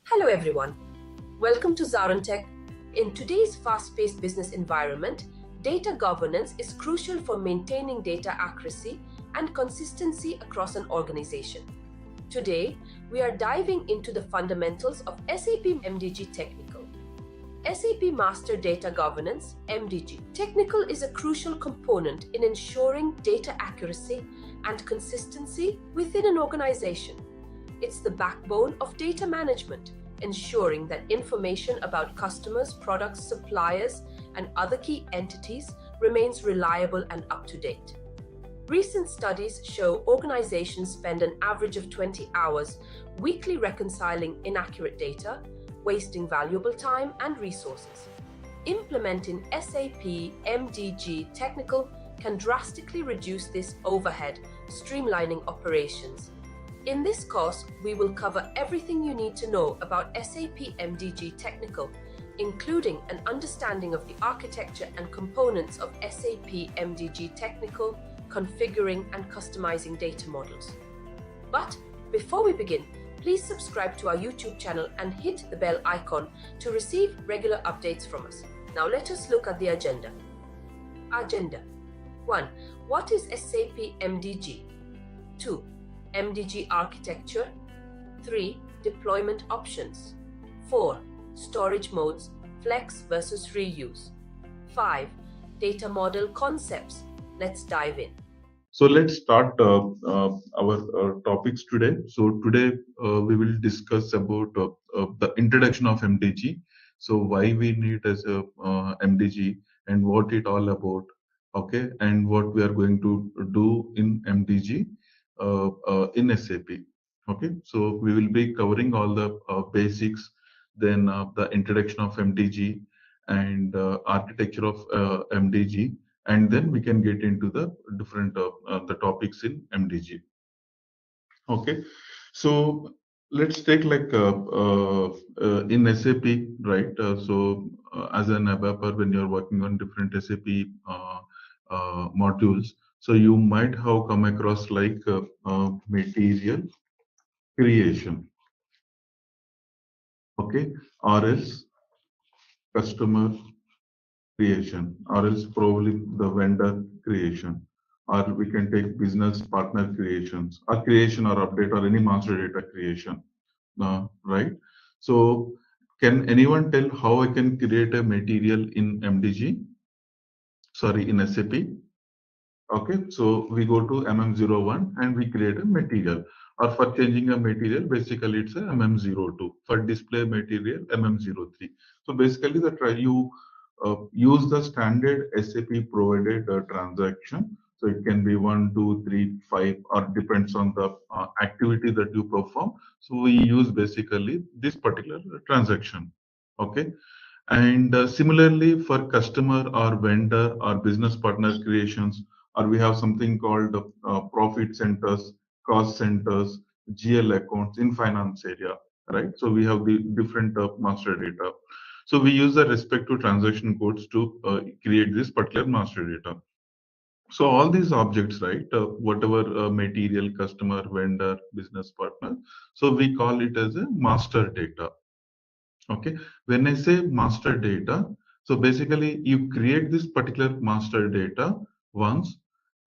Hello everyone. Welcome to ZaranTech. In today's fast-paced business environment, data governance is crucial for maintaining data accuracy and consistency across an organization. Today, we are diving into the fundamentals of SAP MDG Technical. SAP Master Data Governance (MDG) Technical is a crucial component in ensuring data accuracy and consistency within an organization. It's the backbone of data management, ensuring that information about customers, products, suppliers, and other key entities remains reliable and up to date. Recent studies show organizations spend an average of 20 hours weekly reconciling inaccurate data, wasting valuable time and resources. Implementing SAP MDG Technical can drastically reduce this overhead, streamlining operations. In this course, we will cover everything you need to know about SAP MDG Technical, including an understanding of the architecture and components of SAP MDG Technical, configuring and customizing data models. But before we begin, please subscribe to our YouTube channel and hit the bell icon to receive regular updates from us. Now let us look at the agenda. Agenda 1. What is SAP MDG? 2. MDG architecture. 3. Deployment options. 4. Storage modes, flex versus reuse. 5. Data model concepts. Let's dive in. So let's start our topics today. So today we will discuss about the introduction of MDG. So why we need as a MDG and what it all about. Okay, and what we are going to do in MDG in SAP. Okay, so we will be covering all the basics, then the introduction of MDG and architecture of MDG, and then we can get into the different the topics in MDG. Okay, so let's take like in SAP, right? As an ABAPer, when you're working on different SAP modules, so you might have come across like material creation, okay, or else customer creation, or else probably the vendor creation, or we can take business partner creations, or creation or update or any master data creation, right? So can anyone tell how I can create a material in MDG? Sorry, in SAP? Okay, so we go to MM01 and we create a material. Or for changing a material, basically it's a MM02. For display material, MM03. So basically, you use the standard SAP provided transaction. So it can be 1, 2, 3, 5, or depends on the activity that you perform. So we use basically this particular transaction. Okay. And similarly for customer or vendor or business partner creations, or we have something called profit centers, cost centers, GL accounts in finance area, right? So we have the different master data. So we use the respective transaction codes to create this particular master data. So all these objects, right, whatever material, customer, vendor, business partner, so we call it as a master data. Okay, when I say master data, so basically you create this particular master data once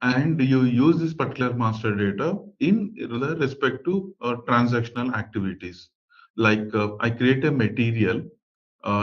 and you use this particular master data in the respect to transactional activities. Like I create a material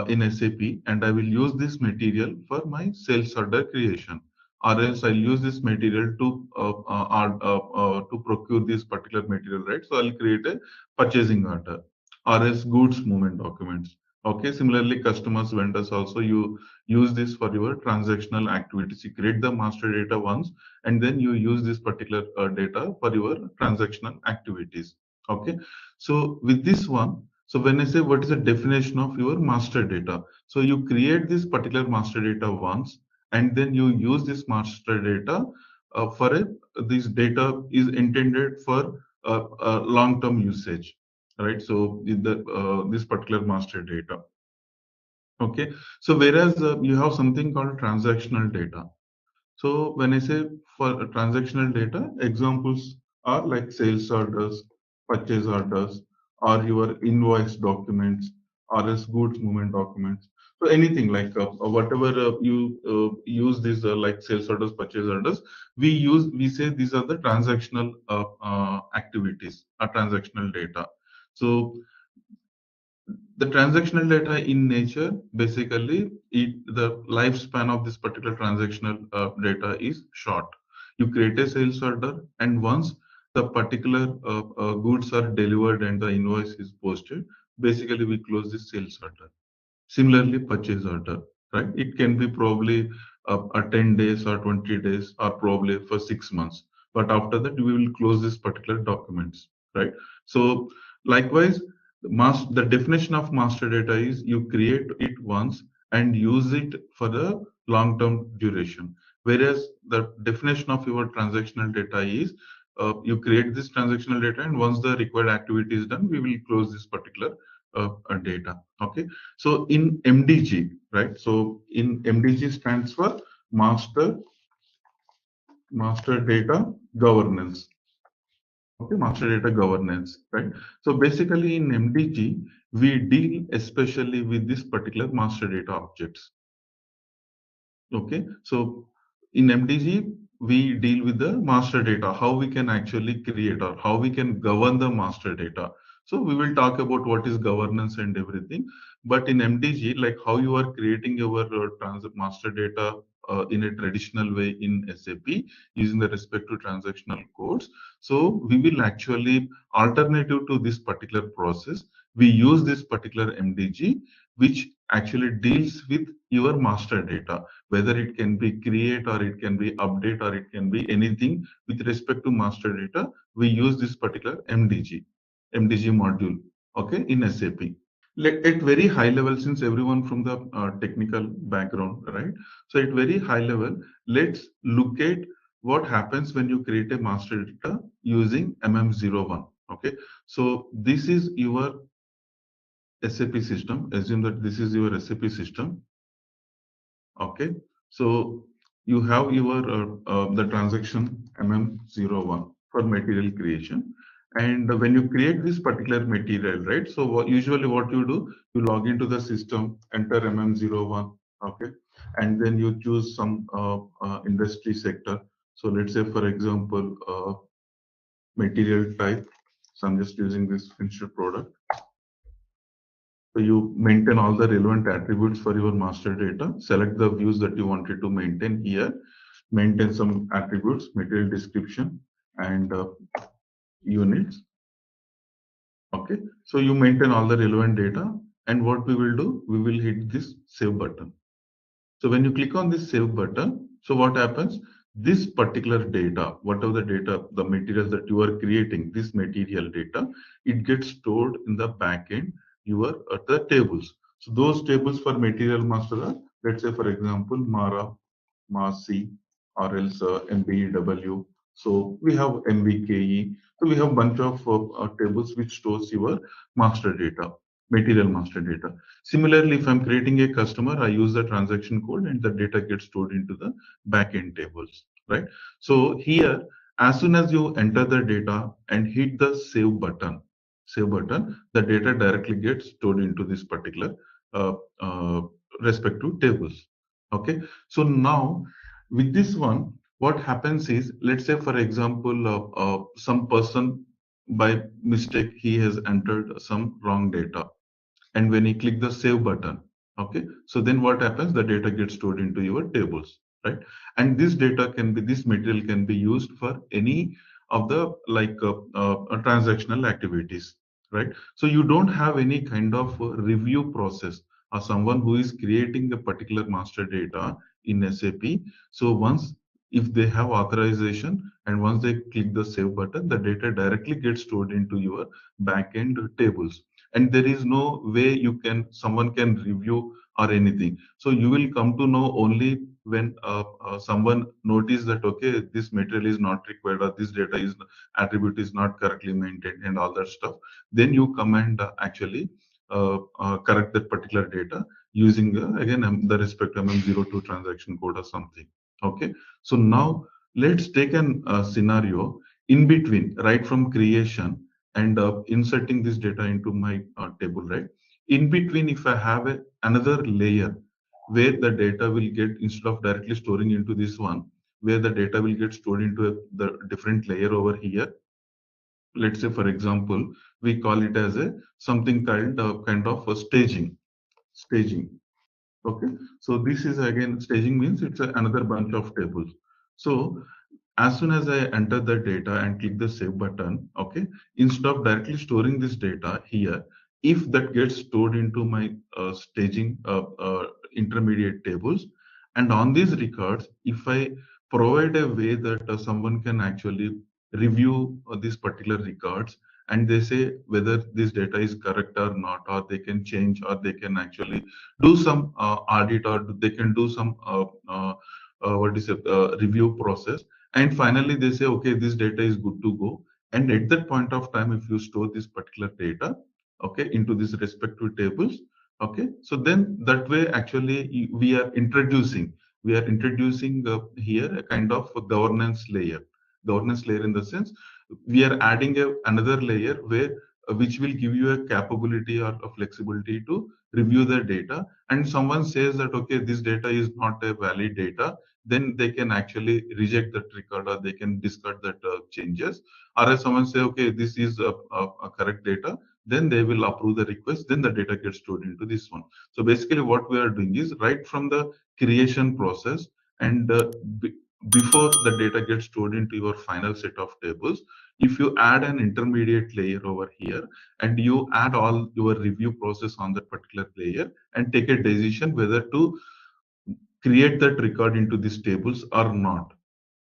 in SAP and I will use this material for my sales order creation, or else I'll use this material to procure this particular material, right? So I'll create a purchasing order, or else goods movement documents. Okay, similarly, customers, vendors also you use this for your transactional activities. You create the master data once, and then you use this particular data for your transactional activities. Okay, so with this one, so when I say what is the definition of your master data, so you create this particular master data once, and then you use this master data for a this data is intended for long-term usage, right? So in the this particular master data. Okay, so whereas you have something called transactional data. So when I say for transactional data, examples are like sales orders, purchase orders, or your invoice documents, or else goods movement documents. So anything like whatever you use these like sales orders, purchase orders, we say these are the transactional activities or transactional data. So the transactional data in nature, basically, the lifespan of this particular transactional data is short. You create a sales order, and once the particular goods are delivered and the invoice is posted, basically we close this sales order. Similarly, purchase order, right? It can be probably a 10 days or 20 days or probably for 6 months. But after that, we will close this particular documents, right? So likewise, the definition of master data is you create it once and use it for the long-term duration. Whereas the definition of your transactional data is you create this transactional data, and once the required activity is done, we will close this particular data. Okay. So in MDG, right? So in MDG stands for master data governance. Okay, master data governance, right? So basically in MDG, we deal especially with this particular master data objects. Okay, so in MDG, we deal with the master data, how we can actually create or how we can govern the master data. So we will talk about what is governance and everything. But in MDG, like how you are creating your master data in a traditional way in SAP using the respective transactional codes. So we will actually alternative to this particular process. We use this particular MDG, which actually deals with your master data, whether it can be create or it can be update or it can be anything with respect to master data. We use this particular MDG module, okay, in SAP. At very high level, since everyone from the technical background, right? So at very high level, let's look at what happens when you create a master data using MM01. Okay, so this is your SAP system. Assume that this is your SAP system. Okay, so you have your the transaction MM01 for material creation, and when you create this particular material, right? So usually what you do, you log into the system, enter MM01, okay, and then you choose some industry sector. So let's say, for example, material type. So I'm just using this finished product. So you maintain all the relevant attributes for your master data, select the views that you wanted to maintain here, maintain some attributes, material description, and units. Okay, so you maintain all the relevant data, and what we will do, we will hit this save button. So when you click on this save button, so what happens? This particular data, whatever the data, the material that you are creating, this material data, it gets stored in the backend, your the tables. So those tables for material master are, let's say for example, MARA, MASI, or else MBEW. So we have MVKE. So we have bunch of tables which stores your master data, material master data. Similarly, if I'm creating a customer, I use the transaction code and the data gets stored into the backend tables, right? So here, as soon as you enter the data and hit the save button, the data directly gets stored into this particular uh, uh, respective tables. Okay, so now with this one, what happens is, let's say for example, some person by mistake he has entered some wrong data, and when you click the save button, okay, so then what happens, the data gets stored into your tables, right? And this data can be, this material can be used for any of the like transactional activities, right? So you don't have any kind of review process or someone who is creating a particular master data in SAP. So once, if they have authorization and once they click the save button, the data directly gets stored into your backend tables, and there is no way you can, someone can review or anything. So you will come to know only when someone notice that, okay, this material is not required, or this data is attribute is not correctly maintained and all that stuff. Then you come and actually correct that particular data using again the respect MM02 transaction code or something. Okay, so now let's take an scenario in between, right from creation and inserting this data into my table, right? In between, if I have another layer where the data will get, instead of directly storing into this one, where the data will get stored into the different layer over here. Let's say, for example, we call it as a something called kind of a staging. Okay, so this is again, staging means it's another bunch of tables. So as soon as I enter the data and click the save button, okay, instead of directly storing this data here, if that gets stored into my staging intermediate tables, and on these records, if I provide a way that someone can actually review these particular records, and they say whether this data is correct or not, or they can change, or they can actually do some audit, or they can do some what is it, review process, and finally they say okay, this data is good to go. And at that point of time, if you store this particular data, okay, into these respective tables, okay, so then that way actually we are introducing here a kind of a governance layer in the sense we are adding another layer where which will give you a capability or a flexibility to review the data. And someone says that okay, this data is not a valid data, then they can actually reject that record, or they can discard that changes. Or if someone say okay, this is a correct data, then they will approve the request, then the data gets stored into this one. So basically what we are doing is right from the creation process, and before the data gets stored into your final set of tables, if you add an intermediate layer over here, and you add all your review process on that particular layer, and take a decision whether to create that record into these tables or not.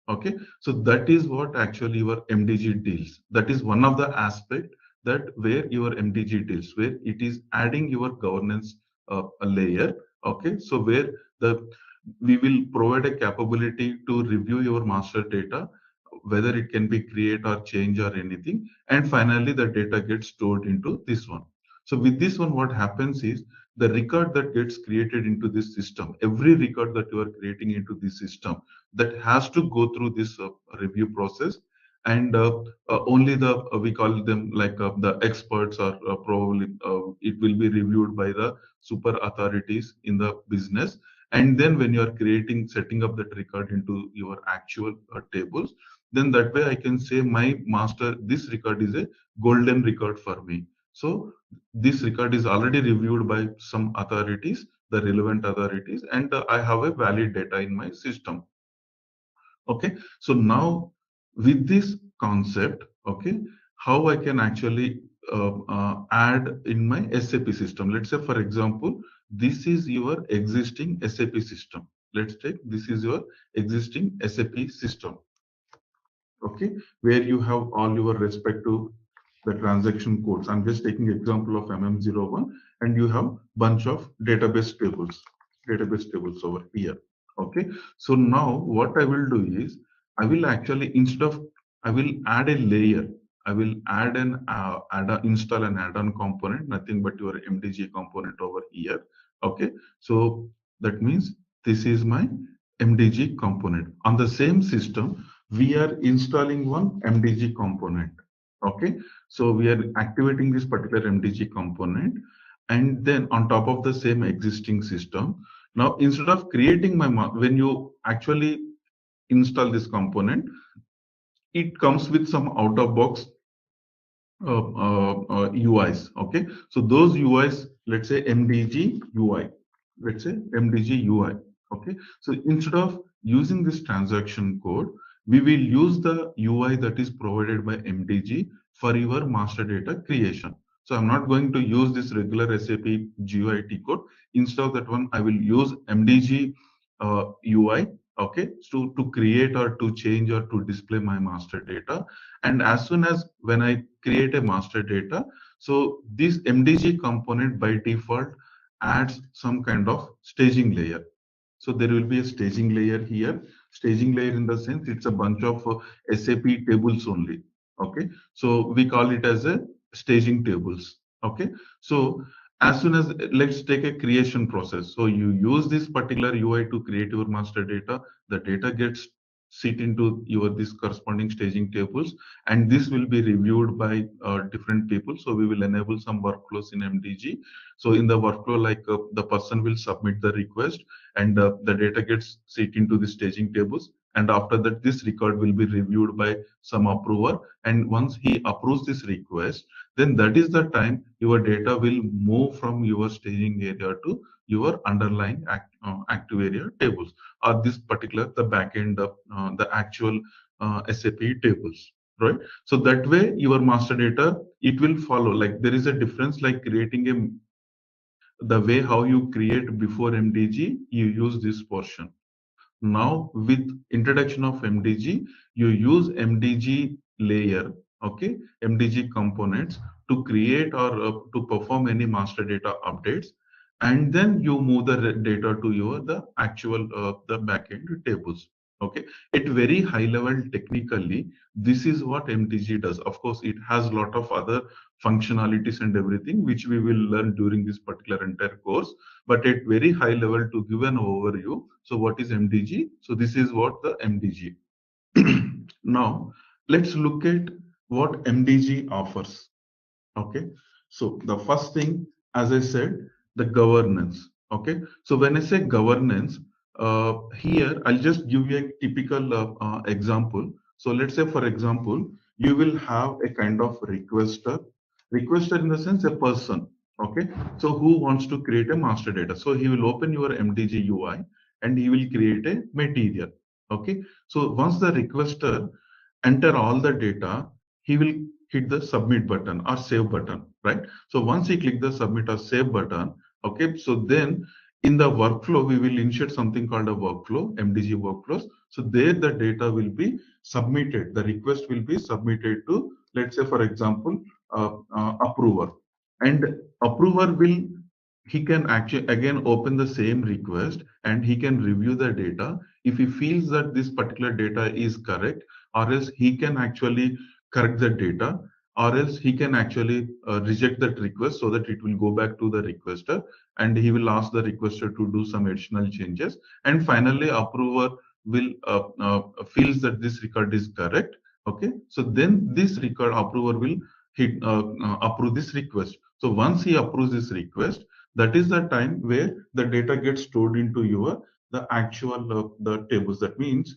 Okay, so that is what actually your MDG deals. That is one of the aspect that where your MDG deals, where it is adding your governance a layer. Okay, so where the we will provide a capability to review your master data, whether it can be create or change or anything, and finally the data gets stored into this one. So with this one, what happens is the record that gets created into this system, every record that you are creating into this system, that has to go through this review process. And only the we call them like the experts, or probably it will be reviewed by the super authorities in the business. And then when you are creating, setting up that record into your actual tables, then that way I can say my master, this record is a golden record for me. So this record is already reviewed by some authorities, the relevant authorities, and I have a valid data in my system. Okay, so now with this concept, okay, how I can actually add in my SAP system. Let's say, for example, this is your existing SAP system. Let's take this is your existing SAP system, okay, where you have all your respective the transaction codes. I'm just taking example of MM01, and you have bunch of database tables over here. Okay, so now what I will do is I will actually, instead of, I will add a layer. I will add an install an add-on component, nothing but your MDG component over here. Okay, so that means this is my MDG component. On the same system, we are installing one MDG component. Okay, so we are activating this particular MDG component, and then on top of the same existing system, now instead of creating when you actually install this component, it comes with some out of box UIs. Okay, so those UIs, let's say MDG UI, let's say MDG UI. Okay, so instead of using this transaction code, we will use the UI that is provided by MDG for your master data creation. So I'm not going to use this regular SAP GUIT code. Instead of that one, I will use MDG UI. Okay, so to create or to change or to display my master data. And as soon as when I create a master data, so this MDG component by default adds some kind of staging layer. So there will be a staging layer here. Staging layer in the sense it's a bunch of SAP tables only. Okay, so we call it as a staging tables. Okay, so as soon as, let's take a creation process. So you use this particular UI to create your master data. The data gets sit into your this corresponding staging tables, and this will be reviewed by different people. So we will enable some workflows in MDG. So in the workflow, like the person will submit the request, and the data gets sit into the staging tables, and after that this record will be reviewed by some approver, and once he approves this request, then that is the time your data will move from your staging area to your underlying active area tables, or this particular the backend of the actual SAP tables, right? So that way your master data, it will follow. Like there is a difference, like creating a the way how you create before MDG, you use this portion. Now with introduction of MDG, you use MDG layer, okay, MDG components to create or to perform any master data updates, and then you move the data to your the actual the backend tables. Okay, at very high level technically, this is what MDG does. Of course, it has a lot of other functionalities and everything which we will learn during this particular entire course, but at very high level to give an overview. So what is MDG? So this is what the MDG. Now let's look at what MDG offers. Okay, so the first thing, as I said, the governance. Okay, so when I say governance, here I'll just give you a typical example. So let's say, for example, you will have a kind of requester in the sense a person. Okay, so who wants to create a master data? So he will open your MDG UI and he will create a material. Okay, so once the requester enter all the data, he will hit the submit button or save button, right? So once he click the submit or save button, okay, so then in the workflow, we will insert something called a workflow, MDG workflows. So there the data will be submitted. The request will be submitted to, let's say, for example, approver. And approver will, he can actually again open the same request and he can review the data. If he feels that this particular data is correct, or else he can actually correct the data, or else he can actually reject that request so that it will go back to the requester, and he will ask the requester to do some additional changes, and finally approver will feels that this record is correct. Okay, so then this record approver will hit approve this request. So once he approves this request, that is the time where the data gets stored into your the actual the tables. That means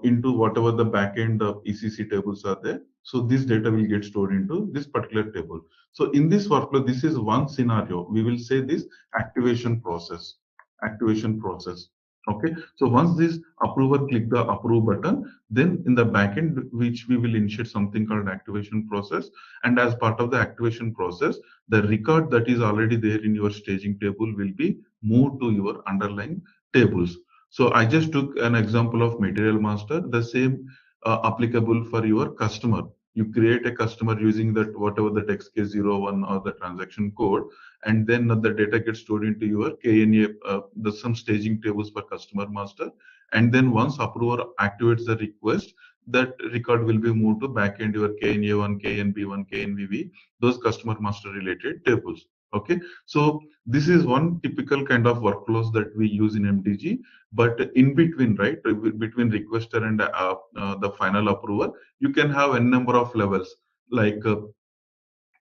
into whatever the backend ECC tables are there. So this data will get stored into this particular table. So in this workflow, this is one scenario. We will say this activation process. Activation process. Okay. So once this approver click the approve button, then in the backend, which we will insert something called activation process. And as part of the activation process, the record that is already there in your staging table will be moved to your underlying tables. So I just took an example of material master, the same applicable for your customer. You create a customer using that whatever the text case 01 or the transaction code, and then the data gets stored into your KNA, the some staging tables for customer master. And then once approver activates the request, that record will be moved to backend your KNA1, KNB1, KNVB, those customer master related tables. Okay, so this is one typical kind of workflows that we use in MDG. But in between, right, between requester and the final approval, you can have a number of levels, like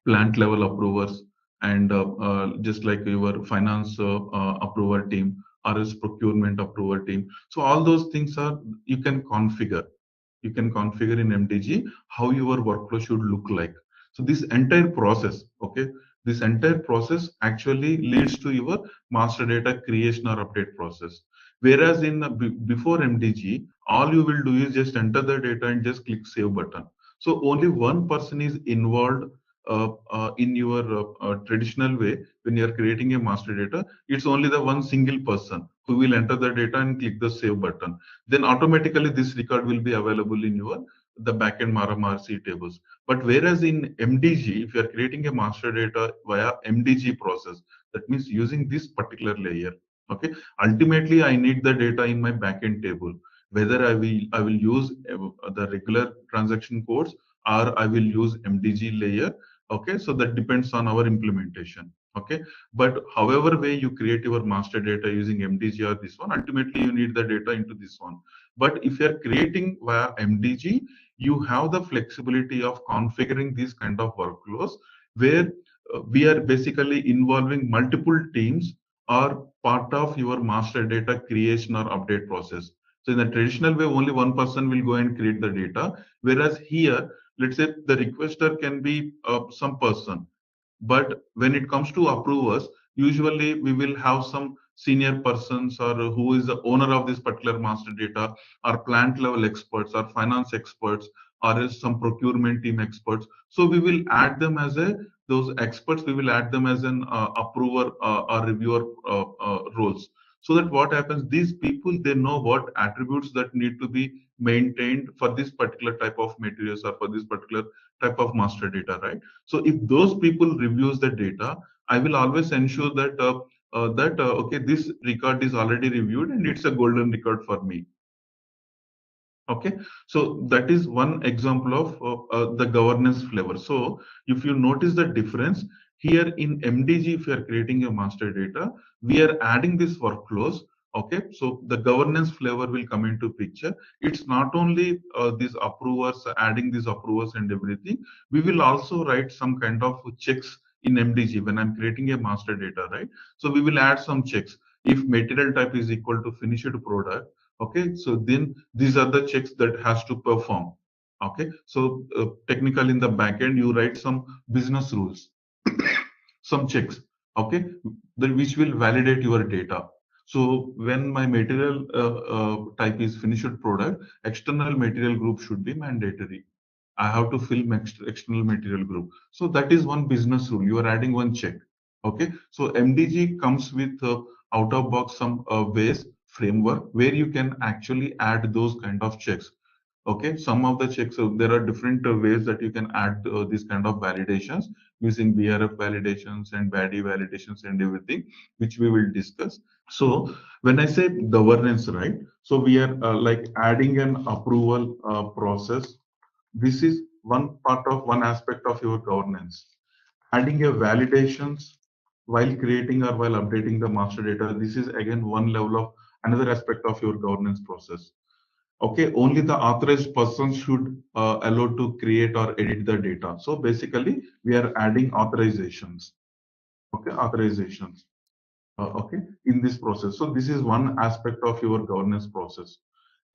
plant level approvers, and just like your finance approval team, or else procurement approval team. So all those things are, you can configure. You can configure in MDG how your workflow should look like. So this entire process, okay, this entire process actually leads to your master data creation or update process. Whereas in before MDG, all you will do is just enter the data and just click save button. So only one person is involved in your traditional way. When you are creating a master data, it's only the one single person who will enter the data and click the save button. Then automatically this record will be available in your the backend RMRC tables. But whereas in MDG, if you are creating a master data via MDG process, that means using this particular layer. Okay, ultimately I need the data in my backend table. Whether I will use the regular transaction codes, or I will use MDG layer. Okay, so that depends on our implementation. Okay, but however way you create your master data using MDG or this one, ultimately you need the data into this one. But if you are creating via MDG, you have the flexibility of configuring these kind of workflows where we are basically involving multiple teams or part of your master data creation or update process. So in the traditional way, only one person will go and create the data, whereas here, let's say the requester can be some person, but when it comes to approvers, usually we will have some senior persons or who is the owner of this particular master data, or plant level experts, or finance experts, or else some procurement team experts. So we will add them as a those experts. We will add them as an approver or reviewer roles. So that what happens, these people they know what attributes that need to be maintained for this particular type of materials or for this particular type of master data, right? So if those people reviews the data, I will always ensure that okay, this record is already reviewed and it's a golden record for me. Okay, so that is one example of the governance flavor. So if you notice the difference here in MDG, if you are creating a master data, we are adding these workflows. Okay, so the governance flavor will come into picture. It's not only these approvers, adding these approvers and everything. We will also write some kind of checks in MDG when I'm creating a master data, right? So we will add some checks. If material type is equal to finished product, okay, so then these are the checks that has to perform. Okay, so technically in the backend you write some business rules, some checks, okay, which will validate your data. So when my material type is finished product, external material group should be mandatory. I have to fill external material group. So that is one business rule. You are adding one check. Okay. So MDG comes with out of box some ways framework where you can actually add those kind of checks. Okay. Some of the checks, there are different ways that you can add these kind of validations using BRF validations and BADI validations and everything, which we will discuss. So when I say governance, right? So we are like adding an approval process. This is one part of one aspect of your governance. Adding a validations while creating or while updating the master data. This is again one level of another aspect of your governance process. Okay, only the authorized person should allow to create or edit the data. So basically, we are adding authorizations. Okay, authorizations. Okay, in this process. So this is one aspect of your governance process.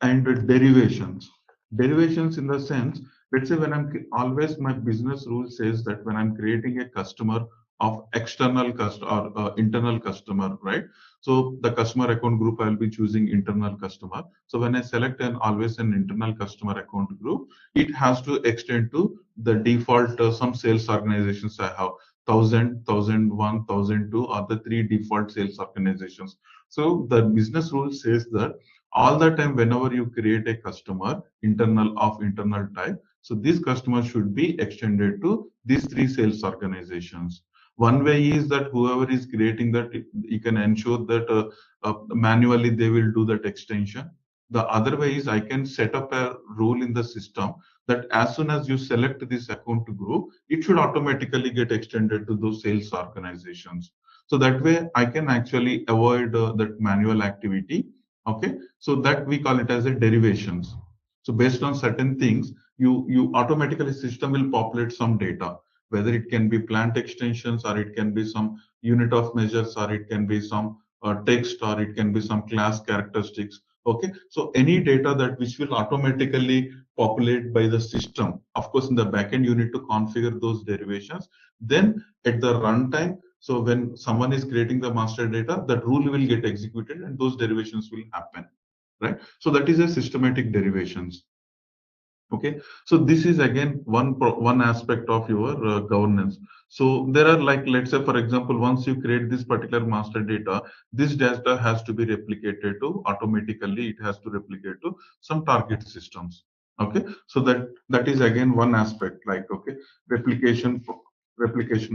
And derivations. Derivations in the sense, let's say when I'm always my business rule says that when I'm creating a customer of external customer or internal customer, right? So the customer account group, I'll be choosing internal customer. So when I select an always an internal customer account group, it has to extend to the default some sales organizations I have. 1001, 1002 are the three default sales organizations. So the business rule says that all the time whenever you create a customer internal of internal type, so this customer should be extended to these three sales organizations. One way is that whoever is creating that, you can ensure that manually they will do that extension. The other way is I can set up a rule in the system that as soon as you select this account group, it should automatically get extended to those sales organizations. So that way I can actually avoid that manual activity. Okay, so that we call it as a derivations. So based on certain things, you automatically system will populate some data, whether it can be plant extensions or it can be some unit of measures or it can be some text or it can be some class characteristics. Okay, so any data that which will automatically populate by the system. Of course, in the backend you need to configure those derivations. Then at the runtime, so when someone is creating the master data, that rule will get executed and those derivations will happen, right? So that is a systematic derivations. Okay, so this is again one aspect of your governance. So there are like, let's say for example, once you create this particular master data, this data has to be replicated to automatically. It has to replicate to some target systems. Okay, so that is again one aspect, like, okay, replication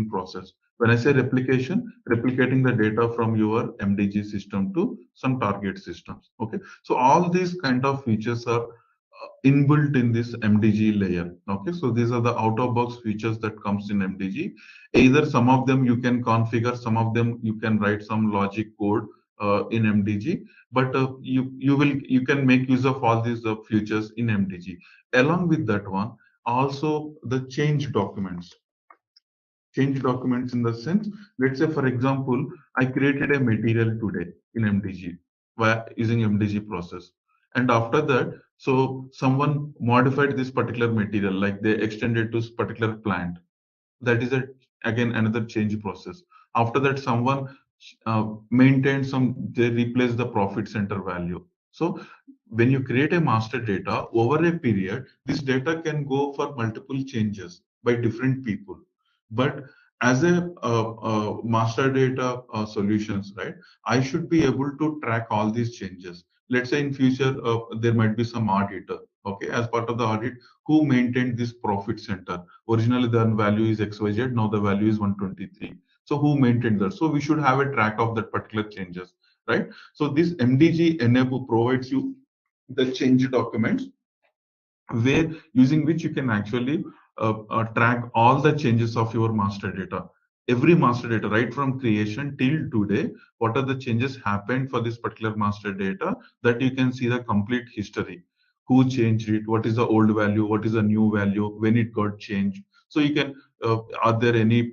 process. When I say replication, replicating the data from your MDG system to some target systems. Okay, so all these kind of features are inbuilt in this MDG layer. Okay, so these are the out-of-box features that comes in MDG. Either some of them you can configure, some of them you can write some logic code in MDG, but you can make use of all these features in MDG. Along with that one, also the change documents in the sense, let's say for example, I created a material today in MDG via using MDG process. And after that, so someone modified this particular material, like they extended to particular plant. That is again another change process. After that, someone maintained some, they replace the profit center value. So when you create a master data over a period, this data can go for multiple changes by different people. But as a master data solutions, right, I should be able to track all these changes. Let's say in future there might be some auditor, okay, as part of the audit, who maintained this profit center. Originally the value is XYZ, now the value is 123. So who maintained that? So we should have a track of that particular changes, right? So this MDG enable provides you the change documents, where using which you can actually track all the changes of your master data. Every master data, right from creation till today, what are the changes happened for this particular master data, that you can see the complete history. Who changed it? What is the old value? What is the new value? When it got changed? So you can, are there any,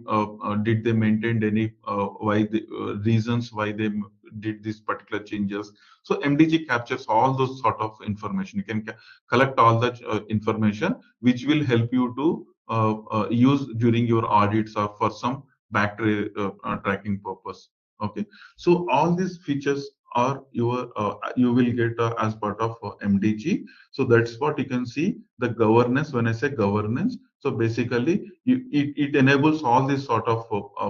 did they maintain any, why the reasons why they did these particular changes? So MDG captures all those sort of information. You can collect all that information, which will help you to use during your audits or for some back tracking purpose. Okay, so all these features are your you will get as part of MDG. So that's what you can see the governance. When I say governance, so basically it enables all these sort of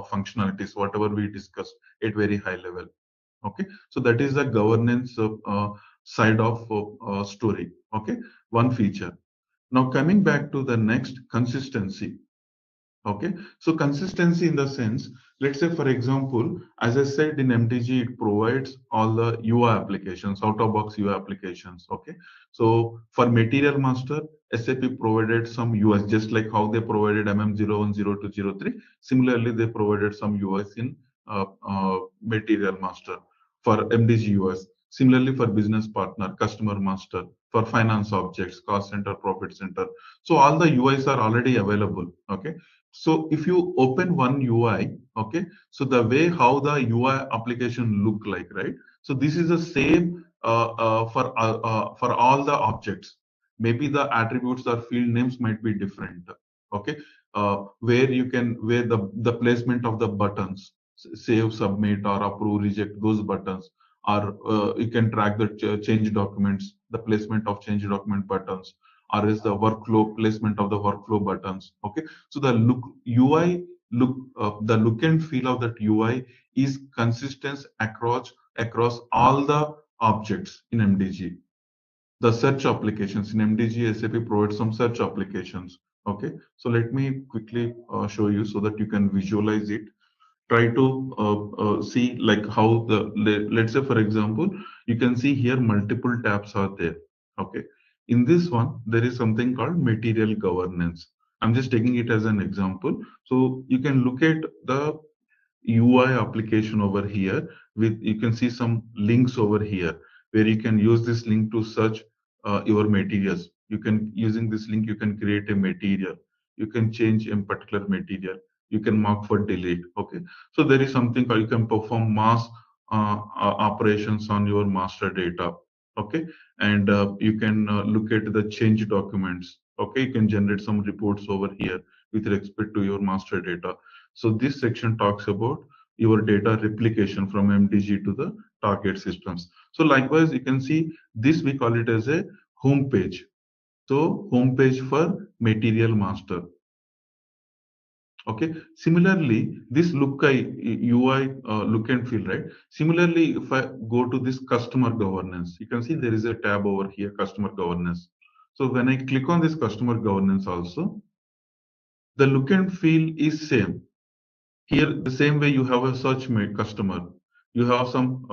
functionalities, whatever we discussed at very high level. Okay, so that is the governance side of story. Okay, one feature. Now coming back to the next, consistency. Okay, so consistency in the sense, let's say for example, as I said, in MDG it provides all the UI applications, out of box UI applications. Okay, so for material master, SAP provided some UIs, just like how they provided MM01, 02, 03. Similarly, they provided some UIs in material master for MDG UIs. Similarly, for business partner, customer master, for finance objects, cost center, profit center. So all the UIs are already available. Okay, so if you open one UI, okay, so the way how the UI application look like, right? So this is the same for all the objects. Maybe the attributes or field names might be different. Okay, where you can, where the placement of the buttons, save, submit, or approve, reject, those buttons, or you can track the change documents, the placement of change document buttons, or is the workflow placement of the workflow buttons. Okay, so the look UI look, the look and feel of that UI is consistent across all the objects in MDG. The search applications in MDG, SAP provides some search applications. Okay, so let me quickly show you so that you can visualize it. Try to see like how the, let's say for example, you can see here multiple tabs are there. Okay, in this one there is something called material governance. I'm just taking it as an example, so you can look at the UI application over here. With, you can see some links over here where you can use this link to search your materials. You can, using this link, you can create a material, you can change a particular material, you can mark for delete. Okay, so there is something called, you can perform mass operations on your master data. Okay, and you can look at the change documents. Okay, you can generate some reports over here with respect to your master data. So this section talks about your data replication from MDG to the target systems. So likewise, you can see this, we call it as a home page. So home page for material master. Okay, similarly, this UI look and feel, right? Similarly, if I go to this customer governance, you can see there is a tab over here, customer governance. So when I click on this customer governance also, the look and feel is same. Here, the same way you have a search made customer, you have some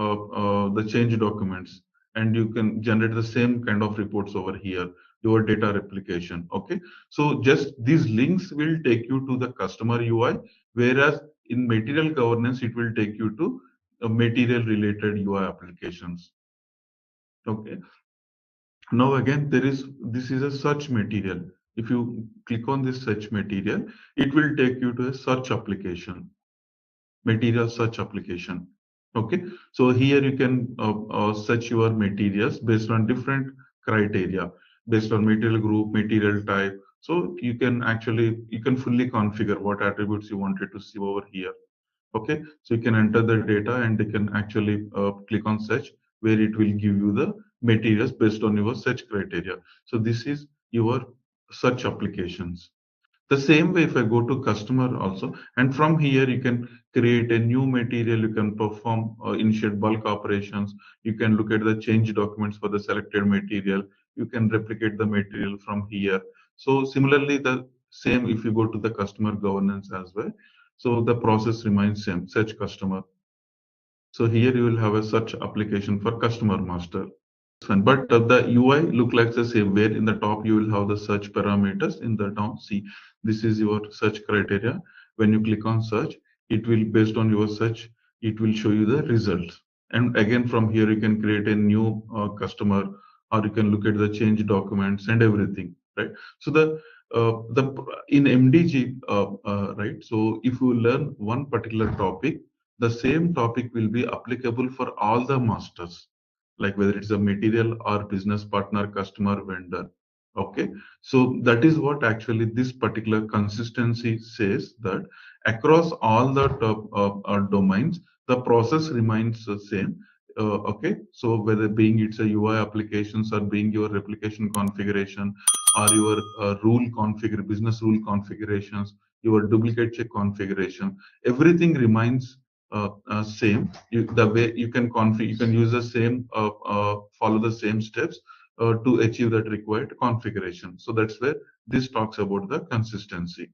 the change documents, and you can generate the same kind of reports over here. your data replication. Okay, so just these links will take you to the customer UI, whereas in material governance it will take you to material related UI applications. Okay, now again this is a search material. If you click on this search material, it will take you to a search application, material search application. Okay, so here you can search your materials based on different criteria, based on material group, material type. So you can actually, you can fully configure what attributes you wanted to see over here. Okay, so you can enter the data and you can actually click on search, where it will give you the materials based on your search criteria. So this is your search applications. The same way, if I go to customer also, and from here you can create a new material, you can perform initiate bulk operations, you can look at the change documents for the selected material, you can replicate the material from here. So similarly, the same if you go to the customer governance as well. So the process remains same, search customer. So here you will have a search application for customer master. Fine. But the UI look like the same, where in the top you will have the search parameters, in the down see this is your search criteria. When you click on search, it will, based on your search, it will show you the results. And again from here you can create a new customer, or you can look at the change documents and everything, right? So the in MDG, right, so if you learn one particular topic, the same topic will be applicable for all the masters, like whether it's a material or business partner, customer, vendor. Okay, so that is what actually this particular consistency says, that across all the top, domains, the process remains the same. Okay, so whether being it's a UI applications, or being your replication configuration, or your business rule configurations, your duplicate check configuration, everything remains same. The way you can configure, you can use the same, follow the same steps to achieve that required configuration. So that's where this talks about the consistency.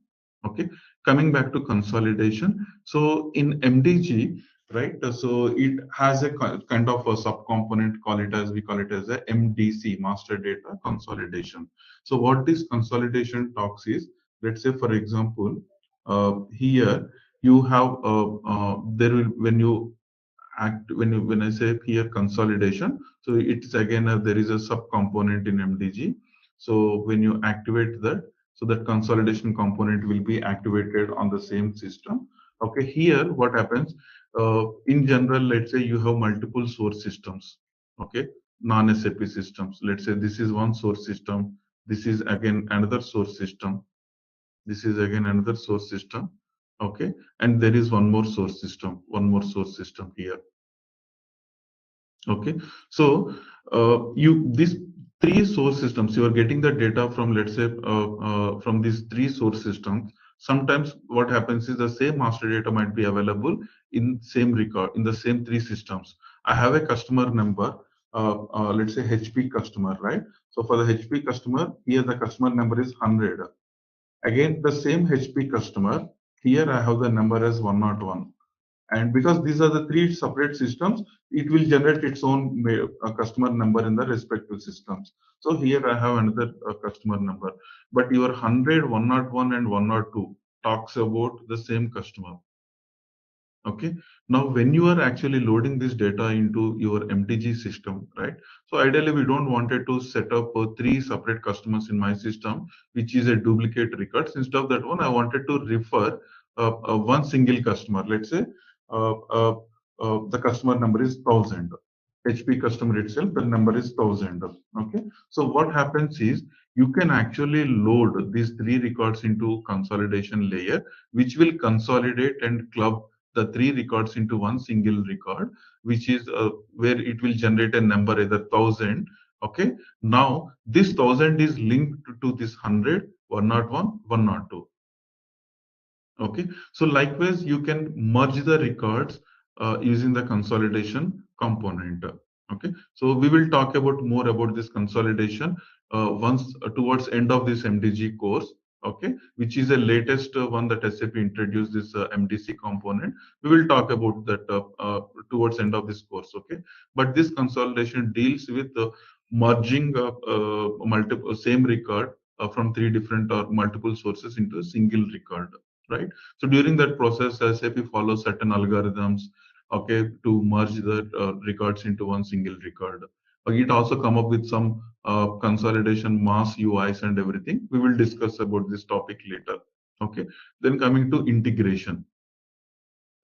Okay, coming back to consolidation. So in MDG, right? So it has a kind of a subcomponent, call it as, we call it as a MDC, master data consolidation. So what this consolidation talks is, let's say for example, here you have there will, when you act, when I say here consolidation, so it's again there is a sub component in MDG. So when you activate that, so that consolidation component will be activated on the same system. Okay, here what happens, in general, let's say you have multiple source systems. Okay, non-SAP systems, let's say this is one source system, this is again another source system, this is again another source system. Okay, and there is one more source system, one more source system here. Okay, so you, these three source systems, you are getting the data from, let's say from these three source systems. Sometimes what happens is the same master data might be available in same record in the same three systems. I have a customer number, let's say HP customer, right? So for the HP customer, here the customer number is 100. Again, the same HP customer, here I have the number as 101. And because these are the three separate systems, it will generate its own customer number in the respective systems. So here I have another customer number, but your 100, 101, and 102 talks about the same customer. Okay, now when you are actually loading this data into your MTG system, right? So ideally we don't wanted to set up three separate customers in my system, which is a duplicate records. Instead of that one, I wanted to refer one single customer. Let's say uh, uh, the customer number is 1000. HP customer itself, the number is 1000. Okay, so what happens is, you can actually load these three records into consolidation layer, which will consolidate and club the three records into one single record, which is where it will generate a number, either 1000. Okay, now this 1000 is linked to this 100, 101, 102. Okay, so likewise you can merge the records using the consolidation component. Okay, so we will talk about more about this consolidation once towards end of this MDG course. Okay, which is the latest one that SAP introduced, this MDC component. We will talk about that towards end of this course. Okay, but this consolidation deals with merging multiple same record from three different or multiple sources into a single record, right? So during that process, SAP follows certain algorithms, okay, to merge the records into one single record. It also come up with some consolidation, mass UIs and everything. We will discuss about this topic later. Okay. Then coming to integration.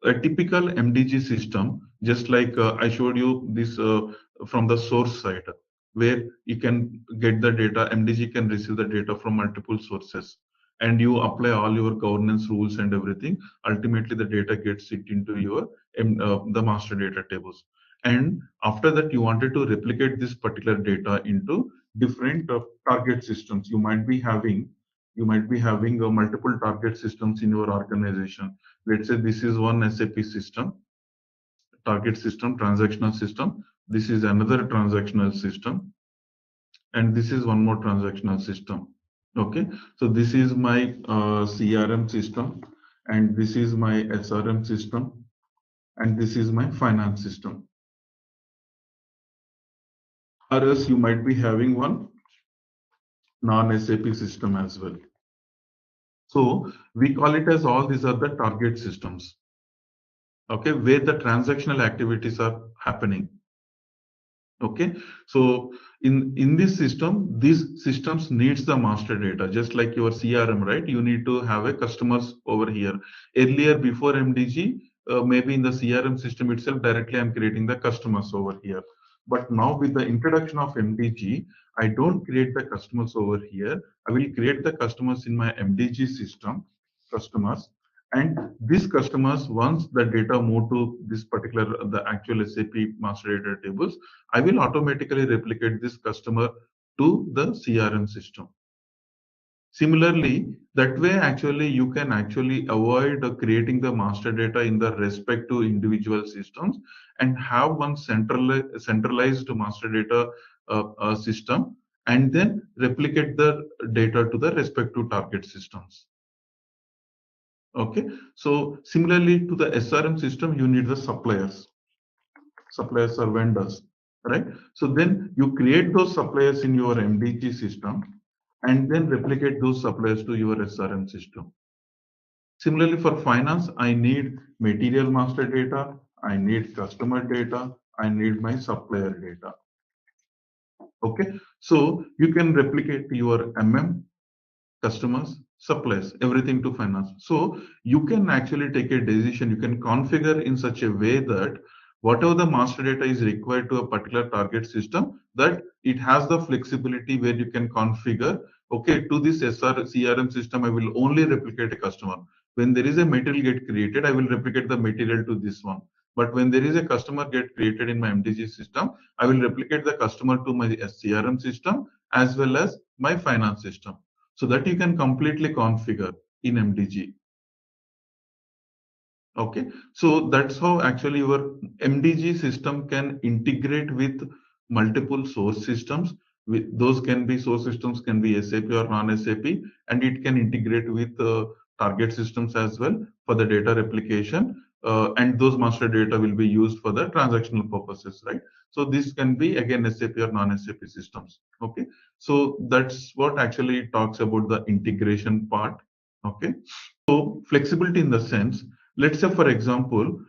A typical MDG system, just like I showed you this from the source side, where you can get the data, MDG can receive the data from multiple sources, and you apply all your governance rules and everything. Ultimately, the data gets it into your the master data tables. And after that, you wanted to replicate this particular data into different target systems. You might be having multiple target systems in your organization. Let's say this is one SAP system, target system, transactional system. This is another transactional system, and this is one more transactional system. Okay, so this is my CRM system, and this is my SRM system, and this is my finance system. Or else you might be having one non-SAP system as well. So we call it as all these are the target systems, okay, where the transactional activities are happening. Okay, so in this system, these systems needs the master data, just like your CRM, right? You need to have a customers over here. Earlier, before MDG, maybe in the CRM system itself, directly I'm creating the customers over here. But now with the introduction of MDG, I don't create the customers over here. I will create the customers in my MDG system, customers. And these customers, once the data move to this particular, the actual SAP master data tables, I will automatically replicate this customer to the CRM system. Similarly, that way actually you can actually avoid creating the master data in the respective individual systems and have one centralized master data system, and then replicate the data to the respective target systems. Okay, so similarly to the SRM system, you need the suppliers or vendors, right? So then you create those suppliers in your MDG system and then replicate those suppliers to your SRM system. Similarly for finance, I need material master data, I need customer data, I need my supplier data. Okay, so you can replicate your customers, suppliers, everything to finance. So you can actually take a decision, you can configure in such a way that whatever the master data is required to a particular target system, that it has the flexibility where you can configure, okay, to this CRM system, I will only replicate a customer. When there is a material get created, I will replicate the material to this one. But when there is a customer get created in my MDG system, I will replicate the customer to my CRM system as well as my finance system, so that you can completely configure in MDG. Okay, so that's how actually your MDG system can integrate with multiple source systems. With those can be source systems, can be SAP or non-SAP, and it can integrate with target systems as well for the data replication. And those master data will be used for the transactional purposes, right? So this can be again SAP or non-SAP systems. Okay, so that's what actually talks about the integration part. Okay, so flexibility in the sense, let's say for example,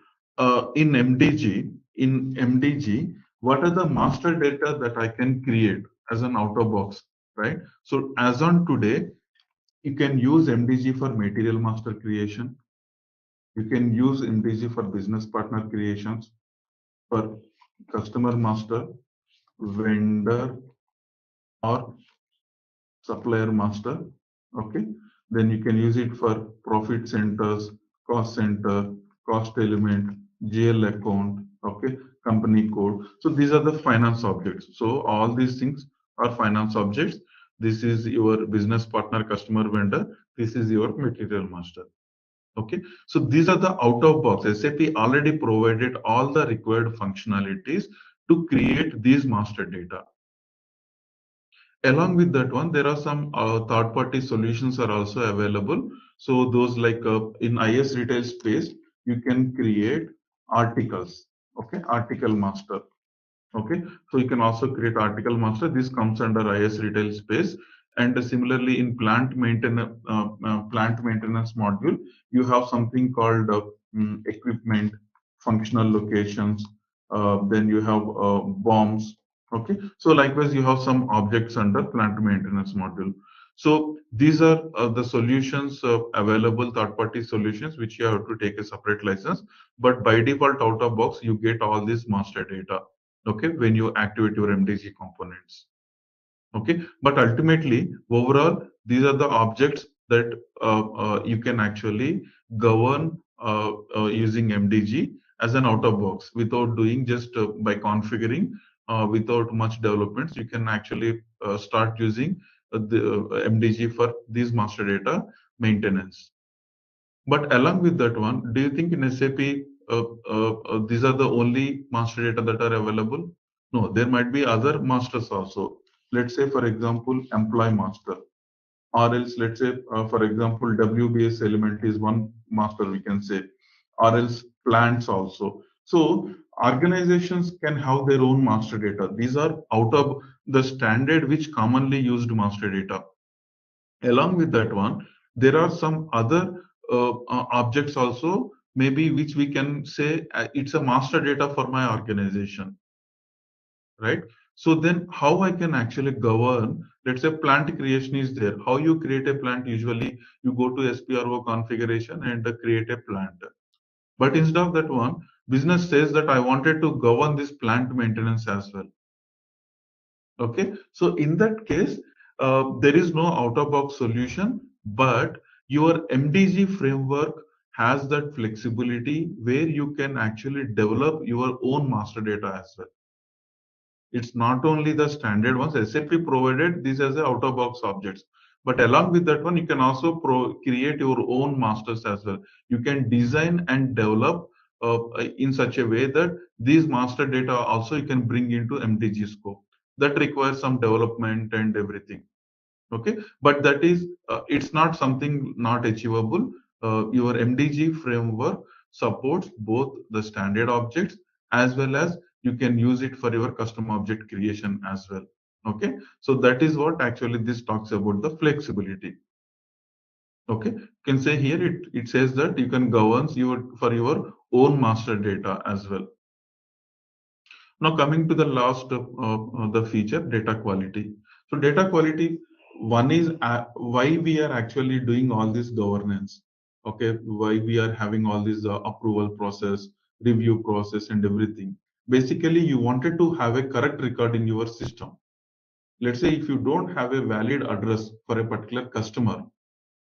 in MDG, what are the master data that I can create as an out of box, right? So as on today, you can use MDG for material master creation. You can use MDG for business partner creations, for customer master, vendor, or supplier master. Okay, then you can use it for profit centers, cost center, cost element, GL account, okay, company code. So these are the finance objects. So all these things are finance objects. This is your business partner, customer, vendor. This is your material master. Okay, so these are the out of box. SAP already provided all the required functionalities to create these master data. Along with that one, there are some third-party solutions are also available. So those like in IS retail space, you can create articles, okay, article master. Okay, so you can also create article master. This comes under IS retail space. And similarly, in plant maintenance module, you have something called equipment, functional locations. Then you have bombs. Okay, so likewise, you have some objects under plant maintenance module. So these are the solutions available, third-party solutions, which you have to take a separate license. But by default, out of box, you get all this master data, okay, when you activate your MDG components. Okay, but ultimately, overall, these are the objects that you can actually govern using MDG as an out of box without doing just by configuring without much developments. You can actually start using the MDG for these master data maintenance. But along with that one, do you think in SAP these are the only master data that are available? No, there might be other masters also. Let's say, for example, employee master, or else let's say, for example, WBS element is one master we can say, or else plants also. So organizations can have their own master data. These are out of the standard which commonly used master data. Along with that one, there are some other objects also, maybe which we can say it's a master data for my organization, right? So then how I can actually govern, let's say plant creation is there. How you create a plant? Usually you go to SPRO configuration and create a plant. But instead of that one, business says that I wanted to govern this plant maintenance as well. Okay, so in that case, there is no out-of-box solution, but your MDG framework has that flexibility where you can actually develop your own master data as well. It's not only the standard ones, SAP provided this as a out-of-box objects, but along with that one, you can also create your own masters as well. You can design and develop in such a way that these master data also you can bring into MDG scope. That requires some development and everything. Okay, but that is it's not something not achievable. Your MDG framework supports both the standard objects as well as you can use it for your custom object creation as well. Okay, so that is what actually this talks about, the flexibility. Okay, you can say here it says that you can govern your for your own master data as well. Now coming to the last the feature, data quality. So data quality, one is why we are actually doing all this governance. Okay, why we are having all this approval process, review process, and everything. Basically, you wanted to have a correct record in your system. Let's say if you don't have a valid address for a particular customer,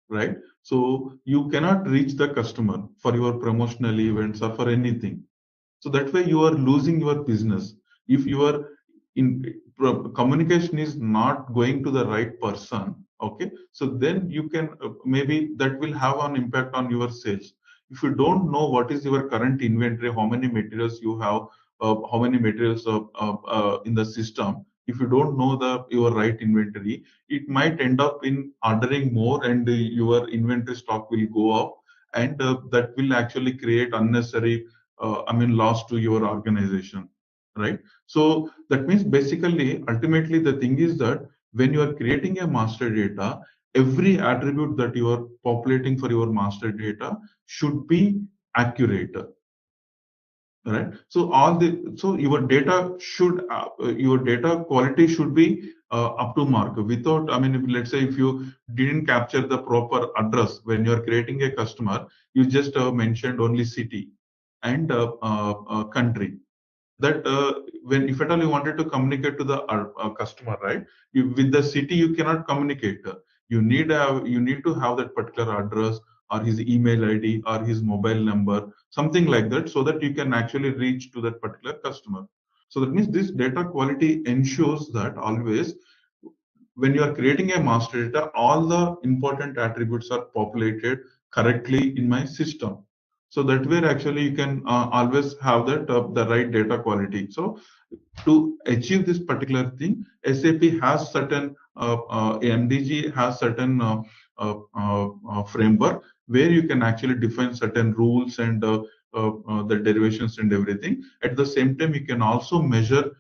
right? So you cannot reach the customer for your promotional events or for anything. So that way you are losing your business. If your communication is not going to the right person, okay, so then you can maybe that will have an impact on your sales. If you don't know what is your current inventory, how many materials you have, how many materials in the system, if you don't know the your right inventory, it might end up in ordering more, and your inventory stock will go up, and that will actually create unnecessary loss to your organization, right? So that means basically, ultimately, the thing is that when you are creating a master data, every attribute that you are populating for your master data should be accurate, right? So your data quality should be up to mark. Without, if, let's say if you didn't capture the proper address when you are creating a customer, you just mentioned only city and country, that when if at all you wanted to communicate to the customer, right, with the city you cannot communicate. You need to have that particular address or his email ID or his mobile number, something like that, so that you can actually reach to that particular customer. So that means this data quality ensures that always when you are creating a master data, all the important attributes are populated correctly in my system. So that way, actually, you can always have that the right data quality. So to achieve this particular thing, SAP has certain MDG has certain framework where you can actually define certain rules and the derivations and everything. At the same time, you can also measure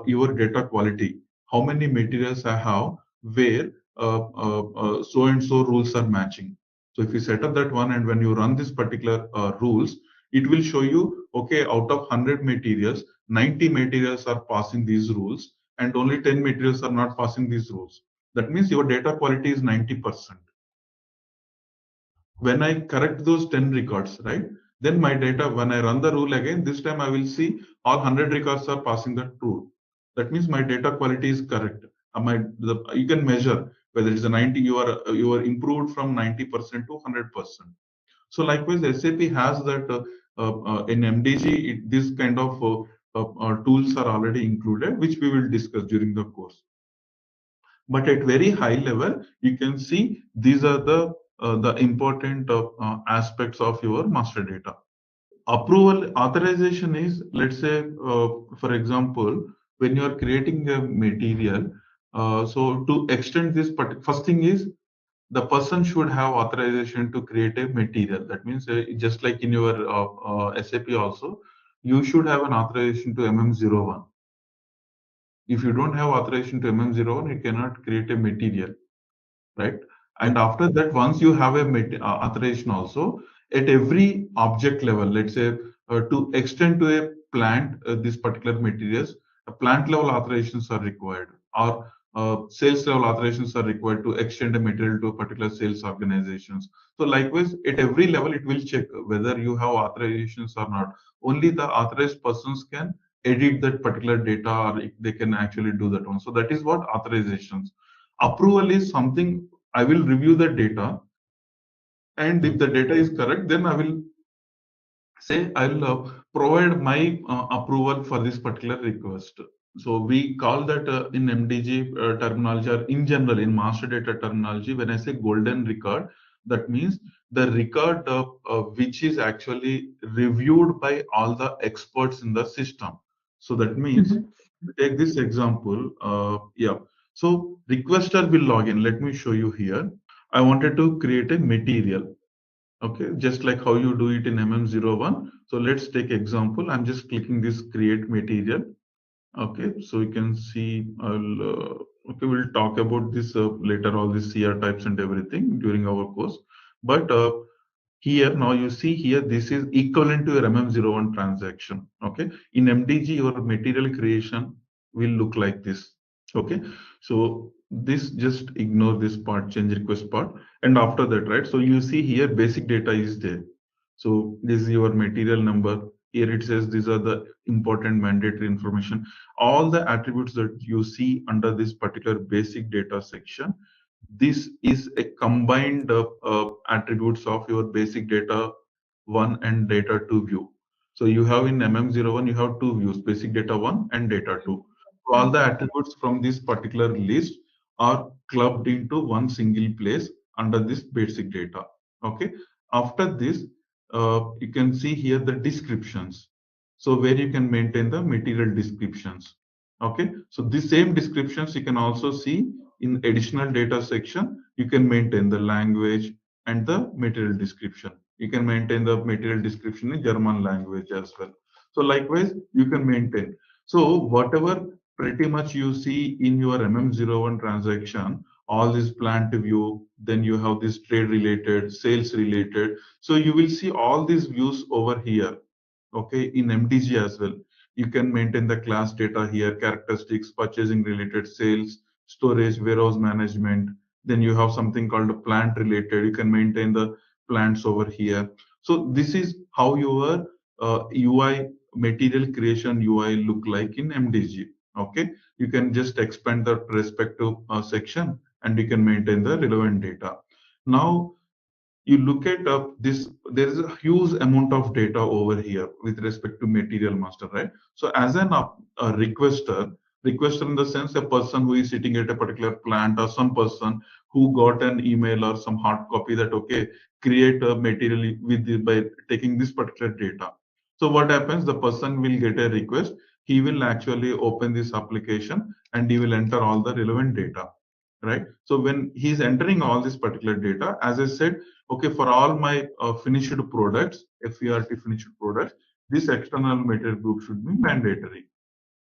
your data quality. How many materials I have where so and so rules are matching. So if you set up that one and when you run this particular rules, it will show you, okay, out of 100 materials, 90 materials are passing these rules and only 10 materials are not passing these rules. That means your data quality is 90%. When I correct those 10 records, right, then my data, when I run the rule again, this time I will see all 100 records are passing that rule. That means my data quality is correct. You can measure whether it's a 90, you are improved from 90% to 100%. So likewise, SAP has that in MDG, this kind of tools are already included, which we will discuss during the course. But at very high level, you can see these are the important aspects of your master data. Approval authorization is, let's say, for example, when you are creating a material, so to extend this, first thing is the person should have authorization to create a material. That means just like in your SAP also, you should have an authorization to MM01. If you don't have authorization to MM01, you cannot create a material, right? And after that, once you have a authorization also, at every object level, let's say to extend to a plant this particular materials, a plant level authorizations are required, or sales level authorizations are required to extend a material to a particular sales organizations. So likewise, at every level, it will check whether you have authorizations or not. Only the authorized persons can edit that particular data, or they can actually do that one. So that is what authorizations. Approval is something I will review the data, and if the data is correct, then I will say I'll provide my approval for this particular request. So we call that in MDG terminology, or in general in master data terminology, when I say golden record, that means the record which is actually reviewed by all the experts in the system. So that means, take this example, yeah. So requester will log in. Let me show you here. I wanted to create a material. Okay, just like how you do it in MM01. So let's take example. I'm just clicking this create material. Okay, so you can see, okay, we'll talk about this later, all these CR types and everything during our course. But here, now you see here, this is equivalent to your MM01 transaction. Okay, in MDG, your material creation will look like this. Okay, so this, just ignore this part, change request part, and after that, right, so you see here basic data is there. So this is your material number. Here it says these are the important mandatory information. All the attributes that you see under this particular basic data section, this is a combined attributes of your basic data 1 and data 2 view. So you have in MM01, you have two views, basic data 1 and data 2. So all the attributes from this particular list are clubbed into one single place under this basic data. Okay. After this, you can see here the descriptions. So where you can maintain the material descriptions. Okay. So the same descriptions you can also see in additional data section. You can maintain the language and the material description. You can maintain the material description in German language as well. So likewise, you can maintain. So whatever pretty much you see in your MM01 transaction, all this plant view, then you have this trade related, sales related. So you will see all these views over here. Okay, in MDG as well. You can maintain the class data here, characteristics, purchasing related, sales, storage, warehouse management. Then you have something called a plant related. You can maintain the plants over here. So this is how your UI material creation UI look like in MDG. Okay, you can just expand the respective section and you can maintain the relevant data. Now you look at this, there is a huge amount of data over here with respect to material master, right? So as a requester in the sense, a person who is sitting at a particular plant, or some person who got an email or some hard copy that, okay, create a material with by taking this particular data. So what happens, the person will get a request, he will actually open this application and he will enter all the relevant data, right? So when he's entering all this particular data, as I said, okay, for all my finished products, FERT finished products, this external material group should be mandatory.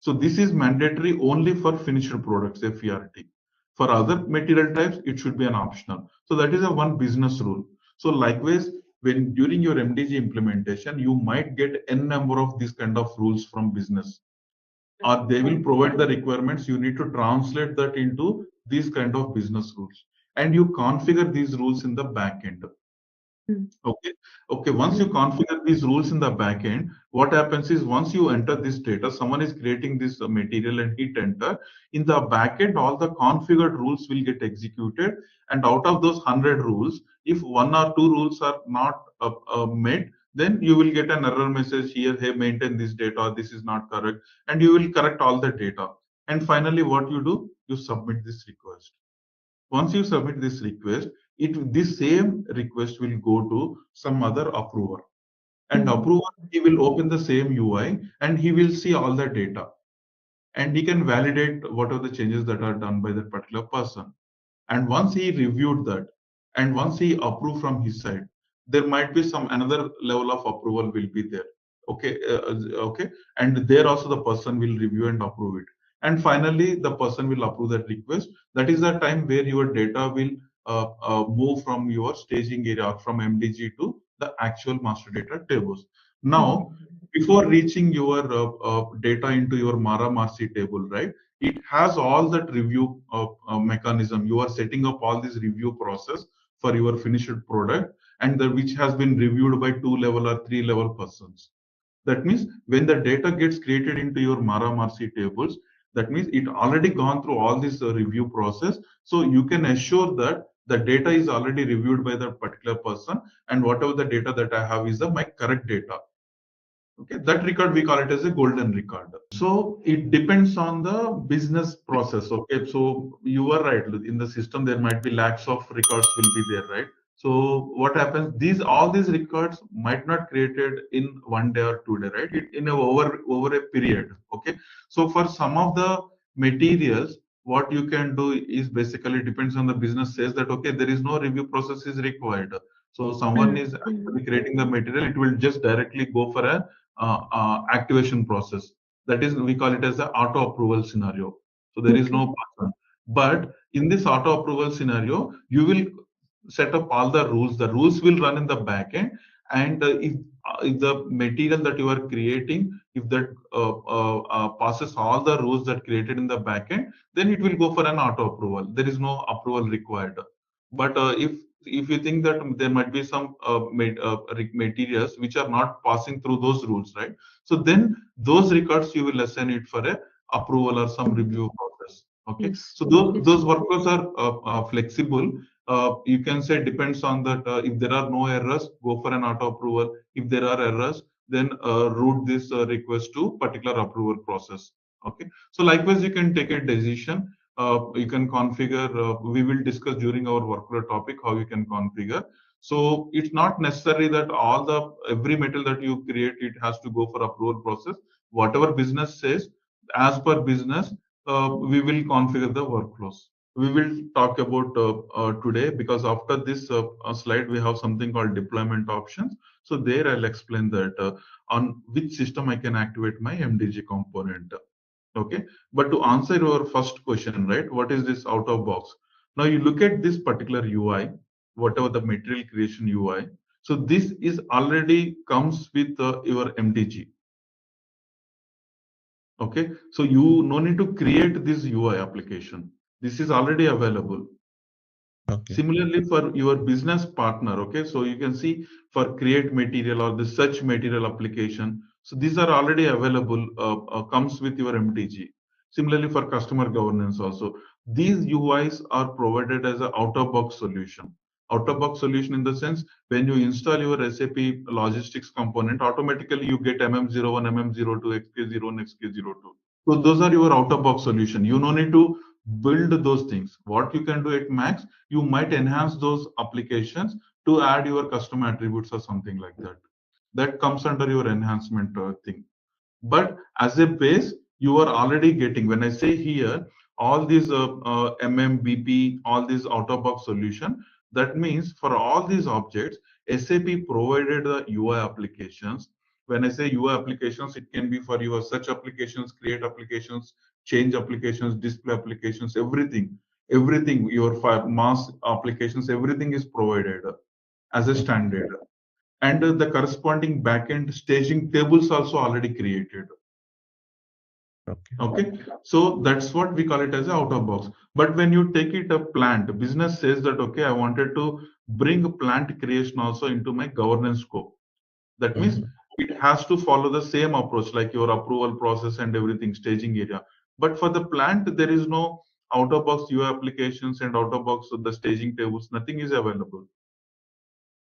So this is mandatory only for finished products, FERT. For other material types, it should be an optional. So that is a one business rule. So likewise, when during your MDG implementation, you might get n number of these kind of rules from business, or they will provide the requirements. You need to translate that into these kind of business rules, and you configure these rules in the back end. Okay. Okay. Once you configure these rules in the back end, what happens is once you enter this data, someone is creating this material and hit enter. In the back end, all the configured rules will get executed. And out of those 100 rules, if one or two rules are not met, then you will get an error message here, hey, maintain this data, this is not correct. And you will correct all the data. And finally, what you do, you submit this request. Once you submit this request, this same request will go to some other approver. And approver, he will open the same UI and he will see all the data. And he can validate what are the changes that are done by that particular person. And once he reviewed that, and once he approved from his side, there might be some another level of approval will be there. Okay, okay, and there also the person will review and approve it. And finally, the person will approve that request. That is the time where your data will move from your staging area or from MDG to the actual master data tables. Now, before reaching your data into your Mara Marcy table, right? It has all that review mechanism. You are setting up all this review process for your finished product, and which has been reviewed by 2 level or 3 level persons. That means when the data gets created into your Mara Marcy tables, that means it already gone through all this review process. So you can assure that the data is already reviewed by that particular person, and whatever the data that I have is my correct data. Okay, that record we call it as a golden record. So it depends on the business process. Okay, so you are right. In the system, there might be lakhs of records will be there, right? So what happens? These all these records might not created in 1 day or 2 day, right? In a over a period. Okay, so for some of the materials, what you can do is basically depends on the business says that okay, there is no review process is required. So someone is actually creating the material, it will just directly go for a activation process. That is, we call it as the auto approval scenario. So there is no person. But in this auto approval scenario, you will set up all the rules. The rules will run in the back end. And if the material that you are creating, if that passes all the rules that created in the back end, then it will go for an auto approval. There is no approval required. But if you think that there might be some materials which are not passing through those rules, right? So then those records you will assign it for a approval or some review process. Okay, so those workflows are flexible. You can say depends on that. If there are no errors, go for an auto approval. If there are errors, then route this request to particular approval process. Okay, so likewise you can take a decision. You can configure. We will discuss during our workflow topic how you can configure. So it's not necessary that every material that you create it has to go for approval process. Whatever business says, as per business, we will configure the workflows. We will talk about today, because after this slide we have something called deployment options. So there I'll explain that on which system I can activate my MDG component. Okay, but to answer your first question, right, what is this out of box? Now you look at this particular UI, whatever the material creation UI. So this is already comes with your MDG. Okay, so you no need to create this UI application. This is already available. Okay. Similarly, for your business partner, okay, so you can see for create material or the search material application. So these are already available, comes with your MDG. Similarly, for customer governance also, these UIs are provided as an out-of-box solution. Out-of-box solution in the sense, when you install your SAP logistics component, automatically you get MM01, MM02, XK01, XK02. So those are your out-of-box solution. You no need to build those things. What you can do at max, you might enhance those applications to add your custom attributes or something like that. That comes under your enhancement thing. But as a base, you are already getting, when I say here, all these MMBP, all these out-of-box solution, that means for all these objects, SAP provided the UI applications When I say UI applications, it can be for your search applications, create applications, change applications, display applications, everything, your mass applications, everything is provided as a standard. And the corresponding backend staging tables also already created. Okay, so that's what we call it as a out of box. But when you take it a plant, business says that, okay, I wanted to bring plant creation also into my governance scope. That means it has to follow the same approach like your approval process and everything, staging area. But for the plant, there is no out of box UI applications and out of box the staging tables, nothing is available.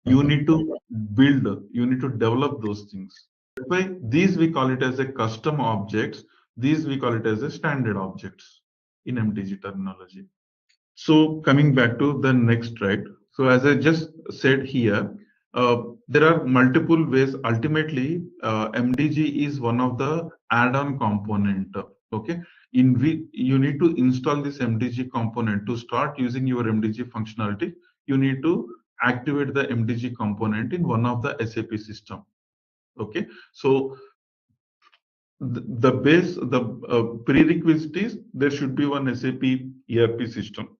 You need to build, you need to develop those things. That's why these we call it as a custom objects, these we call it as a standard objects in MDG terminology. So coming back to the next, right? So as I just said here, there are multiple ways. Ultimately, MDG is one of the add-on component. Okay, in which you need to install this MDG component to start using your MDG functionality. You need to activate the MDG component in one of the SAP system. Okay, so the base, the prerequisite is there should be one SAP ERP system.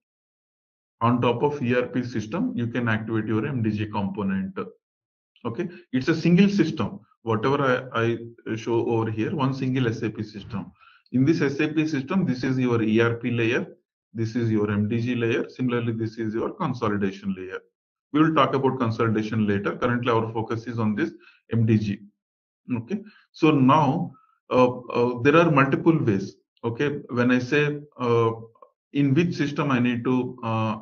On top of ERP system, you can activate your MDG component. Okay, it's a single system. Whatever I show over here, one single SAP system. In this SAP system, this is your ERP layer, this is your MDG layer. Similarly, this is your consolidation layer. We will talk about consolidation later. Currently, our focus is on this MDG. Okay, so now there are multiple ways. Okay, when I say in which system I need to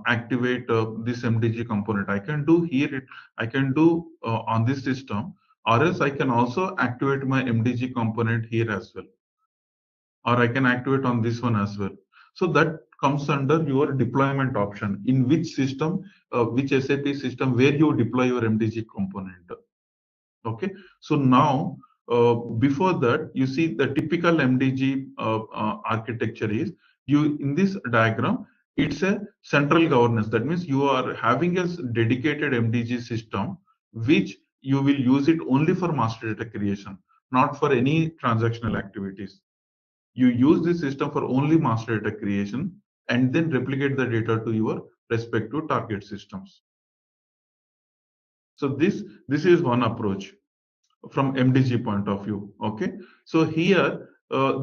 activate this MDG component, I can do here. I can do on this system, or else I can also activate my MDG component here as well, or I can activate on this one as well. So that comes under your deployment option. In which system, which SAP system, where you deploy your MDG component. Okay, so now before that, you see the typical MDG architecture is, you in this diagram, it's a central governance. That means you are having a dedicated MDG system which you will use it only for master data creation, not for any transactional activities. You use this system for only master data creation and then replicate the data to your respective target systems. So this is one approach from MDG point of view. Okay, so here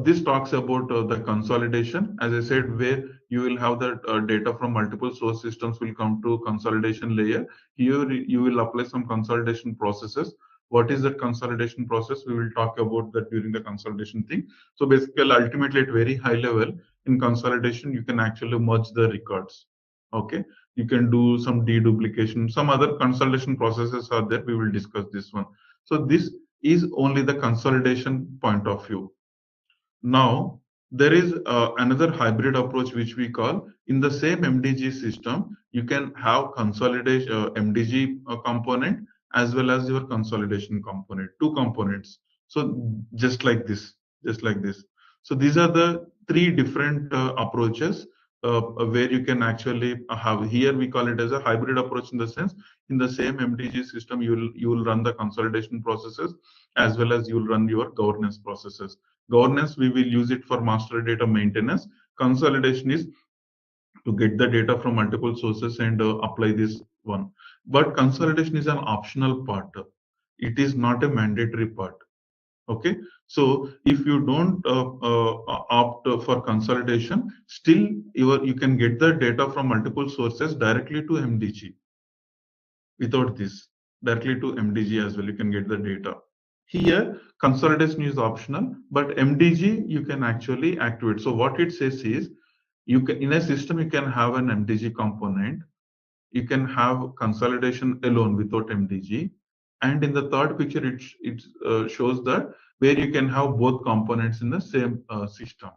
this talks about the consolidation, as I said, where you will have the data from multiple source systems will come to consolidation layer. Here you will apply some consolidation processes. What is that consolidation process? We will talk about that during the consolidation thing. So basically, ultimately, at very high level, in consolidation, you can actually merge the records. Okay, you can do some deduplication. Some other consolidation processes are there. We will discuss this one. So this is only the consolidation point of view. Now, there is another hybrid approach which we call, in the same MDG system, you can have consolidation MDG component as well as your consolidation component, two components. So just like this, just like this. So these are the three different approaches where you can actually have. Here we call it as a hybrid approach, in the sense, in the same MDG system, you will run the consolidation processes as well as you will run your governance processes. Governance, we will use it for master data maintenance. Consolidation is to get the data from multiple sources and apply this one. But consolidation is an optional part. It is not a mandatory part. Okay, so if you don't opt for consolidation, still you can get the data from multiple sources directly to MDG. Without this, directly to MDG as well, you can get the data. Here, consolidation is optional, but MDG you can actually activate. So what it says is, you can, in a system, you can have an MDG component, you can have consolidation alone without MDG, and in the third picture, it shows that where you can have both components in the same system.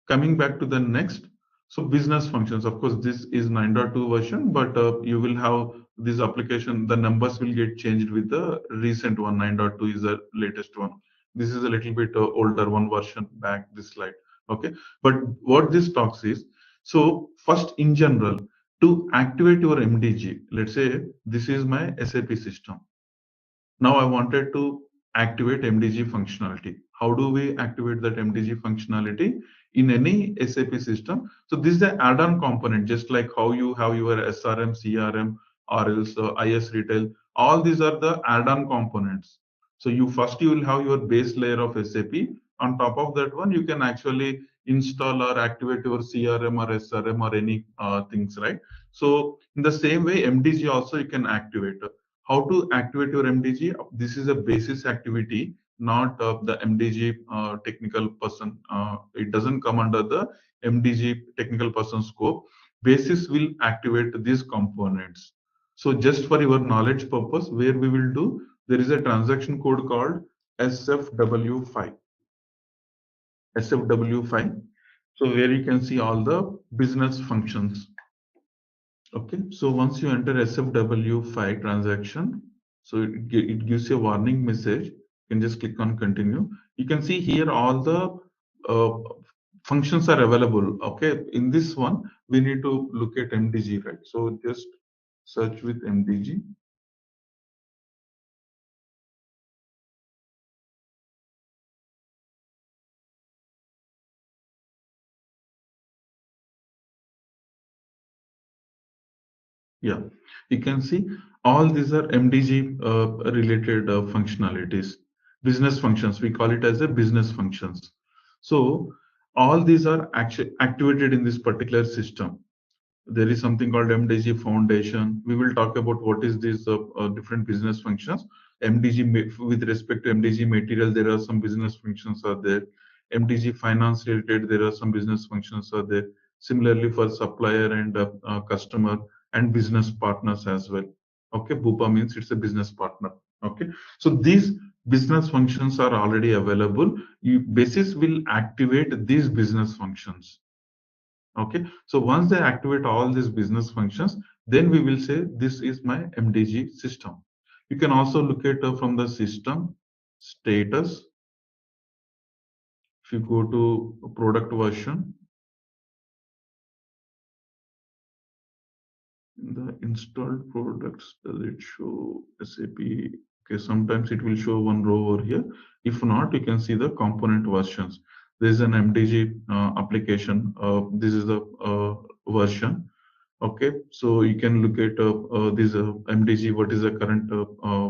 Coming back to the next, so business functions. Of course, this is 9.2 version, but you will have this application. The numbers will get changed with the recent one. 9.2 is the latest one. This is a little bit older one version back. This slide. Okay, but what this talks is, so first, in general, to activate your MDG, let's say this is my SAP system. Now I wanted to activate MDG functionality. How do we activate that MDG functionality in any SAP system? So this is an add-on component, just like how you have your SRM, CRM, or else IS retail. All these are the add-on components. So you will have your base layer of SAP. On top of that one, you can actually install or activate your CRM or SRM or any things, right? So in the same way, MDG also you can activate. How to activate your MDG? This is a basis activity, not the MDG technical person. It doesn't come under the MDG technical person scope. Basis will activate these components. So just for your knowledge purpose, where we will do, there is a transaction code called SFW5. SFW5. So where you can see all the business functions. Okay, so once you enter SFW5 transaction, so it gives you a warning message. You can just click on continue. You can see here all the uh, functions are available. Okay, in this one, we need to look at MDG, right? So just search with MDG. Yeah, you can see all these are MDG related functionalities, business functions. We call it as a business functions. So all these are actually activated in this particular system. There is something called MDG Foundation. We will talk about what is these different business functions. With respect to MDG material, there are some business functions are there. MDG finance related, there are some business functions are there. Similarly for supplier and customer and business partners as well. Okay, Bupa means it's a business partner. Okay, so these business functions are already available. Basis will activate these business functions. Okay, so once they activate all these business functions, then we will say this is my MDG system. You can also look at from the system status. If you go to product version, in the installed products, does it show SAP? Okay, sometimes it will show one row over here. If not, you can see the component versions. There is an MDG application. This is the version. Okay, so you can look at this MDG, what is the current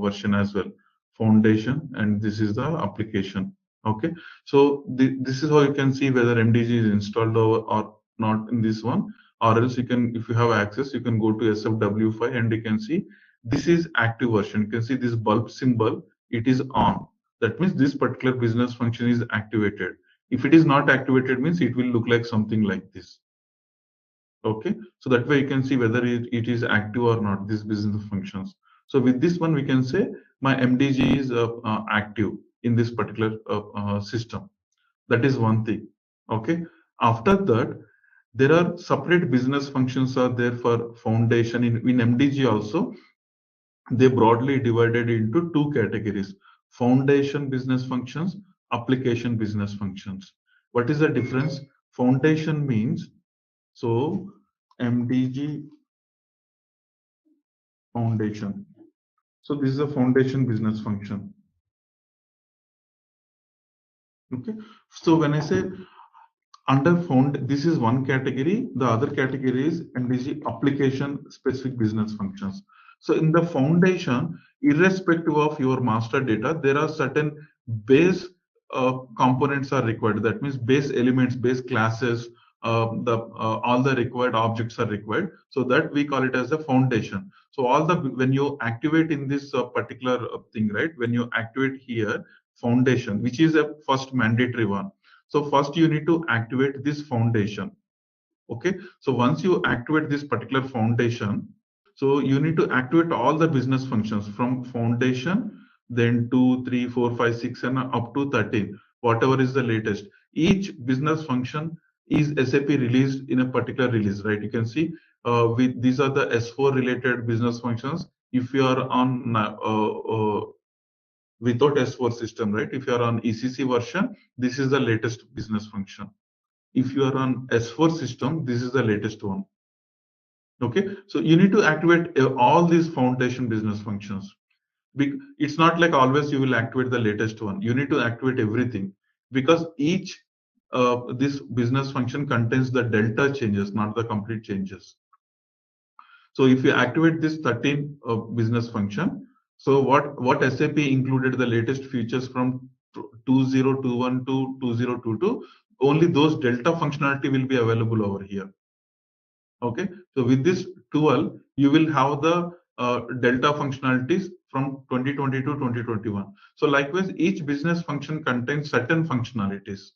version as well, foundation, and this is the application. Okay, so this is how you can see whether MDG is installed or not in this one, or else you can, if you have access, you can go to SFW5 and you can see this is active version. You can see this bulb symbol, it is on. That means this particular business function is activated. If it is not activated, means it will look like something like this. Okay, so that way you can see whether it is active or not, these business functions. So with this one, we can say my MDG is active in this particular system. That is one thing. Okay, after that, there are separate business functions are there for foundation. In MDG also, they broadly divided into two categories: foundation business functions, application business functions. What is the difference? Foundation means, so MDG foundation. So this is a foundation business function. Okay. So when I say under found, this is one category. The other category is MDG application specific business functions. So in the foundation, irrespective of your master data, there are certain base components are required. That means base elements, base classes, all the required objects are required. So that we call it as a foundation. So all the, when you activate in this particular thing, right? When you activate here foundation, which is a first mandatory one. So first you need to activate this foundation. Okay, so once you activate this particular foundation, so you need to activate all the business functions from foundation, then 2, 3, 4, 5, 6, and up to 13, whatever is the latest. Each business function is SAP released in a particular release, right? You can see with these are the S4 related business functions. If you are on without S4 system, right? If you are on ECC version, this is the latest business function. If you are on S4 system, this is the latest one. Okay, so you need to activate all these foundation business functions. It's not like always you will activate the latest one. You need to activate everything, because each this business function contains the delta changes, not the complete changes. So if you activate this 13 business function, so what SAP included the latest features from 2021 to 2022, only those delta functionality will be available over here. Okay, so with this tool, you will have the delta functionalities from 2020 to 2021. So likewise, each business function contains certain functionalities.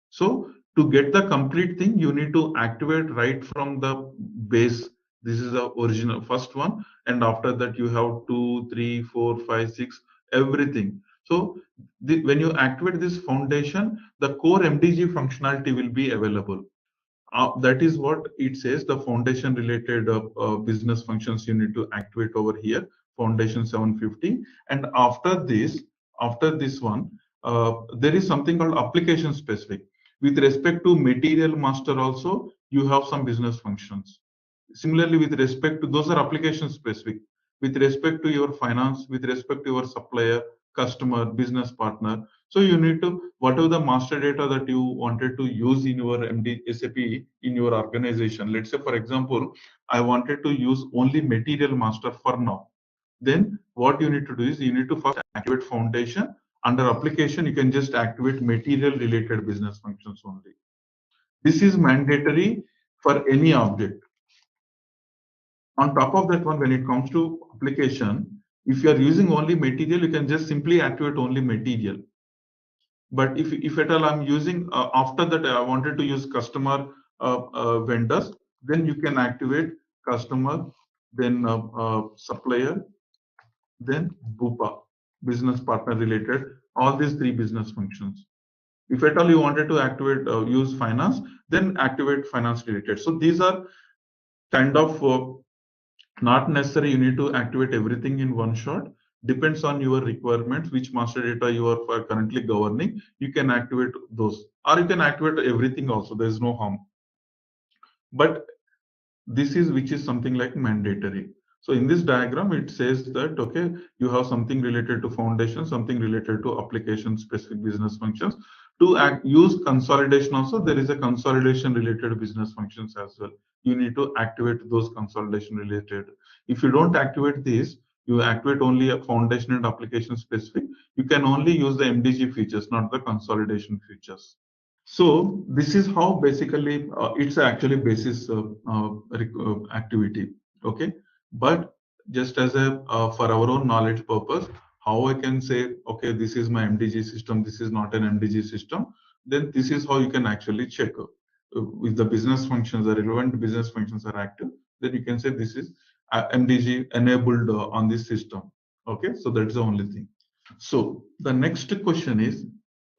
So to get the complete thing, you need to activate right from the base. This is the original first one, and after that you have 2, 3, 4, 5, 6, everything. So when you activate this foundation, the core MDG functionality will be available. That is what it says, the foundation related business functions you need to activate over here, foundation 750. And after this one, there is something called application specific. With respect to material master also, you have some business functions. Similarly, with respect to, those are application specific. With respect to your finance, with respect to your supplier, customer, business partner, so you need to, whatever the master data that you wanted to use in your SAP in your organization. Let's say, for example, I wanted to use only material master for now. Then what you need to do is you need to first activate foundation. Under application, you can just activate material related business functions only. This is mandatory for any object. On top of that one, when it comes to application, if you are using only material, you can just simply activate only material. But if at all I'm using, after that I wanted to use customer vendors, then you can activate customer, then supplier, then BUPA, business partner related, all these three business functions. If at all you wanted to activate, use finance, then activate finance related. So these are kind of not necessary you need to activate everything in one shot. Depends on your requirements, which master data you are currently governing. You can activate those, or you can activate everything also. There is no harm. But this is which is something like mandatory. So in this diagram, it says that, okay, you have something related to foundation, something related to application specific business functions. To use consolidation also, there is a consolidation related business functions as well. You need to activate those consolidation related. If you don't activate these, you activate only a foundation and application specific, you can only use the MDG features, not the consolidation features. So this is how basically it's actually basis activity. Okay, but just as a for our own knowledge purpose, how I can say, okay, this is my MDG system, this is not an MDG system. Then this is how you can actually check if the business functions, the relevant business functions are active. Then you can say this is MDG enabled on this system. Okay, so that's the only thing. So the next question is,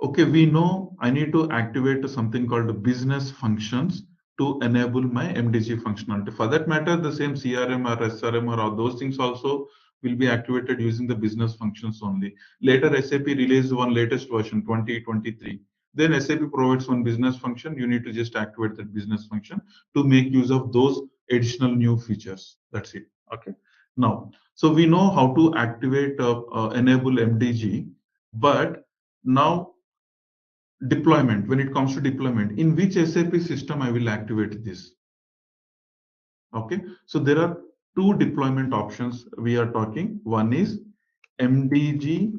okay, we know I need to activate something called business functions to enable my MDG functionality. For that matter, the same CRM or SRM or all those things also will be activated using the business functions only. Later, SAP released one latest version, 2023. Then SAP provides one business function. You need to just activate that business function to make use of those additional new features. That's it. Okay. Now, so we know how to activate, enable MDG, but now deployment, when it comes to deployment, in which SAP system I will activate this. Okay, so there are two deployment options we are talking. One is MDG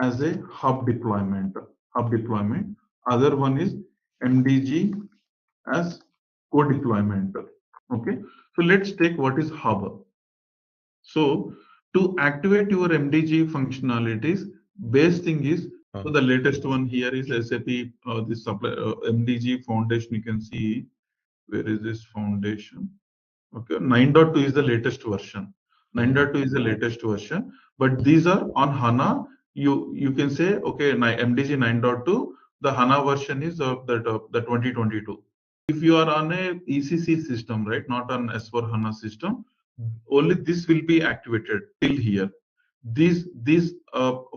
as a hub deployment. Other one is MDG as co-deployment. Okay, so let's take what is hub. So to activate your MDG functionalities, base thing is, so the latest one here is SAP, this supply MDG foundation. You can see, where is this foundation? Okay, 9.2 is the latest version. 9.2 is the latest version, but these are on HANA. You can say, okay, MDG 9.2, the HANA version is the 2022. If you are on a ECC system, right, not on S4 HANA system, only this will be activated till here. These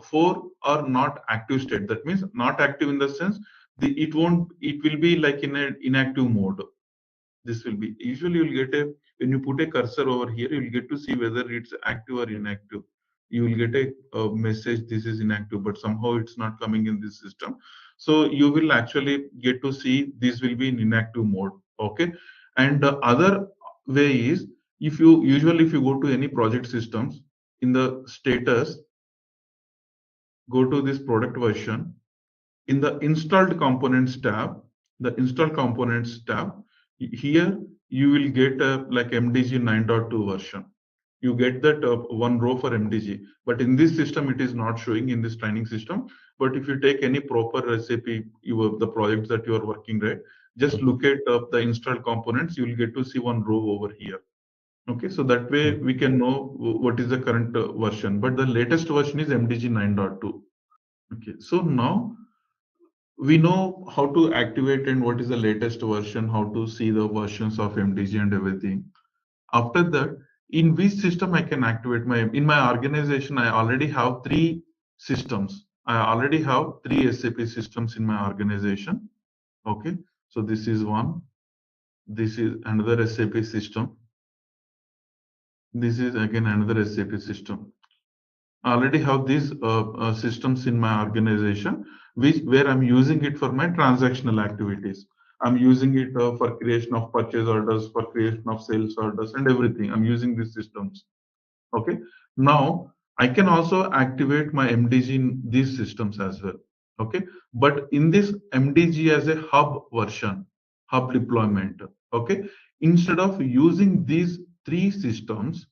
four are not active state. That means not active in the sense it will be like in an inactive mode. This will be, usually you'll get a, when you put a cursor over here, you'll get to see whether it's active or inactive. you will get a message this is inactive, but somehow it's not coming in this system. So you will actually get to see this will be in inactive mode. Okay. And the other way is, if you usually if you go to any project systems, in the status, go to this product version. In the installed components tab, here you will get a like MDG 9.2 version. You get that one row for MDG, but in this system it is not showing in this training system. But if you take any proper SAP, the projects that you are working, right, just look at the installed components, you will get to see one row over here. Okay, so that way we can know what is the current version, but the latest version is MDG 9.2. Okay, so now we know how to activate and what is the latest version, how to see the versions of MDG and everything. After that, in which system I can activate in my organization, I already have 3 systems. I already have 3 SAP systems in my organization. Okay, so this is one. This is another SAP system. This is again another SAP system. I already have these systems in my organization, where I'm using it for my transactional activities. I'm using it for creation of purchase orders, for creation of sales orders, and everything. I'm using these systems. Okay. Now I can also activate my MDG in these systems as well. Okay. But in this MDG as a hub version, hub deployment. Okay. Instead of using these 3 systems,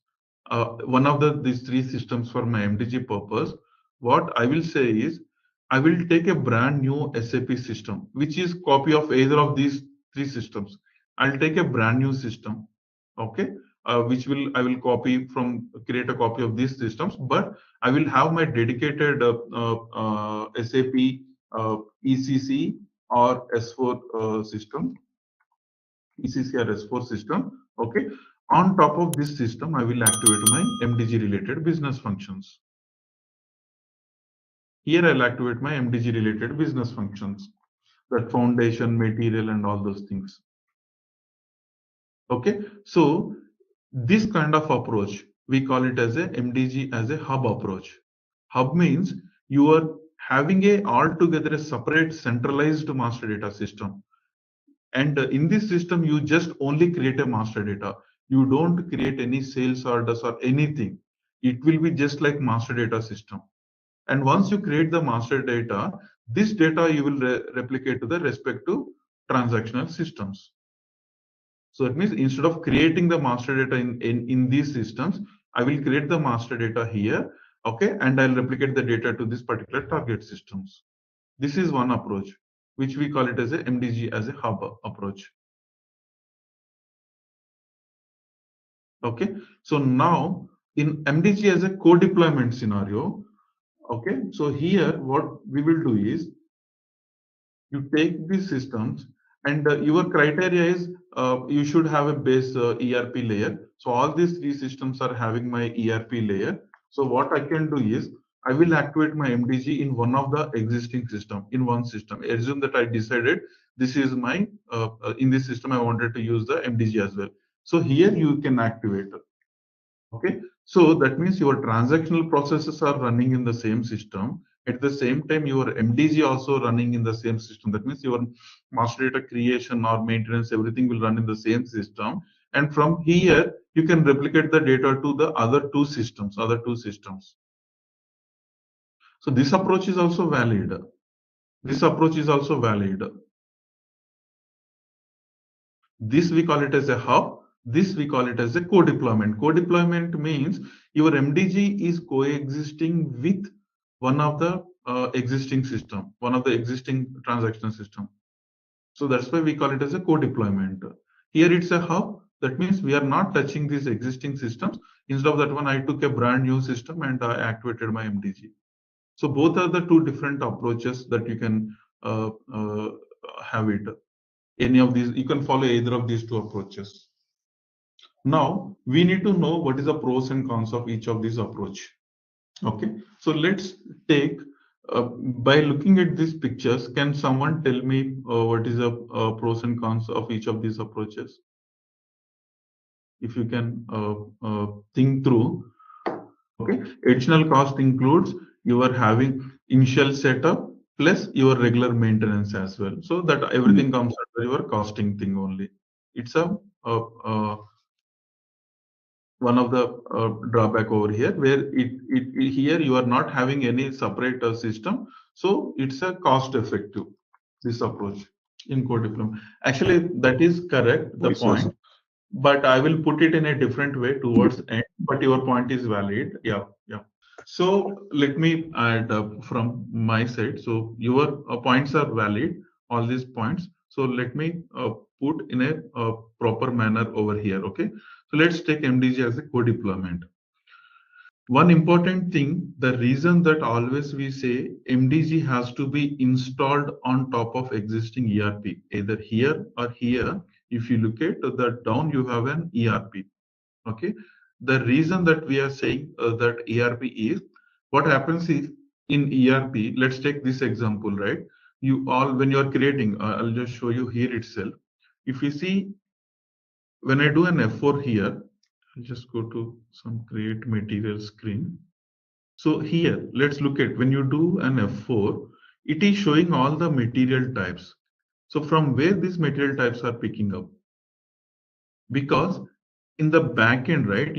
one of these 3 systems for my MDG purpose, what I will say is, I will take a brand new SAP system, which is copy of either of these 3 systems. I'll take a brand new system. Okay. Which I will create a copy of these systems, but I will have my dedicated SAP ECC or S4 system, ECC or S4 system. Okay. On top of this system, I will activate my MDG related business functions. Here I'll activate my MDG related business functions, that foundation, material, and all those things. Okay. So this kind of approach, we call it as a MDG as a hub approach. Hub means you are having altogether a separate centralized master data system. And in this system, you just only create a master data. You don't create any sales orders or anything. It will be just like master data system. And once you create the master data, this data you will replicate to the respective transactional systems. So that means instead of creating the master data in these systems, I will create the master data here, okay, and I'll replicate the data to this particular target systems. This is one approach, which we call it as a MDG as a hub approach. Okay, so now in MDG as a co-deployment scenario, okay, so here what we will do is, you take these systems, and your criteria is you should have a base ERP layer. So all these 3 systems are having my ERP layer. So what I can do is, I will activate my MDG in one of the existing system, in one system. Assume that I decided this is my in this system I wanted to use the MDG as well. So here you can activate. Okay, so that means your transactional processes are running in the same system. At the same time, your MDG also running in the same system. That means your master data creation or maintenance, everything will run in the same system. And from here, you can replicate the data to the other two systems. So this approach is also valid. This we call it as a hub. This we call it as a co-deployment. Co-deployment means your MDG is coexisting with one of the existing system, one of the existing transaction system. So that's why we call it as a co-deployment. Here it's a hub. That means we are not touching these existing systems. Instead of that one, I took a brand new system and I activated my MDG. So both are the 2 different approaches that you can have it. Any of these, you can follow either of these 2 approaches. Now we need to know what is the pros and cons of each of these approach. Okay, so let's take by looking at these pictures, can someone tell me what is the pros and cons of each of these approaches? If you can think through, Okay, additional cost includes you are having initial setup plus your regular maintenance as well. So that everything comes under your costing thing only. It's one of the drawback over here where here you are not having any separate system, so it's a cost effective this approach in code deployment. Actually, that is correct, the point, but I will put it in a different way towards end. But your point is valid. Yeah, yeah. So let me add from my side. So your points are valid, all these points. So let me put in a proper manner over here. Okay. So let's take MDG as a co-deployment. One important thing, the reason that always we say MDG has to be installed on top of existing ERP, either here or here. If you look at the down, you have an ERP. Okay, the reason that we are saying that ERP is, what happens is in ERP, let's take this example, right? You all, when you are creating, I'll just show you here itself. If you see, when I do an F4 here, I'll just go to some create material screen. So here, let's look at when you do an F4, it is showing all the material types. So from where these material types are picking up? Because in the backend, right,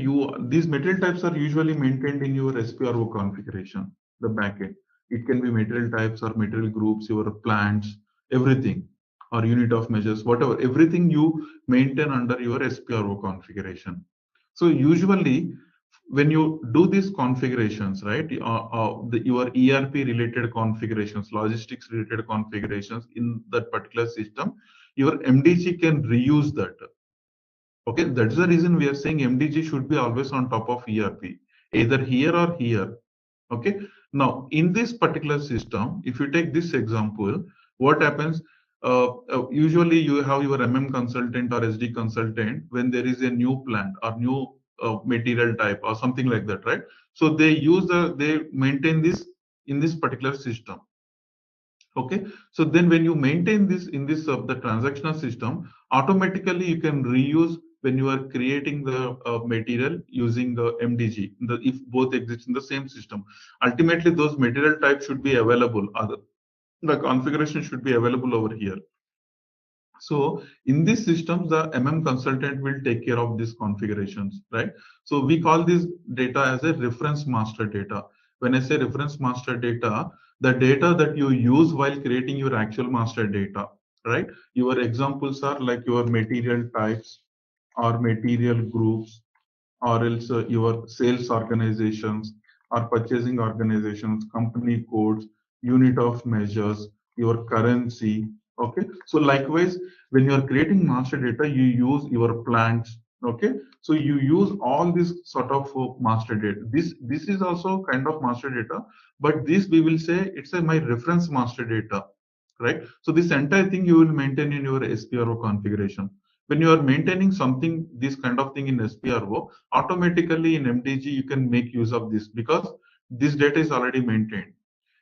these material types are usually maintained in your SPRO configuration, the backend. It can be material types or material groups, your plants, everything, or unit of measures, whatever, everything you maintain under your SPRO configuration. So usually when you do these configurations, right, your ERP related configurations, logistics related configurations in that particular system, your MDG can reuse that. Okay, that's the reason we are saying MDG should be always on top of ERP, either here or here. Okay, now in this particular system, if you take this example, what happens? Usually you have your consultant or SD consultant when there is a new plant or new material type or something like that, right? So they maintain this in this particular system. Okay, so then when you maintain this in this the transactional system, automatically you can reuse when you are creating the material using MDG, if both exist in the same system. Ultimately, those material types should be available. The configuration should be available over here. So in this system, the consultant will take care of these configurations, right? So we call this data as a reference master data. When I say reference master data, the data that you use while creating your actual master data, right? Your examples are like your material types or material groups, or else your sales organizations or purchasing organizations, company codes, unit of measures, your currency. Okay, so likewise, when you are creating master data, you use your plants. Okay, so you use all this sort of master data. This is also kind of master data, but this we will say it's my reference master data, right? So this entire thing you will maintain in your SPRO configuration. When you are maintaining something, this kind of thing in SPRO, automatically in MDG you can make use of this because this data is already maintained.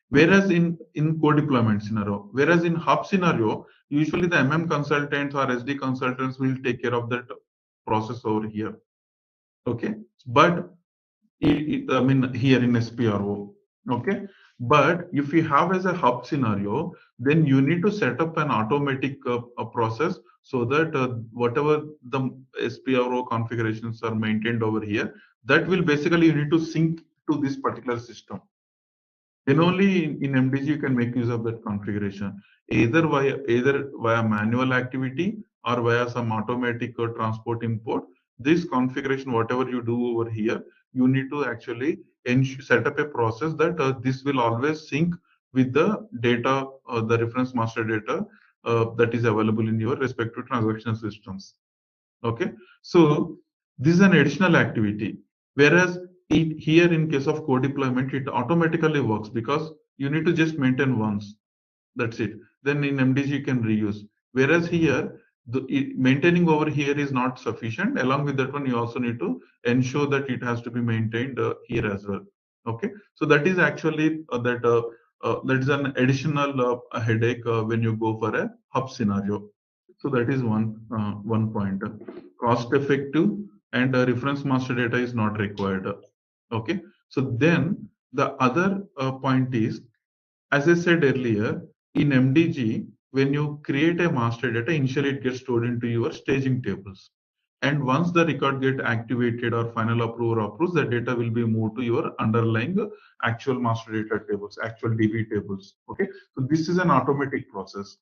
Whereas in co-deployment scenario, whereas in hub scenario, usually the consultants or SD consultants will take care of that process over here. Okay, but I mean here in SPRO. Okay, but if you have as a hub scenario, then you need to set up an automatic process so that whatever the SPRO configurations are maintained over here, that will basically you need to sync to this particular system. Then only in MDG you can make use of that configuration, either via manual activity or via some automatic transport import. This configuration, whatever you do over here, you need to actually set up a process that this will always sync with the data, the reference master data that is available in your respective transaction systems. Okay, so this is an additional activity. Whereas here in case of co-deployment, it automatically works because you need to just maintain once. That's it. Then in MDG you can reuse. Whereas here, maintaining over here is not sufficient. Along with that one, you also need to ensure that it has to be maintained here as well. Okay, so that is actually that is an additional headache when you go for a hub scenario. So that is one point. Cost effective and reference master data is not required. Okay. So then the other point is, as I said earlier, in MDG, when you create a master data, initially it gets stored into your staging tables. And once the record get activated or final approver approves, the data will be moved to your underlying actual master data tables, actual DB tables. Okay, so this is an automatic process.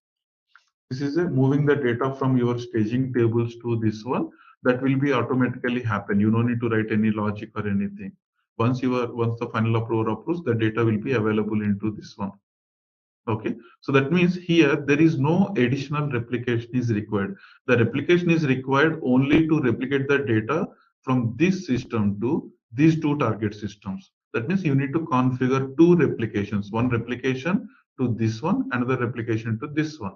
This is a moving the data from your staging tables to this one. That will be automatically happen. You don't need to write any logic or anything. Once the final approver approves, the data will be available into this one. Okay, so that means here there is no additional replication is required. The replication is required only to replicate the data from this system to these two target systems. That means you need to configure two replications, one replication to this one, another replication to this one.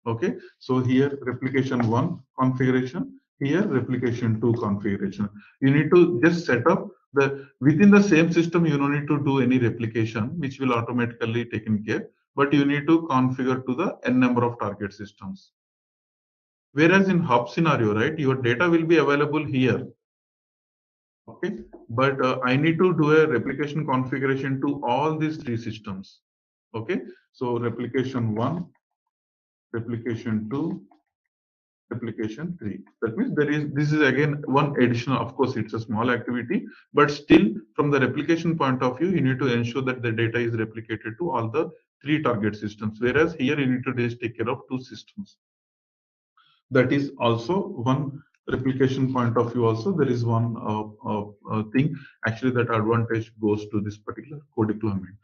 Okay, so here replication 1 configuration, here replication 2 configuration. You need to just set up the within the same system. You don't need to do any replication, which will automatically taken care, but you need to configure to the n number of target systems. Whereas in hub scenario, right, your data will be available here. Okay, but I need to do a replication configuration to all these three systems. Okay, so replication 1, replication 2, replication 3. That means this is again one additional, of course it's a small activity, but still from the replication point of view, you need to ensure that the data is replicated to all the three target systems, whereas here you need to just take care of two systems. That is also one replication point of view. Also there is one thing actually that advantage goes to this particular co-deployment.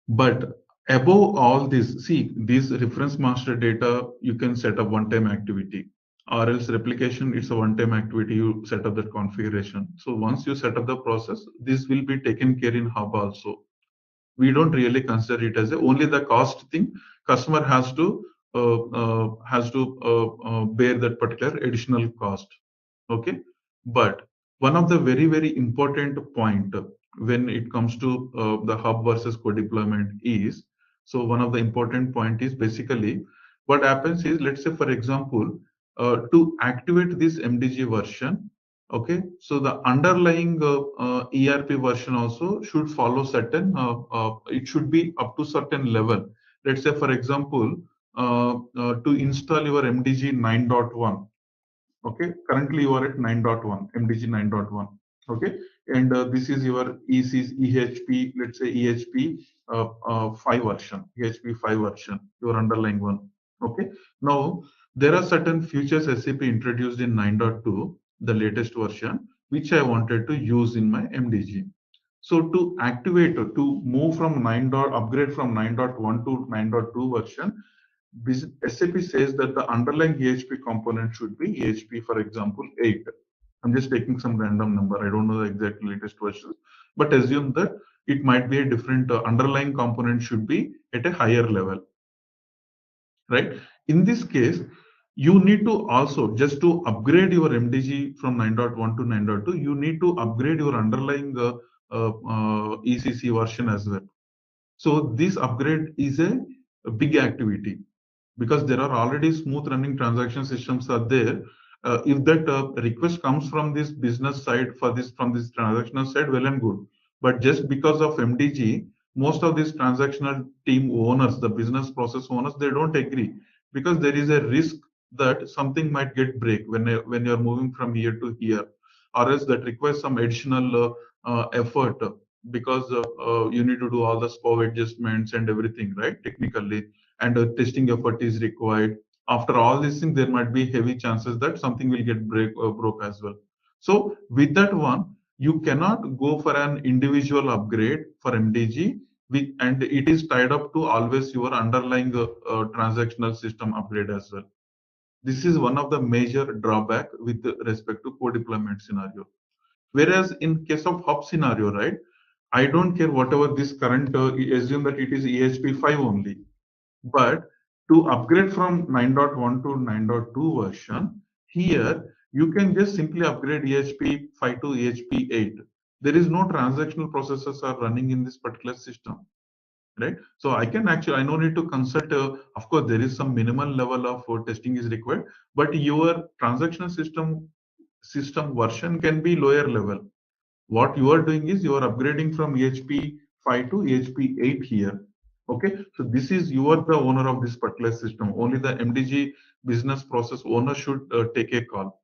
But above all this, see, these reference master data, you can set up one-time activity, or else replication, it's a one-time activity, you set up that configuration. So once you set up the process, this will be taken care in hub also. We don't really consider it as only the cost thing. Customer has to bear that particular additional cost. Okay, but one of the very, very important point when it comes to the hub versus co-deployment is, so one of the important point is basically what happens is, let's say for example, to activate this MDG version, okay, so the underlying ERP version also should follow certain, it should be up to certain level. Let's say for example, to install your MDG 9.1. Okay, currently you are at 9.1, MDG 9.1. Okay, and this is your EHP, let's say EHP 5 version, EHP 5 version, your underlying one. Okay, now there are certain features SAP introduced in 9.2, the latest version, which I wanted to use in my MDG. So to activate, to move from 9. Upgrade from 9.1 to 9.2 version, SAP says that the underlying EHP component should be EHP, for example, 8. I'm just taking some random number. I don't know the exact latest version, but assume that it might be a different underlying component should be at a higher level, right? In this case, you need to also, just to upgrade your MDG from 9.1 to 9.2, you need to upgrade your underlying ECC version as well. So this upgrade is a big activity, because there are already smooth running transaction systems are there. If that request comes from this business side for this, from this transactional side, well and good. But just because of MDG, most of these transactional team owners, the business process owners, they don't agree, because there is a risk that something might get break when you're moving from here to here, or else that requires some additional effort, because you need to do all the scope adjustments and everything, right, technically, and testing effort is required. After all these things, there might be heavy chances that something will get broke as well. So with that one, you cannot go for an individual upgrade for MDG, and it is tied up to always your underlying transactional system upgrade as well. This is one of the major drawback with respect to co-deployment scenario. Whereas in case of hub scenario, right, I don't care whatever this current, assume that it is EHP 5 only. But to upgrade from 9.1 to 9.2 version, here you can just simply upgrade EHP 5 to EHP 8. There is no transactional processes are running in this particular system, right? So I can actually, I no need to consult. Of course, there is some minimal level of testing is required, but your transactional system version can be lower level. What you are doing is you are upgrading from EHP 5 to EHP 8 here. Okay, so this is you are the owner of this particular system. Only the MDG business process owner should take a call,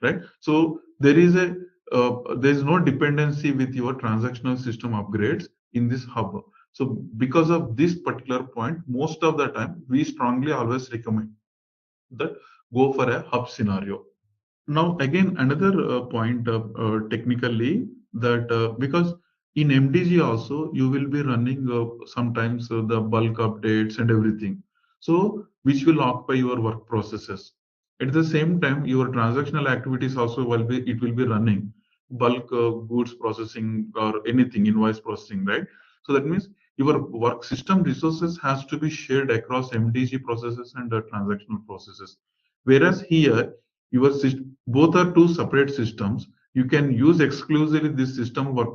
right? So there is no dependency with your transactional system upgrades in this hub. So because of this particular point, most of the time we strongly always recommend that go for a hub scenario. Now, again, another point technically that because in MDG also you will be running sometimes the bulk updates and everything, so which will occupy your work processes. At the same time, your transactional activities also will be running bulk goods processing or anything invoice processing, right? So that means your work system resources has to be shared across MDG processes and transactional processes. Whereas here your both are two separate systems. You can use exclusively this system work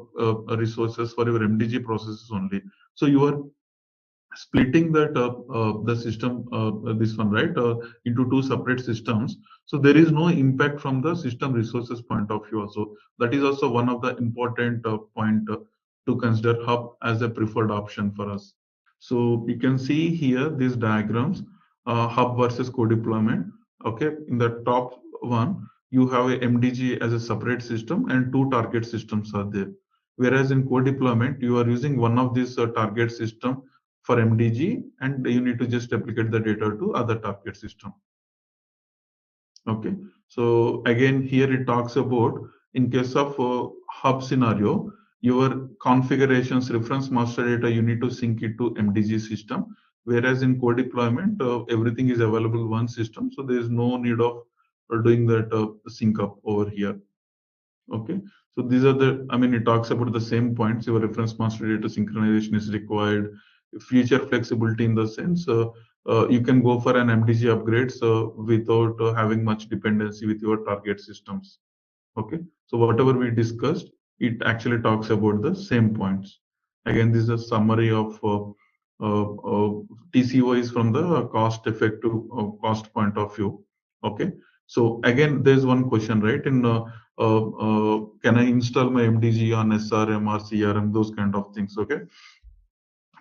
resources for your MDG processes only. So you are splitting that the system this one, right, into two separate systems. So there is no impact from the system resources point of view also. That is also one of the important point to consider hub as a preferred option for us. So you can see here these diagrams, hub versus co-deployment. Okay, in the top one, you have a MDG as a separate system and two target systems are there. Whereas in co-deployment, you are using one of these target system for MDG and you need to just replicate the data to other target system. Okay, so again here it talks about in case of hub scenario, your configurations reference master data you need to sync it to MDG system. Whereas in co-deployment, everything is available in one system, so there is no need of doing that sync up over here. Okay, so these are the, I mean, it talks about the same points. Your reference master data synchronization is required. Future flexibility in the sense you can go for an MDG upgrades without having much dependency with your target systems. Okay, so whatever we discussed, it actually talks about the same points. Again, this is a summary of TCO is from the cost effective cost point of view. Okay, so again, there's one question, right? In can I install my MDG on SRM or CRM, those kind of things? Okay,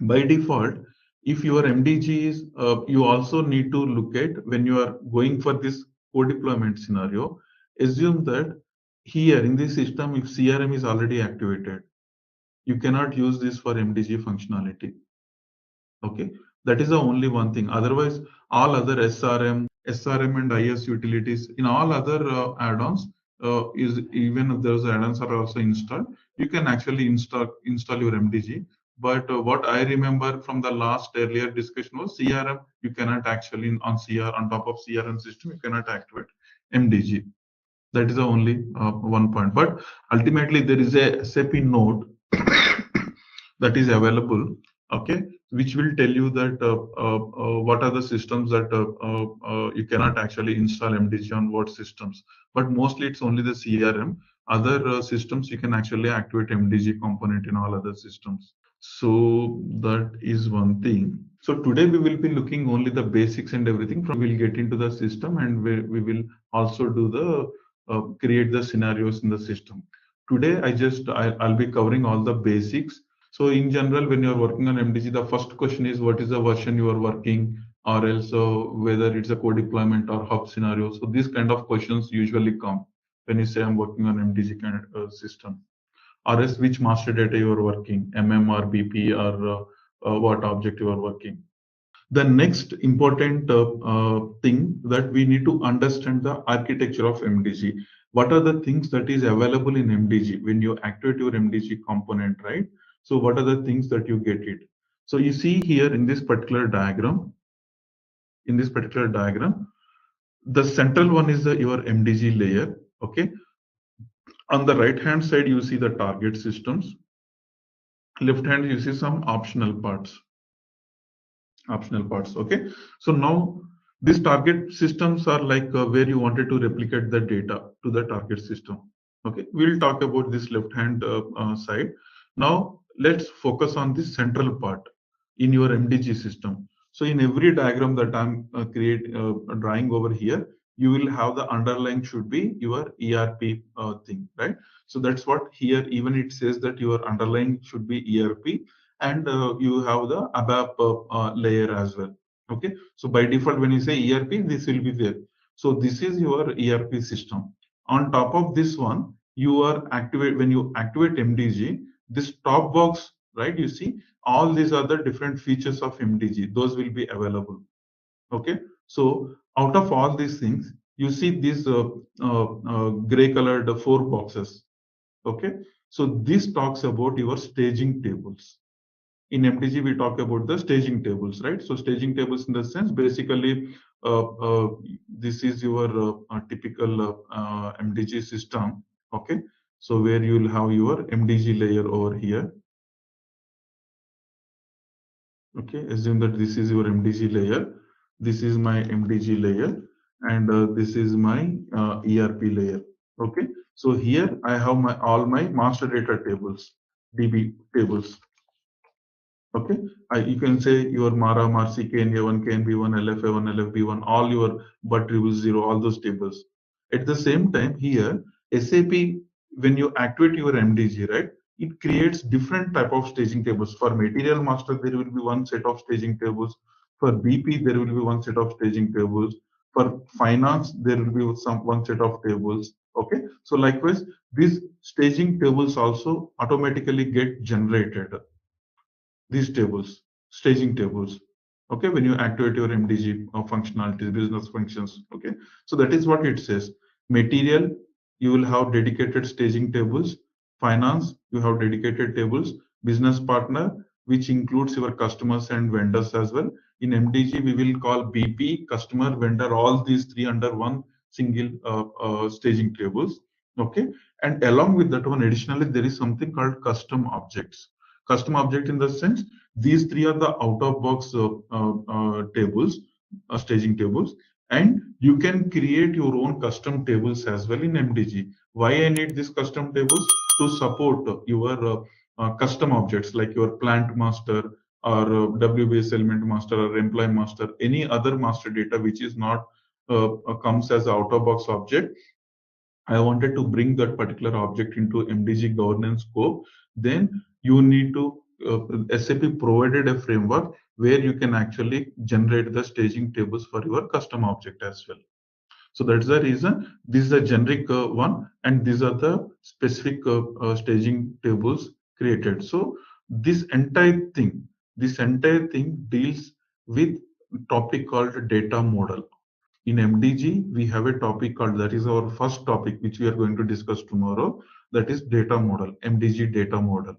by default, if your MDG is, you also need to look at when you are going for this co-deployment scenario, assume that here in this system, if CRM is already activated, you cannot use this for MDG functionality. Okay, that is the only one thing. Otherwise, all other SRM and IS utilities in all other add-ons is even if those add-ons are also installed, you can actually install your MDG. But what I remember from the last earlier discussion was CRM. You cannot actually on top of CRM system you cannot activate MDG. That is the only one point. But ultimately, there is a SAP node that is available. Okay, which will tell you that what are the systems that you cannot actually install MDG on what systems. But mostly it's only the CRM. Other systems you can actually activate MDG component in all other systems. So that is one thing. So today we will be looking only the basics and everything. From we'll get into the system and we will also do the create the scenarios in the system. Today I'll be covering all the basics. So in general, when you're working on MDG, the first question is what is the version you are working, or else whether it's a co-deployment or hub scenario. So these kind of questions usually come when you say I'm working on MDG kind of system, or else which master data you are working, MM or BP, or what object you are working. The next important thing that we need to understand the architecture of MDG. What are the things that is available in MDG when you activate your MDG component, right? So what are the things that you get it? So you see here in this particular diagram, the central one is your MDG layer. Okay. On the right hand side, you see the target systems. Left hand, you see some optional parts. Okay, so now these target systems are like where you wanted to replicate the data to the target system. Okay, we'll talk about this left hand side. Now let's focus on this central part in your MDG system. So in every diagram that I'm drawing over here, you will have the underlying should be your ERP thing, right? So that's what here even it says that your underlying should be ERP, and you have the ABAP layer as well. Okay, so by default, when you say ERP, this will be there. So this is your ERP system. On top of this one, you are activate when you activate MDG, this top box, right? You see all these are the different features of MDG. Those will be available. Okay, so out of all these things, you see these gray colored four boxes. Okay, so this talks about your staging tables. In MDG, we talk about the staging tables, right? So staging tables in the sense, basically, this is your typical MDG system. Okay, so where you will have your MDG layer over here. Okay, assume that this is your MDG layer. This is my MDG layer, and this is my ERP layer. Okay, so here I have my all my master data tables, DB tables. Okay, you can say your Mara, Marci, KNA1, KNB1, LFA1, LFB1, all your but triple zero, all those tables. At the same time, here SAP, when you activate your MDG, right, it creates different type of staging tables. For material master, there will be one set of staging tables. For BP, there will be one set of staging tables. For finance, there will be some one set of tables. Okay, so likewise, these staging tables also automatically get generated, these tables, staging tables. Okay, when you activate your MDG functionalities, business functions. Okay, so that is what it says. Material, you will have dedicated staging tables. Finance, you have dedicated tables. Business partner, which includes your customers and vendors as well. In MDG, we will call BP, customer, vendor, all these three under one single staging tables. Okay, and along with that one, additionally, there is something called custom objects. Custom object in the sense, these three are the out of box tables, staging tables, and you can create your own custom tables as well in MDG. Why I need these custom tables? To support your custom objects like your plant master or WBS element master or employee master, any other master data which is not comes as out of box object. I wanted to bring that particular object into MDG governance scope. Then you need to SAP provided a framework where you can actually generate the staging tables for your custom object as well. So that's the reason this is a generic one, and these are the specific staging tables created. So this entire thing deals with topic called data model. In MDG, we have a topic called, that is our first topic, which we are going to discuss tomorrow. That is data model, MDG data model.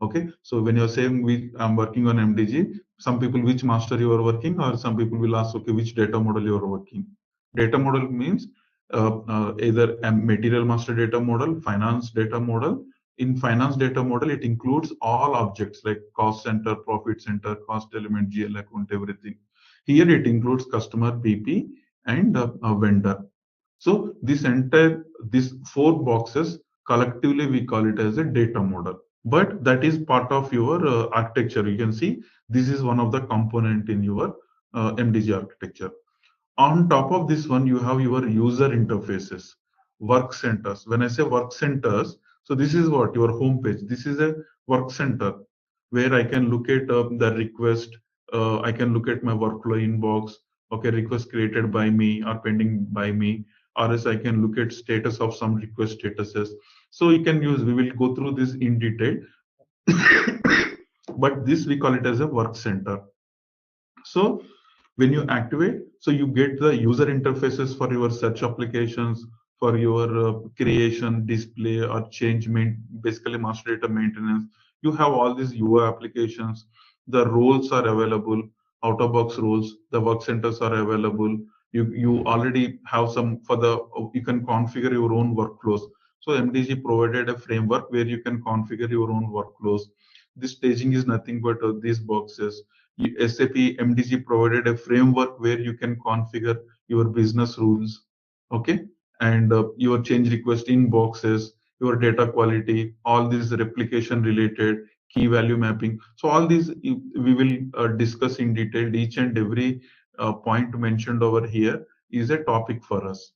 Okay, so when you're saying I'm working on MDG, some people which master you are working, or some people will ask, okay, which data model you are working. Data model means either a material master data model, finance data model. In finance data model, it includes all objects like cost center, profit center, cost element, GL account, everything. Here it includes customer, BP, and vendor. So these four boxes collectively we call it as a data model. But that is part of your architecture. You can see this is one of the component in your MDG architecture. On top of this one, you have your user interfaces, work centers. When I say work centers, so this is what your home page. This is a work center where I can look at the request. I can look at my workflow inbox. Okay, request created by me or pending by me, or else I can look at status of some request statuses. So you can use. We will go through this in detail, but this we call it as a work center. So when you activate, so you get the user interfaces for your search applications, for your creation, display, or change, basically master data maintenance. You have all these UI applications. The roles are available, out of box roles. The work centers are available. You already have some for the, you can configure your own workflows. So MDG provided a framework where you can configure your own workflows. This staging is nothing but these boxes. SAP MDG provided a framework where you can configure your business rules, okay, and your change request inboxes, your data quality, all these replication related, key value mapping. So all these we will discuss in detail. Each and every point mentioned over here is a topic for us.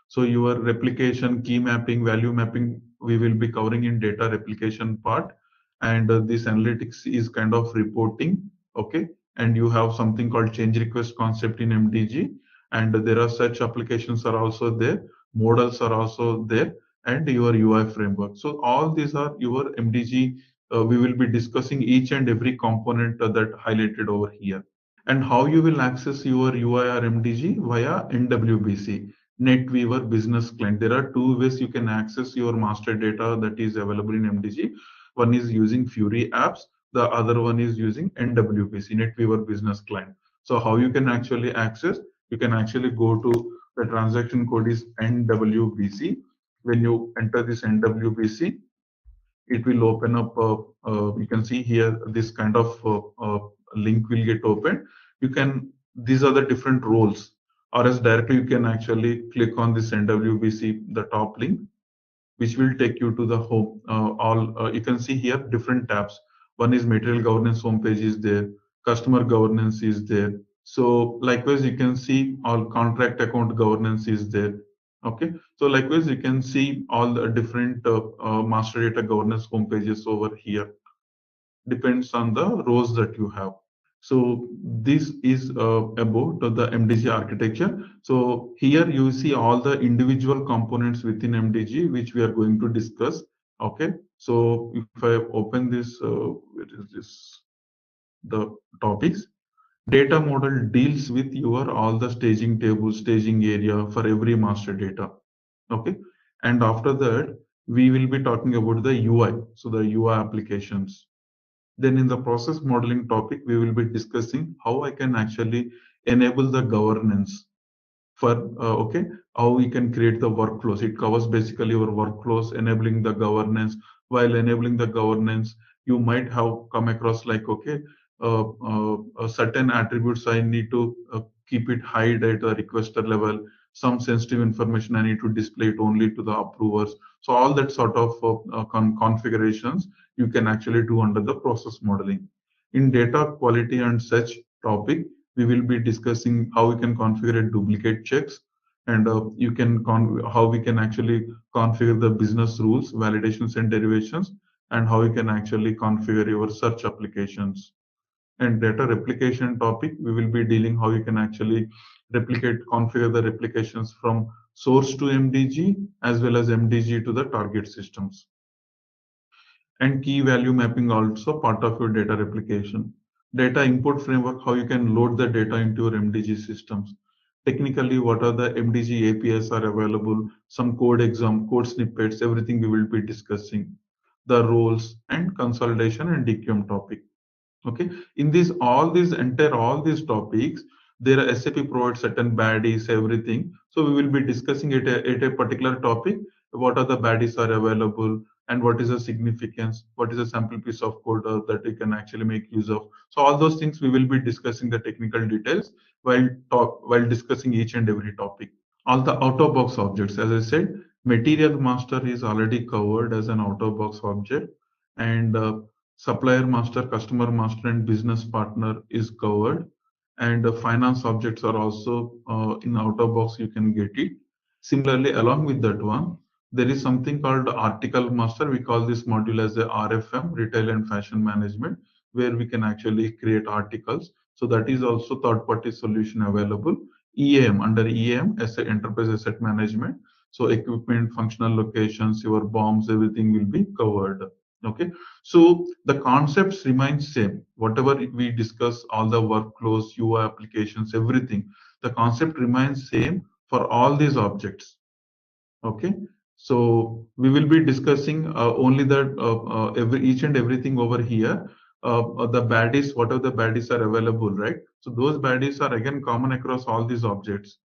So your replication, key mapping, value mapping, we will be covering in data replication part. And this analytics is kind of reporting, okay? And you have something called change request concept in MDG. And there are such applications are also there, models are also there, and your UI framework. So all these are your MDG. We will be discussing each and every component that highlighted over here. And how you will access your UI or MDG via NWBC, NetWeaver Business Client. There are two ways you can access your master data that is available in MDG. One is using Fury apps. The other one is using NWBC, NetWeaver Business Client. So how you can actually access? You can actually go to the transaction code is NWBC. When you enter this NWBC, it will open up. You can see here this kind of link will get opened. You can, these are the different roles, or else directly you can actually click on this NWBC, the top link, which will take you to the home. All you can see here different tabs. One is material governance homepage is there, customer governance is there. So likewise, you can see all contract account governance is there. Okay, so likewise, you can see all the different master data governance homepages over here. Depends on the rows that you have. So this is about the MDG architecture. So here you see all the individual components within MDG, which we are going to discuss. Okay. So if I open this, where is this? The topics. Data model deals with your all the staging tables, staging area for every master data. Okay. And after that, we will be talking about the UI. So the UI applications. Then in the process modeling topic, we will be discussing how I can actually enable the governance for, okay, how we can create the workflows. It covers basically your workflows, enabling the governance. While enabling the governance, you might have come across like, okay, certain attributes I need to keep it hide at the requester level. Some sensitive information I need to display it only to the approvers. So all that sort of configurations you can actually do under the process modeling. In data quality and such topic, we will be discussing how we can configure duplicate checks, and you can how we can actually configure the business rules, validations and derivations, and how you can actually configure your search applications. And data replication topic, we will be dealing how you can actually configure the replications from source to MDG as well as MDG to the target systems. And key value mapping also part of your data replication. Data import framework, how you can load the data into your MDG systems. Technically, what are the MDG APIs are available, some code exam, code snippets, everything we will be discussing. The roles and consolidation and DQM topic. Okay, in these all these topics, there are SAP provides certain baddies, everything. So we will be discussing it at a particular topic. What are the baddies are available, and what is the significance? What is a sample piece of code that you can actually make use of? So all those things we will be discussing the technical details while discussing each and every topic. All the out-of-box objects, as I said, material master is already covered as an out-of-box object, and supplier master, customer master, and business partner is covered. And finance objects are also in out-of-box, you can get it. Similarly, along with that one, there is something called article master. We call this module as the RFM, retail and fashion management, where we can actually create articles. So that is also third-party solution available. EAM, under EAM, asset, enterprise asset management. So equipment, functional locations, your bombs, everything will be covered. Okay, so the concepts remain same. Whatever we discuss, all the workflows, UI applications, everything, the concept remains same for all these objects. Okay, so we will be discussing only that each and everything over here. The baddies, whatever the baddies are available, right? So those baddies are again common across all these objects.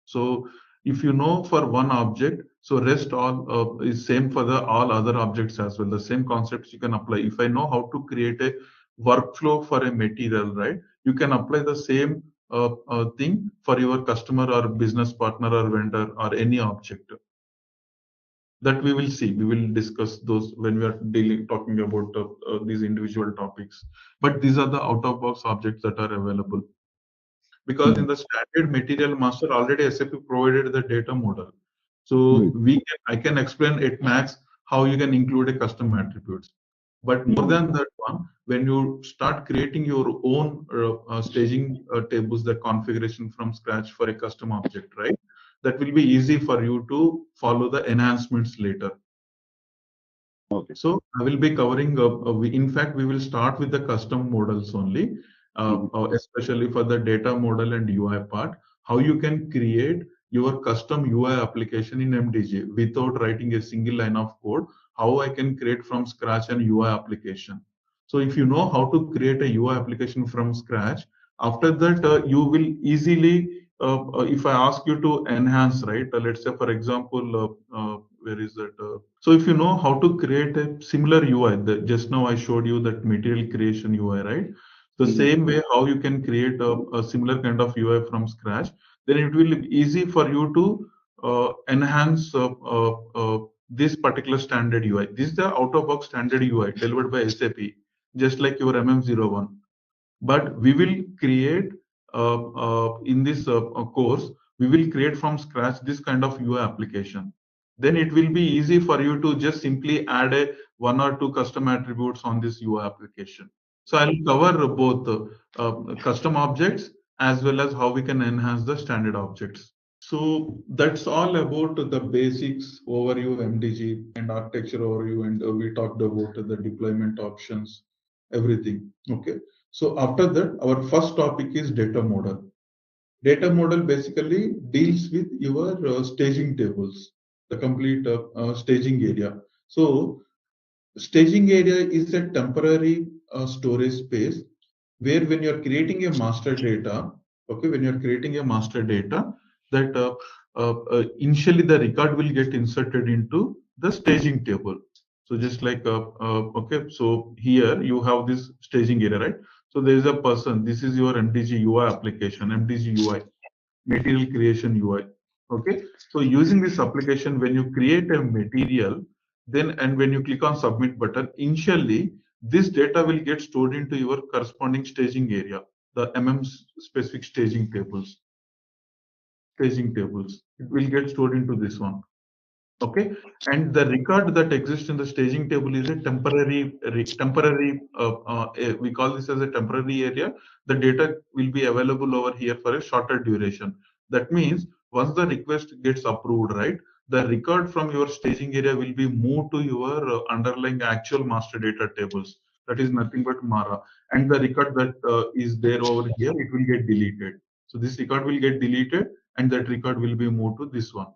So if you know for one object, so rest all is same for the all other objects as well. The same concepts you can apply. If I know how to create a workflow for a material, right? You can apply the same thing for your customer or business partner or vendor or any object. That we will see. We will discuss those when we are talking about these individual topics. But these are the out of box objects that are available. because in the standard material master already SAP provided the data model. So I can explain at max how you can include a custom attributes. But more than that one, when you start creating your own staging tables, the configuration from scratch for a custom object, right? That will be easy for you to follow the enhancements later. Okay. So I will be covering, in fact, we will start with the custom models only, especially for the data model and UI part, how you can create your custom UI application in MDG without writing a single line of code, how I can create from scratch an UI application. So if you know how to create a UI application from scratch, after that, you will easily, if I ask you to enhance, right? Let's say, for example, where is that? So if you know how to create a similar UI, just now I showed you that material creation UI, right? The same way how you can create a similar kind of UI from scratch, then it will be easy for you to enhance this particular standard UI. This is the out-of-box standard UI delivered by SAP, just like your MM01. But we will create in this course, we will create from scratch this kind of UI application. Then it will be easy for you to just simply add a one or two custom attributes on this UI application. So I'll cover both custom objects as well as how we can enhance the standard objects. So that's all about the basics overview, MDG and architecture overview, and we talked about the deployment options, everything. Okay. So after that, our first topic is data model. Data model basically deals with your staging tables, the complete staging area. So staging area is a temporary storage space where when you're creating a master data, okay, when you're creating a master data, that initially the record will get inserted into the staging table. So just like, okay, so here you have this staging area, right? So there is a person, this is your MDG UI application, MDG UI, material creation UI. Okay, so using this application, when you create a material, then and when you click on submit button, initially this data will get stored into your corresponding staging area, the specific staging tables. Staging tables. It will get stored into this one. Okay, and the record that exists in the staging table is a temporary. We call this as a temporary area. The data will be available over here for a shorter duration. That means once the request gets approved, right, the record from your staging area will be moved to your underlying actual master data tables. That is nothing but Mara, and the record that is there over here, it will get deleted. So this record will get deleted, and that record will be moved to this one.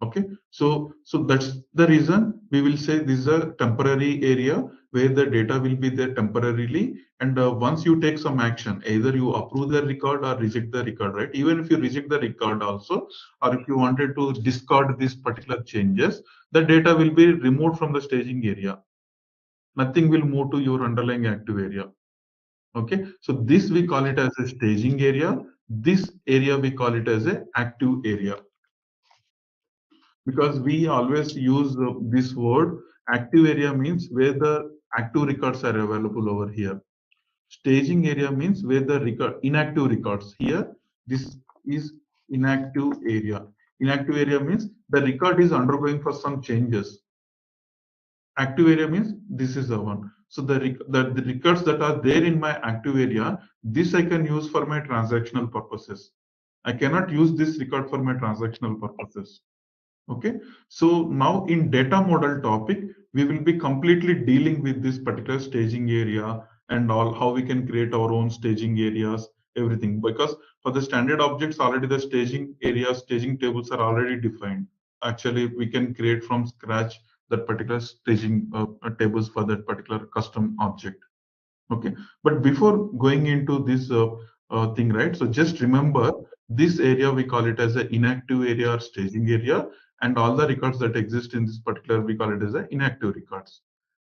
Okay, so that's the reason we will say this is a temporary area where the data will be there temporarily, and once you take some action, either you approve the record or reject the record, right? Even if you reject the record also, or if you wanted to discard these particular changes, the data will be removed from the staging area. Nothing will move to your underlying active area. Okay, so this we call it as a staging area. This area we call it as a active area, because we always use this word. Active area means where the active records are available over here. Staging area means where the inactive records. Here this is inactive area. Inactive area means the record is undergoing for some changes. Active area means this is the one. So the records that are there in my active area, this I can use for my transactional purposes. I cannot use this record for my transactional purposes. Okay, so now in data model topic, we will be completely dealing with this particular staging area and all, how we can create our own staging areas, everything. Because for the standard objects, already the staging areas, staging tables are already defined. Actually, we can create from scratch that particular staging tables for that particular custom object. Okay, but before going into this thing, right? So just remember this area we call it as an inactive area or staging area, and all the records that exist in this particular we call it as an inactive records.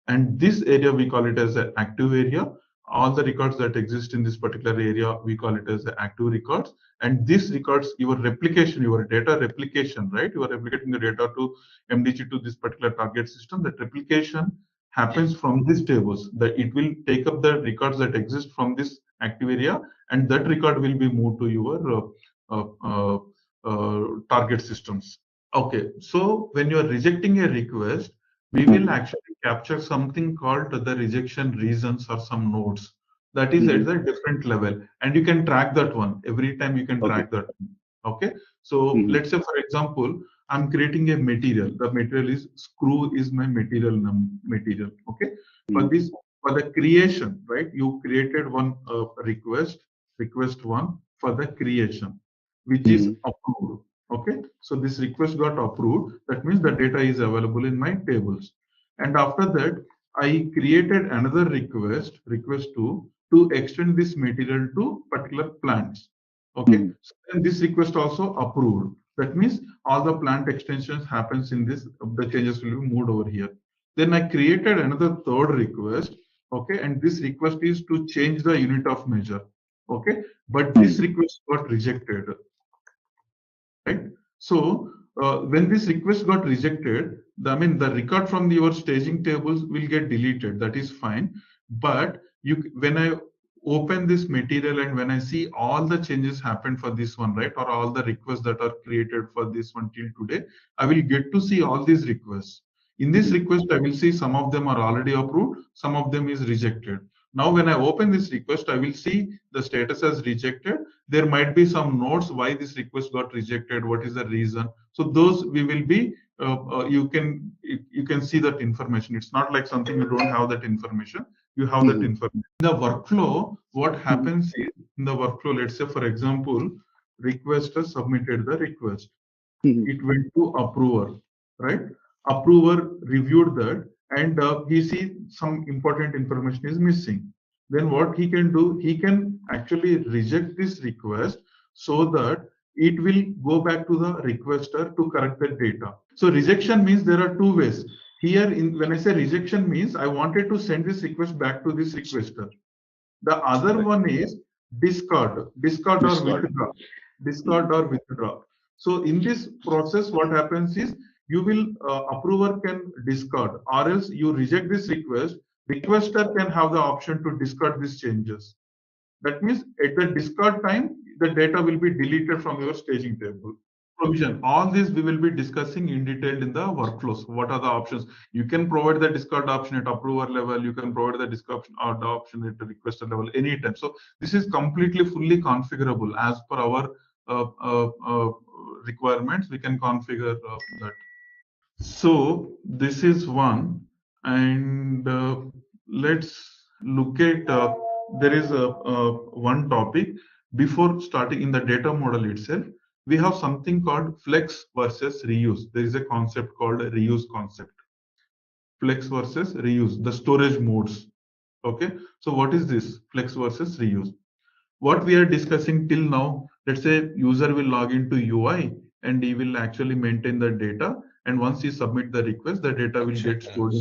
And this area we call it as an active area. All the records that exist in this particular area we call it as the active records. And this records your replication, your data replication, right? You are replicating the data to MDG to this particular target system. That replication happens from these tables, that it will take up the records that exist from this active area, and that record will be moved to your target systems. Okay, so when you are rejecting a request, we will actually capture something called the rejection reasons or some nodes. That is at a different level, and you can track that one every time. You can track that. Okay, so let's say for example, I'm creating a material. The material is screw is my material. Okay, for this, for the creation, right? You created one request one for the creation, which is approved. Okay, so this request got approved. That means the data is available in my tables. And after that, I created another request to extend this material to particular plants. Okay, so then this request also approved. That means all the plant extensions happens in this. The changes will be moved over here. Then I created another third request. Okay, and this request is to change the unit of measure. Okay, but this request got rejected. Right. So when this request got rejected, I mean the record from your staging tables will get deleted. That is fine. But when I open this material and when I see all the changes happened for this one, right, or all the requests that are created for this one till today, I will get to see all these requests. In this request, I will see some of them are already approved, some of them is rejected. Now, when I open this request, I will see the status as rejected. There might be some notes why this request got rejected, what is the reason. So those we will be, you can see that information. It's not like something you don't have that information. You have that information. In the workflow, what happens is, in the workflow, let's say for example, requester submitted the request. It went to approver, right? Approver reviewed that, and he see some important information is missing. Then what he can do, he can actually reject this request so that it will go back to the requester to correct the data. So rejection means there are two ways. Here, when I say rejection means I wanted to send this request back to this requester. The other one is discard or withdraw. Discard or withdraw. So in this process, what happens is you will approver can discard, or else you reject this request. Requester can have the option to discard these changes. That means at the discard time, the data will be deleted from your staging table. Provision. All this we will be discussing in detail in the workflows. What are the options? You can provide the discard option at approver level. You can provide the discard option at the requester level anytime. So this is completely fully configurable as per our requirements. We can configure that. So this is one, and let's look at there is a one topic before starting in the data model itself. We have something called flex versus reuse. There is a concept called a reuse concept. Flex versus reuse, the storage modes. Okay, so what is this flex versus reuse? What we are discussing till now, let's say user will log into UI and he will actually maintain the data, and once he submit the request, the data will get stored.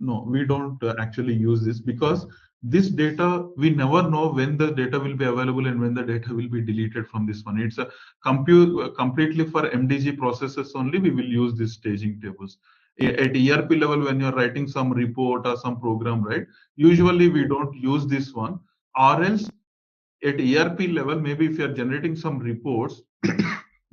No, we don't actually use this because this data, we never know when the data will be available and when the data will be deleted from this one. It's a completely for MDG processes only, we will use these staging tables. At ERP level, when you're writing some report or some program, right, usually we don't use this one, or else at ERP level, maybe if you're generating some reports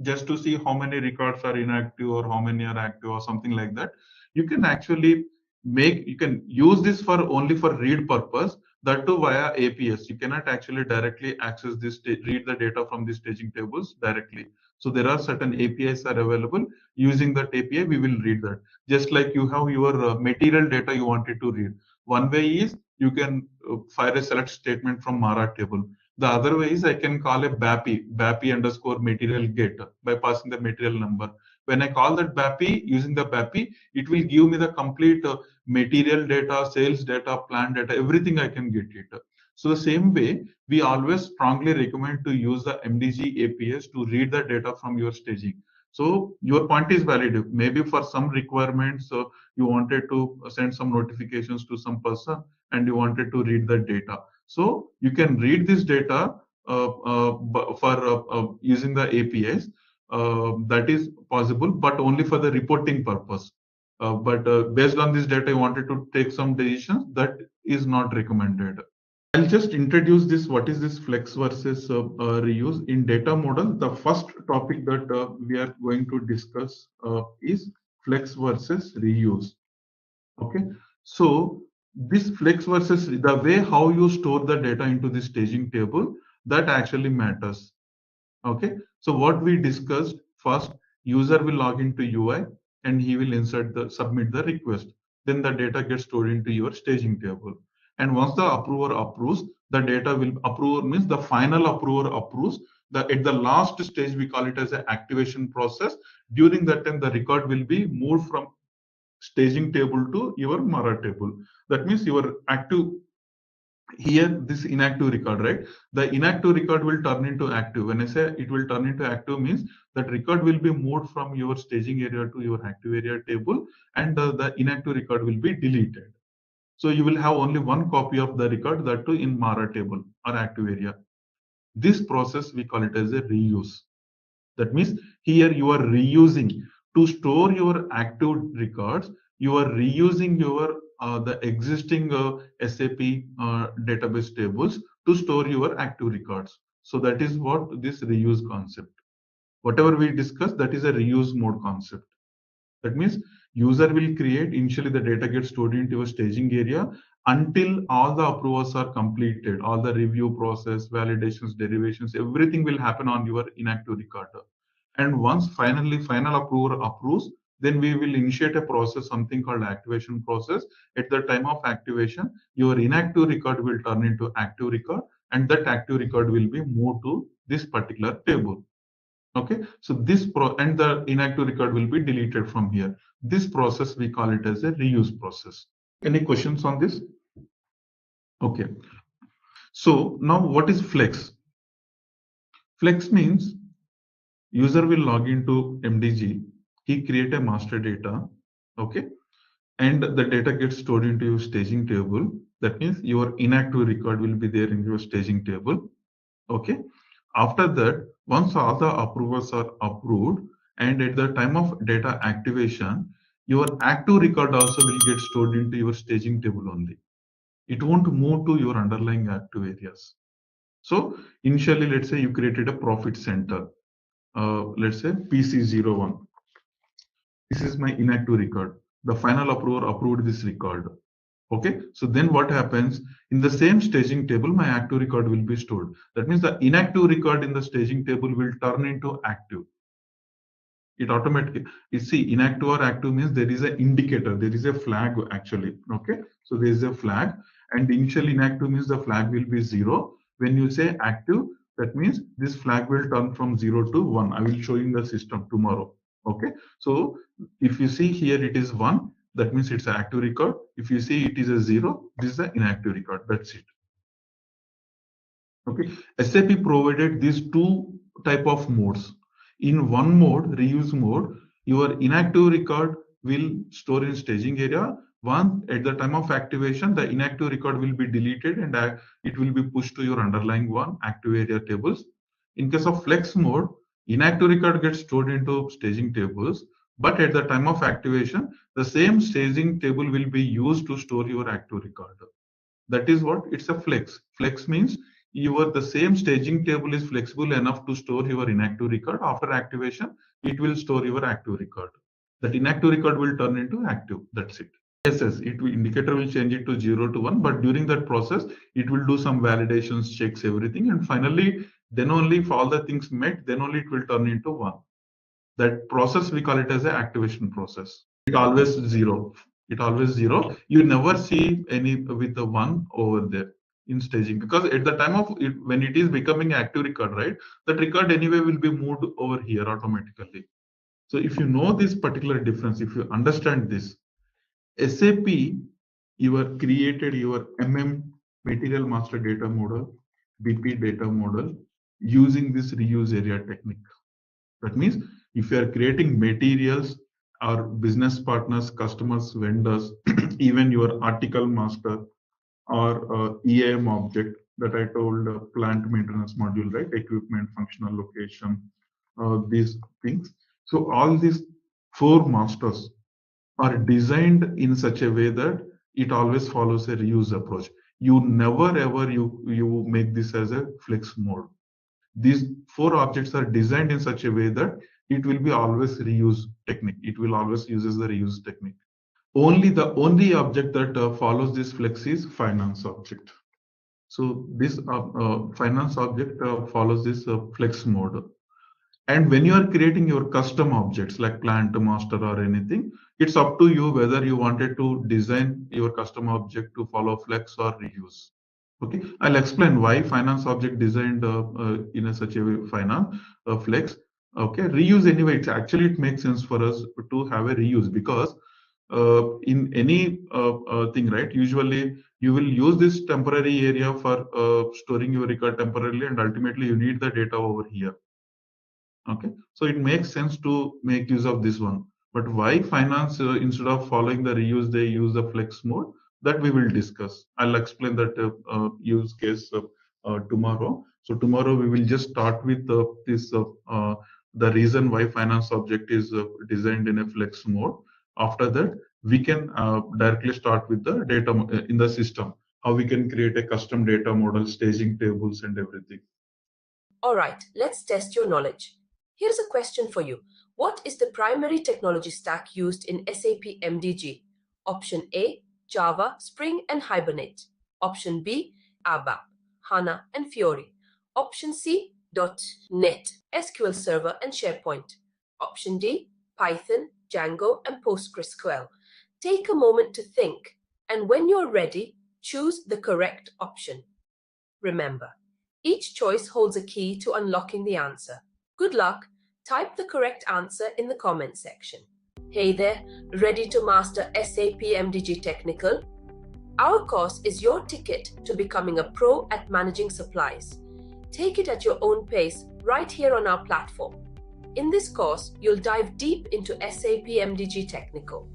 just to see how many records are inactive or how many are active or something like that, you can actually you can use this for only for read purpose, that too via APS. You cannot actually directly access this, read the data from the staging tables directly. So there are certain APIs are available. Using that API, we will read that. Just like you have your material data you wanted to read. One way is you can fire a select statement from Mara table. The other way is I can call a BAPI underscore material get by passing the material number. When I call that BAPI, using the BAPI, it will give me the complete material data, sales data, plant data, everything I can get it. So the same way, we always strongly recommend to use the MDG APIs to read the data from your staging. So your point is valid. Maybe for some requirements, you wanted to send some notifications to some person and you wanted to read the data. So you can read this data for using the APIs. That is possible, but only for the reporting purpose. But based on this data, you wanted to take some decisions, that is not recommended. I'll just introduce this. What is this flex versus reuse in data model? The first topic that we are going to discuss is flex versus reuse. Okay, so this flex versus the way how you store the data into the staging table, that actually matters. Okay, so what we discussed first, user will log into UI and he will submit the request. Then the data gets stored into your staging table. And once the approver approves, the data will approver means the final approver approves. At the last stage, we call it as an activation process. During that time, the record will be moved from staging table to your Mara table. That means your active here this inactive record, right? The inactive record will turn into active. When I say it will turn into active means that record will be moved from your staging area to your active area table, and the inactive record will be deleted. So you will have only one copy of the record, that too in Mara table or active area. This process we call it as a reuse. That means here you are reusing to store your active records. You are reusing your the existing SAP database tables to store your active records. So that is what this reuse concept. Whatever we discussed, that is a reuse mode concept. That means user will create, initially the data gets stored into a staging area until all the approvals are completed, all the review process, validations, derivations, everything will happen on your inactive record. And once finally final approver approves, then we will initiate a process, something called activation process. At the time of activation, your inactive record will turn into active record, and that active record will be moved to this particular table. Okay, so and the inactive record will be deleted from here. This process we call it as a reuse process. Any questions on this? Okay, so now what is flex? Flex means user will log into MDG, he create a master data, okay, and the data gets stored into your staging table. That means your inactive record will be there in your staging table. Okay, after that, once all the approvals are approved, and at the time of data activation, your active record also will get stored into your staging table only. It won't move to your underlying active areas. So initially, let's say you created a profit center. Let's say PC01. This is my inactive record. The final approver approved this record. Okay, so then what happens in the same staging table, my active record will be stored. That means the inactive record in the staging table will turn into active. It automatically, you see, inactive or active means there is an indicator, there is a flag actually. Okay, so there is a flag, and initial inactive means the flag will be 0. When you say active, that means this flag will turn from 0 to 1. I will show you in the system tomorrow. Okay, so if you see here it is 1, that means it's an active record. If you see it is a 0, this is an inactive record. That's it. Okay, SAP provided these two type of modes. In one mode, reuse mode, your inactive record will store in staging area. One, at the time of activation, the inactive record will be deleted and it will be pushed to your underlying one active area tables. In case of flex mode, inactive record gets stored into staging tables, but at the time of activation, the same staging table will be used to store your active record. That is what it's a flex. Flex means the same staging table is flexible enough to store your inactive record. After activation, it will store your active record. That inactive record will turn into active. That's it. Yes, indicator will change it to 0 to 1, but during that process, it will do some validations, checks everything, and finally, then only if all the things met, then only it will turn into 1. That process we call it as an activation process. It always 0. It always 0. You never see any with the 1 over there in staging, because at the time of it, when it is becoming active record, right, that record anyway will be moved over here automatically. So if you know this particular difference, if you understand this, SAP, you have created your material master data model, BP data model, using this reuse area technique. That means if you are creating materials or business partners, customers, vendors, even your article master or EAM object that I told, plant maintenance module, right? Equipment, functional location, these things. So all these 4 masters are designed in such a way that it always follows a reuse approach. You never ever you make this as a flex mode. These four objects are designed in such a way that it will be always reuse technique. It will always uses the reuse technique. The only object that follows this flex is finance object. So this finance object follows this flex mode. And when you are creating your custom objects like plant master or anything, it's up to you whether you wanted to design your custom object to follow flex or reuse. Okay, I'll explain why finance object designed in a such a way finance flex. Okay, reuse anyway. It makes sense for us to have a reuse because in any thing, right? Usually you will use this temporary area for storing your record temporarily, and ultimately you need the data over here. Okay, so it makes sense to make use of this one. But why finance, instead of following the reuse, they use the flex mode? That we will discuss. I'll explain that use case tomorrow. So tomorrow we will just start with this the reason why finance object is designed in a flex mode. After that, we can directly start with the data in the system. How we can create a custom data model, staging tables, and everything. All right, let's test your knowledge. Here's a question for you. What is the primary technology stack used in SAP MDG? Option A, Java, Spring, and Hibernate. Option B, ABAP, HANA, and Fiori. Option C, .NET, SQL Server, and SharePoint. Option D, Python, Django, and PostgreSQL. Take a moment to think, and when you're ready, choose the correct option. Remember, each choice holds a key to unlocking the answer. Good luck. Type the correct answer in the comment section. Hey there, ready to master SAP MDG Technical? Our course is your ticket to becoming a pro at managing supplies. Take it at your own pace right here on our platform. In this course, you'll dive deep into SAP MDG Technical.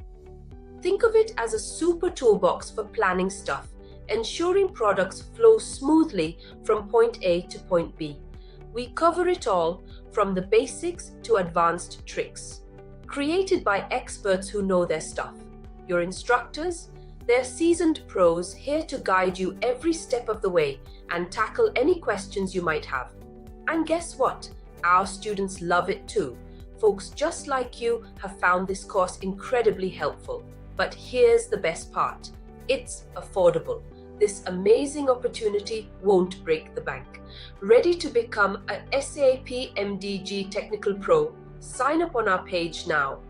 Think of it as a super toolbox for planning stuff, ensuring products flow smoothly from point A to point B. We cover it all, from the basics to advanced tricks. Created by experts who know their stuff. Your instructors, they're seasoned pros here to guide you every step of the way and tackle any questions you might have. And guess what? Our students love it too. Folks just like you have found this course incredibly helpful. But here's the best part. It's affordable. This amazing opportunity won't break the bank. Ready to become a SAP MDG Technical Pro? Sign up on our page now.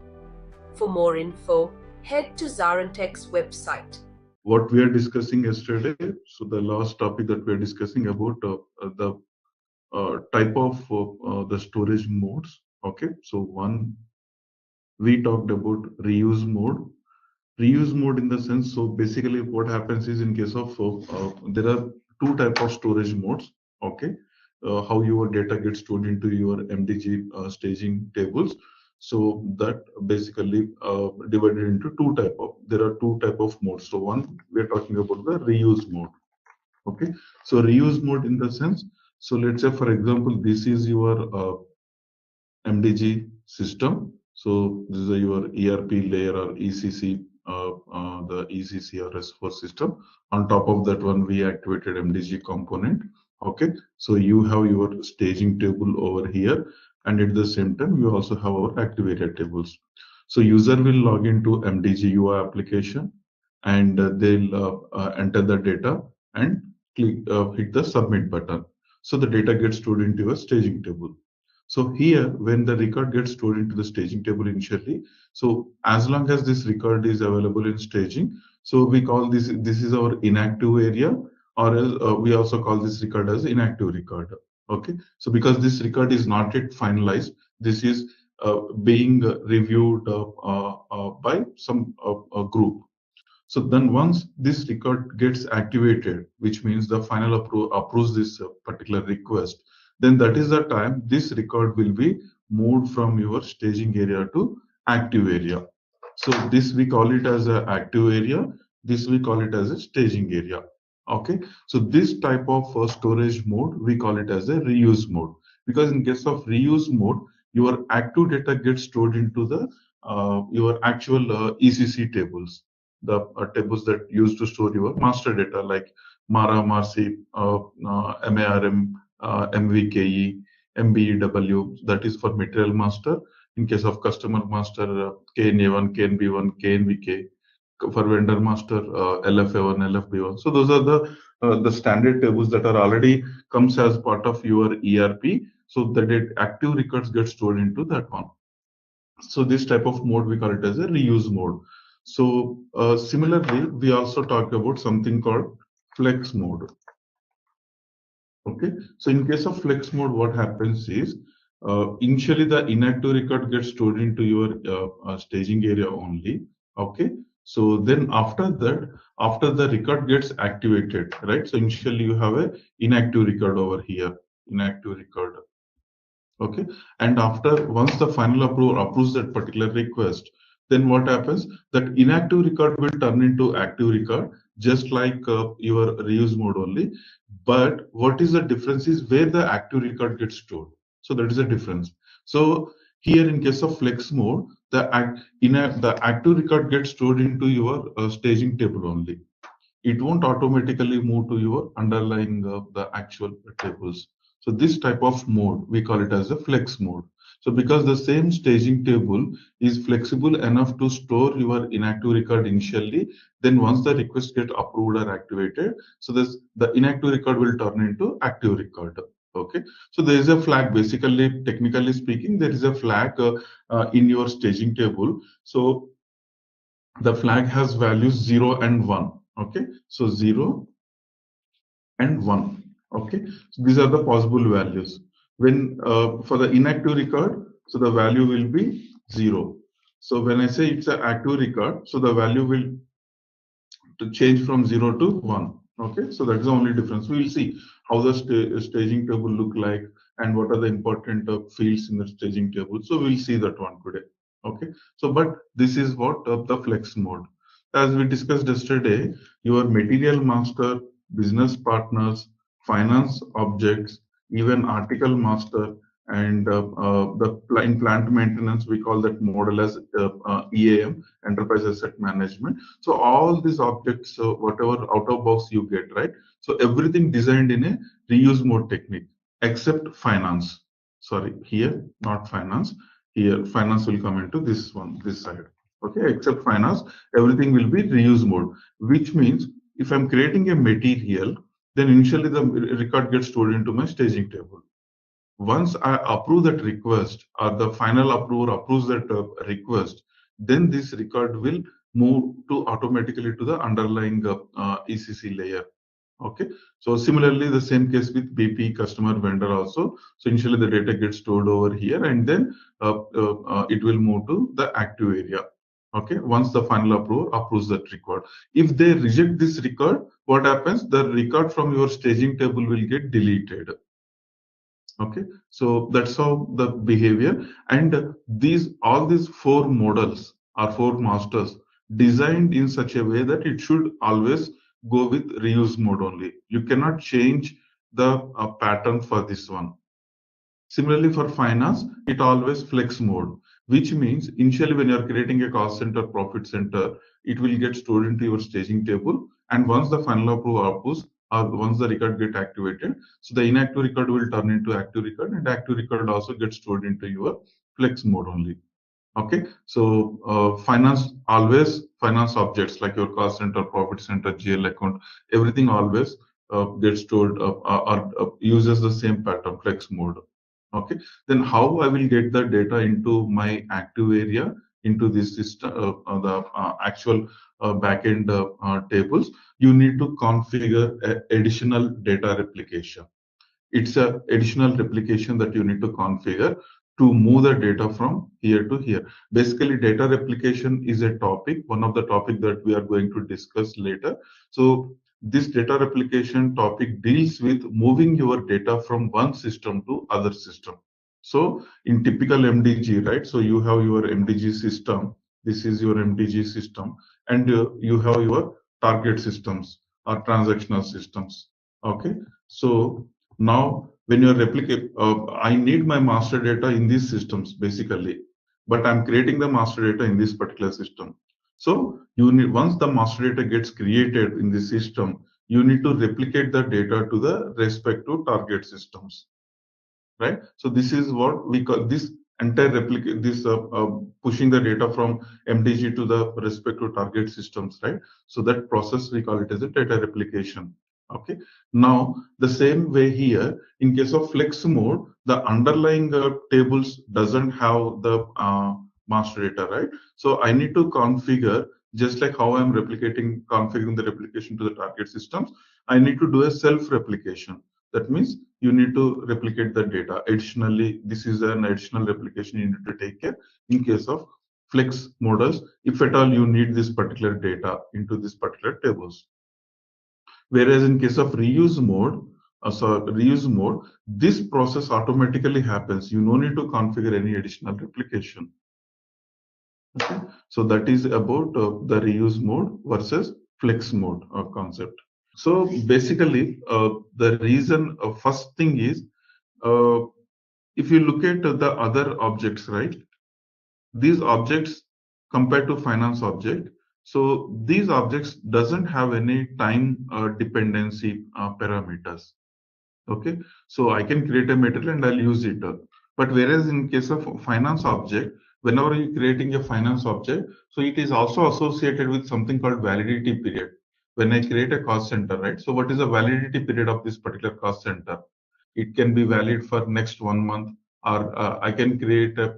For more info, head to ZaranTech's website. What we are discussing yesterday, so the last topic that we are discussing about the type of the storage modes. Okay, so one, we talked about reuse mode. Reuse mode in the sense, so basically what happens is in case of there are two type of storage modes. Okay, how your data gets stored into your MDG staging tables. So that basically divided into there are two type of modes. So one, we are talking about the reuse mode. Okay, so reuse mode in the sense, so let's say for example, this is your MDG system. So this is your ERP layer or ECC, the ECC or S4 system. On top of that one, we activated MDG component. Okay, so you have your staging table over here, and at the same time, you also have our activated tables. So user will log into MDG UI application, and they'll enter the data and hit the submit button. So the data gets stored into a staging table. So here, when the record gets stored into the staging table initially, so as long as this record is available in staging, so we call this is our inactive area, or else we also call this record as inactive record. Okay, so because this record is not yet finalized, this is being reviewed by some group. So then once this record gets activated, which means the final approves this particular request, then that is the time this record will be moved from your staging area to active area. So this we call it as an active area. This we call it as a staging area. Okay. So this type of storage mode, we call it as a reuse mode, because in case of reuse mode, your active data gets stored into the your actual ECC tables. the tables that used to store your master data like MARA, MARCI, MARM, MVKE, MBEW, that is for material master. In case of customer master, KNA1, KNB1, KNVK. For vendor master, LFA1, LFB1. So those are the standard tables that are already comes as part of your ERP. So that active records get stored into that one. So this type of mode we call it as a reuse mode. So similarly, we also talk about something called flex mode. Okay, so in case of flex mode, what happens is initially the inactive record gets stored into your staging area only. Okay, so then after that, after the record gets activated, right? So initially you have a inactive record over here, inactive record. Okay, and after once the final approver approves that particular request, then what happens, that inactive record will turn into active record, just like your reuse mode only. But what is the difference is where the active record gets stored. So that is a difference. So here in case of flex mode, the active record gets stored into your staging table only. It won't automatically move to your underlying the actual tables. So this type of mode, we call it as a flex mode. So because the same staging table is flexible enough to store your inactive record initially, then once the request get approved or activated, so this the inactive record will turn into active record. Okay, so there is a flag. Basically, technically speaking, there is a flag in your staging table. So the flag has values 0 and 1. Okay, so 0 and 1. Okay, so these are the possible values. When for the inactive record, so the value will be 0. So when I say it's an active record, so the value will to change from 0 to 1. Okay, so that's the only difference. We will see how the staging table look like and what are the important fields in the staging table. So we'll see that one today. Okay, so but this is what the flex mode. As we discussed yesterday, your material master, business partners, finance objects, even article master, and in plant maintenance, we call that model as EAM, enterprise asset management. So all these objects, whatever out of box you get, right? So everything designed in a reuse mode technique, except finance. Sorry, here not finance. Here finance will come into this one, this side. Okay, except finance, everything will be reuse mode, which means if I'm creating a material, then initially the record gets stored into my staging table. Once I approve that request or the final approver approves that request, then this record will move to automatically to the underlying ECC layer. Okay, so similarly the same case with BP customer vendor also. So initially the data gets stored over here and then it will move to the active area. Okay, once the final approver approves that record. If they reject this record, what happens? The record from your staging table will get deleted. Okay, so that's how the behavior, and all these four models are four masters designed in such a way that it should always go with reuse mode only. You cannot change the pattern for this one. Similarly, for finance, it always flex mode, which means initially when you're creating a cost center, profit center, it will get stored into your staging table. And once the final approval approves, or once the record get activated, so the inactive record will turn into active record, and active record also gets stored into your flex mode only. Okay, so finance objects like your cost center, profit center, GL account, everything always gets stored or uses the same pattern, flex mode. Okay, then how I will get the data into my active area, into this system, the actual backend tables, you need to configure additional data replication. It's a additional replication that you need to configure to move the data from here to here. Basically, data replication is a topic, one of the topic that we are going to discuss later. So this data replication topic deals with moving your data from one system to other system. So in typical MDG, right? So you have your MDG system. This is your MDG system, and you have your target systems or transactional systems. Okay, so now when you replicate, I need my master data in these systems basically, but I'm creating the master data in this particular system. So you need, once the master data gets created in the system, you need to replicate the data to the respective target systems, right? So this is what we call this entire replicate this pushing the data from MDG to the respective target systems, right? So that process we call it as a data replication. Okay. Now the same way here, in case of flex mode, the underlying tables doesn't have the master data, right? So I need to configure, just like how I'm configuring the replication to the target systems. I need to do a self replication. That means you need to replicate the data. Additionally, this is an additional replication you need to take care in case of flex models, if at all you need this particular data into this particular tables. Whereas in case of reuse mode, this process automatically happens. You no need to configure any additional replication. Okay, so that is about the reuse mode versus flex mode concept. So basically, the reason, first thing is, uh, if you look at the other objects, right? These objects compared to finance object, so these objects doesn't have any time dependency parameters. Okay, so I can create a material and I'll use it. But whereas in case of finance object, whenever you're creating a finance object, so it is also associated with something called validity period. When I create a cost center, right? So what is the validity period of this particular cost center? It can be valid for next 1 month, or I can create a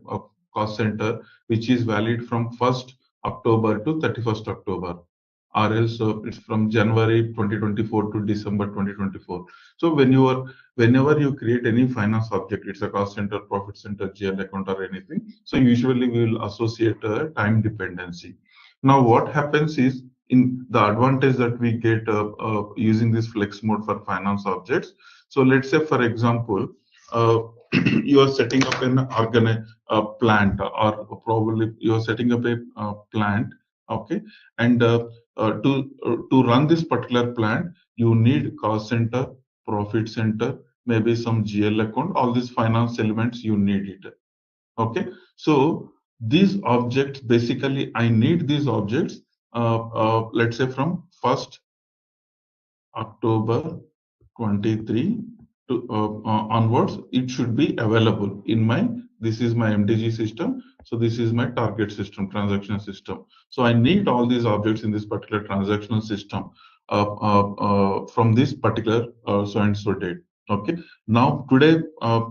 cost center which is valid from 1st October to 31st October, or else it's from January 2024 to December 2024. So whenever you create any finance object, it's a cost center, profit center, GL account, or anything. So usually we will associate a time dependency. Now what happens is, in the advantage that we get using this flex mode for finance objects. So let's say, for example, you are setting up an plant, or probably you are setting up a plant, okay, and to run this particular plant, you need cost center, profit center, maybe some GL account, all these finance elements you need it. Okay, so these objects, basically I need these objects, let's say from 1st October 23 to onwards, it should be available in my, this is my MDG system. So this is my target system, transaction system. So I need all these objects in this particular transactional system from this particular so and so date. Okay. Now today,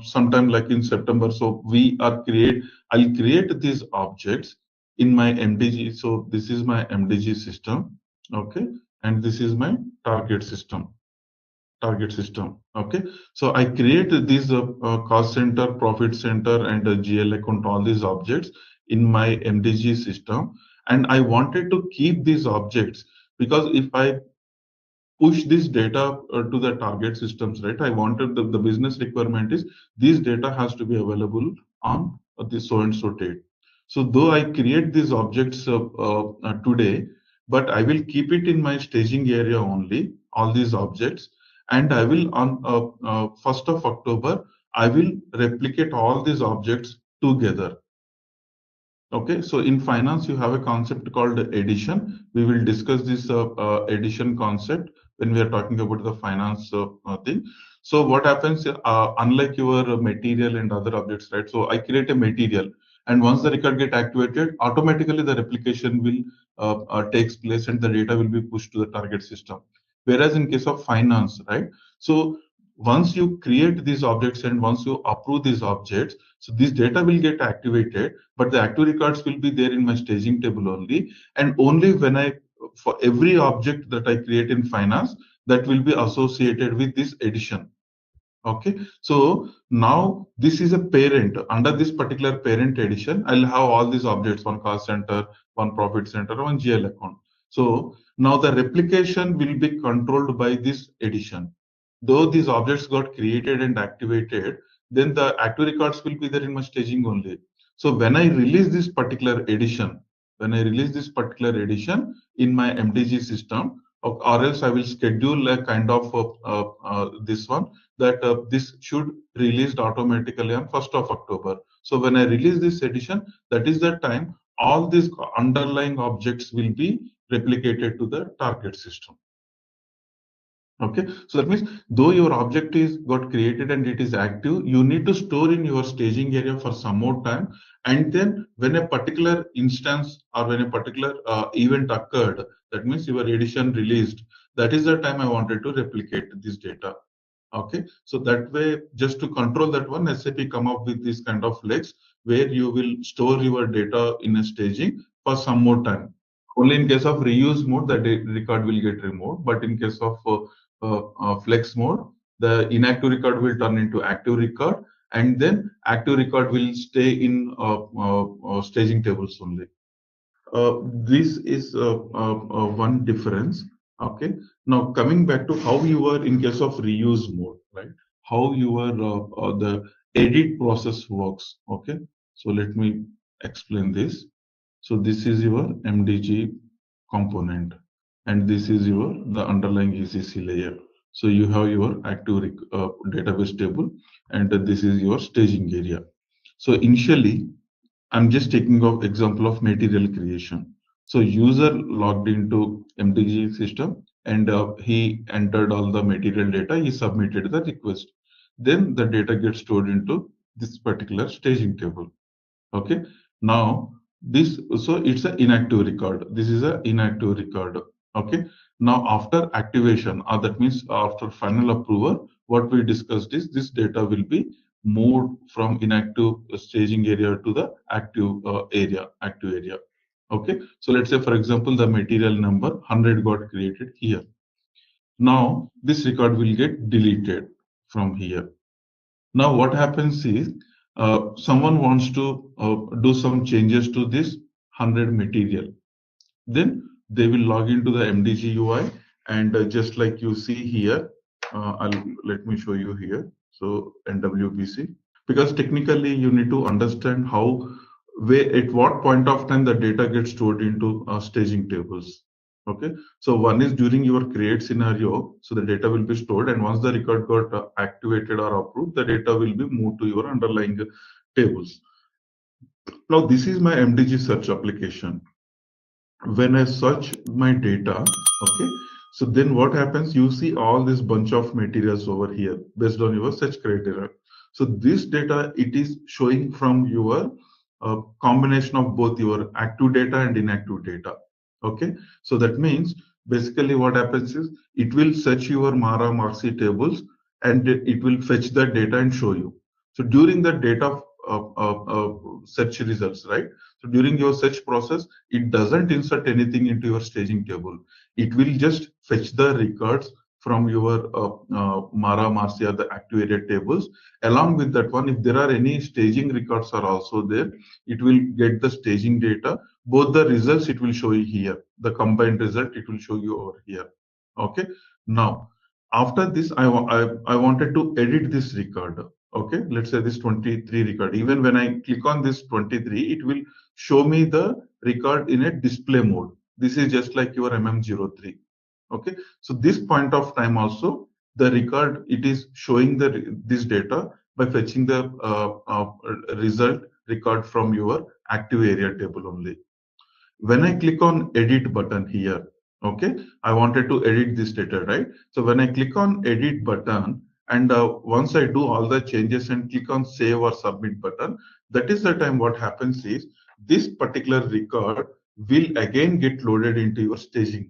sometime like in September, so I'll create these objects in my MDG. So this is my MDG system. Okay, and this is my target system. Okay, so I create these cost center, profit center, and GL account, all these objects in my MDG system, and I wanted to keep these objects, because if I push this data to the target systems, right? I wanted the business requirement is this data has to be available on this so and so date. So though I create these objects today, but I will keep it in my staging area only, all these objects, and I will on 1st of October, I will replicate all these objects together. Okay, so in finance, you have a concept called addition. We will discuss this addition concept when we are talking about the finance thing. So what happens, unlike your material and other objects, right? So I create a material, and once the record get activated, automatically the replication will takes place and the data will be pushed to the target system. Whereas in case of finance, right? So once you create these objects and once you approve these objects, so this data will get activated, but the active records will be there in my staging table only. And only when for every object that I create in finance, that will be associated with this addition. Okay, so now this is a parent. Under this particular parent addition, I'll have all these objects, one cost center, one profit center, one GL account. So now the replication will be controlled by this addition. Though these objects got created and activated, then the active records will be there in my staging only. So when I release this particular addition, in my MDG system, or else I will schedule a kind of this one, that this should released automatically on 1st of October. So when I release this edition, that is the time all these underlying objects will be replicated to the target system. Okay, so that means though your object is got created and it is active, you need to store in your staging area for some more time. And then when a particular instance or when a particular event occurred, that means your edition released, that is the time I wanted to replicate this data. Okay, so that way, just to control that one, SAP come up with this kind of legs where you will store your data in a staging for some more time. Only in case of reuse mode, the record will get removed. But in case of flex mode, the inactive record will turn into active record, and then active record will stay in staging tables only. This is one difference. Okay. Now coming back to how you were in case of reuse mode, right? How your the edit process works. Okay. So let me explain this. So this is your MDG component, and this is your the underlying ECC layer. So you have your active database table, and this is your staging area. So initially, I'm just taking of example of material creation. So user logged into MDG system and he entered all the material data. He submitted the request. Then the data gets stored into this particular staging table. Okay. Now this, so it's an inactive record. This is an inactive record. Okay. Now after activation, or that means after final approval, what we discussed is this data will be moved from inactive staging area to the active area. Okay. So let's say, for example, the material number 100 got created here. Now this record will get deleted from here. Now what happens is someone wants to do some changes to this 100 material. Then they will log into the MDG UI, and just like you see here, let me show you here. So NWBC, because technically you need to understand how, where, at what point of time the data gets stored into staging tables. Okay, so one is during your create scenario, so the data will be stored, and once the record got activated or approved, the data will be moved to your underlying tables. Now this is my MDG search application. When I search my data, okay, so then what happens, you see all this bunch of materials over here based on your search criteria. So this data, it is showing from your combination of both your active data and inactive data. Okay, so that means basically what happens is it will search your Mara Marcy tables and it will fetch the data and show you. So during the data search results, right? So during your search process, it doesn't insert anything into your staging table. It will just fetch the records from your Mara Marcia, the active area tables. Along with that one, if there are any staging records are also there, it will get the staging data. Both the results it will show you here. The combined result it will show you over here. Okay. Now, after this, I wanted to edit this record. Okay, let's say this 23 record. Even when I click on this 23, it will show me the record in a display mode. This is just like your MM03. Okay, so this point of time also, the record, it is showing this data by fetching the result record from your active area table only. When I click on edit button here, okay, I wanted to edit this data, right? So when I click on edit button, and once I do all the changes and click on save or submit button, that is the time what happens is this particular record will again get loaded into your staging,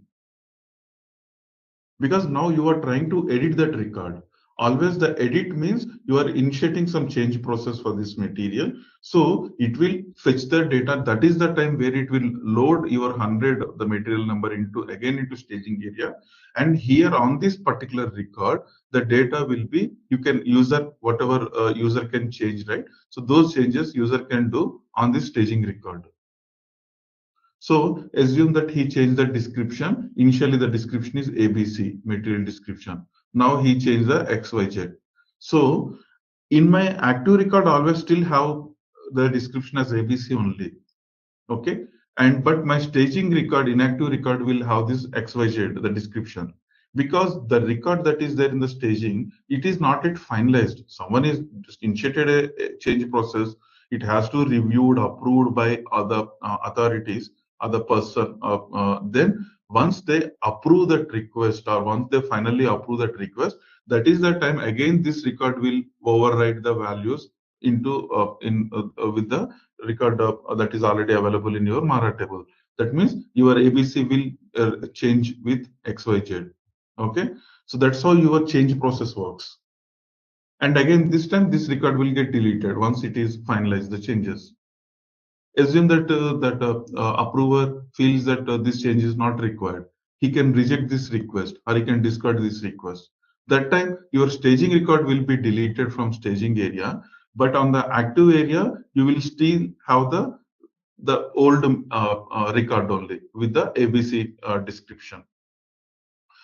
because now you are trying to edit that record. Always the edit means you are initiating some change process for this material. So it will fetch the data. That is the time where it will load your 100, the material number into again into staging area. And here on this particular record, the data will be, you can user, whatever user can change, right? So those changes user can do on this staging record. So assume that he changed the description. Initially, the description is ABC, material description. Now he changed the XYZ. So in my active record, I always still have the description as ABC only. Okay. And but my staging record, inactive record will have this XYZ, the description. Because the record that is there in the staging, it is not yet finalized. Someone is just initiated a change process. It has to reviewed, approved by other authorities, other person. Then once they approve that request, or once they finally approve that request, that is the time again this record will override the values into with the record that is already available in your Mara table. That means your ABC will change with XYZ. Okay, so that's how your change process works. And again, this time this record will get deleted once it is finalized the changes. Assume that approver feels that this change is not required. He can reject this request or he can discard this request. That time your staging record will be deleted from staging area, but on the active area you will still have the old record only with the ABC description.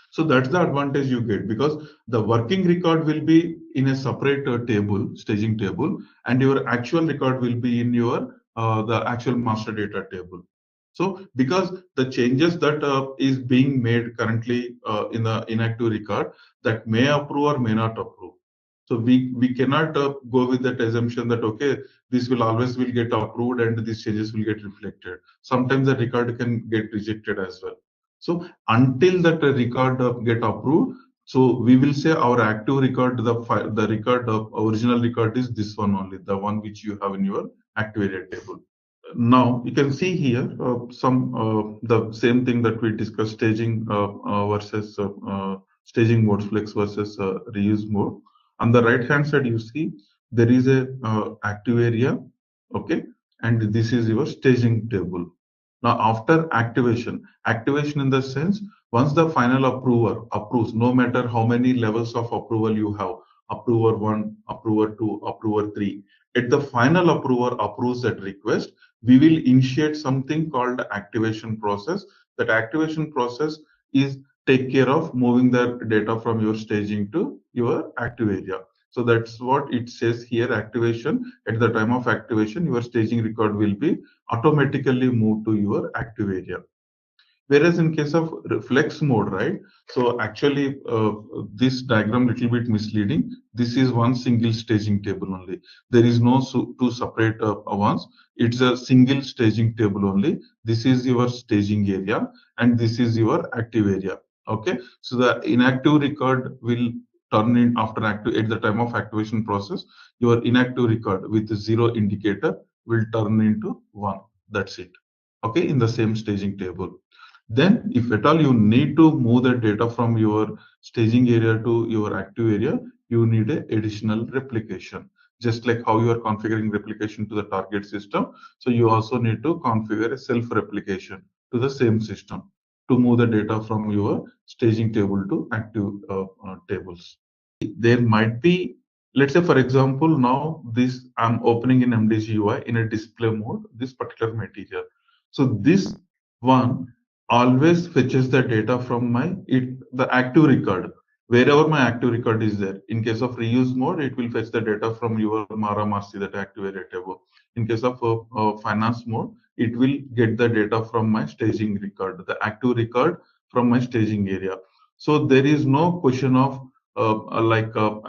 So that's the advantage you get, because the working record will be in a separate table, staging table, and your actual record will be in your the actual master data table. So because the changes that is being made currently in the inactive record, that may approve or may not approve. So we cannot go with that assumption that okay, this will always will get approved and these changes will get reflected. Sometimes the record can get rejected as well. So until that record get approved, so we will say our active record, the record of original record is this one only, the one which you have in your active area table. Now you can see here some the same thing that we discussed, staging versus staging mode, flex versus reuse mode. On the right hand side, you see there is a active area, okay, and this is your staging table. Now after activation in the sense, once the final approver approves, no matter how many levels of approval you have, approver 1, approver 2, approver 3, at the final approver approves that request, we will initiate something called activation process. That activation process is take care of moving the data from your staging to your active area. So that's what it says here, activation. At the time of activation, your staging record will be automatically moved to your active area. Whereas in case of reflex mode, right? So actually, this diagram little bit misleading. This is one single staging table only. There is no two separate ones. It's a single staging table only. This is your staging area, and this is your active area. Okay. So the inactive record will turn in after active at the time of activation process. Your inactive record with 0 indicator will turn into 1. That's it. Okay, in the same staging table. Then if at all you need to move the data from your staging area to your active area, you need a additional replication. Just like how you are configuring replication to the target system, so you also need to configure a self replication to the same system to move the data from your staging table to active tables. There might be, let's say for example, now this I'm opening in MDG UI in a display mode, this particular material. So this one always fetches the data from the active record, wherever my active record is there. In case of reuse mode, it will fetch the data from your Mara Marcy, that active area table. In case of finance mode, it will get the data from my staging record, the active record from my staging area. So there is no question of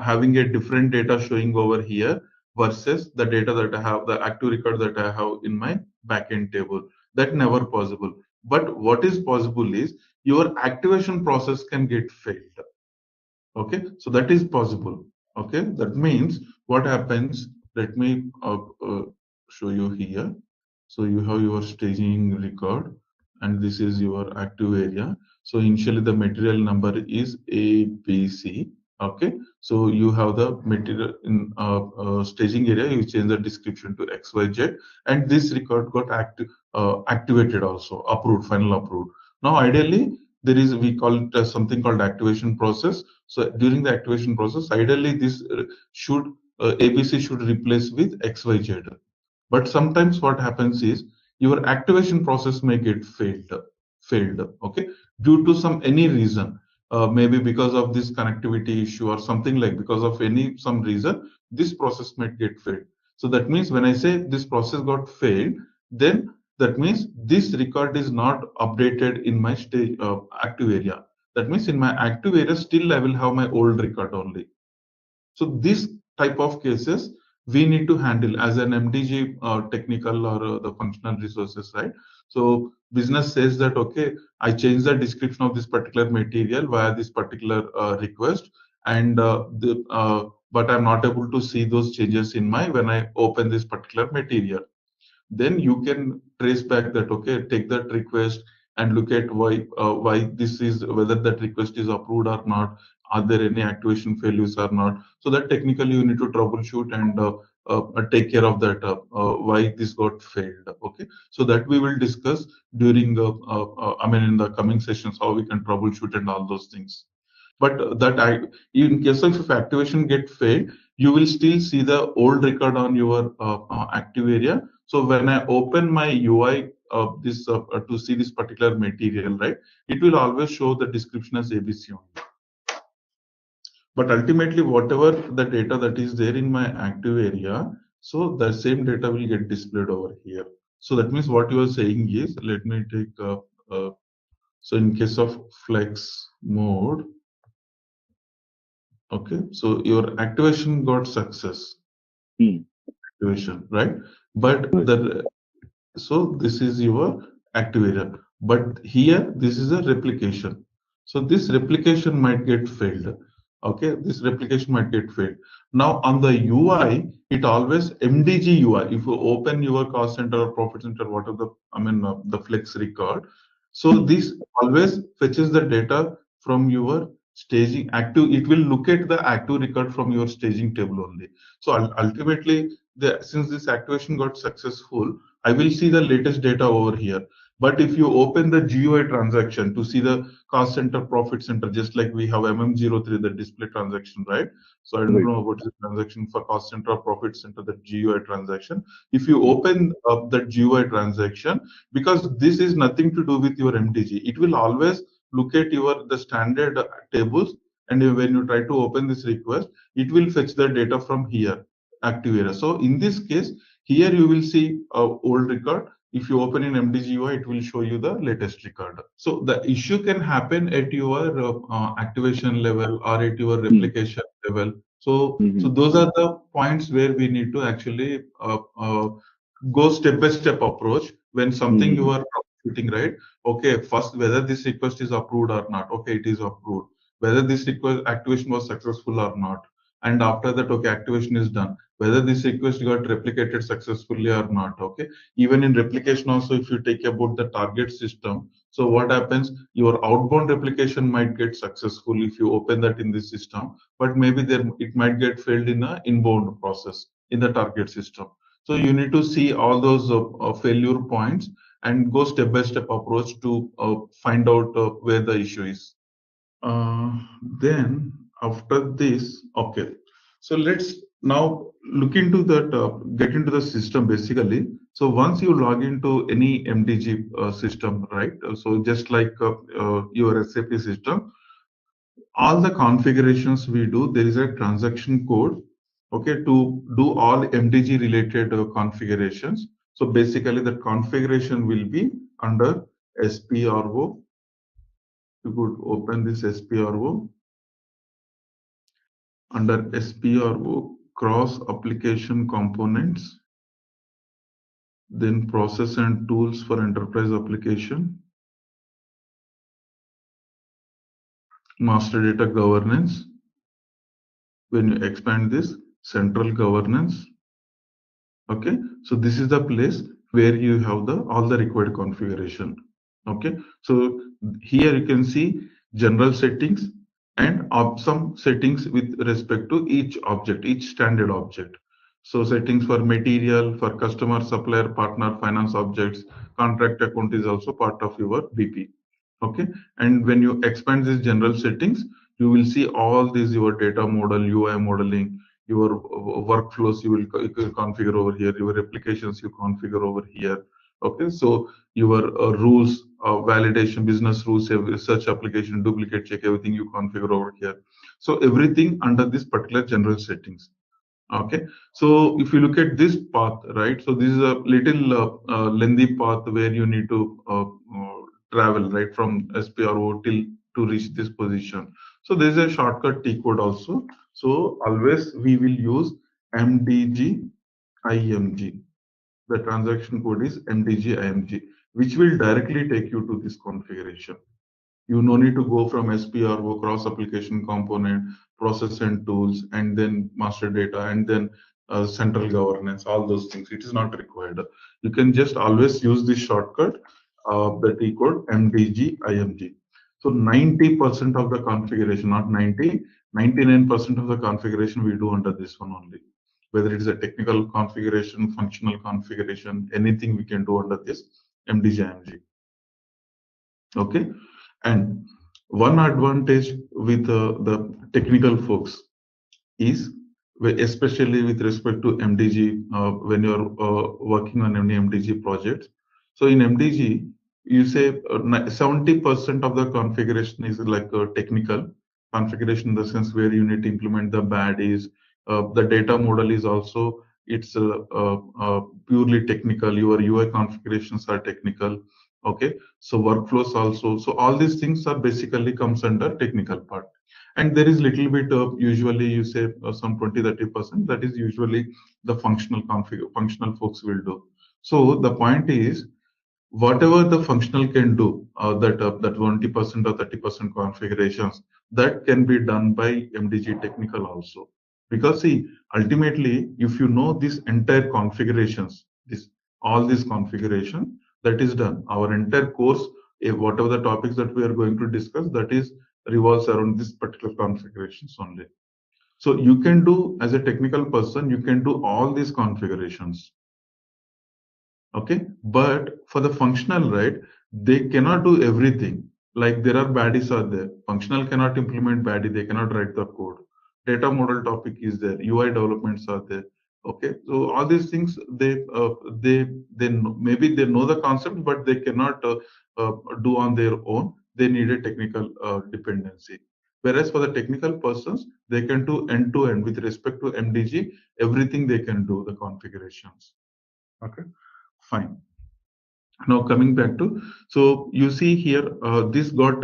having a different data showing over here versus the data that I have, the active record that I have in my backend table. That never possible. But what is possible is your activation process can get failed. Okay, so that is possible. Okay, that means what happens, let me show you here. So you have your staging record and this is your active area. So initially the material number is ABC. Okay, so you have the material in staging area, you change the description to XYZ, and this record got activated also, approved, final approved. Now ideally there is, we call it as something called activation process. So during the activation process, ideally this should ABC should replace with XYZ. But sometimes what happens is your activation process may get failed, okay, due to any reason, maybe because of this connectivity issue or something, like because of some reason, this process might get failed. So that means when I say this process got failed, then that means this record is not updated in my active area. That means in my active area, still I will have my old record only. So this type of cases, we need to handle as an MDG technical or the functional resources, right? So business says that, okay, I change the description of this particular material via this particular request, and but I'm not able to see those changes in my when I open this particular material. Then you can trace back that, okay, take that request and look at why this is, whether that request is approved or not, are there any activation failures or not, so that technically you need to troubleshoot and take care of that, why this got failed. Okay, so that we will discuss during I mean in the coming sessions, how we can troubleshoot and all those things. But that I, in case of if activation get failed, you will still see the old record on your active area. So when I open my UI this to see this particular material, right, it will always show the description as ABC only. But ultimately, whatever the data that is there in my active area, so the same data will get displayed over here. So that means what you are saying is, let me take so in case of flex mode, okay, so your activation got success, activation, right? But Good. the, so this is your active area, but here this is a replication. So this replication might get failed. Okay, this replication might get failed. Now on the UI, it always MDG UI. If you open your cost center or profit center, whatever the, I mean the flex record, so this always fetches the data from your staging active. It will look at the active record from your staging table only. So ultimately, since this activation got successful, I will see the latest data over here. But if you open the GUI transaction to see the cost center, profit center, just like we have MM03, the display transaction, right? So I don't Right. know about the transaction for cost center or profit center, the GUI transaction. If you open up that GUI transaction, because this is nothing to do with your MDG, it will always look at your the standard tables, and when you try to open this request, it will fetch the data from here, active area. So in this case, here you will see a old record. If you open in MDG UI, it will show you the latest record. So the issue can happen at your activation level or at your replication level. So those are the points where we need to actually go step by step approach when something you are troubleshooting, right? Okay, first whether this request is approved or not. Okay, it is approved. Whether this request activation was successful or not. And after that, okay, activation is done. Whether this request got replicated successfully or not. Okay, even in replication also, if you take about the target system, so what happens, your outbound replication might get successful if you open that in this system, but maybe there it might get failed in the inbound process in the target system. So you need to see all those failure points and go step by step approach to find out where the issue is. uh, then after this, okay, so let's now look into that, get into the system basically. So once you log into any MDG system, right, so just like your SAP system, all the configurations we do, there is a transaction code, okay, to do all MDG related configurations. So basically the configuration will be under SPRO. You could open this SPRO. Under SPRO, cross application components, then process and tools for enterprise application, master data governance. When you expand this, central governance. Okay, so this is the place where you have the all the required configuration. Okay, so here you can see general settings and some settings with respect to each object, each standard object. So settings for material, for customer, supplier, partner, finance objects, contract account is also part of your BP. Okay, and when you expand these general settings, you will see all these your data model, UI modeling, your workflows you can configure over here, your applications you configure over here. Okay, so your rules, validation, business rules, search application, duplicate check, everything you configure over here. So everything under this particular general settings. Okay, so if you look at this path, right, so this is a little lengthy path where you need to travel right from SPRO till to reach this position. So there is a shortcut T code also. So always we will use MDG IMG. The transaction code is MDG IMG, which will directly take you to this configuration. You no need to go from SPRO, cross application component, process and tools, and then master data, and then central governance, all those things. It is not required. You can just always use this shortcut, the T code MDG IMG. So 90% of the configuration, not 90, 99% of the configuration we do under this one only. Whether it is a technical configuration, functional configuration, anything we can do under this MDG IMG. Okay. And one advantage with the technical folks is, especially with respect to MDG, when you're working on any MDG projects. So in MDG, you say 70% of the configuration is like a technical configuration, in the sense where you need to implement the baddies. The data model is also, it's purely technical. Your UI configurations are technical. Okay, so workflows also. So all these things are basically comes under technical part. And there is little bit of, usually you say some 20-30%, that is usually the functional functional folks will do. So the point is, whatever the functional can do, that 20% or 30% configurations, that can be done by MDG technical also. Because see, ultimately, if you know this entire configurations, this all this configuration, that is done. Our entire course, whatever the topics that we are going to discuss, that is revolves around this particular configurations only. So you can do, as a technical person, you can do all these configurations. Okay, but for the functional, right, they cannot do everything. Like there are baddies are there. Functional cannot implement baddie, they cannot write the code. Data model topic is there, UI developments are there. Okay, so all these things, maybe they know the concept, but they cannot do on their own. They need a technical dependency. Whereas for the technical persons, they can do end to end with respect to MDG, everything they can do the configurations. Okay, fine. Now coming back to, so you see here, this got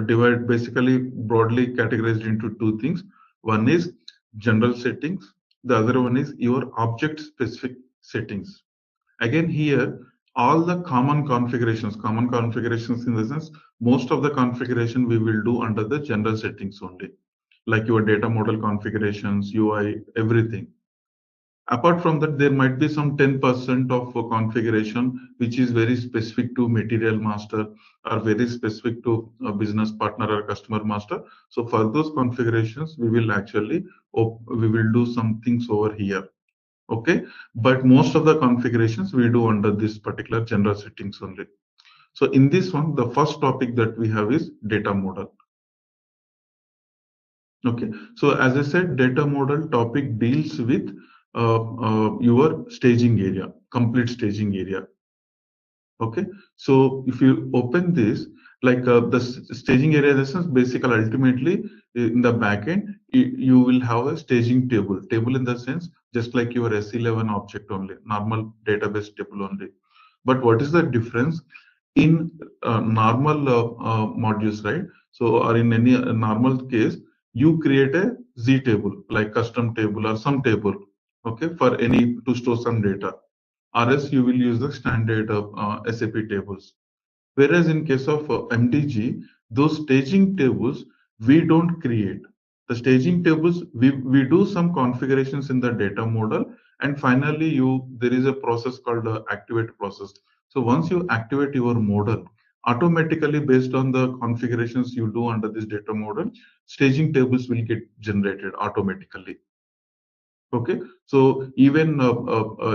divided, basically broadly categorized into two things. One is general settings, the other one is your object specific settings. Again here, all the common configurations in the sense, most of the configuration we will do under the general settings only, like your data model configurations, UI, everything. Apart from that, there might be some 10% of configuration which is very specific to material master, or very specific to a business partner or customer master. So for those configurations, we will actually we will do some things over here. Okay, but most of the configurations we do under this particular general settings only. So in this one, the first topic that we have is data model. Okay, so as I said, data model topic deals with your staging area, complete staging area. Okay, so if you open this, like the staging area, this is basically ultimately in the backend, you will have a staging table. Table in the sense, just like your S11 object only, normal database table only. But what is the difference in normal modules, right? So, or in any normal case, you create a Z table, like custom table or some table, okay, for any to store some data, or else you will use the standard SAP tables. Whereas in case of MDG, those staging tables we don't create. The staging tables, we do some configurations in the data model, and finally there is a process called the activate process. So once you activate your model, automatically based on the configurations you do under this data model, staging tables will get generated automatically. Okay, so even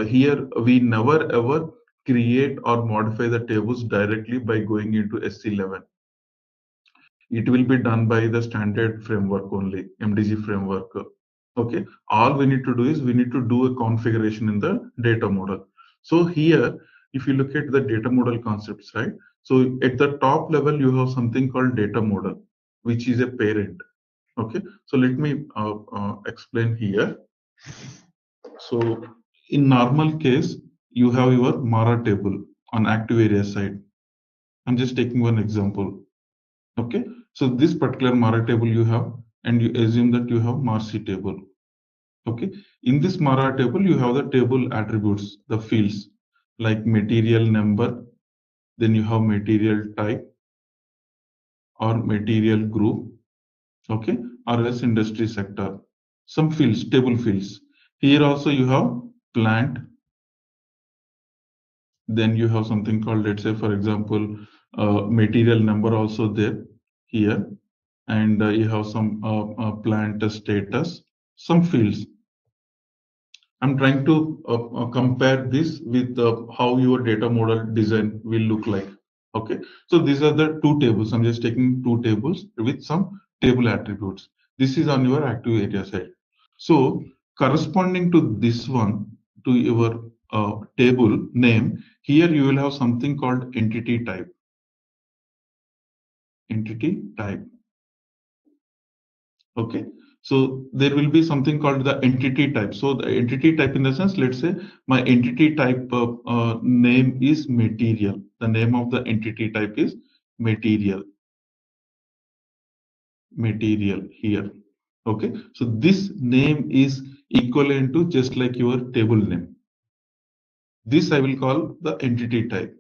here we never ever create or modify the tables directly by going into S11. It will be done by the standard framework only, MDG framework. Okay, all we need to do is we need to do a configuration in the data model. So here, if you look at the data model concepts, right? So at the top level, you have something called data model, which is a parent. Okay, so let me explain here. So in normal case, you have your Mara table on active area side. I'm just taking one example. Okay, so this particular Mara table you have, and you assume that you have Marcy table. Okay, in this Mara table, you have the table attributes, the fields like material number, then you have material type or material group, okay, or else industry sector. Some fields, table fields. Here also you have plant, then you have something called, let's say, for example, material number also there here, and you have some plant status, some fields. I'm trying to compare this with how your data model design will look like. Okay, so these are the two tables. I'm just taking two tables with some table attributes. This is on your active area side. So corresponding to this one, to your table name, here you will have something called entity type. Entity type. Okay, so there will be something called the entity type. So the entity type, in the sense, let's say my entity type name is material. The name of the entity type is material. Material here. Okay, so this name is equivalent to just like your table name. This I will call the entity type.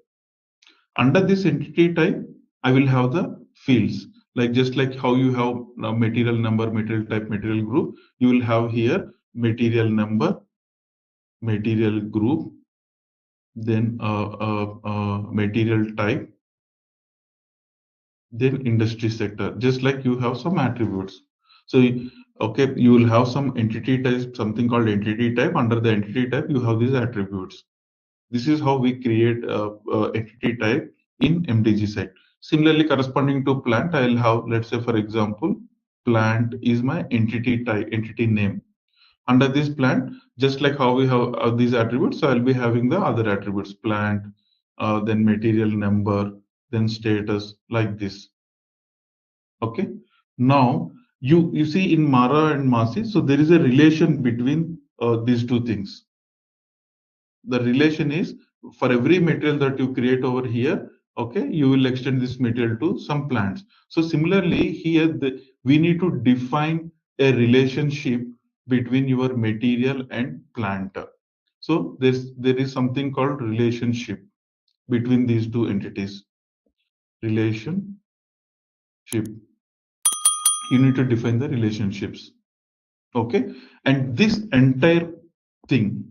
Under this entity type, I will have the fields, like just like how you have material number, material type, material group, you will have here material number, material group, then material type, then industry sector, just like you have some attributes. So, okay, you will have some entity type, something called entity type. Under the entity type, you have these attributes. This is how we create entity type in MDG site. Similarly, corresponding to plant, I'll have, let's say, for example, plant is my entity type, entity name. Under this plant, just like how we have these attributes, so I'll be having the other attributes, plant, then material number, then status, like this. Okay. Now, you see in Mara and Masi, so there is a relation between these two things. The relation is, for every material that you create over here, okay, you will extend this material to some plants. So similarly here, we need to define a relationship between your material and plant. So there is something called relationship between these two entities. Relationship. You need to define the relationships. Okay, and this entire thing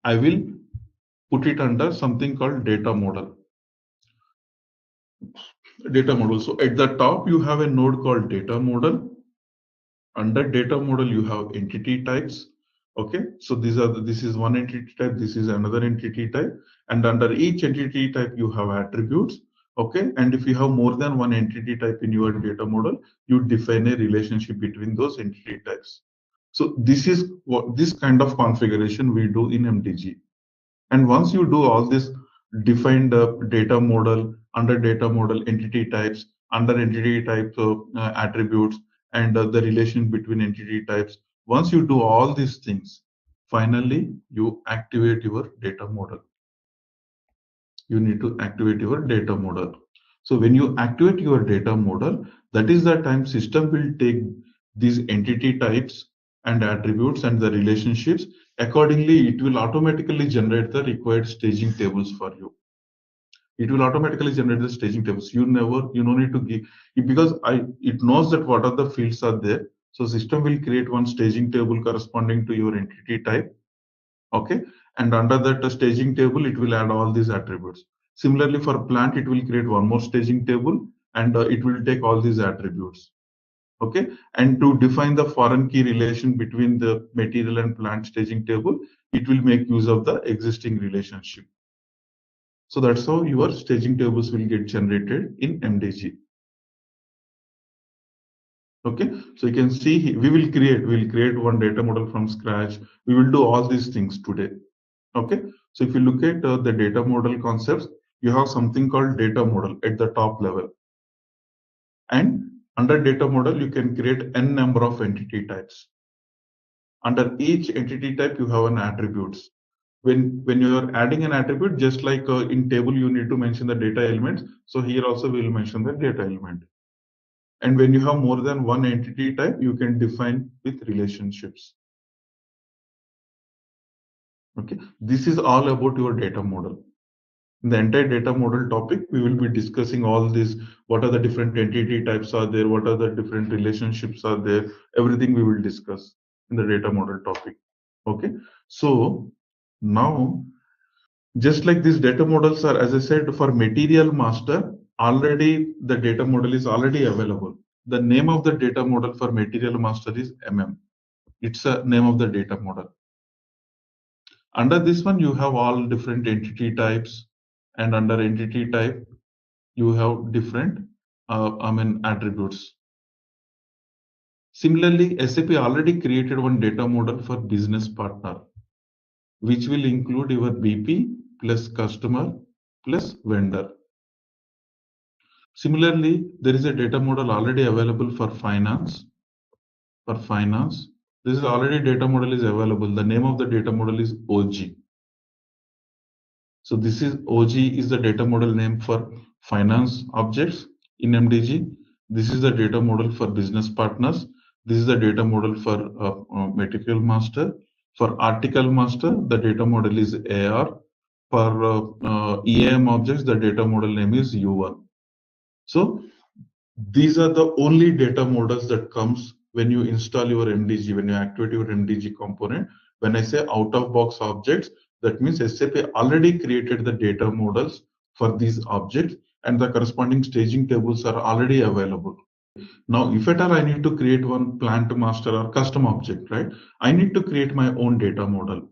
I will put it under something called data model. Data model. So at the top, you have a node called data model. Under data model, you have entity types. Okay, so this is one entity type, this is another entity type, and under each entity type, you have attributes. Okay, and if you have more than one entity type in your data model, you define a relationship between those entity types. So this is what this kind of configuration we do in MDG. And once you do all this defined data model, under data model entity types, under entity types attributes, and the relation between entity types, once you do all these things, finally you activate your data model. You need to activate your data model. So when you activate your data model, that is the time system will take these entity types and attributes and the relationships. Accordingly, it will automatically generate the required staging tables for you. It will automatically generate the staging tables. You don't need to give, because it knows that what are the fields are there. So system will create one staging table corresponding to your entity type. Okay, and under that staging table, it will add all these attributes. Similarly, for plant, it will create one more staging table, and it will take all these attributes. Okay, and to define the foreign key relation between the material and plant staging table, it will make use of the existing relationship. So that's how your staging tables will get generated in MDG. Okay, so you can see we'll create one data model from scratch. We will do all these things today. Okay, so if you look at the data model concepts, you have something called data model at the top level. And under data model, you can create n number of entity types. Under each entity type, you have an attributes. When you are adding an attribute, just like in table, you need to mention the data elements. So here also we will mention the data element. And when you have more than one entity type, you can define with relationships. Okay, this is all about your data model. In the entire data model topic, we will be discussing all these, what are the different entity types are there, what are the different relationships are there, everything we will discuss in the data model topic. Okay, so now, just like these data models are, as I said, for material master, already the data model is already available. The name of the data model for material master is MM. It's a name of the data model. Under this one, you have all different entity types, and under entity type, you have different, attributes. Similarly, SAP already created one data model for business partner, which will include your BP plus customer plus vendor. Similarly, there is a data model already available for finance. For finance, this is already data model is available. The name of the data model is OG. So this is OG is the data model name for finance objects in MDG. This is the data model for business partners. This is the data model for material master. For article master, the data model is AR. For EAM objects, the data model name is U1. So these are the only data models that comes when you install your MDG, when you activate your MDG component. When I say out of box objects, that means SAP already created the data models for these objects, and the corresponding staging tables are already available. Now, if at all I need to create one plant master or custom object, right? I need to create my own data model.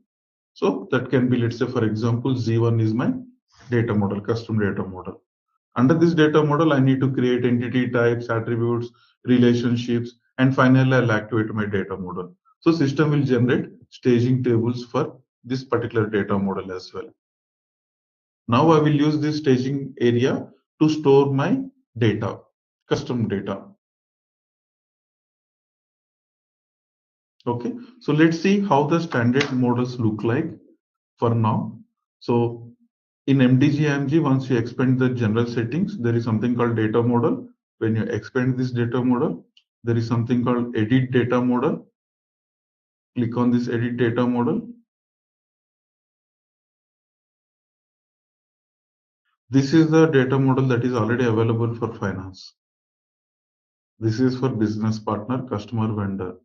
So that can be, let's say, for example, Z1 is my data model, custom data model. Under this data model, I need to create entity types, attributes, relationships, and finally I'll activate my data model. So system will generate staging tables for this particular data model as well. Now I will use this staging area to store my data, custom data. Okay, so let's see how the standard models look like for now. So in MDG IMG, once you expand the general settings, there is something called data model. When you expand this data model, there is something called edit data model. Click on this edit data model. This is the data model that is already available for finance. This is for business partner, customer, vendor.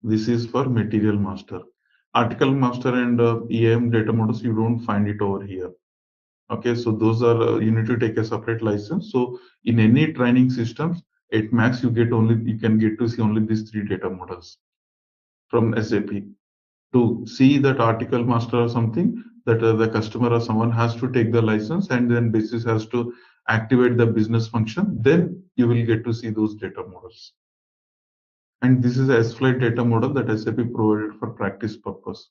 This is for material master. Article master and EAM data models, you don't find it over here. Okay, so those are, you need to take a separate license. So in any training systems, at max you can get to see only these three data models from SAP. To see that article master or something, that the customer or someone has to take the license, and then basis has to activate the business function, then you will get to see those data models. And this is a S-Flight data model that SAP provided for practice purpose.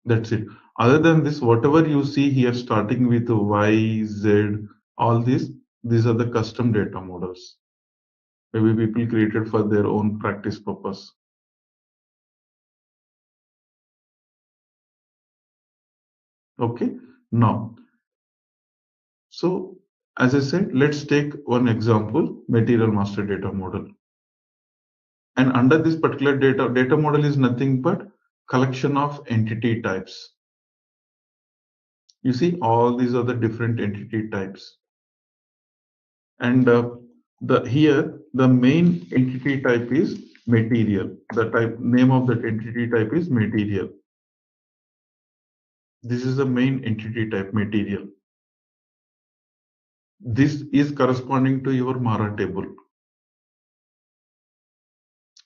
That's it. Other than this, whatever you see here, starting with Y, Z, all these are the custom data models. Maybe people created for their own practice purpose. Okay, now, so as I said, let's take one example, material master data model. And under this particular data model is nothing but collection of entity types. You see, all these are the different entity types. And here the main entity type is material. The name of that entity type is material. This is the main entity type, material. This is corresponding to your Mara table.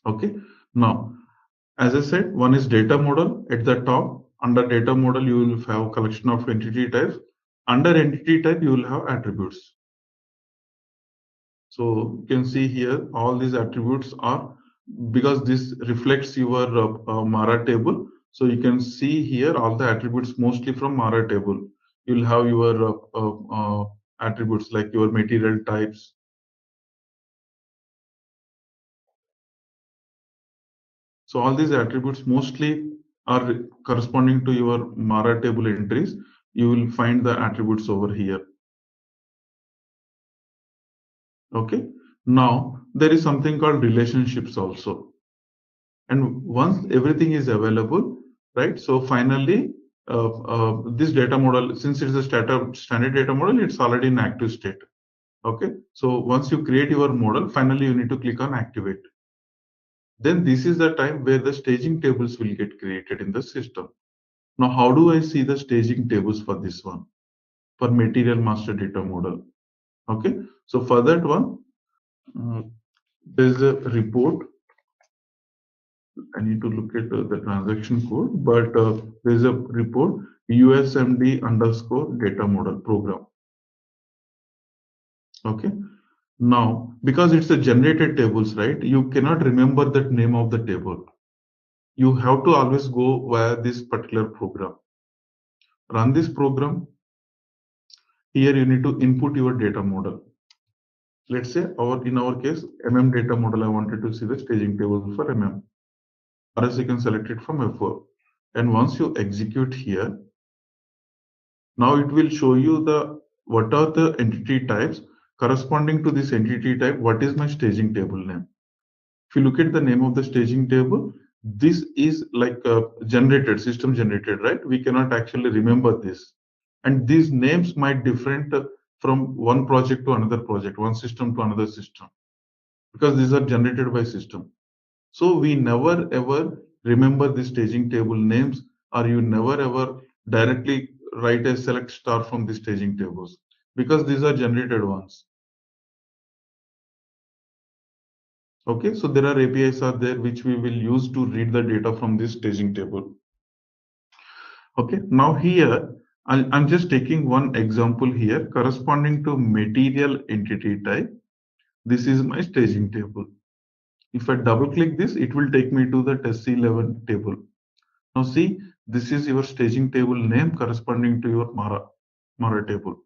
Okay. Now, as I said, one is data model at the top. Under data model, you will have collection of entity types. Under entity type, you will have attributes. So you can see here, all these attributes are, because this reflects your Mara table. So you can see here all the attributes mostly from Mara table. You'll have your attributes like your material types. So all these attributes mostly are corresponding to your Mara table entries. You will find the attributes over here. Okay. Now there is something called relationships also. And once everything is available, right? So finally, this data model, since it's a standard data model, it's already in active state. Okay, so once you create your model, finally you need to click on activate. Then this is the time where the staging tables will get created in the system. Now, how do I see the staging tables for this one? For material master data model. Okay, so for that one, there's a report. I need to look at the transaction code, but there's a report USMD underscore data model program. Okay. Now, because it's a generated tables, right? You cannot remember that name of the table. You have to always go via this particular program. Run this program. Here you need to input your data model. Let's say in our case, data model, I wanted to see the staging table for or else you can select it from F4. And once you execute here, now it will show you what are the entity types corresponding to this entity type. What is my staging table name? If you look at the name of the staging table, this is like system generated, right? We cannot actually remember this. And these names might different from one project to another project, one system to another system, because these are generated by system. So we never ever remember the staging table names, or you never ever directly write a select star from the staging tables, because these are generated ones. Okay, so there are APIs are there which we will use to read the data from this staging table. Okay, now here I'm just taking one example here corresponding to material entity type. This is my staging table. If I double click this, it will take me to the test 11 table. Now see, this is your staging table name corresponding to your Mara table.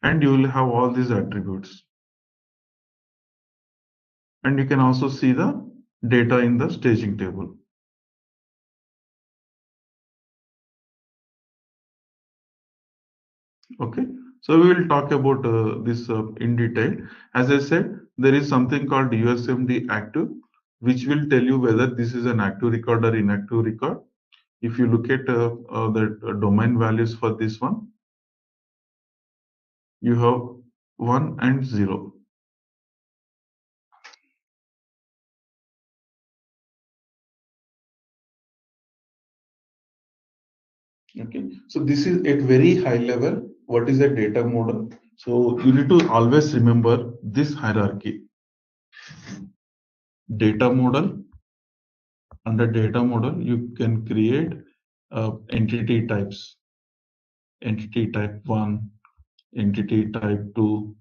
And you will have all these attributes. And you can also see the data in the staging table. Okay, so we will talk about this in detail. As I said, there is something called USMD active, which will tell you whether this is an active record or inactive record. If you look at the domain values for this one, you have 1 and 0. Okay, so this is at very high level. What is a data model? So you need to always remember this hierarchy. Data model. Under data model, you can create entity types. Entity type 1, entity type 2,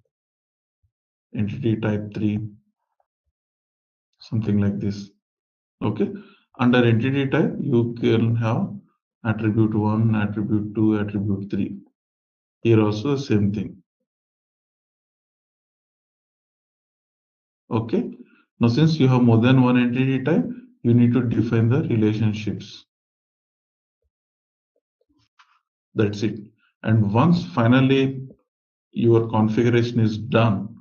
entity type 3, something like this. Okay. Under entity type, you can have attribute 1, attribute 2, attribute 3. Here also the same thing. Okay. Now, since you have more than one entity type, you need to define the relationships. That's it. And once finally your configuration is done,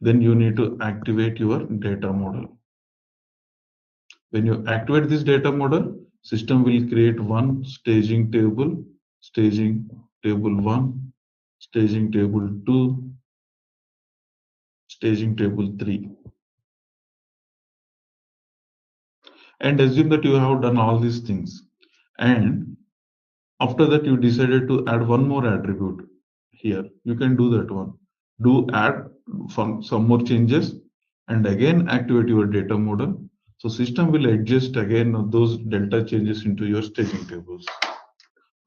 then you need to activate your data model. When you activate this data model, system will create one staging table 1, staging table 2, staging table 3. And assume that you have done all these things. And after that, you decided to add one more attribute here. You can do that one. Do add some more changes and again activate your data model. So system will adjust again those delta changes into your staging tables.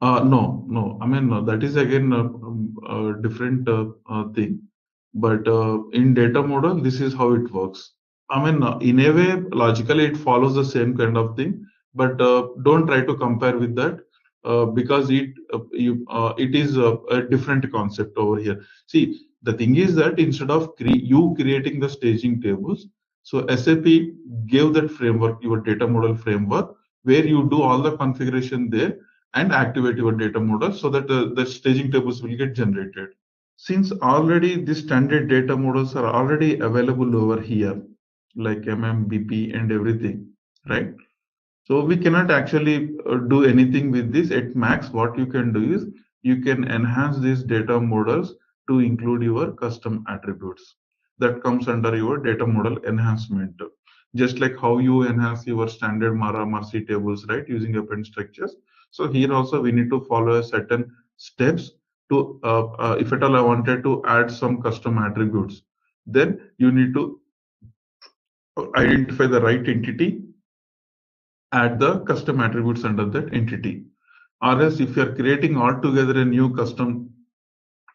No. I mean, that is again a different thing. But in data model, this is how it works. I mean, in a way, logically, it follows the same kind of thing. But don't try to compare with that because it is a different concept over here. See, the thing is that instead of you creating the staging tables, so SAP gave that framework, your data model framework, where you do all the configuration there and activate your data model so that the staging tables will get generated. Since already the standard data models are already available over here, like MMBP and everything, right? So we cannot actually do anything with this. At max, what you can do is you can enhance these data models to include your custom attributes. That comes under your data model enhancement. Just like how you enhance your standard Mara Marcy tables, right, using append structures. So here also we need to follow a certain steps to, if at all I wanted to add some custom attributes, then you need to identify the right entity, add the custom attributes under that entity. Or else if you are creating altogether a new custom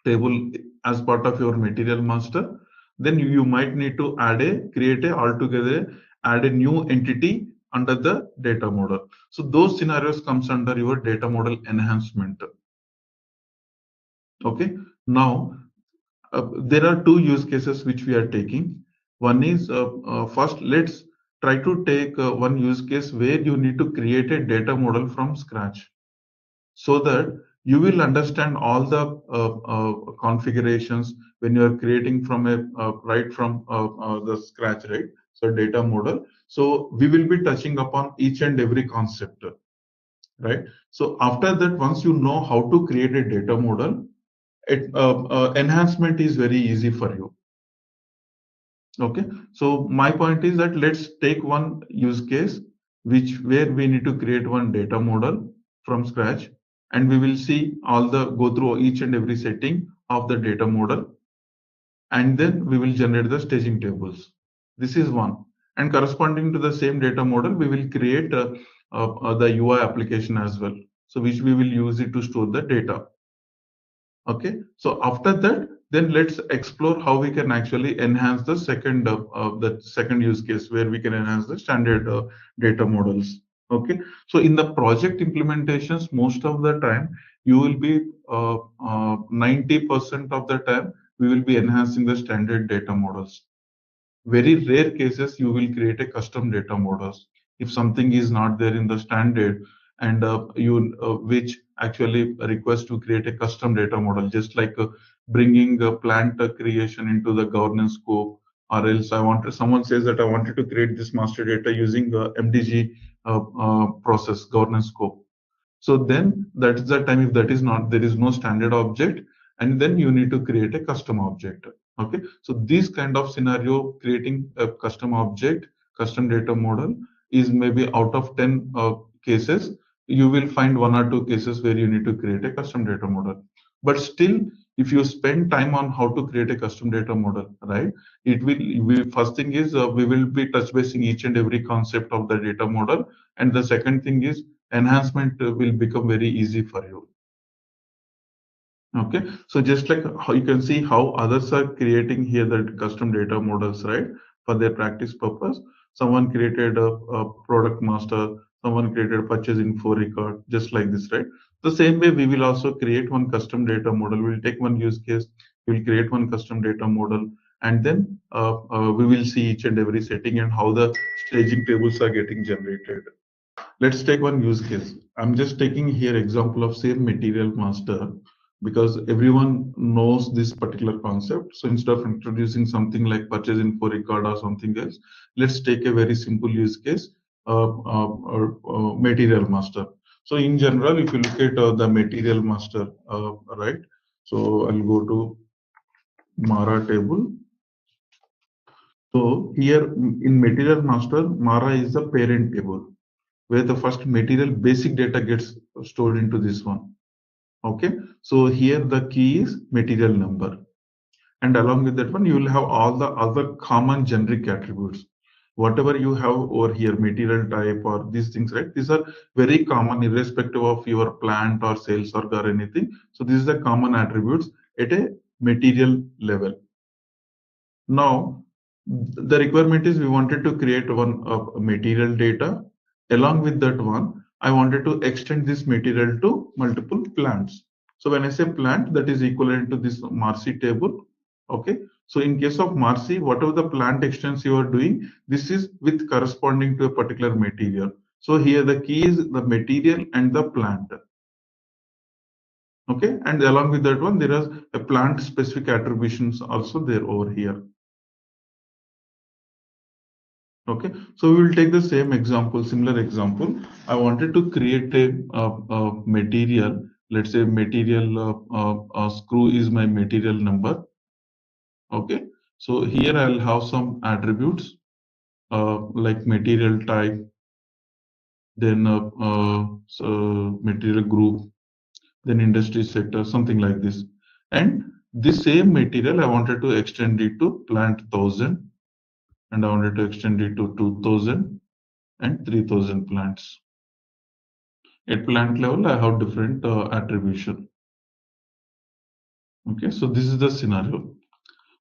table as part of your material master, then you might need to create a altogether, add a new entity under the data model. So those scenarios comes under your data model enhancement. Okay. Now, there are two use cases which we are taking. One is first, let's try to take one use case where you need to create a data model from scratch, so that you will understand all the configurations when you are creating from a right from the scratch, right? So data model. So we will be touching upon each and every concept, right? So after that, once you know how to create a data model, enhancement is very easy for you. Okay, so my point is that let's take one use case which where we need to create one data model from scratch, and we will see all the go through each and every setting of the data model, and then we will generate the staging tables. This is one, and corresponding to the same data model, we will create the UI application as well. So which we will use it to store the data. Okay, so after that, then let's explore how we can actually enhance the second use case where we can enhance the standard data models. Okay, so in the project implementations, most of the time you will be 90% of the time we will be enhancing the standard data models. Very rare cases you will create a custom data models if something is not there in the standard, and you which actually request to create a custom data model, just like bringing a plant creation into the governance scope. Or else someone says that I wanted to create this master data using MDG process governance scope. So then that is the time, if that is not, there is no standard object, and then you need to create a custom object. Okay, so this kind of scenario, creating a custom object, custom data model, is maybe out of 10 cases, you will find one or two cases where you need to create a custom data model. But still, if you spend time on how to create a custom data model, right, first thing is we will be touch basing each and every concept of the data model, and the second thing is enhancement will become very easy for you. Okay, so just like how you can see how others are creating here the custom data models, right, for their practice purpose. Someone created a product master, someone created purchase info record, just like this, right? The same way we will also create one custom data model. We'll take one use case, we'll create one custom data model, and then we will see each and every setting and how the staging tables are getting generated. Let's take one use case. I'm just taking here example of same material master because everyone knows this particular concept. So instead of introducing something like purchase info record or something else, let's take a very simple use case, material master. So in general, if you look at the material master, right? So I'll go to Mara table. So here in material master, Mara is the parent table, where the first material basic data gets stored into this one. Okay, so here the key is material number, and along with that one you will have all the other common generic attributes. Whatever you have over here, material type or these things, right, these are very common irrespective of your plant or sales or anything. So this is the common attributes at a material level. Now, the requirement is we wanted to create one material data. Along with that one, I wanted to extend this material to multiple plants. So when I say plant, that is equivalent to this Marcy table. Okay. So in case of Marcy, whatever the plant extents you are doing, this is with corresponding to a particular material. So here the key is the material and the plant. Okay. And along with that one, there is a plant specific attributions also there over here. Okay, so we will take the same example, similar example. I wanted to create a material. Let's say material screw is my material number. Okay, so here I'll have some attributes like material type, then so material group, then industry sector, something like this. And this same material I wanted to extend it to plant 1000, and I wanted to extend it to 2000 and 3000 plants. At plant level, I have different attribution. Okay, so this is the scenario.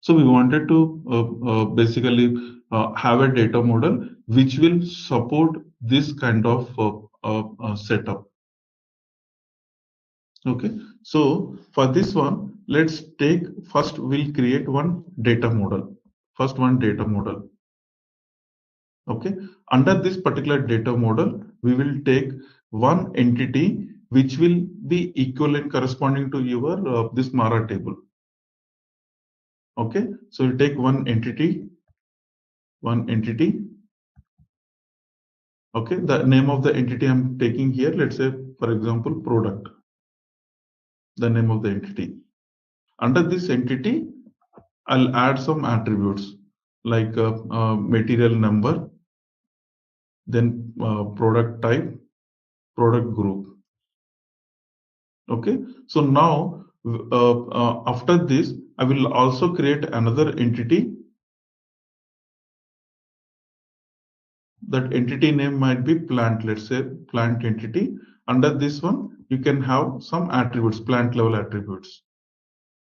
So we wanted to basically have a data model which will support this kind of setup. Okay, so for this one, let's take first we'll create one data model. First one data model. Okay, under this particular data model, we will take one entity which will be equivalent corresponding to your this Mara table. Okay, so you take one entity. Okay, the name of the entity I'm taking here, let's say, for example, product, the name of the entity. Under this entity, I'll add some attributes like material number, then product type, product group. Okay, so now after this, I will also create another entity. That entity name might be plant, let's say plant entity. Under this one, you can have some attributes, plant level attributes.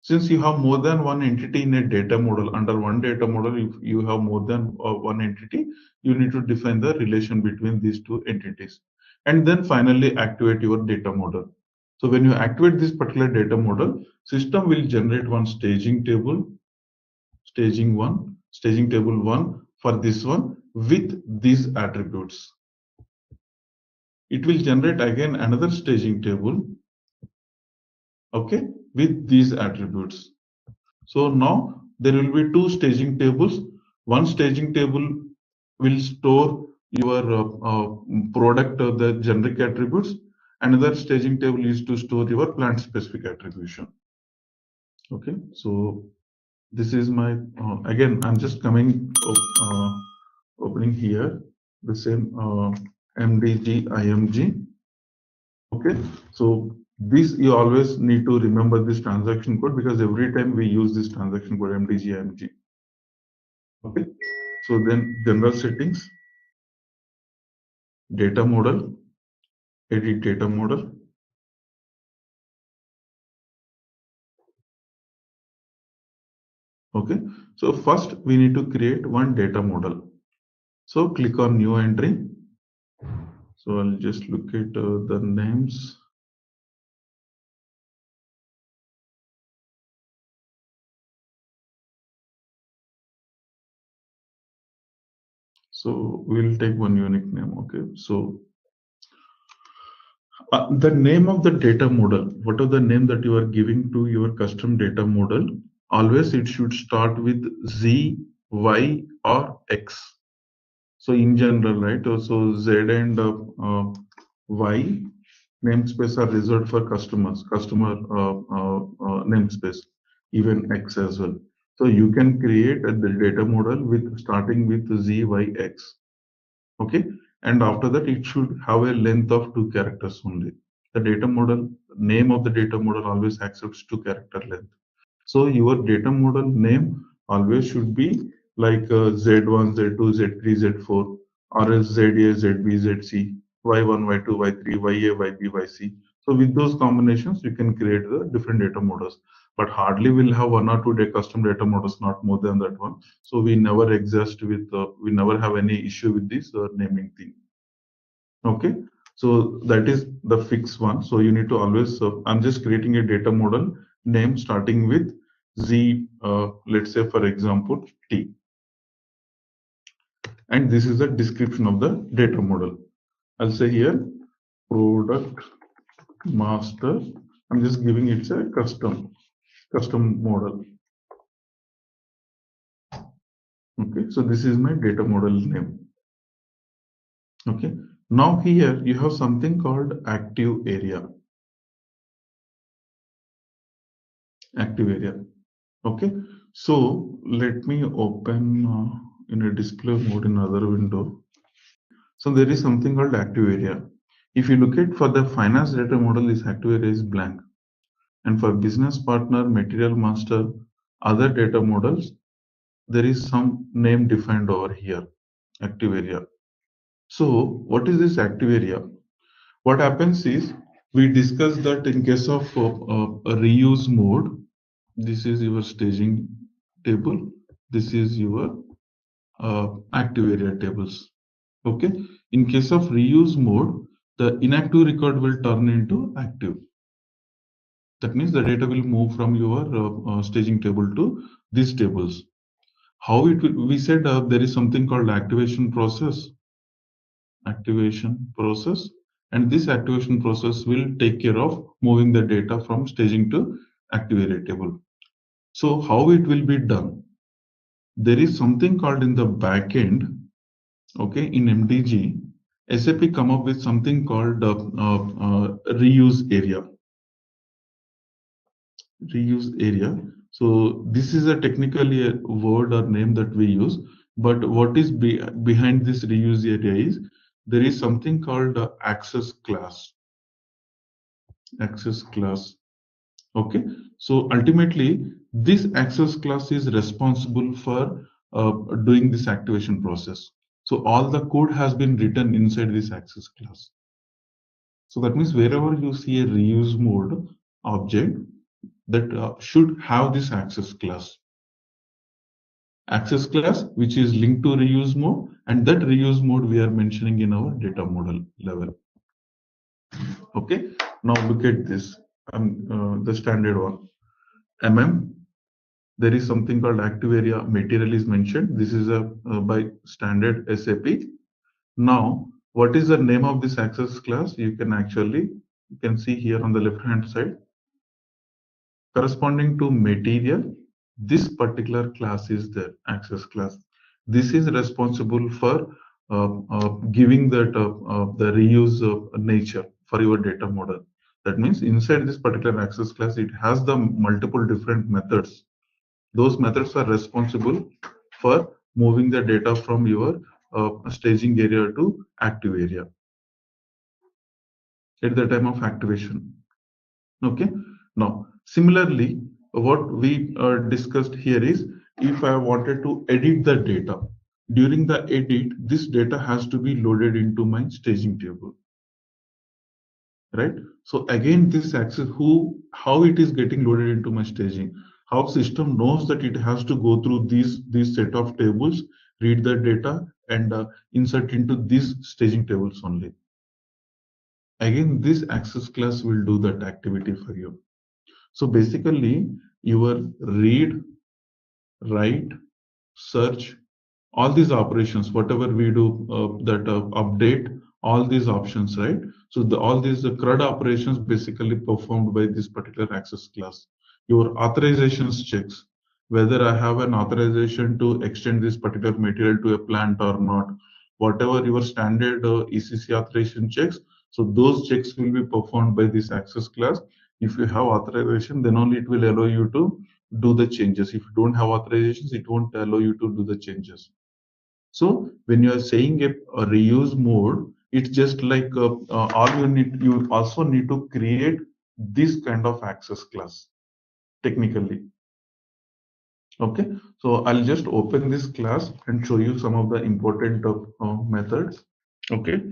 Since you have more than one entity in a data model, under one data model, if you have more than one entity, you need to define the relation between these two entities. And then finally activate your data model. So when you activate this particular data model, system will generate one staging table, staging table 1 for this one with these attributes. It will generate again another staging table, okay, with these attributes. So now there will be two staging tables. One staging table will store your product, the generic attributes. Another staging table is to store your plant specific attribution. Okay, so this is my again I'm just coming opening here the same MDG IMG. Okay, so this you always need to remember this transaction code because every time we use this transaction code MDG IMG. Okay, so then general settings, data model, edit data model. Okay, so first we need to create one data model. So click on new entry. So I'll just look at the names. So we'll take one unique name. Okay, so the name of the data model, whatever the name that you are giving to your custom data model, always it should start with Z, Y, or X. So in general, right? So Z and Y namespace are reserved for customers, customer namespace, even X as well. So you can create the data model with starting with Z, Y, X. Okay, and after that it should have a length of 2 characters only. The data model name of the data model always accepts 2 character length. So your data model name always should be like Z1 Z2 Z3 Z4 or else ZA ZB ZC Y1 Y2 Y3 YA YB YC. So with those combinations you can create the different data models, but hardly will have one or two custom data models, not more than that one. So we never exist with we never have any issue with this naming thing. Okay, so that is the fixed one. So you need to always I'm just creating a data model name starting with Z, let's say for example T, and this is the description of the data model. I'll say here product master. I'm just giving it a custom model. Okay, so this is my data model name. Okay. Now here you have something called active area. Active area. Okay. So let me open in a display mode in another window. So there is something called active area. If you look at for the finance data model, this active area is blank. And for business partner, material master, other data models, there is some name defined over here, active area. So what is this active area? What happens is we discussed that in case of a reuse mode, this is your staging table. This is your active area tables. Okay. In case of reuse mode, the inactive record will turn into active. That means the data will move from your staging table to these tables. How it will, we said there is something called activation process, and this activation process will take care of moving the data from staging to active area table. So how it will be done? There is something called in the backend, okay, in MDG, SAP come up with something called reuse area. Reuse area. So this is a technically a word or name that we use, but what is behind this reuse area is there is something called access class. Access class. Okay. So ultimately, this access class is responsible for doing this activation process. So all the code has been written inside this access class. So that means wherever you see a reuse mode object, that should have this access class which is linked to reuse mode, and that reuse mode we are mentioning in our data model level. Okay, now look at this, the standard one, there is something called active area material is mentioned. This is a by standard SAP. Now what is the name of this access class? You can see here on the left hand side, corresponding to material, this particular class is the access class. This is responsible for giving that the reuse nature for your data model. That means inside this particular access class, it has the multiple different methods. Those methods are responsible for moving the data from your staging area to active area at the time of activation. Okay. Now, similarly, what we discussed here is if I wanted to edit the data, during the edit, this data has to be loaded into my staging table, right? So again, this access, how it is getting loaded into my staging, how system knows that it has to go through these set of tables, read the data, and insert into these staging tables only. Again, this access class will do that activity for you. So basically, your read, write, search, all these operations, whatever we do, that update, all these options, right? So all these CRUD operations basically performed by this particular access class. Your authorizations checks, whether I have an authorization to extend this particular material to a plant or not, whatever your standard ECC authorization checks. So those checks will be performed by this access class. If you have authorization, then only it will allow you to do the changes. If you don't have authorizations, it won't allow you to do the changes. So when you are saying a reuse mode, it's just like all you also need to create this kind of access class technically. Okay, so I'll just open this class and show you some of the important methods. Okay,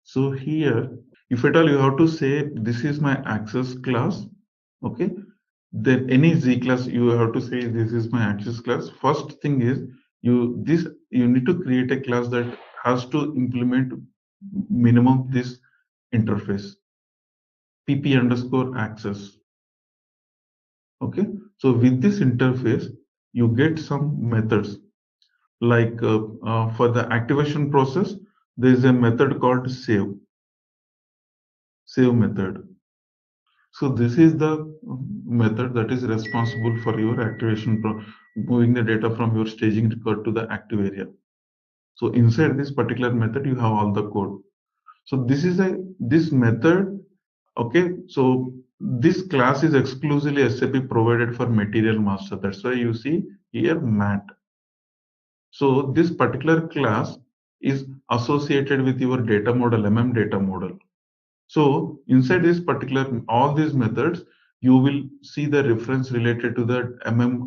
so here, if at all you have to say this is my access class, okay, then any Z class you have to say this is my access class. First thing is you need to create a class that has to implement minimum this interface pp underscore access. Okay, so with this interface you get some methods like for the activation process there is a method called save method. So this is the method that is responsible for your activation, moving the data from your staging record to the active area. So inside this particular method, you have all the code. So this method, okay. So this class is exclusively SAP provided for material master. That's why you see here mat. So this particular class is associated with your data model, data model. So inside this particular, all these methods, you will see the reference related to the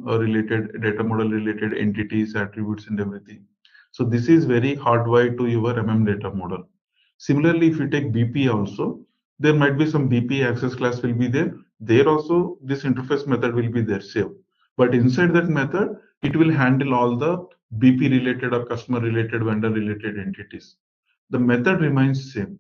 related data model related entities, attributes and everything. So this is very hardwired to your data model. Similarly, if you take BP also, there might be some BP access class will be there. There also this interface method will be there, same. But inside that method, it will handle all the BP related or customer related, vendor related entities. The method remains same.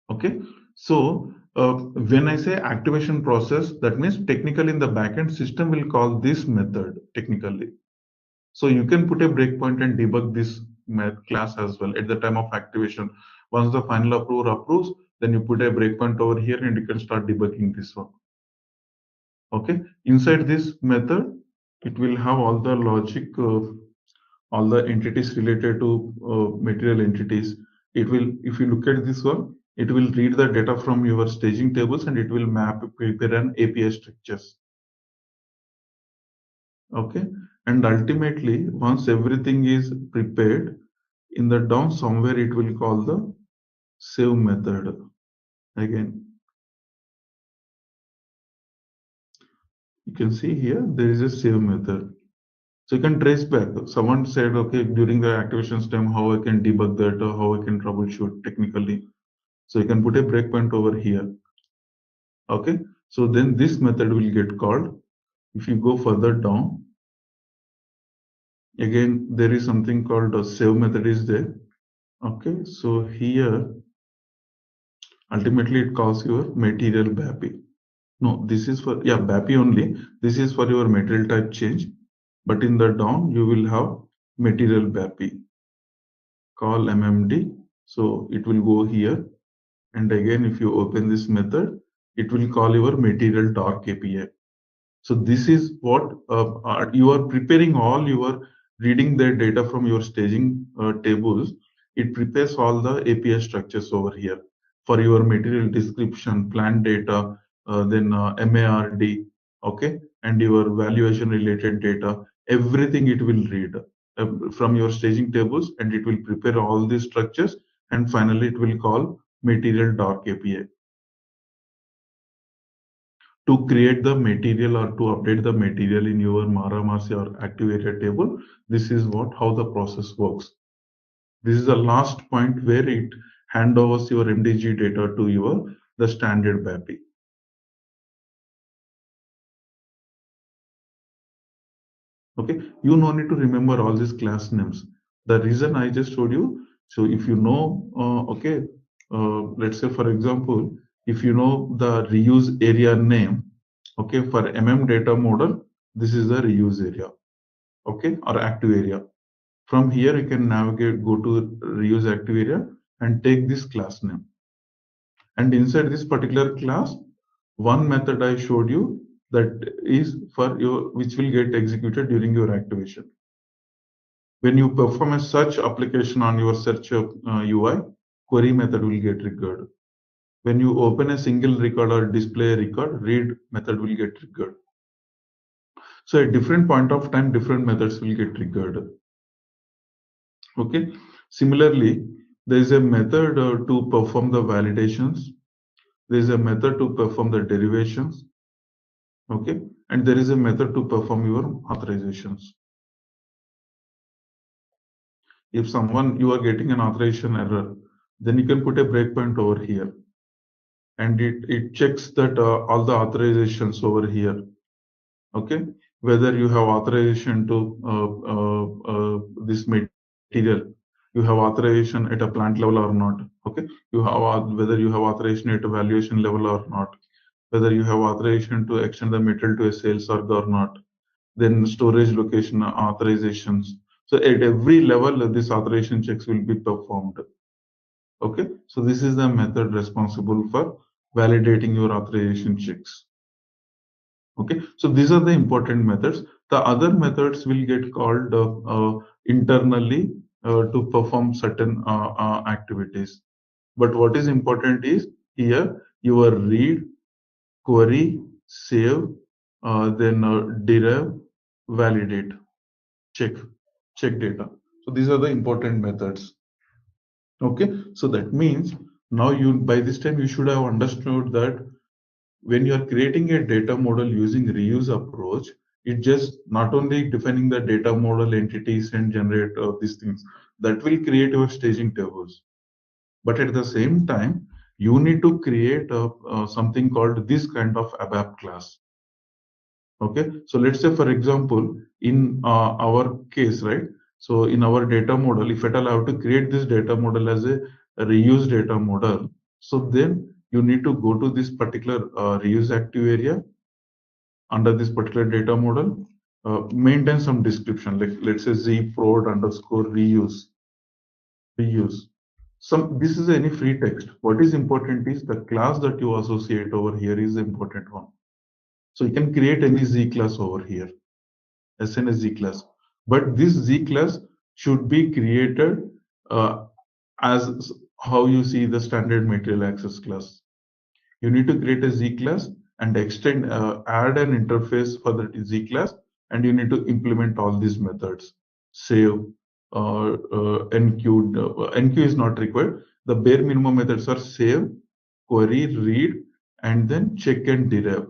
Okay, so when I say activation process, that means technically in the backend system will call this method technically. So you can put a breakpoint and debug this class as well at the time of activation. Once the final approver approves, then you put a breakpoint over here and you can start debugging this one. Okay, inside this method, it will have all the logic, all the entities related to material entities. It will, if you look at this one, it will read the data from your staging tables and it will prepare an API structures. Okay, and ultimately, once everything is prepared, in the down somewhere it will call the save method again. You can see here there is a save method. So you can trace back. Someone said, okay, during the activation time, how I can debug that or how I can troubleshoot technically. So you can put a breakpoint over here. Okay, so then this method will get called. If you go further down, again, there is something called a save method is there. Okay, so here, ultimately it calls your material BAPI. No, this is for, yeah, BAPI only. This is for your material type change. But in the down, you will have material BAPI. Call MMD. So it will go here. And again, if you open this method, it will call your material dark API. So this is what you are preparing all your reading the data from your staging tables. It prepares all the API structures over here for your material description, plant data, then MARD, okay, and your valuation related data. Everything it will read from your staging tables, and it will prepare all these structures, and finally it will call material dark API. To create the material or to update the material in your Mara-Marcy or activated table, this is how the process works. This is the last point where it handovers your MDG data to the standard BAPI. Okay, you no need to remember all these class names. The reason I just showed you, so if you know, okay, let's say for example, if you know the reuse area name, okay, for data model, this is the reuse area, okay, or active area. From here, you can navigate, go to reuse active area and take this class name. And inside this particular class, one method I showed you that is for which will get executed during your activation. When you perform a search application on your search UI, query method will get triggered. When you open a single record or display a record, read method will get triggered. So at different point of time, different methods will get triggered. Okay. Similarly, there is a method to perform the validations. There is a method to perform the derivations. Okay. And there is a method to perform your authorizations. If you are getting an authorization error, then you can put a breakpoint over here. And it checks that all the authorizations over here. Okay. Whether you have authorization to this material, you have authorization at a plant level or not. Okay, you have whether you have authorization at a valuation level or not, whether you have authorization to extend the material to a sales org or not, then storage location authorizations. So at every level, this authorization checks will be performed. Okay, so this is the method responsible for validating your authorization checks. Okay, so these are the important methods. The other methods will get called internally to perform certain activities. But what is important is here your read, query, save, then derive, validate, check, check data. So these are the important methods. Okay, so that means now you by this time you should have understood that when you are creating a data model using reuse approach, it just not only defining the data model entities and generate these things that will create your staging tables, but at the same time you need to create something called this kind of ABAP class. Okay, so let's say for example in our case, right? So in our data model, if at all I have to create this data model as a reuse data model, so then you need to go to this particular reuse active area under this particular data model, maintain some description, like let's say z prod underscore reuse. Some this is any free text. What is important is the class that you associate over here is the important one. So you can create any z class over here, as z class, but this z class should be created as how you see the standard material access class. You need to create a Z class and extend, add an interface for the Z class, and you need to implement all these methods. Save, enqueue. Enqueue is not required. The bare minimum methods are save, query, read, and then check and derive.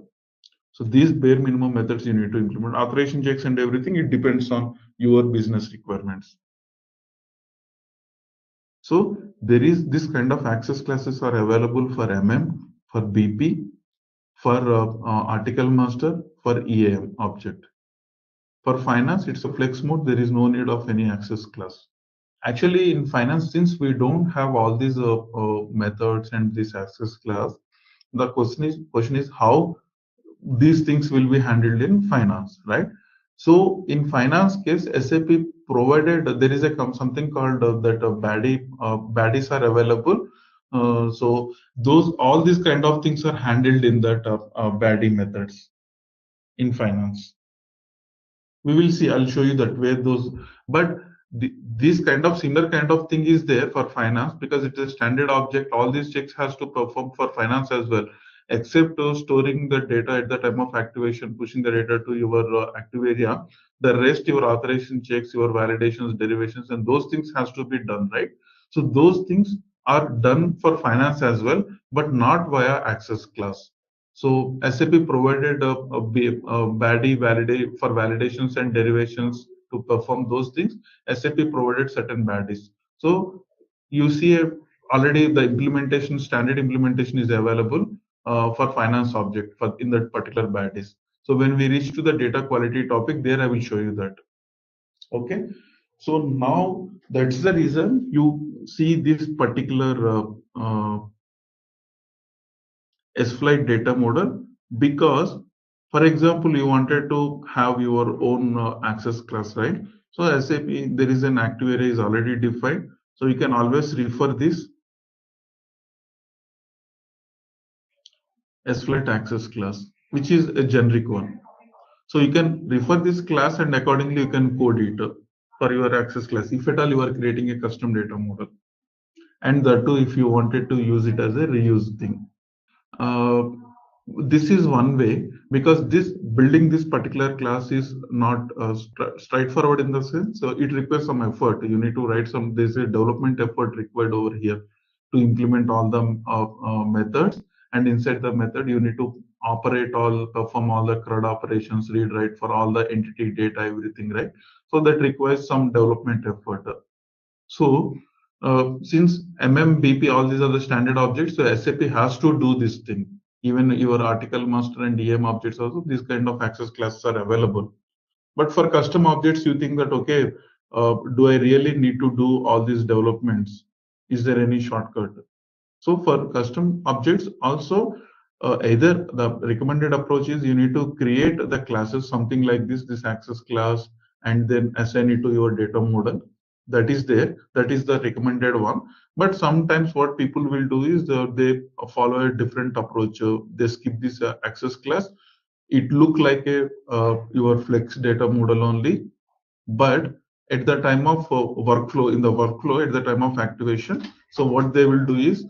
So these bare minimum methods you need to implement. Authorization checks and everything, it depends on your business requirements. So there is this kind of access classes are available for for BP, for article master, for EAM object. For finance, it's a flex mode. There is no need of any access class. Actually, in finance, since we don't have all these methods and this access class, the question is how these things will be handled in finance, right? So in finance case, SAP provided there is a something called that baddies are available. So those all these kind of things are handled in that baddie methods in finance. We will see. I'll show you that where those, but this kind of similar kind of thing is there for finance because it is a standard object. All these checks has to perform for finance as well, except storing the data at the time of activation, pushing the data to your active area. The rest, your authorization checks, your validations, derivations, and those things has to be done, right? So those things are done for finance as well, but not via access class. So SAP provided a baddie validate for validations and derivations to perform those things. SAP provided certain baddies. So you see already the implementation, standard implementation is available for finance object for in that particular baddies. So when we reach to the data quality topic, there I will show you that. Okay. So now that's the reason you see this particular S-Flight data model because, for example, you wanted to have your own access class, right? So SAP, there is an active area is already defined. So you can always refer this S-Flight access class, which is a generic one. So you can refer this class and accordingly you can code it for your access class if at all you are creating a custom data model. And that too, if you wanted to use it as a reuse thing. Uh, this is one way because this building this particular class is not straightforward in the sense, so it requires some effort. You need to write some, there's a development effort required over here to implement all the methods, and inside the method you need to operate all, perform all the CRUD operations, read write for all the entity data, everything, right? So that requires some development effort. So since MMBP, all these are the standard objects, so SAP has to do this thing. Even your article master and DM objects also, these kind of access classes are available. But for custom objects, you think that, okay, do I really need to do all these developments? Is there any shortcut? So for custom objects also, either the recommended approach is you need to create the classes, something like this access class, and then assign it to your data model. That is there. That is the recommended one. But sometimes what people will do is they follow a different approach. They skip this access class. It look like a your flex data model only, but at the time of workflow, in the workflow at the time of activation. So what they will do is,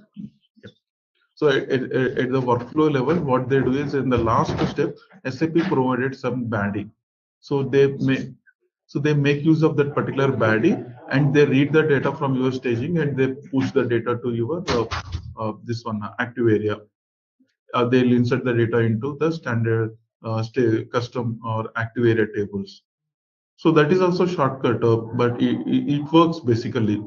so at the workflow level, what they do is in the last step, SAP provided some baddie. So they make use of that particular baddie, and they read the data from your staging, and they push the data to your this one active area. They'll insert the data into the standard custom or active area tables. So that is also shortcut, but it works basically.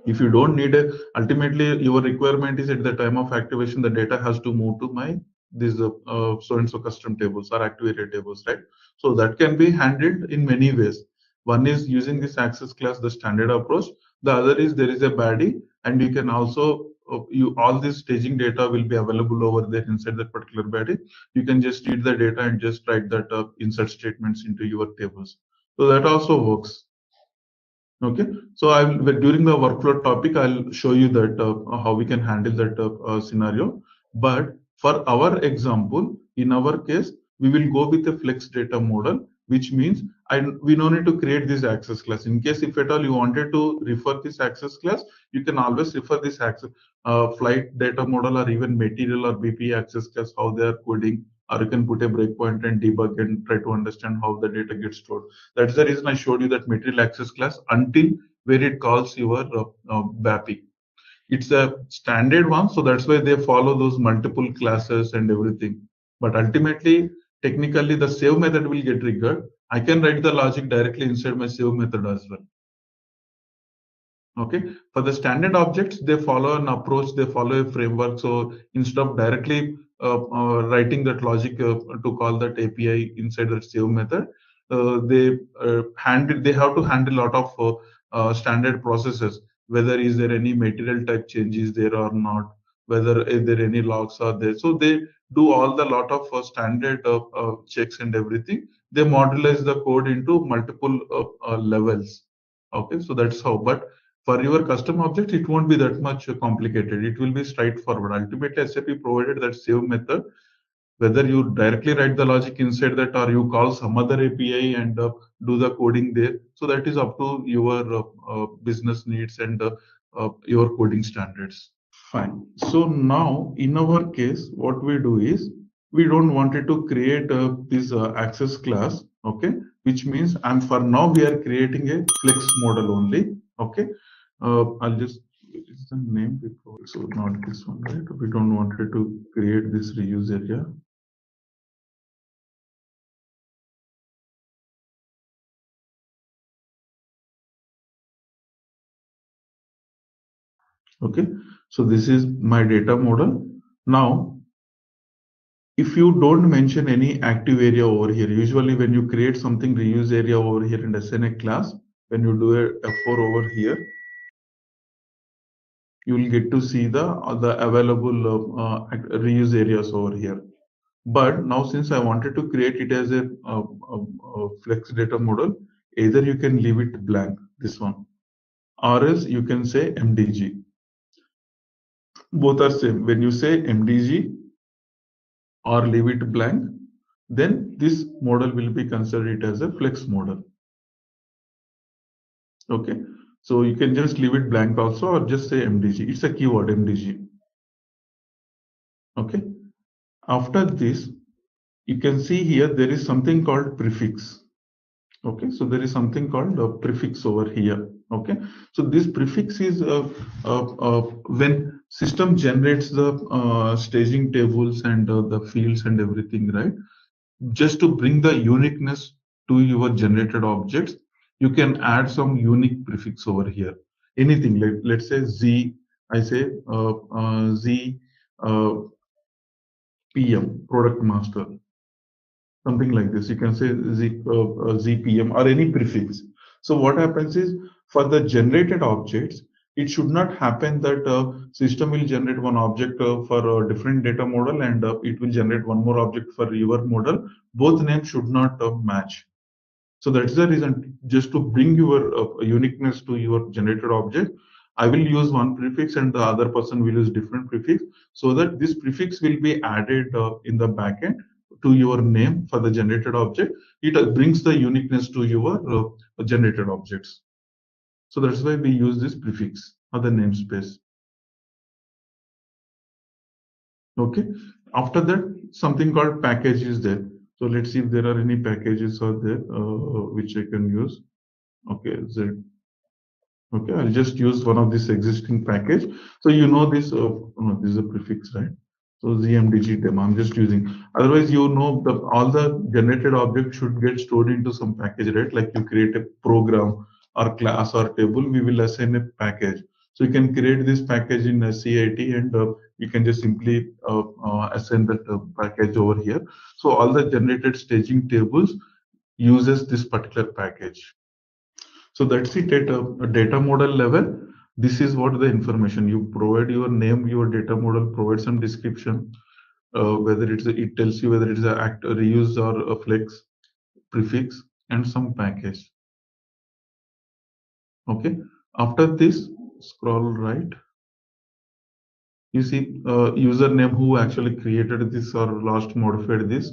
If you don't need a, ultimately your requirement is at the time of activation, the data has to move to my these so and so custom tables or active tables, right? So that can be handled in many ways. One is using this access class, the standard approach. The other is there is a baddie, and you can also you all this staging data will be available over there inside that particular baddie. You can just read the data and just write that insert statements into your tables. So that also works. Okay, so I will during the workflow topic, I'll show you that how we can handle that scenario. But for our example, in our case, we will go with a flex data model, which means we no need to create this access class. In case if at all you wanted to refer this access class, you can always refer this access flight data model or even material or BP access class, how they are coding, or you can put a breakpoint and debug and try to understand how the data gets stored. That's the reason I showed you that material access class until where it calls your BAPI. It's a standard one, so that's why they follow those multiple classes and everything. But ultimately, technically, the save method will get triggered. I can write the logic directly inside my save method as well. Okay, for the standard objects, they follow an approach, they follow a framework. So instead of directly writing that logic to call that API inside that save method, they have to handle a lot of standard processes. Whether is there any material type changes there or not, whether is there any logs are there. So they do all the lot of standard checks and everything. They modularize the code into multiple levels. Okay, so that's how. But for your custom object, it won't be that much complicated. It will be straightforward. Ultimately, SAP provided that save method. Whether you directly write the logic inside that or you call some other API and do the coding there. So that is up to your business needs and your coding standards. Fine. So now in our case, what we do is we don't wanted to create this access class. Okay, which means and for now we are creating a flex model only. Okay, I'll just it's the name before, so not this one, right? We don't wanted to create this reuse area. Okay, so this is my data model. Now, if you don't mention any active area over here, usually when you create something reuse area over here and assign a class, when you do a F4 over here, you will get to see the available reuse areas over here. But now since I wanted to create it as a flex data model, either you can leave it blank, this one, or else you can say MDG. Both are same. When you say MDG or leave it blank, then this model will be considered as a flex model. Okay, so you can just leave it blank also, or just say MDG. It's a keyword MDG. Okay, after this, you can see here there is something called prefix. Okay, so there is something called a prefix over here. Okay, so this prefix is when system generates the staging tables and the fields and everything, right? Just to bring the uniqueness to your generated objects, you can add some unique prefix over here. Anything like, let's say Z, I say Z PM, product master, something like this. You can say ZPM or any prefix. So what happens is for the generated objects, it should not happen that system will generate one object for a different data model and it will generate one more object for your model. Both names should not match. So that's the reason, just to bring your uniqueness to your generated object, I will use one prefix and the other person will use different prefix, so that this prefix will be added in the backend to your name for the generated object, it brings the uniqueness to your generated objects. So that's why we use this prefix or the namespace. Okay. After that, something called package is there. So let's see if there are any packages out there which I can use. Okay, Z. Okay, I'll just use one of this existing package. So you know this, no, this is a prefix, right? So ZMDG demo, I'm just using. Otherwise, you know, all the generated objects should get stored into some package, right? Like you create a program or class or table, we will assign a package. So you can create this package in a CIT and you can just simply assign that package over here. So all the generated staging tables uses this particular package. So that's it at a data model level. This is what the information you provide your name, your data model, provide some description, whether it tells you whether it is a act, a reuse or a flex, prefix, and some package. Okay. After this, scroll right. You see username who actually created this or last modified this,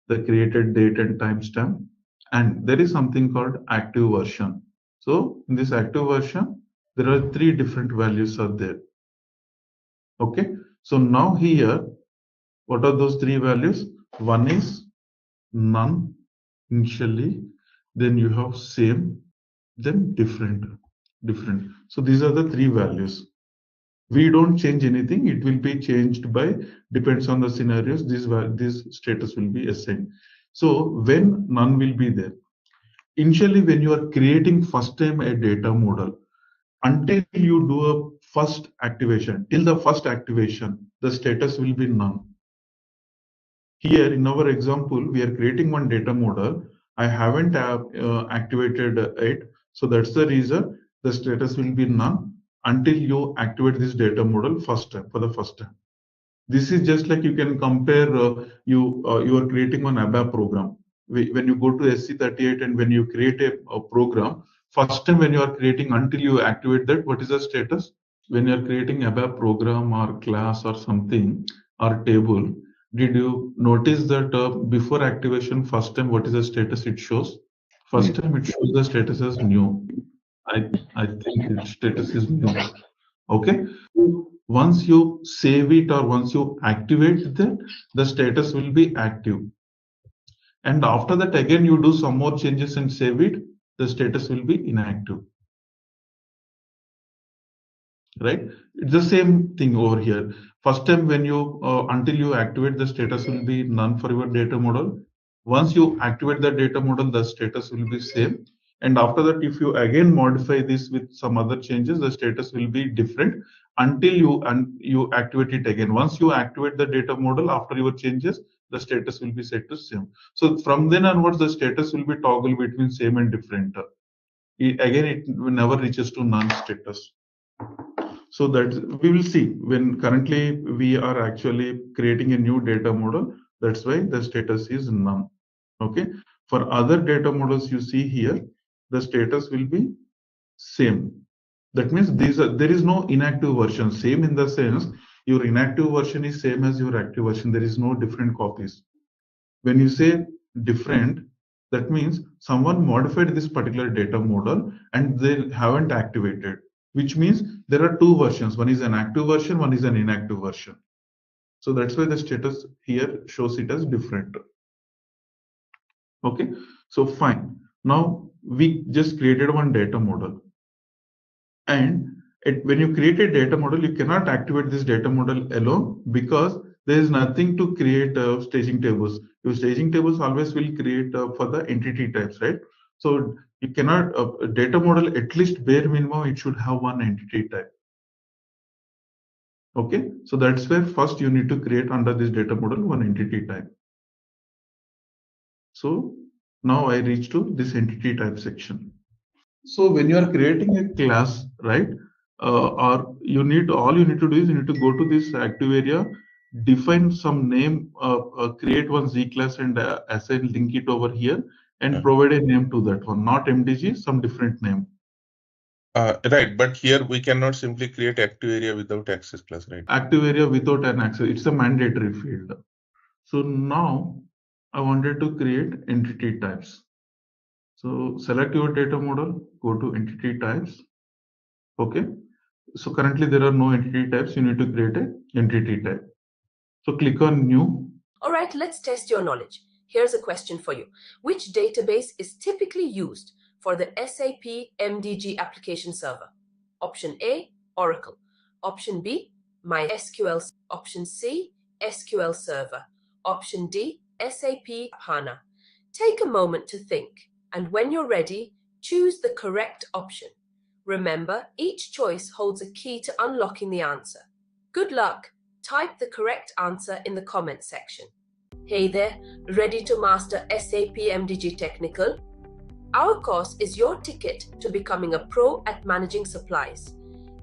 the created date and timestamp, and there is something called active version. So in this active version, there are 3 different values are there. Okay. So now here, what are those 3 values? One is none initially, then you have same, then different. So these are the 3 values. We don't change anything. It will be changed by, depends on the scenarios, this status will be assigned. So when none will be there, initially when you are creating first time a data model, until you do a first activation, till the first activation, the status will be none. Here in our example, we are creating one data model. I haven't activated it. So that's the reason the status will be none until you activate this data model first time, for the first time. This is just like you can compare, you are creating one ABAP program. When you go to SC38 and when you create a program, first time when you are creating until you activate that, what is the status? When you are creating ABAP program or class or something or table, did you notice that before activation first time what is the status it shows? First time it shows the status as new. I think its status is new. Okay. Once you save it or once you activate that, the status will be active. And after that, again, you do some more changes and save it, the status will be inactive. Right? It's the same thing over here. First time when you, until you activate, the status will be none for your data model. Once you activate the data model, the status will be same. And after that, if you again modify this with some other changes, the status will be different until you activate it again. Once you activate the data model after your changes, the status will be set to same. So from then onwards, the status will be toggle between same and different. Again, it never reaches to none status. So that we will see when currently we are actually creating a new data model. That's why the status is none. Okay. For other data models you see here, the status will be same. That means there is no inactive version. Same in the sense your inactive version is same as your active version. There is no different copies. When you say different, that means someone modified this particular data model and they haven't activated, which means there are 2 versions. One is an active version, one is an inactive version. So that's why the status here shows it as different. Okay, so fine. Now we just created one data model. And when you create a data model, you cannot activate this data model alone because there is nothing to create staging tables. Your staging tables always will create for the entity types, right? So you cannot, data model, at least bare minimum, it should have one entity type. Okay, so that's where first you need to create under this data model one entity type. So now I reach to this entity type section. So when you are creating a class, right, or you need, all you need to do is you need to go to this active area, define some name, create one Z class and assign, link it over here and provide a name to that one, not MDG, some different name. Right, but here we cannot simply create active area without access class, right? Active area without an access, it's a mandatory field. So now I wanted to create entity types. So select your data model, go to entity types. Okay. So currently there are no entity types. You need to create an entity type. So click on new. All right, let's test your knowledge. Here's a question for you. Which database is typically used for the SAP MDG application server? Option A, Oracle. Option B, MySQL. Option C, SQL Server. Option D, SAP HANA. Take a moment to think, and when you're ready, choose the correct option. Remember, each choice holds a key to unlocking the answer. Good luck! Type the correct answer in the comment section. Hey there, ready to master SAP MDG Technical? Our course is your ticket to becoming a pro at managing supplies.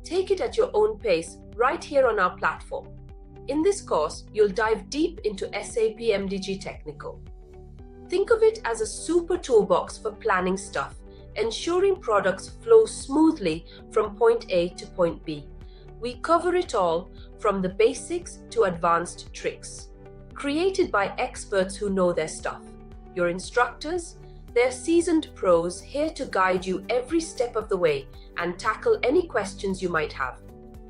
Take it at your own pace right here on our platform. In this course, you'll dive deep into SAP MDG Technical. Think of it as a super toolbox for planning stuff, ensuring products flow smoothly from point A to point B. We cover it all, from the basics to advanced tricks. Created by experts who know their stuff. Your instructors, they're seasoned pros here to guide you every step of the way and tackle any questions you might have.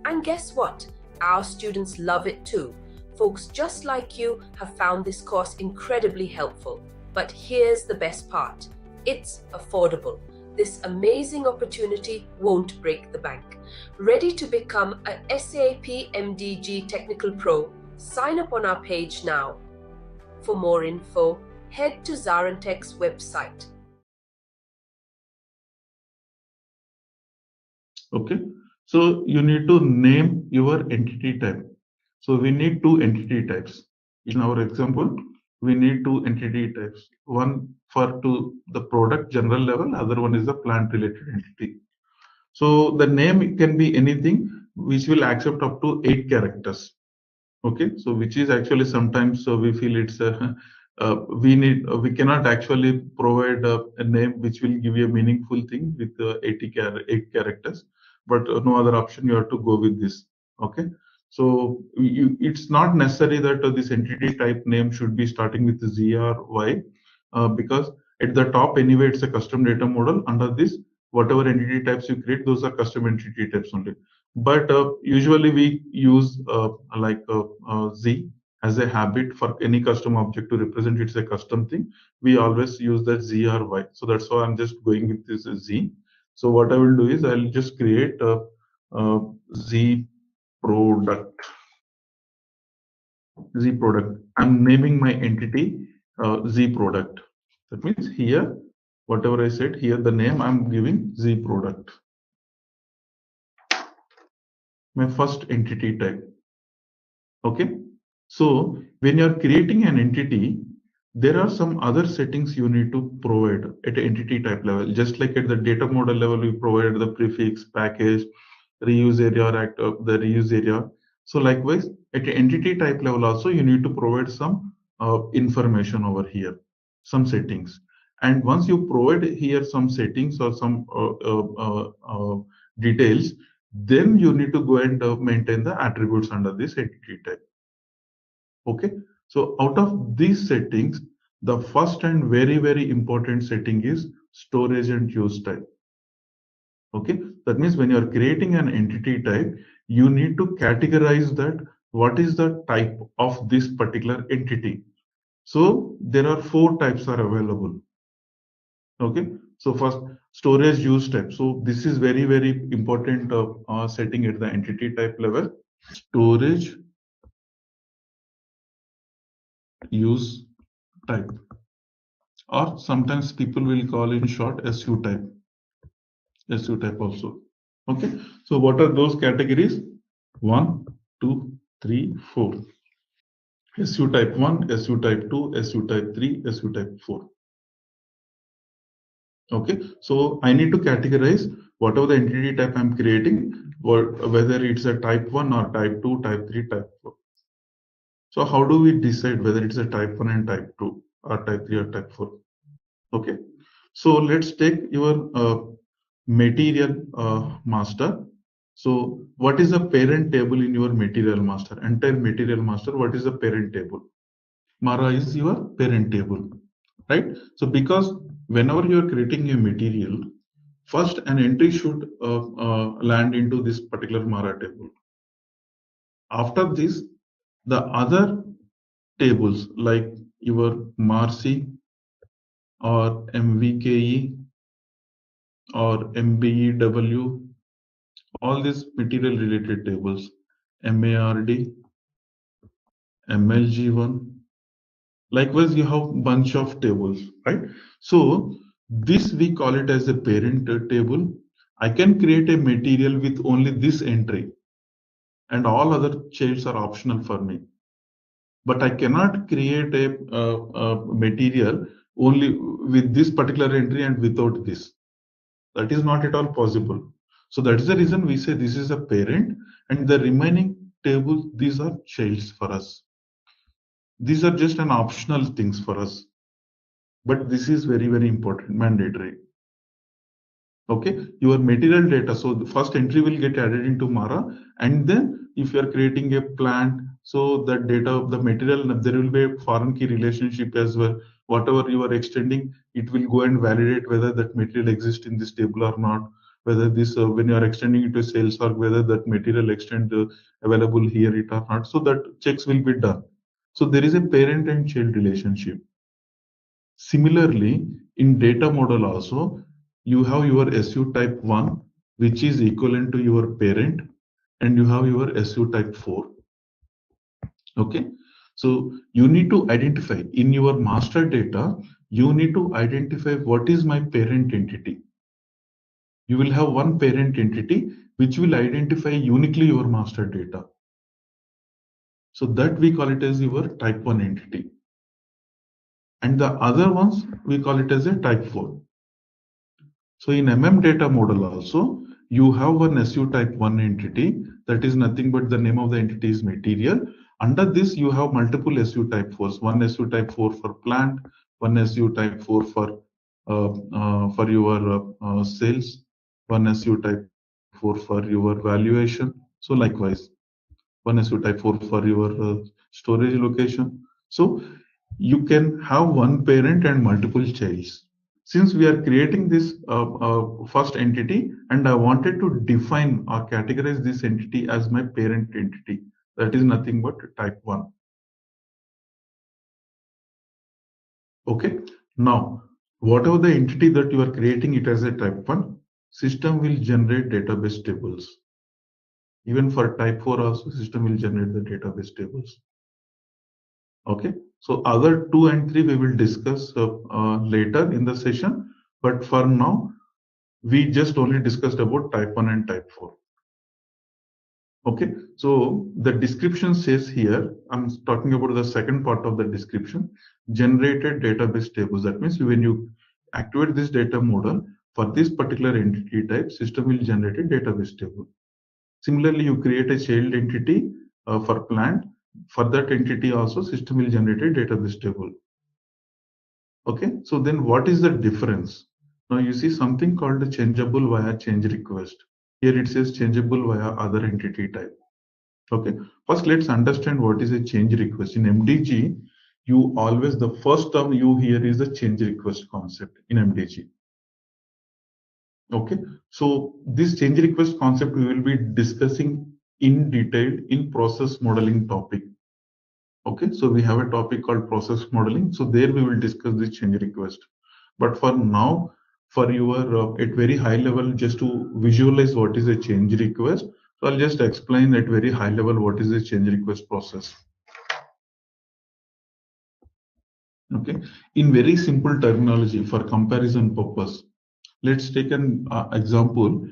And guess what? Our students love it too. Folks just like you have found this course incredibly helpful. But here's the best part. It's affordable. This amazing opportunity won't break the bank. Ready to become a SAP MDG Technical Pro? Sign up on our page now. For more info, head to ZaranTech's website. Okay. So you need to name your entity type. So we need two entity types. In our example, we need two entity types. One for to the product general level, other one is the plant related entity. So the name can be anything which will accept up to 8 characters. Okay, so which is actually sometimes we feel it's we cannot actually provide a name which will give you a meaningful thing with 8 characters, but no other option, you have to go with this. Okay, so it's not necessary that this entity type name should be starting with Z or Y, because at the top anyway it's a custom data model. Under this, whatever entity types you create, those are custom entity types only. But usually we use Z as a habit for any custom object to represent it's a custom thing. We always use that Z or Y. So that's why I'm just going with this Z. So what I will do is I'll just create a Z product. Z product. I'm naming my entity Z product. That means here, whatever I said here, the name I'm giving Z product. My first entity type. Okay, so when you're creating an entity, there are some other settings you need to provide at entity type level. Just like at the data model level, we provided the prefix, package, reuse area, or the reuse area. So likewise, at entity type level also, you need to provide some information over here, some settings. And once you provide here some settings or some details, then you need to go and maintain the attributes under this entity type. Okay, so out of these settings, the first and very important setting is storage and use type. Okay, that means when you are creating an entity type, you need to categorize that what is the type of this particular entity. So there are 4 types are available. Okay, so first storage use type. So this is very important setting at the entity type level. Storage use type, or sometimes people will call in short SU type. SU type also. Okay, so what are those categories? 1, 2, 3, 4. SU type 1, SU type 2, SU type 3, SU type 4. Okay, so I need to categorize whatever the entity type I'm creating, whether it's a type 1 or type 2, type 3, type 4. So how do we decide whether it's a type 1 and type 2 or type 3 or type 4? Okay, so let's take your material master. So what is the parent table in your material master? Entire material master, what is the parent table? Mara is your parent table, right? So because whenever you are creating a material, first an entry should land into this particular Mara table. After this, the other tables like your MARCI or MVKE or MBEW, all these material related tables, MARD, MLG1. Likewise, you have bunch of tables, right? So this we call it as a parent table. I can create a material with only this entry, and all other childs are optional for me. But I cannot create a material only with this particular entry and without this. That is not at all possible. So that is the reason we say this is a parent, and the remaining tables, these are childs for us. These are just an optional things for us, but this is very, very important, mandatory. Okay, your material data. So the first entry will get added into Mara, and then if you are creating a plant, so the data of the material, there will be a foreign key relationship as well. Whatever you are extending, it will go and validate whether that material exists in this table or not. Whether this, when you are extending it to sales org, whether that material extend available here it or not. So that checks will be done. So there is a parent and child relationship. Similarly, in data model also, you have your SU type 1, which is equivalent to your parent, and you have your SU type 4. Okay, so you need to identify in your master data, you need to identify what is my parent entity. You will have one parent entity which will identify uniquely your master data. So that we call it as your type 1 entity. And the other ones, we call it as a type 4. So in data model also, you have one SU type 1 entity that is nothing but the name of the entity is material. Under this, you have multiple SU type 4s. One SU type 4 for plant, one SU type 4 for your sales, one SU type 4 for your valuation. So likewise, one SU type 4 for your storage location. So you can have one parent and multiple childs. Since we are creating this first entity, and I wanted to define or categorize this entity as my parent entity, that is nothing but type 1. Okay, now whatever the entity that you are creating it as a type 1, system will generate database tables. Even for type 4 also, system will generate the database tables. Okay, so other 2 and 3 we will discuss later in the session, but for now we just only discussed about type 1 and type 4. Okay, so the description says here, I'm talking about the second part of the description, generated database tables. That means when you activate this data model for this particular entity type, system will generate a database table. Similarly, you create a child entity for plant. For that entity also, system will generate a database table. Okay, so then what is the difference? Now you see something called a changeable via change request. Here it says changeable via other entity type. Okay, first let's understand what is a change request. In MDG, you always, the first term you hear is the change request concept in MDG. Okay, so this change request concept we will be discussing in detail in process modeling topic. Okay, so we have a topic called process modeling. So there we will discuss this change request. But for now, for your at very high level, just to visualize what is a change request, so I'll just explain at very high level what is a change request process. Okay, in very simple terminology for comparison purpose, let's take an example.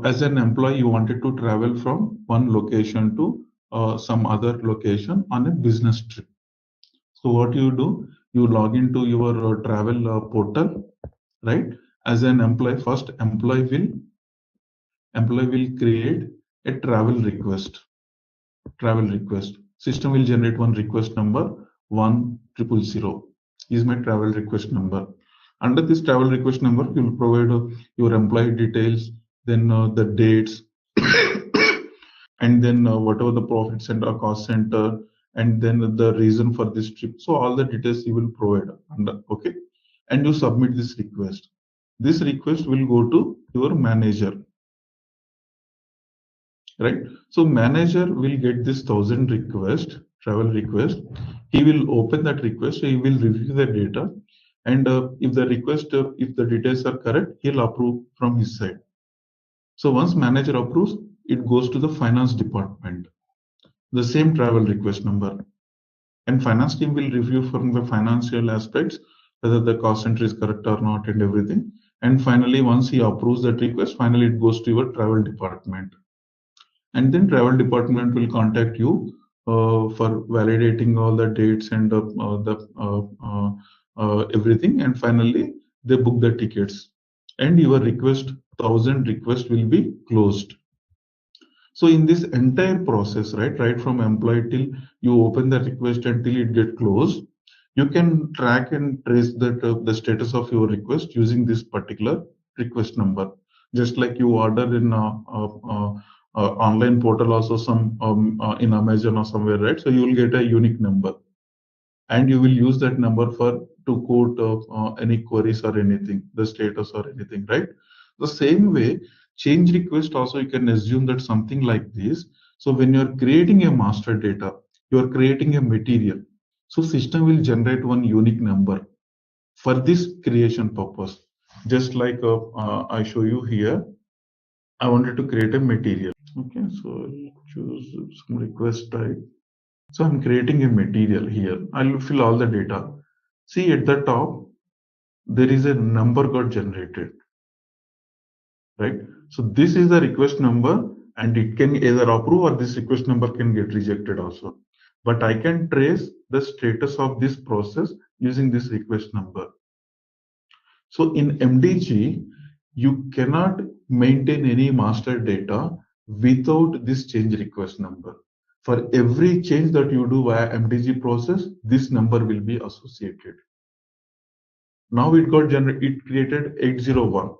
As an employee, you wanted to travel from one location to some other location on a business trip. So what you do, you log into your travel portal, right? As an employee, first employee will create a travel request. System will generate one request number 1000 is my travel request number. Under this travel request number, you will provide your employee details, then the dates, and then whatever the profit center or cost center, and then the reason for this trip. So all the details you will provide, and okay, and you submit this request. This request will go to your manager, right? So manager will get this 1,000 request, travel request. He will open that request. He will review the data, and if the request, if the details are correct, he'll approve from his side. So once manager approves, it goes to the finance department, the same travel request number, and finance team will review from the financial aspects whether the cost entry is correct or not and everything. And finally, once he approves that request, finally it goes to your travel department, and then travel department will contact you for validating all the dates and everything, and finally they book the tickets, and your request 1,000 request will be closed. So in this entire process, right from employee till you open the request until it get closed, you can track and trace the status of your request using this particular request number. Just like you order in online portal, also some in Amazon or somewhere, right? So you will get a unique number, and you will use that number for to quote any queries or anything, the status or anything, right? The same way, change request also you can assume that something like this. So when you're creating a master data, you're creating a material. So system will generate one unique number for this creation purpose. Just like I show you here, I wanted to create a material. Okay, so I'll choose some request type. So I'm creating a material here. I'll fill all the data. See at the top, there is a number got generated, right? So this is the request number, and it can either approve or this request number can get rejected also. But I can trace the status of this process using this request number. So in MDG, you cannot maintain any master data without this change request number. For every change that you do via MDG process, this number will be associated. Now it got generated, it created 801.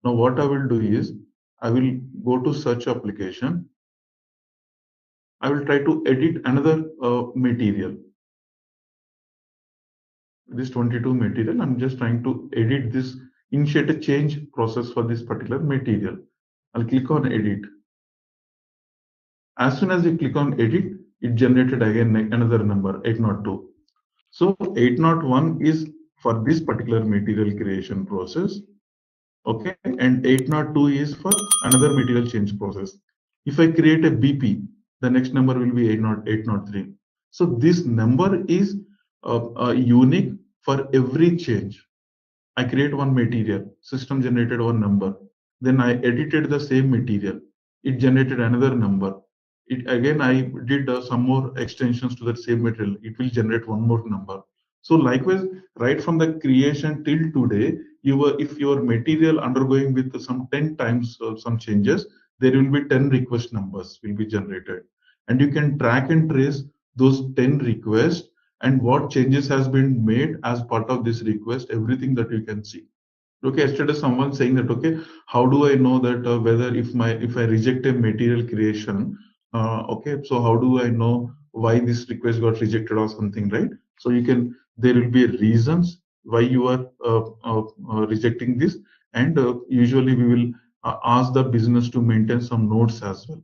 Now what I will do is, I will go to search application. I will try to edit another material. This 22 material, I'm just trying to edit this, initiate a change process for this particular material. I'll click on edit. As soon as you click on edit, it generated again another number, 802. So 801 is for this particular material creation process. Okay, and 802 is for another material change process. If I create a BP, the next number will be 803. So this number is unique for every change. I create one material, system generated one number. Then I edited the same material. It generated another number. It again, I did some more extensions to that same material. It will generate one more number. So likewise, right from the creation till today, if your material undergoing with some 10 times some changes, there will be 10 request numbers will be generated. And you can track and trace those 10 requests and what changes has been made as part of this request, everything that you can see. Okay, yesterday someone saying that, okay, how do I know that whether if I reject a material creation, okay, so how do I know why this request got rejected or something, right? So there will be reasons why you are rejecting this, and usually we will ask the business to maintain some notes as well,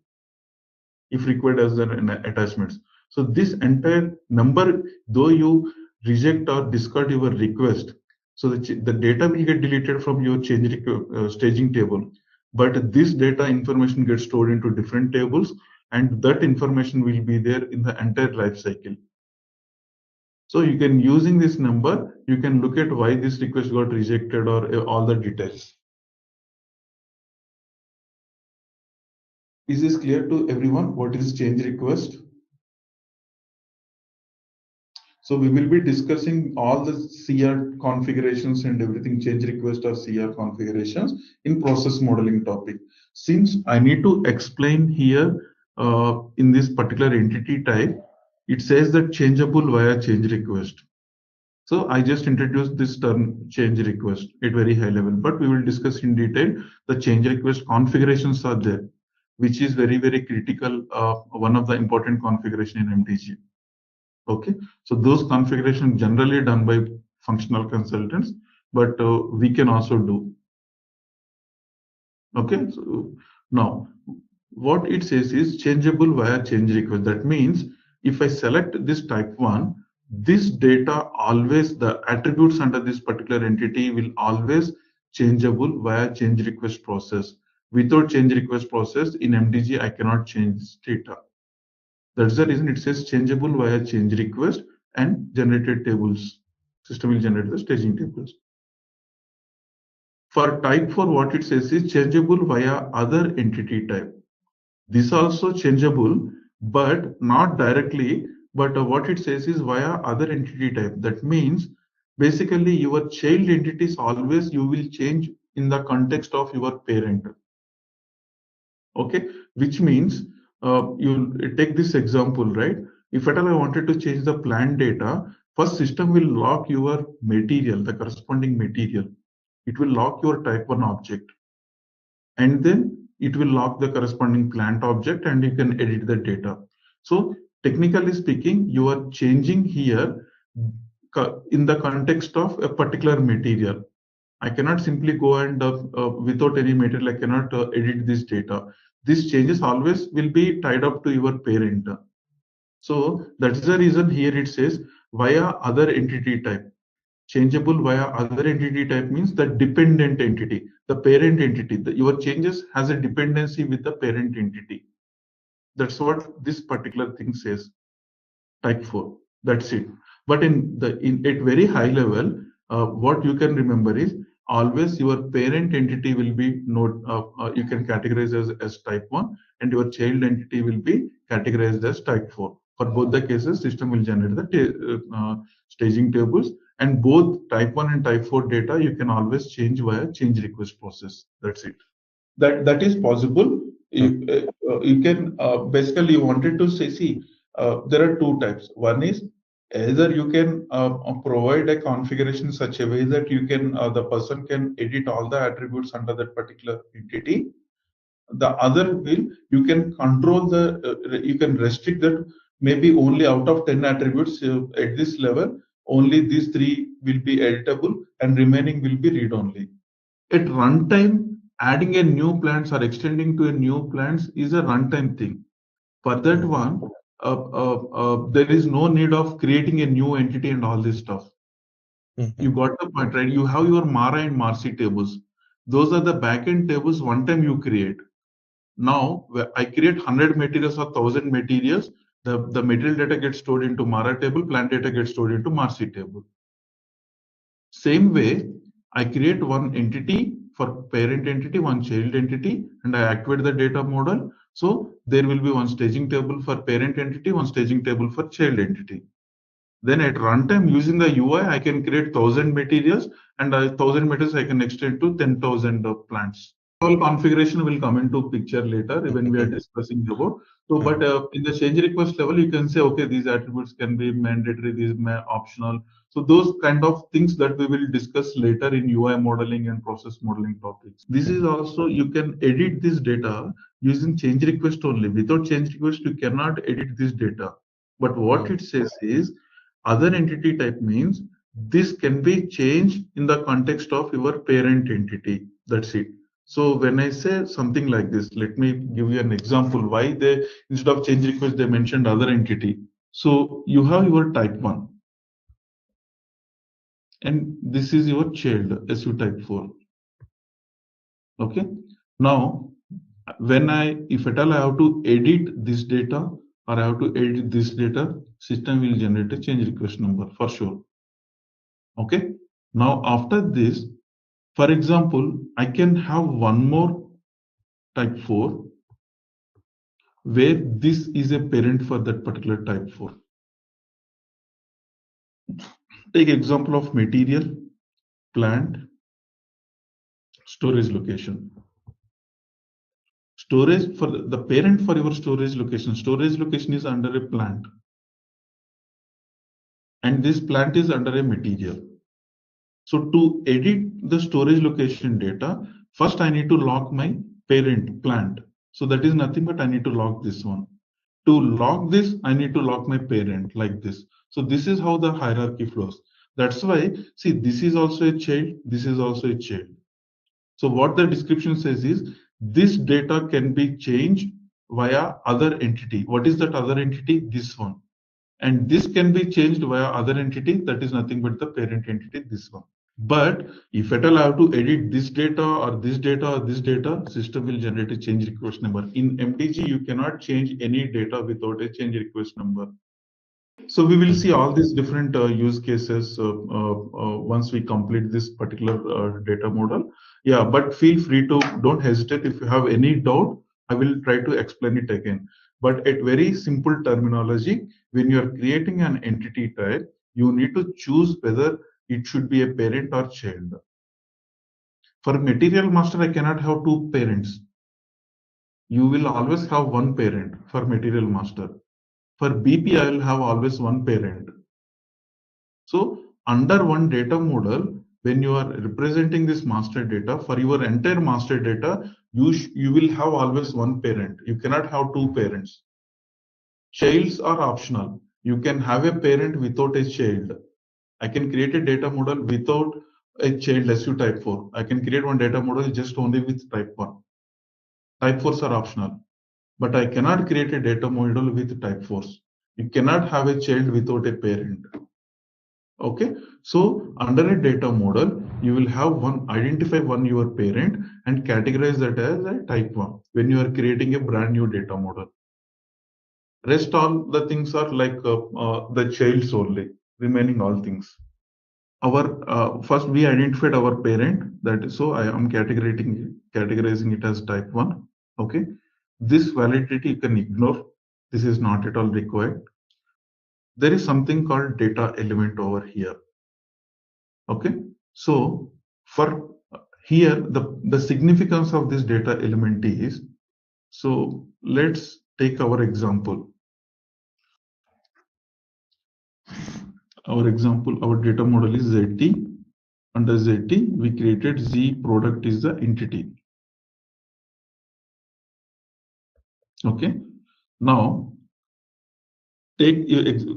if required as an attachments. So this entire number, though you reject or discard your request, so the data will get deleted from your staging table, but this data information gets stored into different tables, and that information will be there in the entire life cycle. So you can, using this number, you can look at why this request got rejected or all the details. Is this clear to everyone? What is change request? So we will be discussing all the CR configurations and everything, change request or CR configurations in process modeling topic. Since I need to explain here in this particular entity type, it says that changeable via change request. So I just introduced this term change request at very high level, but we will discuss in detail the change request configurations are there, which is very, very critical, one of the important configuration in MDG. Okay, so those configurations generally done by functional consultants, but we can also do. Okay, so now what it says is changeable via change request. That means if I select this type 1, this data always, the attributes under this particular entity will always changeable via change request process. Without change request process in MDG, I cannot change this data. That's the reason it says changeable via change request and generated tables. System will generate the staging tables. For type 4, what it says is changeable via other entity type. This also changeable, but not directly, but what it says is via other entity type. That means basically your child entities always you will change in the context of your parent. Okay, which means you take this example, right? If at all I wanted to change the plant data, first system will lock your material, the corresponding material. It will lock your type 1 object, and then it will lock the corresponding plant object, and you can edit the data. So technically speaking, you are changing here in the context of a particular material. I cannot simply go and without any material, I cannot edit this data. These changes always will be tied up to your parent. So that's the reason here it says via other entity type. Changeable via other entity type means the dependent entity, the parent entity. Your changes has a dependency with the parent entity. That's what this particular thing says. Type 4. That's it. But in at very high level, what you can remember is always your parent entity will be you can categorize as type 1, and your child entity will be categorized as type 4. For both the cases, system will generate the staging tables, and both type 1 and type 4 data you can always change via change request process. That's it. That is possible. You can basically you wanted to say, see, there are two types. One is either you can provide a configuration in such a way that you can the person can edit all the attributes under that particular entity. The other will you can control the you can restrict that maybe only out of 10 attributes at this level only these 3 will be editable and remaining will be read only. At runtime, adding a new plants or extending to a new plants is a runtime thing. For that one, there is no need of creating a new entity and all this stuff. You got the point, right? You have your Mara and Marcy tables. Those are the backend tables one time you create. Now, I create 100 materials or 1000 materials. The material data gets stored into Mara table, plant data gets stored into Marcy table. Same way, I create one entity for parent entity, one child entity, and I activate the data model. So there will be one staging table for parent entity, one staging table for child entity. Then at runtime, using the UI, I can create 1000 materials, and 1000 materials I can extend to 10,000 plants. All configuration will come into picture later when we are discussing about. So, but in the change request level, you can say, okay, these attributes can be mandatory, these optional. So those kind of things that we will discuss later in UI modeling and process modeling topics. This is also, you can edit this data using change request only. Without change request, you cannot edit this data. But what it says is, other entity type means this can be changed in the context of your parent entity. That's it. So when I say something like this, let me give you an example why they, instead of change request, they mentioned other entity. So you have your type 1. And this is your child, SU type 4. Okay. Now, if at all I have to edit this data or I have to edit this data, system will generate a change request number for sure. Okay. Now, after this, for example, I can have one more type 4 where this is a parent for that particular type 4. Take example of material, plant, storage location. Storage for the parent for your storage location is under a plant. And this plant is under a material. So to edit the storage location data, first I need to lock my parent plant. So that is nothing but I need to lock this one. To lock this, I need to lock my parent like this. So this is how the hierarchy flows. That's why, see, this is also a child, this is also a child. So what the description says is, this data can be changed via other entity. What is that other entity? This one. And this can be changed via other entity, that is nothing but the parent entity, this one. But if at all I have to edit this data or this data or this data, system will generate a change request number. In MDG, you cannot change any data without a change request number. So we will see all these different use cases once we complete this particular data model. Yeah, but feel free to, don't hesitate. If you have any doubt, I will try to explain it again. But at very simple terminology, when you are creating an entity type, you need to choose whether it should be a parent or child. For material master, I cannot have two parents. You will always have one parent for material master. For BP, I will have always one parent. So under one data model, when you are representing this master data, for your entire master data, you will have always one parent. You cannot have two parents. Childs are optional. You can have a parent without a child. I can create a data model without a child SU type 4. I can create one data model just only with type 1. Type 4s are optional. But I cannot create a data model with type 4s. You cannot have a child without a parent. Okay, so under a data model, you will have one, identify one your parent and categorize that as a type 1 when you are creating a brand new data model. Rest all the things are like the childs only, remaining all things. Our first we identified our parent, that is, so I am categorizing it as type 1. Okay, this validity you can ignore. This is not at all required. There is something called data element over here. Okay, so for here the significance of this data element is, so let's take our example. Our data model is ZT. Under ZT, we created Z product is the entity. Okay, now take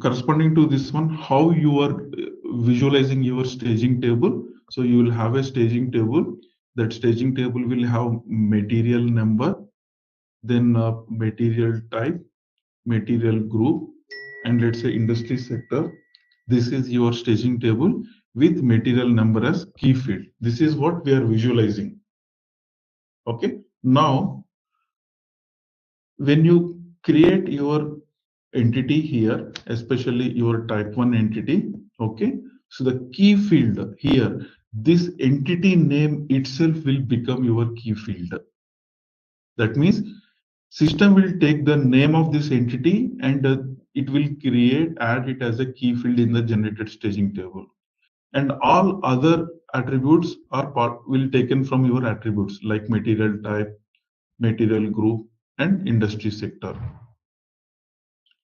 corresponding to this one, how you are visualizing your staging table. So you will have a staging table. That staging table will have material number, then material type, material group, and let's say industry sector. This is your staging table with material number as key field. This is what we are visualizing. Okay, now when you create your entity here, especially your type 1 entity, okay, so the key field here, this entity name itself will become your key field. That means system will take the name of this entity and it will add it as a key field in the generated staging table. And all other attributes will taken from your attributes like material type, material group, and industry sector.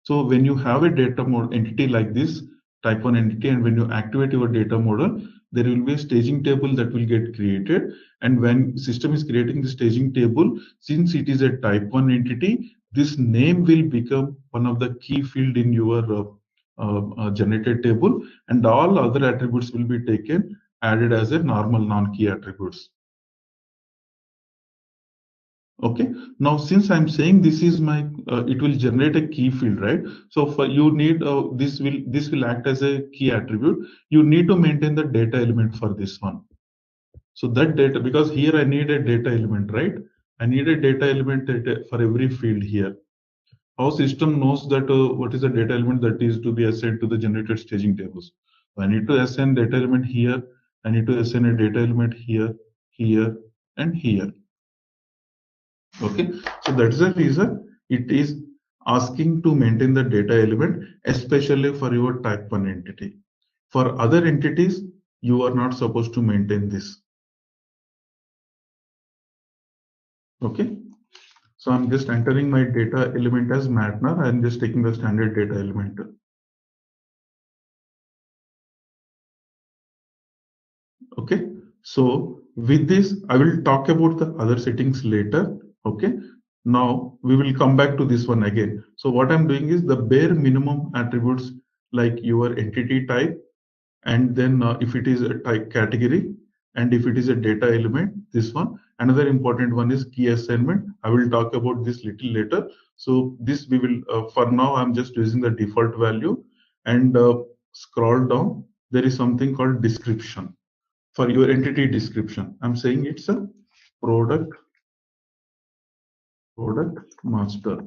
So when you have a data model entity like this, type 1 entity, and when you activate your data model, there will be a staging table that will get created. And when system is creating the staging table, since it is a type 1 entity, this name will become one of the key field in your generated table, and all other attributes will be taken, added as a normal non-key attributes. Okay, now since I'm saying this is my it will generate a key field, right? So for you need this will act as a key attribute. You need to maintain the data element for this one. So that data, because here I need a data element, right? I need a data element for every field here. Our system knows that what is the data element that is to be assigned to the generated staging tables. So I need to assign data element here. I need to assign a data element here, here, and here. Okay, so that's the reason it is asking to maintain the data element, especially for your type 1 entity. For other entities, you are not supposed to maintain this. Okay, so I'm just entering my data element as Matner. I'm just taking the standard data element. Okay, so with this, I will talk about the other settings later. Okay, Now we will come back to this one again. So what I'm doing is the bare minimum attributes like your entity type, and then if it is a type category, and if it is a data element, this one. Another important one is key assignment. I will talk about this little later. So this we will, for now, I'm just using the default value, and scroll down. There is something called description. For your entity description, I'm saying it's a product master.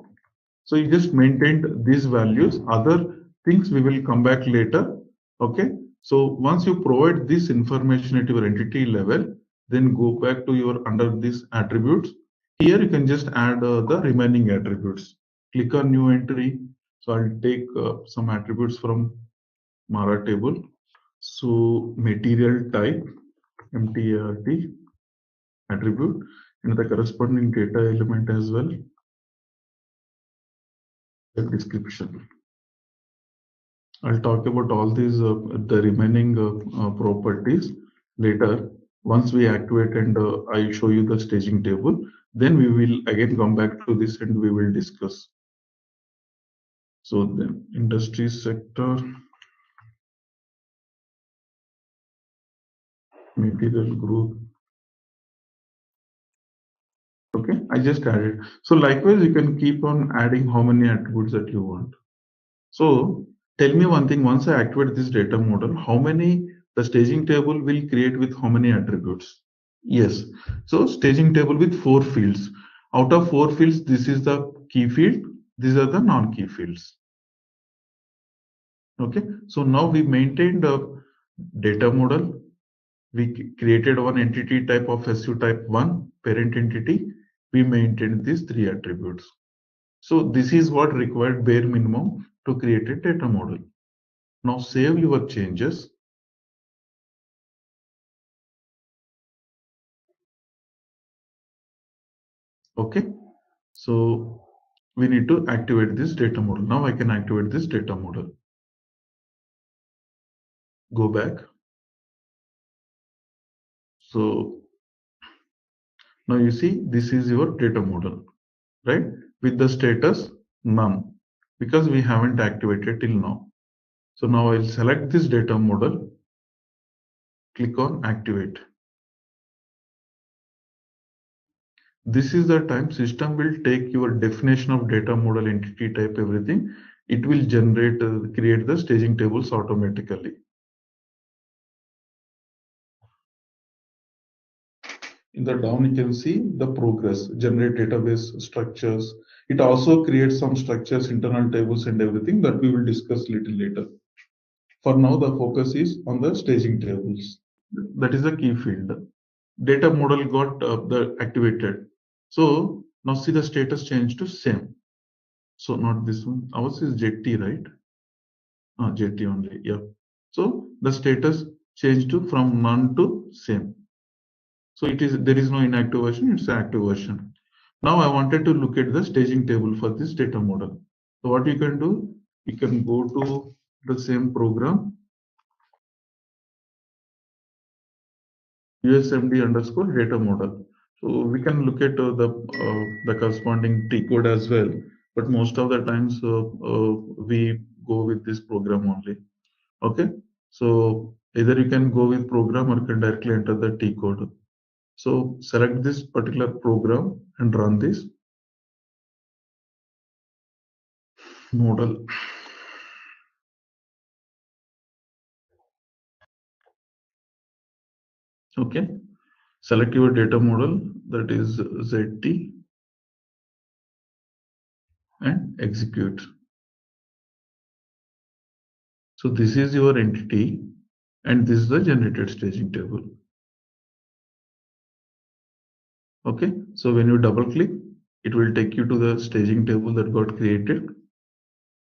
So you just maintained these values. Other things we will come back later. Okay. So once you provide this information at your entity level, then go back to your under these attributes. Here you can just add the remaining attributes. Click on new entry. So I'll take some attributes from Mara table. So material type, MTART attribute, and the corresponding data element as well. The description. I'll talk about all these the remaining properties later. Once we activate and I show you the staging table, then we will again come back to this and we will discuss. So the industry sector, material group. Okay, I just added. So likewise, you can keep on adding how many attributes that you want. So tell me one thing, once I activate this data model, how many the staging table will create with how many attributes? Yes. So staging table with 4 fields. Out of 4 fields, this is the key field. These are the non-key fields. Okay. So now we maintained a data model. We created one entity type of SU type 1 parent entity. We maintained these 3 attributes. So this is what required bare minimum to create a data model. Now save your changes. Okay. So we need to activate this data model. Now I can activate this data model. Go back. So now you see this is your data model, right? With the status none, because we haven't activated till now. So now I'll select this data model, click on activate. This is the time system will take your definition of data model, entity type, everything. It will generate, create the staging tables automatically. In the down, you can see the progress, generate database structures. It also creates some structures, internal tables and everything that we will discuss little later. For now, the focus is on the staging tables. That is the key field. Data model got activated. So now see the status change to same. So not this one. Ours is JT, right? JT only. Yeah. So the status changed to from none to same. So it is, there is no inactive version, it's an active version. Now I wanted to look at the staging table for this data model. So what you can do, you can go to the same program, USMD underscore data model. So we can look at the corresponding T code as well. But most of the times we go with this program only. Okay. So either you can go with program or you can directly enter the T code. So select this particular program and run this model. Okay, select your data model, that is ZT, and execute. So this is your entity and this is the generated staging table. Okay, so when you double click, it will take you to the staging table that got created.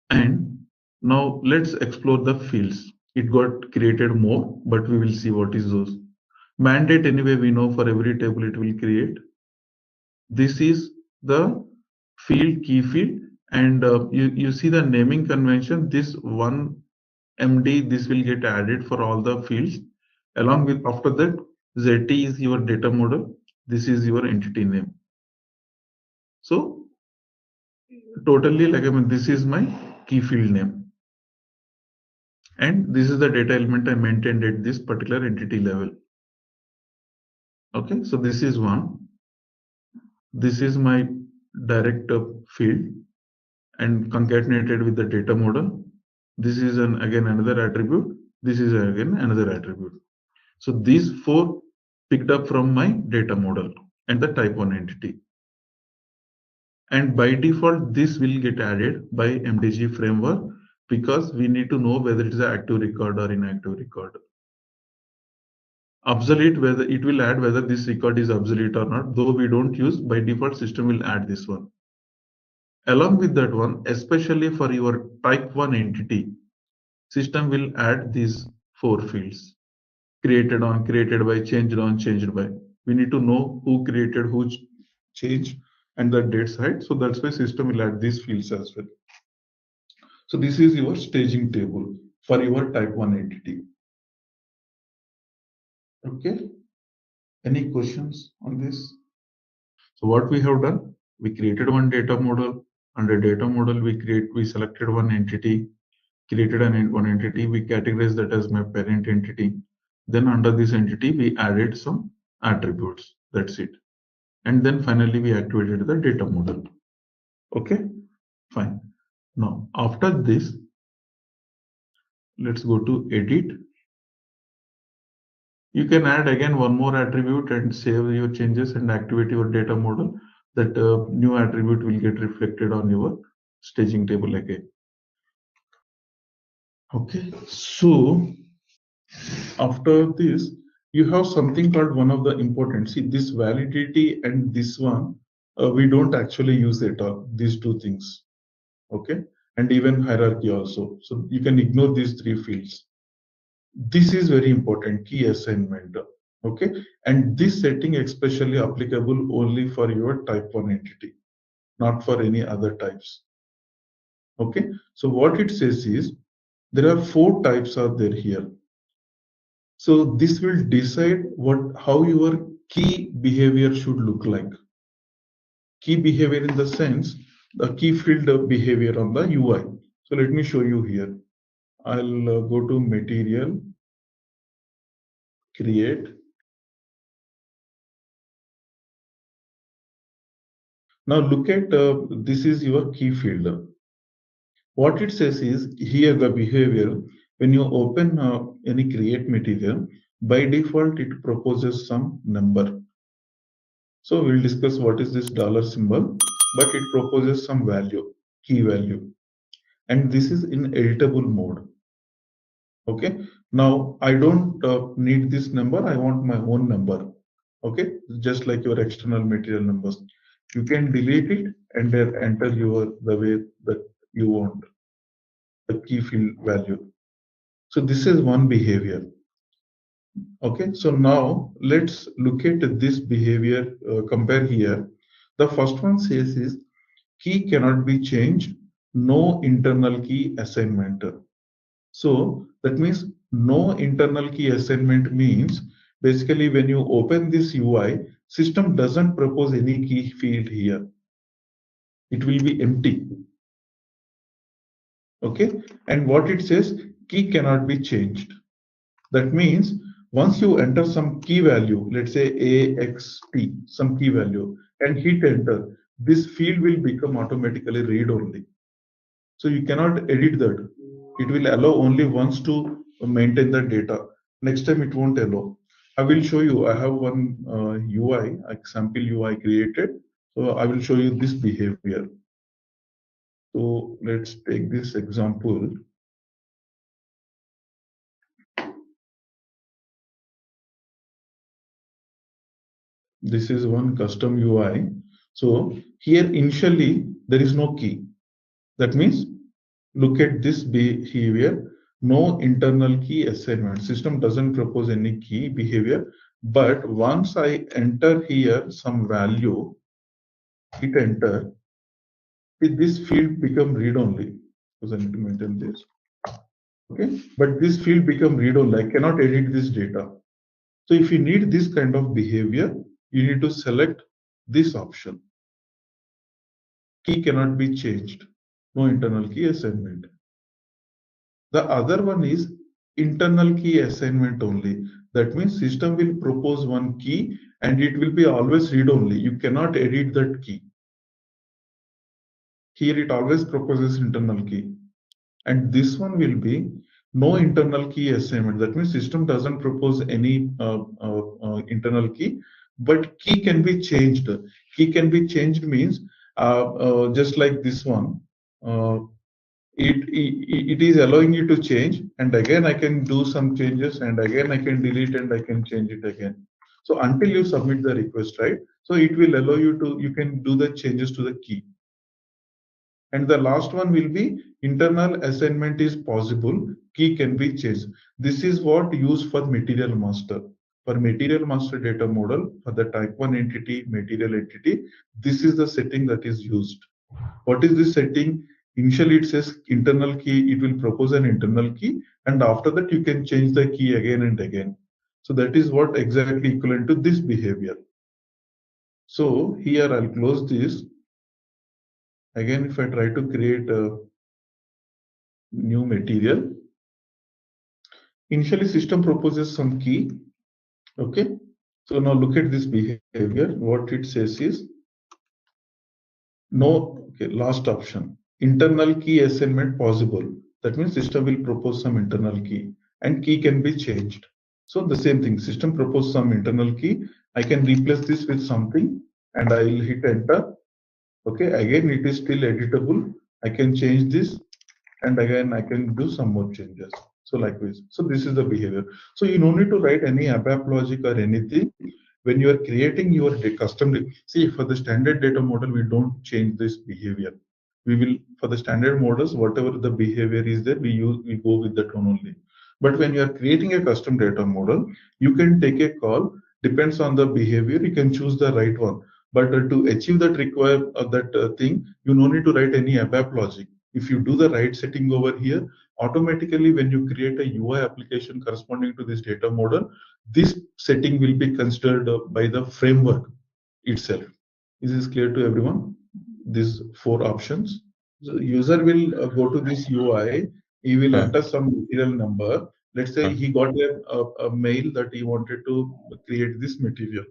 And now let's explore the fields. It got created more, but we will see what is those. Mandate, anyway, we know for every table it will create. This is the field, key field, and you see the naming convention. This one MD, this will get added for all the fields. Along with, after that, ZT is your data model. This is your entity name. So totally, like, I mean, this is my key field name. And this is the data element I maintained at this particular entity level. Okay, so this is one. This is my direct field and concatenated with the data model. This is again another attribute. This is again another attribute. So these four picked up from my data model and the type 1 entity. And by default, this will get added by MDG framework because we need to know whether it is an active record or inactive record. Obsolete, whether it will add whether this record is obsolete or not, though we don't use, by default system will add this one. Along with that one, especially for your type 1 entity, system will add these four fields: created on, created by, changed on, changed by. We need to know who created, who changed, and the date side. So that's why system will add these fields as well. So this is your staging table for your type 1 entity. Okay. Any questions on this? So what we have done, we created one data model. Under data model, we selected one entity, created one entity. We categorized that as my parent entity. Then under this entity, we added some attributes. That's it. And then finally, we activated the data model. Okay, fine. Now, after this, let's go to edit. You can add again one more attribute and save your changes and activate your data model. That new attribute will get reflected on your staging table again. Okay, so after this, you have something called one of the important. See, this validity and this one, we don't actually use at all, these two things. Okay, and even hierarchy also. So you can ignore these three fields. This is very important, key assignment. Okay, and this setting especially applicable only for your type 1 entity, not for any other types. Okay, so what it says is there are four types are there here. So this will decide how your key behavior should look like. Key behavior in the sense the key field of behavior on the UI. So let me show you here. I'll go to material, create. Now look at this is your key field. What it says is here the behavior, when you open any create material, by default it proposes some number. So we'll discuss what is this dollar symbol, but it proposes some value, key value. And this is in editable mode. Okay. Now I don't need this number. I want my own number. Okay. Just like your external material numbers. You can delete it and then enter the way that you want the key field value. So this is one behavior. Okay, so now let's look at this behavior, compare here. The first one says is key cannot be changed, no internal key assignment. So that means no internal key assignment means basically when you open this UI, system doesn't propose any key field here. It will be empty. Okay, and what it says, key cannot be changed. That means once you enter some key value, let's say AXT, some key value, and hit enter, this field will become automatically read only. So you cannot edit that. It will allow only once to maintain the data. Next time it won't allow. I will show you. I have one UI, example UI created. So I will show you this behavior. So let's take this example. This is one custom UI. So here initially there is no key. That means look at this behavior, no internal key assignment. System doesn't propose any key behavior. But once I enter here some value, hit enter, this field become read only. Because I need to maintain this. Okay, but this field become read only. I cannot edit this data. So if you need this kind of behavior, you need to select this option. Key cannot be changed. No internal key assignment. The other one is internal key assignment only. That means system will propose one key and it will be always read only. You cannot edit that key. Here it always proposes internal key. And this one will be no internal key assignment. That means system doesn't propose any internal key, but key can be changed. Key can be changed means just like this one. It is allowing you to change, and again I can do some changes, and again I can delete and I can change it again. So until you submit the request, right? So it will allow you to, you can do the changes to the key. And the last one will be internal assignment is possible, key can be changed. This is what used for material master. For material master data model, for the type 1 entity, material entity, this is the setting that is used. What is this setting? Initially it says internal key, it will propose an internal key, and after that you can change the key again and again. So that is what exactly equivalent to this behavior. So here I'll close this. Again, if I try to create a new material, initially system proposes some key. Okay, so now look at this behavior. What it says is no, okay, last option, internal key assignment possible. That means system will propose some internal key and key can be changed. So the same thing, system propose some internal key. I can replace this with something and I will hit enter. Okay, again it is still editable. I can change this and again I can do some more changes. So likewise, so this is the behavior. So you don't need to write any ABAP logic or anything. When you are creating your custom, see, for the standard data model, we don't change this behavior. We will, for the standard models, whatever the behavior is there, we go with that one only. But when you are creating a custom data model, you can take a call, depends on the behavior, you can choose the right one. But to achieve that thing, you no need to write any ABAP logic. If you do the right setting over here, automatically when you create a UI application corresponding to this data model, this setting will be considered by the framework itself. Is this clear to everyone? These four options. So user will go to this UI, he will enter some material number. Let's say he got a mail that he wanted to create this material.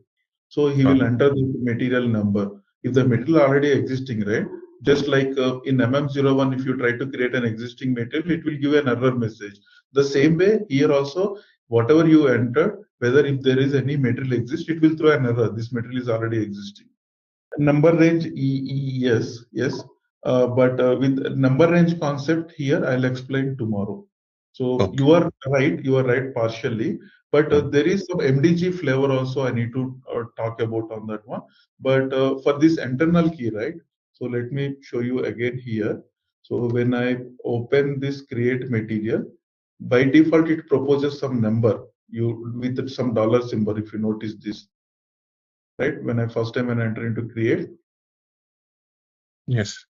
So he will enter the material number. If the material already existing, right? Just like in MM01, if you try to create an existing material, it will give an error message. The same way here also, whatever you entered, whether if there is any material exist, it will throw an error. This material is already existing. Number range, yes. But with number range concept here, I'll explain tomorrow. So you are right partially, but there is some MDG flavor also I need to talk about on that one. But for this internal key, right? So let me show you again here. So when I open this create material, by default it proposes some number you with some dollar symbol. If you notice this, right? When I enter into create. Yes.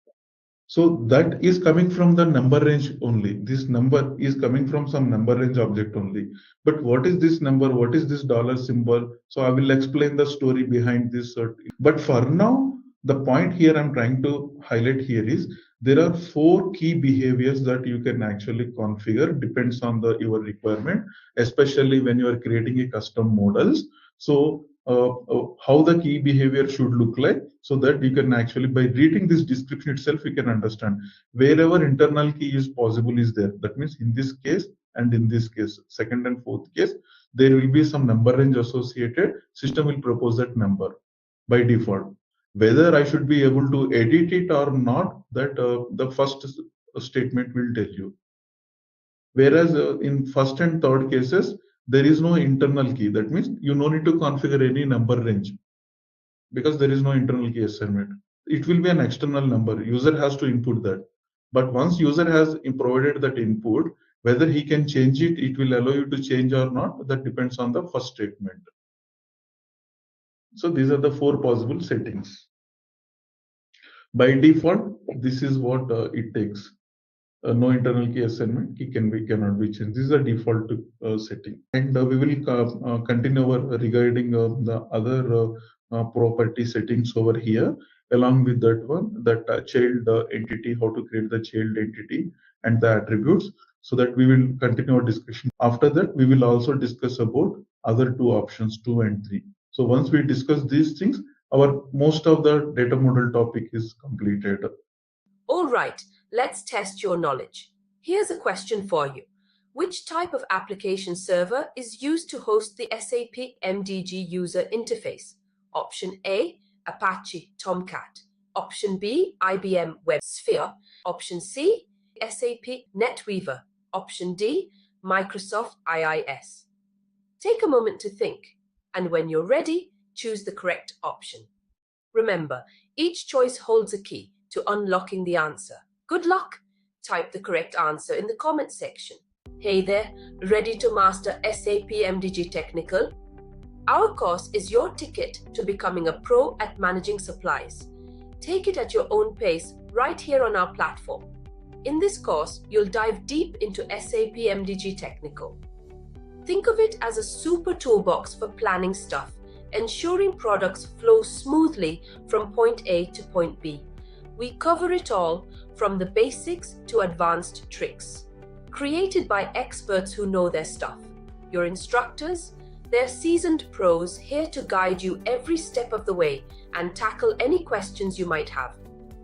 So that is coming from the number range only. This number is coming from some number range object only. But what is this number? What is this dollar symbol? So I will explain the story behind this. But for now, the point here I'm trying to highlight here is there are 4 key behaviors that you can actually configure, depends on your requirement, especially when you are creating a custom models. So how the key behavior should look like, so that you can actually, by reading this description itself, you can understand wherever internal key is possible is there. That means in this case and in this case, second and fourth case, there will be some number range associated. System will propose that number by default. Whether I should be able to edit it or not, that the first statement will tell you. Whereas in first and third cases, there is no internal key. That means you no need to configure any number range because there is no internal key assignment. It will be an external number. User has to input that. But once user has provided that input, whether he can change it, it will allow you to change or not. That depends on the first statement. So these are the 4 possible settings. By default, this is what it takes. No internal key assignment, key cannot be changed. This is a default setting. And we will continue regarding the other property settings over here. along with that one, that child entity, how to create the child entity and the attributes, so that we will continue our discussion. After that, we will also discuss about other two options, 2 and 3. So once we discuss these things, our most of the data model topic is completed. All right, let's test your knowledge. Here's a question for you. Which type of application server is used to host the SAP MDG user interface? Option A, Apache Tomcat. Option B, IBM WebSphere. Option C, SAP NetWeaver. Option D, Microsoft IIS. Take a moment to think, and when you're ready, choose the correct option. Remember, each choice holds a key to unlocking the answer. Good luck! Type the correct answer in the comment section. Hey there, ready to master SAP MDG Technical? Our course is your ticket to becoming a pro at managing supplies. Take it at your own pace right here on our platform. In this course, you'll dive deep into SAP MDG Technical. Think of it as a super toolbox for planning stuff, ensuring products flow smoothly from point A to point B. We cover it all, from the basics to advanced tricks. Created by experts who know their stuff. Your instructors, they're seasoned pros here to guide you every step of the way and tackle any questions you might have.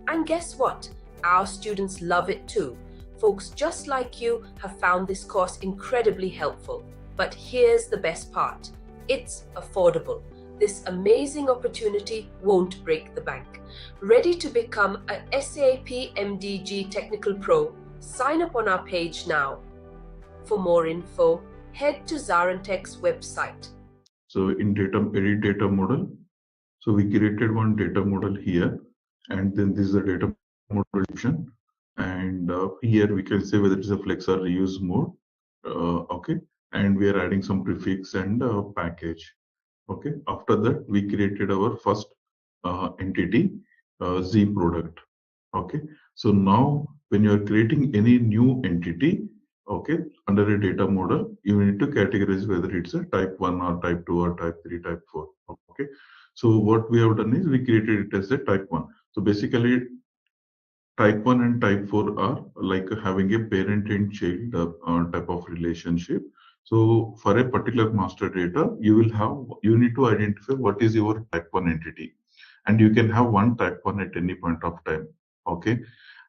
And guess what? Our students love it too. Folks just like you have found this course incredibly helpful. But here's the best part. It's affordable. This amazing opportunity won't break the bank. Ready to become a SAP MDG Technical Pro? Sign up on our page now. For more info, head to ZaranTech's website. So in edit data model, so we created one data model here, and then this is the data model option. And here we can say whether it is a flex or reuse mode. Okay, and we are adding some prefix and package. Okay, after that we created our first entity, Z product. Okay, so now when you are creating any new entity, okay, under a data model, you need to categorize whether it's a type 1 or type 2 or type 3, type 4. Okay, so what we have done is we created it as a type 1. So basically type 1 and type 4 are like having a parent and child type of relationship. So for a particular master data, you need to identify what is your type 1 entity, and you can have one type 1 at any point of time. Okay,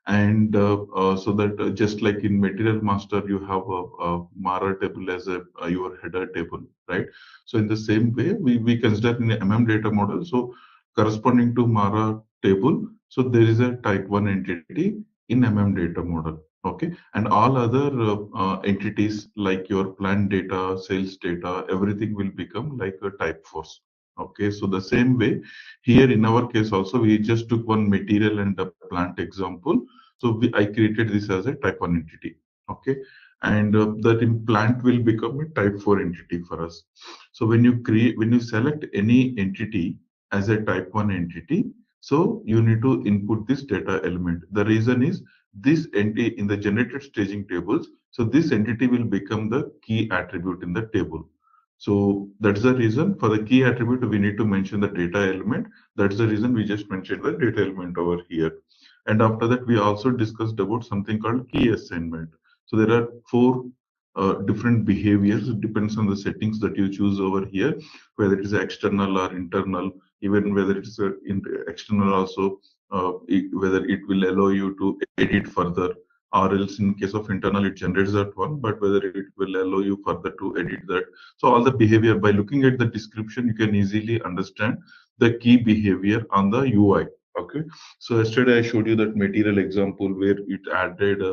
and so that just like in material master, you have a Mara table as your header table, right? So in the same way, we consider in a data model, so corresponding to Mara table, so there is a type 1 entity in data model. Okay, and all other entities like your plant data, sales data, everything will become like a type 4. Okay, so the same way here in our case also, we just took one material and a plant example. So I created this as a type 1 entity. Okay, and that plant will become a type 4 entity for us. So when you select any entity as a type 1 entity, so you need to input this data element. The reason is this entity in the generated staging tables, so this entity will become the key attribute in the table. So that's the reason for the key attribute, we need to mention the data element. That's the reason we just mentioned the data element over here. And after that, we also discussed about something called key assignment. So there are 4 different behaviors. It depends on the settings that you choose over here, whether it is external or internal, even whether it is external also, whether it will allow you to edit further, or else in case of internal, it generates that one, but whether it will allow you further to edit that. So all the behavior, by looking at the description, you can easily understand the key behavior on the UI. Okay, so yesterday I showed you that material example where it added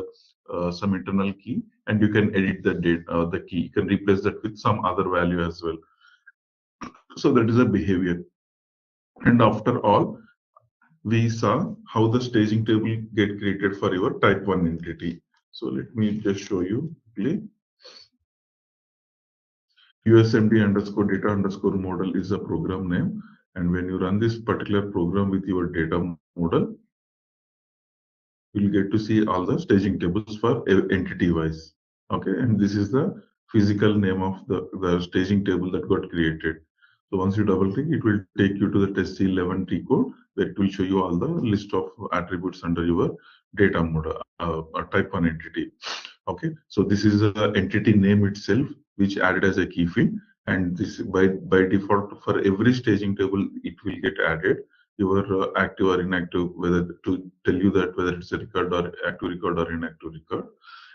some internal key, and you can edit the data, the key. You can replace that with some other value as well. So that is a behavior. And after all, we saw how the staging table get created for your type 1 entity. So let me just show you quickly. USMD underscore data underscore model is a program name. And when you run this particular program with your data model, you'll get to see all the staging tables for entity wise. Okay, and this is the physical name of the staging table that got created. So once you double click, it will take you to the test C11 T code, where it will show you all the list of attributes under your data model, type 1 entity. Okay, so this is the entity name itself, which added as a key field, and this by default for every staging table it will get added your active or inactive, whether to tell you that whether it's a record or active record or inactive record.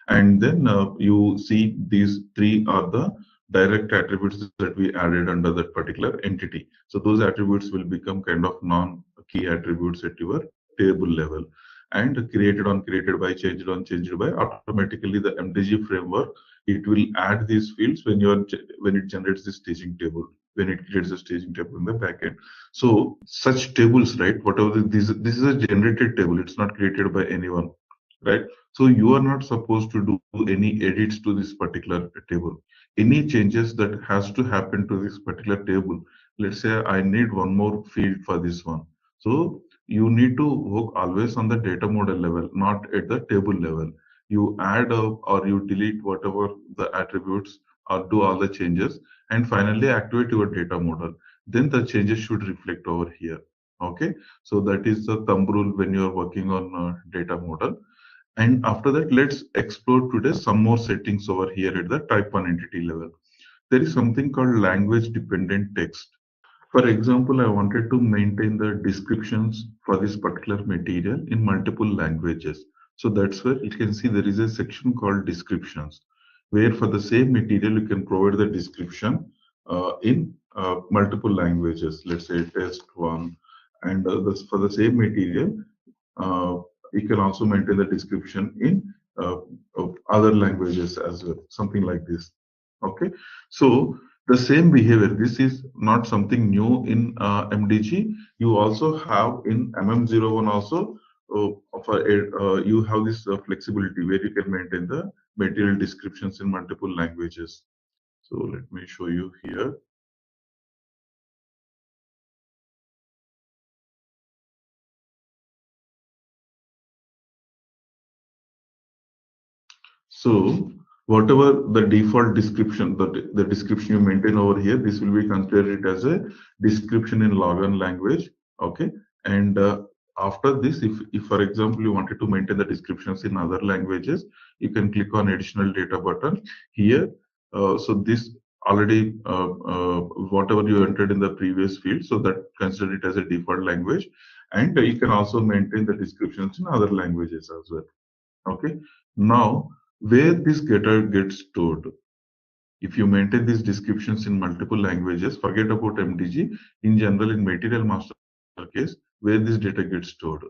And then you see these three are the direct attributes that we added under that particular entity. So those attributes will become kind of non-key attributes at your table level, and created by, changed by. Automatically the MDG framework, it will add these fields when when it generates the staging table, when it creates a staging table in the backend. So such tables, right? Whatever this is a generated table. It's not created by anyone, right? So you are not supposed to do any edits to this particular table. Any changes that has to happen to this particular table. Let's say I need one more field for this one. So you need to work always on the data model level, not at the table level. You add or you delete whatever the attributes or do all the changes, and finally activate your data model. Then the changes should reflect over here. Okay, so that is the thumb rule when you are working on data model. And after that, let's explore today some more settings over here at the type 1 entity level. There is something called language dependent text. For example, I wanted to maintain the descriptions for this particular material in multiple languages. So that's where you can see there is a section called descriptions, where for the same material, you can provide the description in multiple languages. Let's say test one, and for the same material, uh, you can also maintain the description in of other languages as well, something like this. Okay, so the same behavior, this is not something new in MDG. You also have in MM01 also, you have this flexibility where you can maintain the material descriptions in multiple languages. So let me show you here. So whatever the default description, the description you maintain over here, this will be considered as a description in Logan language. Okay, and after this, if for example you wanted to maintain the descriptions in other languages, you can click on additional data button here. So this already whatever you entered in the previous field, so that consider it as a default language, and you can also maintain the descriptions in other languages as well. Okay, now where this data gets stored. If you maintain these descriptions in multiple languages, forget about MDG. In general, in material master case, where this data gets stored.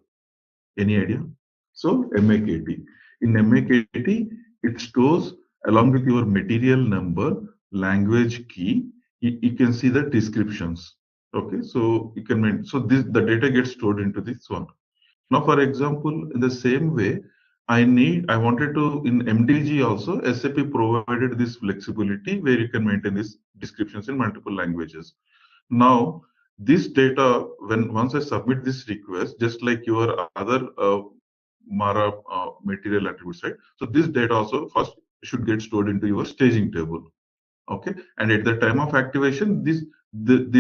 Any idea? So MAKT. In MAKT, it stores along with your material number, language key. You can see the descriptions. Okay, so you can so this the data gets stored into this one. Now, for example, in the same way, I wanted to, in MDG also, SAP provided this flexibility where you can maintain these descriptions in multiple languages. Now, this data, once I submit this request, just like your other Mara material attributes, right? So this data also first should get stored into your staging table. Okay, and at the time of activation, this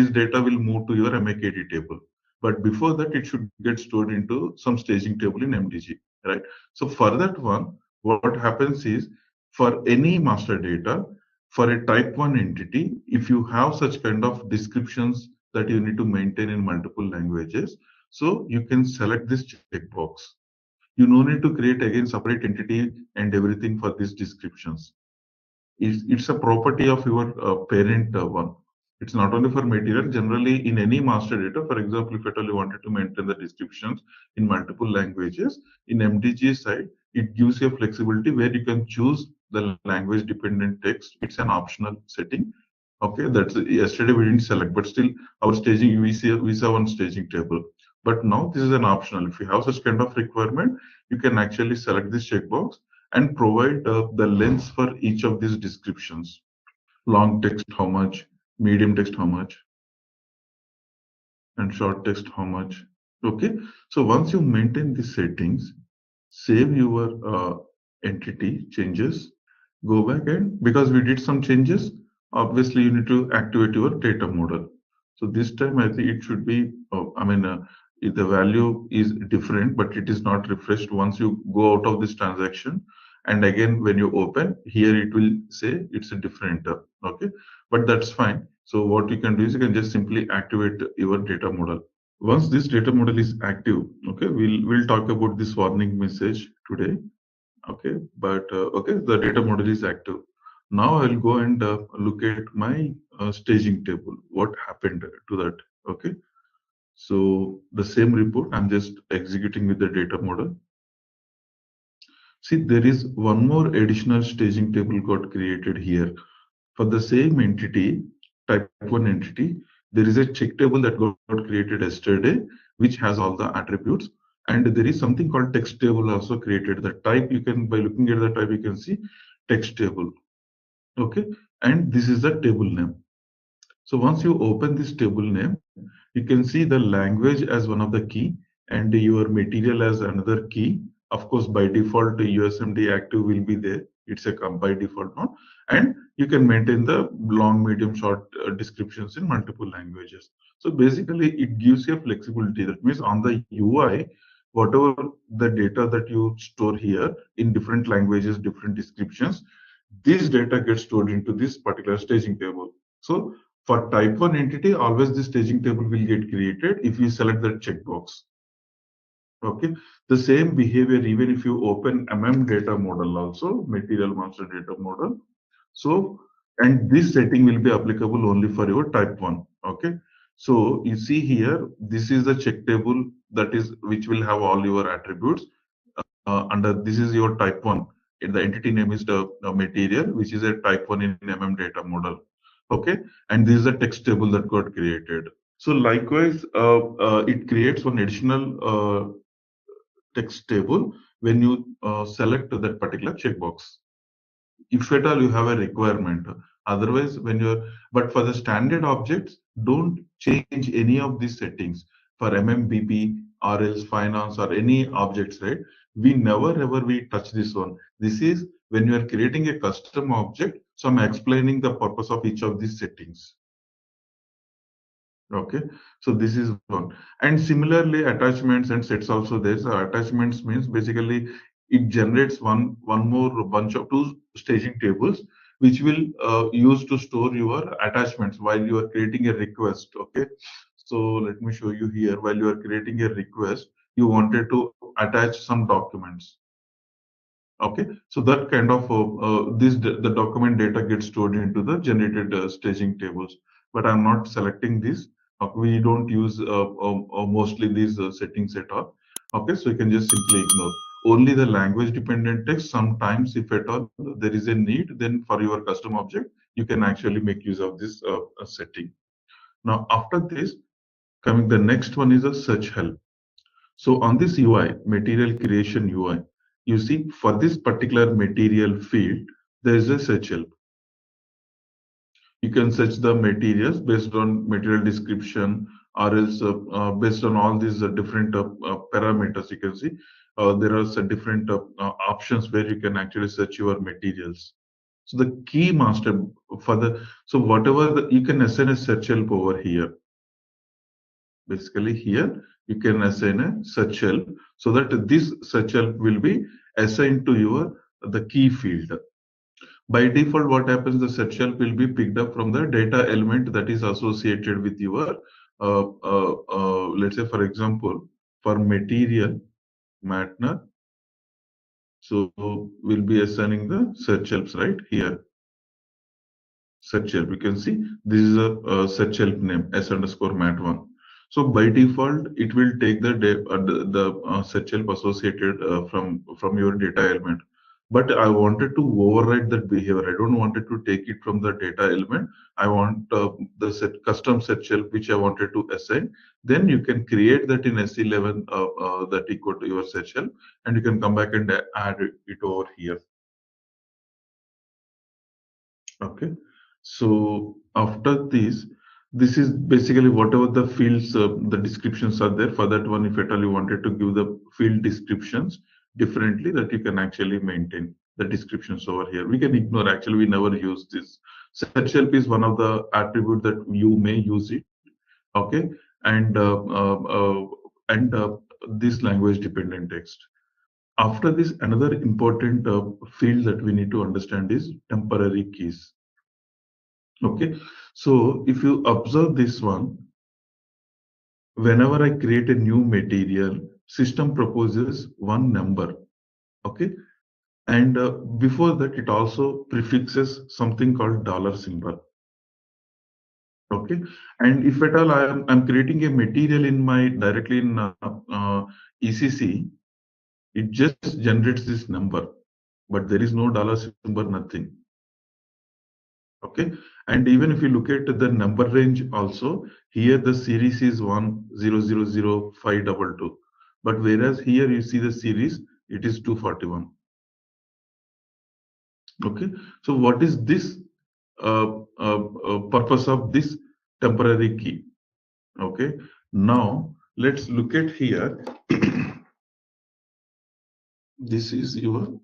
data will move to your MAKT table. But before that, it should get stored into some staging table in MDG, right? So for that one, what happens is, for any master data, for a type 1 entity, if you have such kind of descriptions that you need to maintain in multiple languages, so you can select this checkbox. You no need to create again separate entity and everything for these descriptions. It's a property of your parent one. It's not only for material. Generally, in any master data, for example, if at all you wanted to maintain the descriptions in multiple languages, in MDG side, it gives you a flexibility where you can choose the language dependent text. It's an optional setting. Okay, that's yesterday we didn't select, but still our staging we saw one staging table. But now this is an optional. If you have such kind of requirement, you can actually select this checkbox and provide the lengths for each of these descriptions. Long text how much, medium text how much, and short text how much. Okay, so once you maintain these settings, save your entity changes, go back, and because we did some changes, obviously you need to activate your data model. So this time I think it should be, if the value is different, but it is not refreshed once you go out of this transaction. And again, when you open here, it will say it's a different, okay, but that's fine. So what you can do is you can just simply activate your data model. Once this data model is active, okay, we'll talk about this warning message today. Okay, but okay, the data model is active. Now I'll go and look at my staging table. What happened to that? Okay, so the same report I'm just executing with the data model. See, there is one more additional staging table got created here. For the same entity, type 1 entity, there is a check table that got created yesterday, which has all the attributes. And there is something called text table also created. The type you can, by looking at the type, you can see text table. Okay, and this is the table name. So once you open this table name, you can see the language as one of the key and your material as another key. Of course, by default, USMD active will be there. It's a by default one. And you can maintain the long, medium, short descriptions in multiple languages. So basically, it gives you a flexibility. That means on the UI, whatever the data that you store here in different languages, different descriptions, this data gets stored into this particular staging table. So for type 1 entity, always the staging table will get created if you select that checkbox. Okay, the same behavior even if you open data model also, material master data model. So, and this setting will be applicable only for your type 1. Okay, so you see here, this is the check table that is which will have all your attributes. Under this is your type 1. The entity name is the material, which is a type 1 in data model. Okay, and this is a text table that got created. So likewise, it creates one additional text table when you select that particular checkbox. If at all you have a requirement, otherwise when you're, but for the standard objects, don't change any of these settings for MMBP or else finance or any objects, right? We never ever we touch this one. This is when you are creating a custom object. So I'm explaining the purpose of each of these settings. Okay, so this is one. And similarly, attachments and sets also there. So attachments means basically it generates one more bunch of two staging tables, which will use to store your attachments while you are creating a request. Okay, so let me show you here. While you are creating a request, you wanted to attach some documents. Okay, so that kind of the document data gets stored into the generated staging tables. But I'm not selecting this. We don't use mostly these settings at all. Okay, so you can just simply ignore. Only the language dependent text. Sometimes, if at all there is a need, then for your custom object, you can actually make use of this setting. Now, after this, coming the next one is a search help. So on this UI, material creation UI, you see for this particular material field, there is a search help. You can search the materials based on material description or else based on all these different parameters. You can see there are some different options where you can actually search your materials. So the key master for the, so whatever you can assign a search help over here. Basically here you can assign a search help so that this search help will be assigned to your the key field. By default, what happens, the search help will be picked up from the data element that is associated with your let's say for example for material matter, so we'll be assigning the search helps right here. Search help, you can see this is a search help name s_mat1. So by default, it will take the search help associated from your data element. But I wanted to override that behavior. I don't want it to take it from the data element. I want the custom search help which I wanted to assign. Then you can create that in S11 that equal to your search help, and you can come back and add it over here. Okay. So after this is basically whatever the fields, the descriptions are there. For that one, if at all you wanted to give the field descriptions differently, that you can actually maintain the descriptions over here. We can ignore, actually, we never use this. Search help is one of the attribute that you may use it. Okay, and this language dependent text. After this, another important field that we need to understand is temporary keys. Okay, so if you observe this one, whenever I create a new material, system proposes one number. Okay, and before that, it also prefixes something called dollar symbol. Okay, and if at all I'm creating a material in my directly in ECC, it just generates this number, but there is no dollar symbol, nothing. Okay, and even if you look at the number range also, here the series is 1000522, but whereas here you see the series, it is 241. Okay, so what is this purpose of this temporary key? Okay, now let's look at here. This is your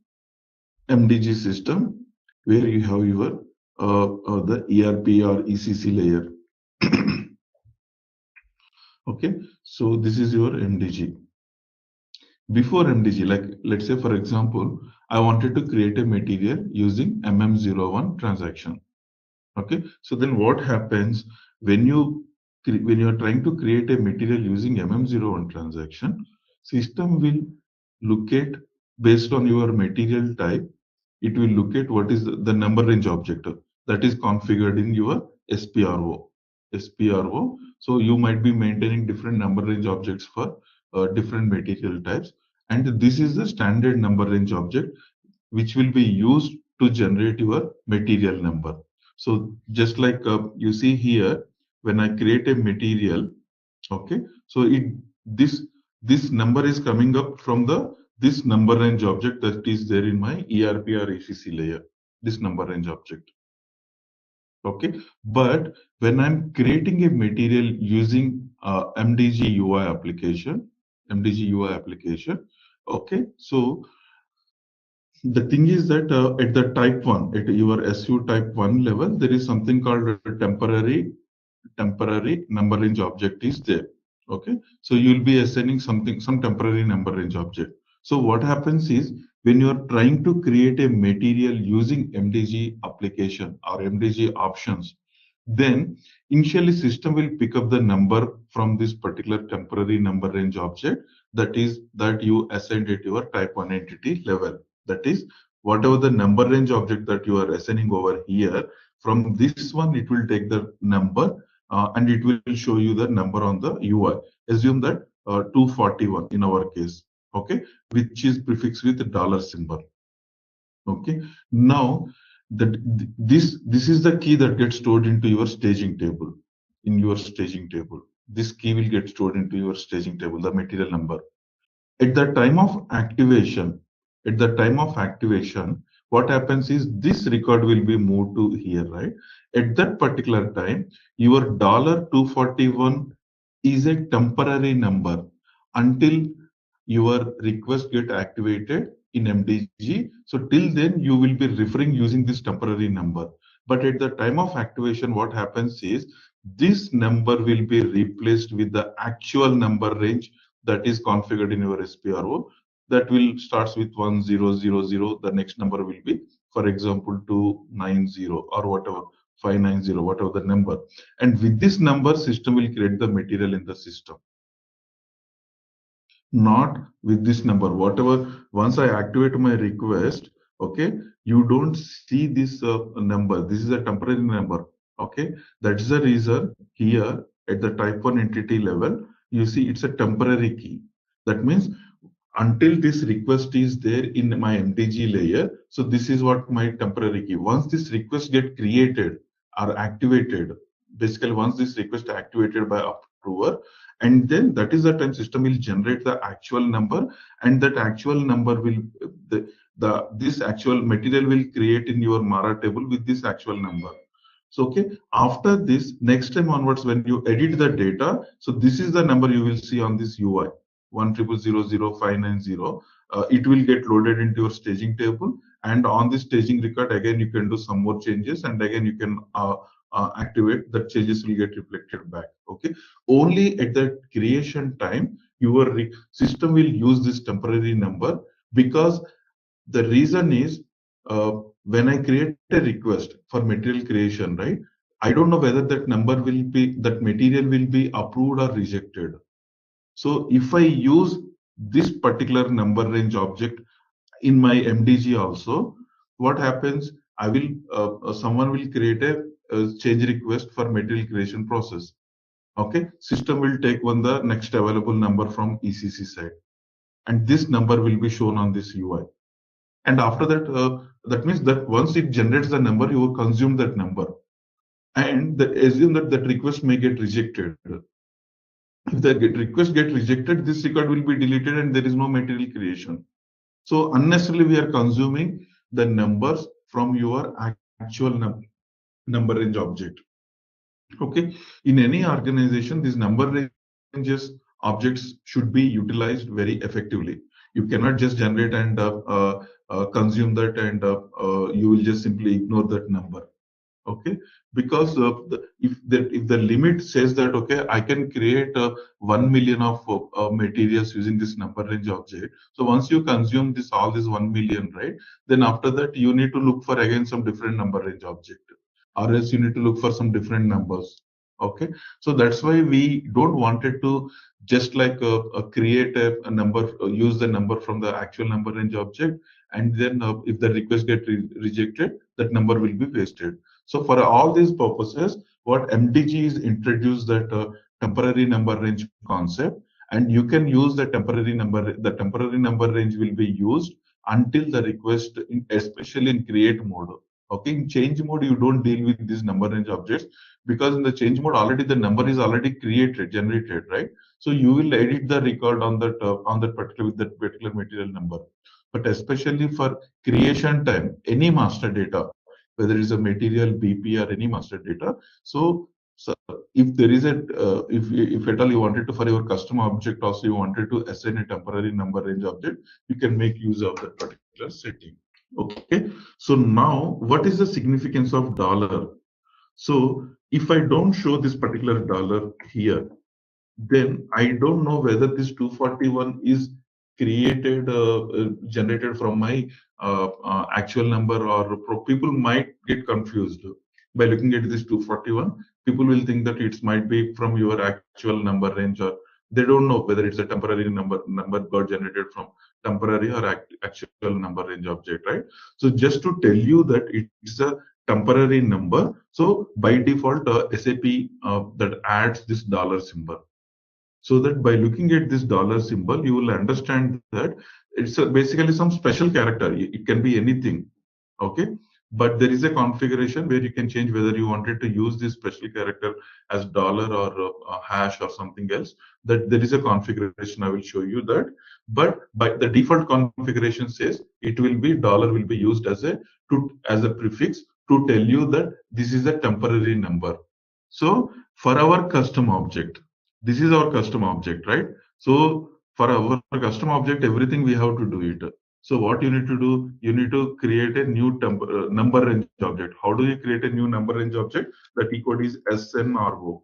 MDG system where you have your the ERP or ECC layer. Okay, so this is your MDG. Before MDG, like let's say for example, I wanted to create a material using MM01 transaction. Okay, so then what happens when you are trying to create a material using MM01 transaction, system will look at, based on your material type, it will look at what is the number range object that is configured in your SPRO. SPRO. So you might be maintaining different number range objects for different material types, and this is the standard number range object which will be used to generate your material number. So just like you see here, when I create a material, okay, so this number is coming up from this number range object that is there in my ERP or ECC layer, this number range object. Okay, but when I'm creating a material using MDG UI application, okay, so the thing is that at the type 1, at your SU type 1 level, there is something called a temporary number range object is there. Okay, so you'll be assigning some temporary number range object. So what happens is when you're trying to create a material using MDG application or MDG options, then initially system will pick up the number from this particular temporary number range object that you assigned at your type 1 entity level. That is, whatever the number range object that you are assigning over here, from this one it will take the number and it will show you the number on the UI. Assume that 241 in our case, okay, which is prefixed with the dollar symbol. Okay, now this is the key that gets stored into your staging table. In your staging table, this key will get stored into your staging table, the material number. At the time of activation, what happens is this record will be moved to here, right? At that particular time, your $241 is a temporary number until your request get activated in MDG. So till then, you will be referring using this temporary number. But at the time of activation, what happens is this number will be replaced with the actual number range that is configured in your SPRO. That will starts with 1000. The next number will be, for example, 290 or whatever, 590, whatever the number. And with this number, system will create the material in the system. Not with this number. Whatever, once I activate my request, okay, you don't see this number. This is a temporary number. Okay, that's the reason here at the type 1 entity level, you see it's a temporary key. That means until this request is there in my MDG layer, so this is what my temporary key. Once this request get created or activated, basically once this request activated by approver, and then that is the time system will generate the actual number, and that actual number will this actual material will create in your Mara table with this actual number. So okay, after this, next time onwards when you edit the data, so this is the number you will see on this UI 1000590. It will get loaded into your staging table, and on this staging record again you can do some more changes, and again you can activate, the changes will get reflected back. Okay, only at the creation time your system will use this temporary number, because the reason is, when I create a request for material creation, right, I don't know whether that number will be, that material will be approved or rejected. So if I use this particular number range object in my MDG also, what happens? I will someone will create a change request for material creation process. Okay, system will take one the next available number from ECC side, and this number will be shown on this UI. And after that, that means that once it generates the number, you will consume that number, and assume that that request may get rejected. If the request get rejected, this record will be deleted and there is no material creation. So unnecessarily we are consuming the numbers from your actual number range object. Okay, in any organization, these number ranges objects should be utilized very effectively. You cannot just generate and consume that, and you will just simply ignore that number. Okay, because if the limit says that, okay, I can create 1 million of materials using this number range object. So once you consume this all this 1 million, right, then after that you need to look for again some different number range object, or else you need to look for some different numbers. Okay, so that's why we don't wanted to just like create a number, use the number from the actual number range object, and then if the request get rejected, that number will be wasted. So for all these purposes, what MDG is introduced that temporary number range concept, and you can use the temporary number. The temporary number range will be used until the request, especially in create mode. Okay, in change mode, you don't deal with these number range objects, because in the change mode already the number is already created, generated, right? So you will edit the record on that particular, with that particular material number. But especially for creation time, any master data, whether it's a material, BP, or any master data. So if there is a, if at all you wanted to, for your custom object also you wanted to assign a temporary number range object, you can make use of that particular setting. Okay, so now what is the significance of dollar? So if I don't show this particular dollar here, then I don't know whether this 241 is created, generated from my actual number, or people might get confused by looking at this 241. People will think that it might be from your actual number range, or they don't know whether it's a temporary number got generated from temporary or actual number range object, right? So just to tell you that it's a temporary number, so by default SAP that adds this dollar symbol, so that by looking at this dollar symbol, you will understand that it's basically some special character. It can be anything, okay? But there is a configuration where you can change whether you wanted to use this special character as dollar or a hash or something else. That there is a configuration. I will show you that. But by the default configuration says it will be dollar will be used as a prefix to tell you that this is a temporary number. So for our custom object, this is our custom object, right? So for our custom object, everything we have to do it. So what you need to do, you need to create a new number range object. How do you create a new number range object? The T code is SNRO.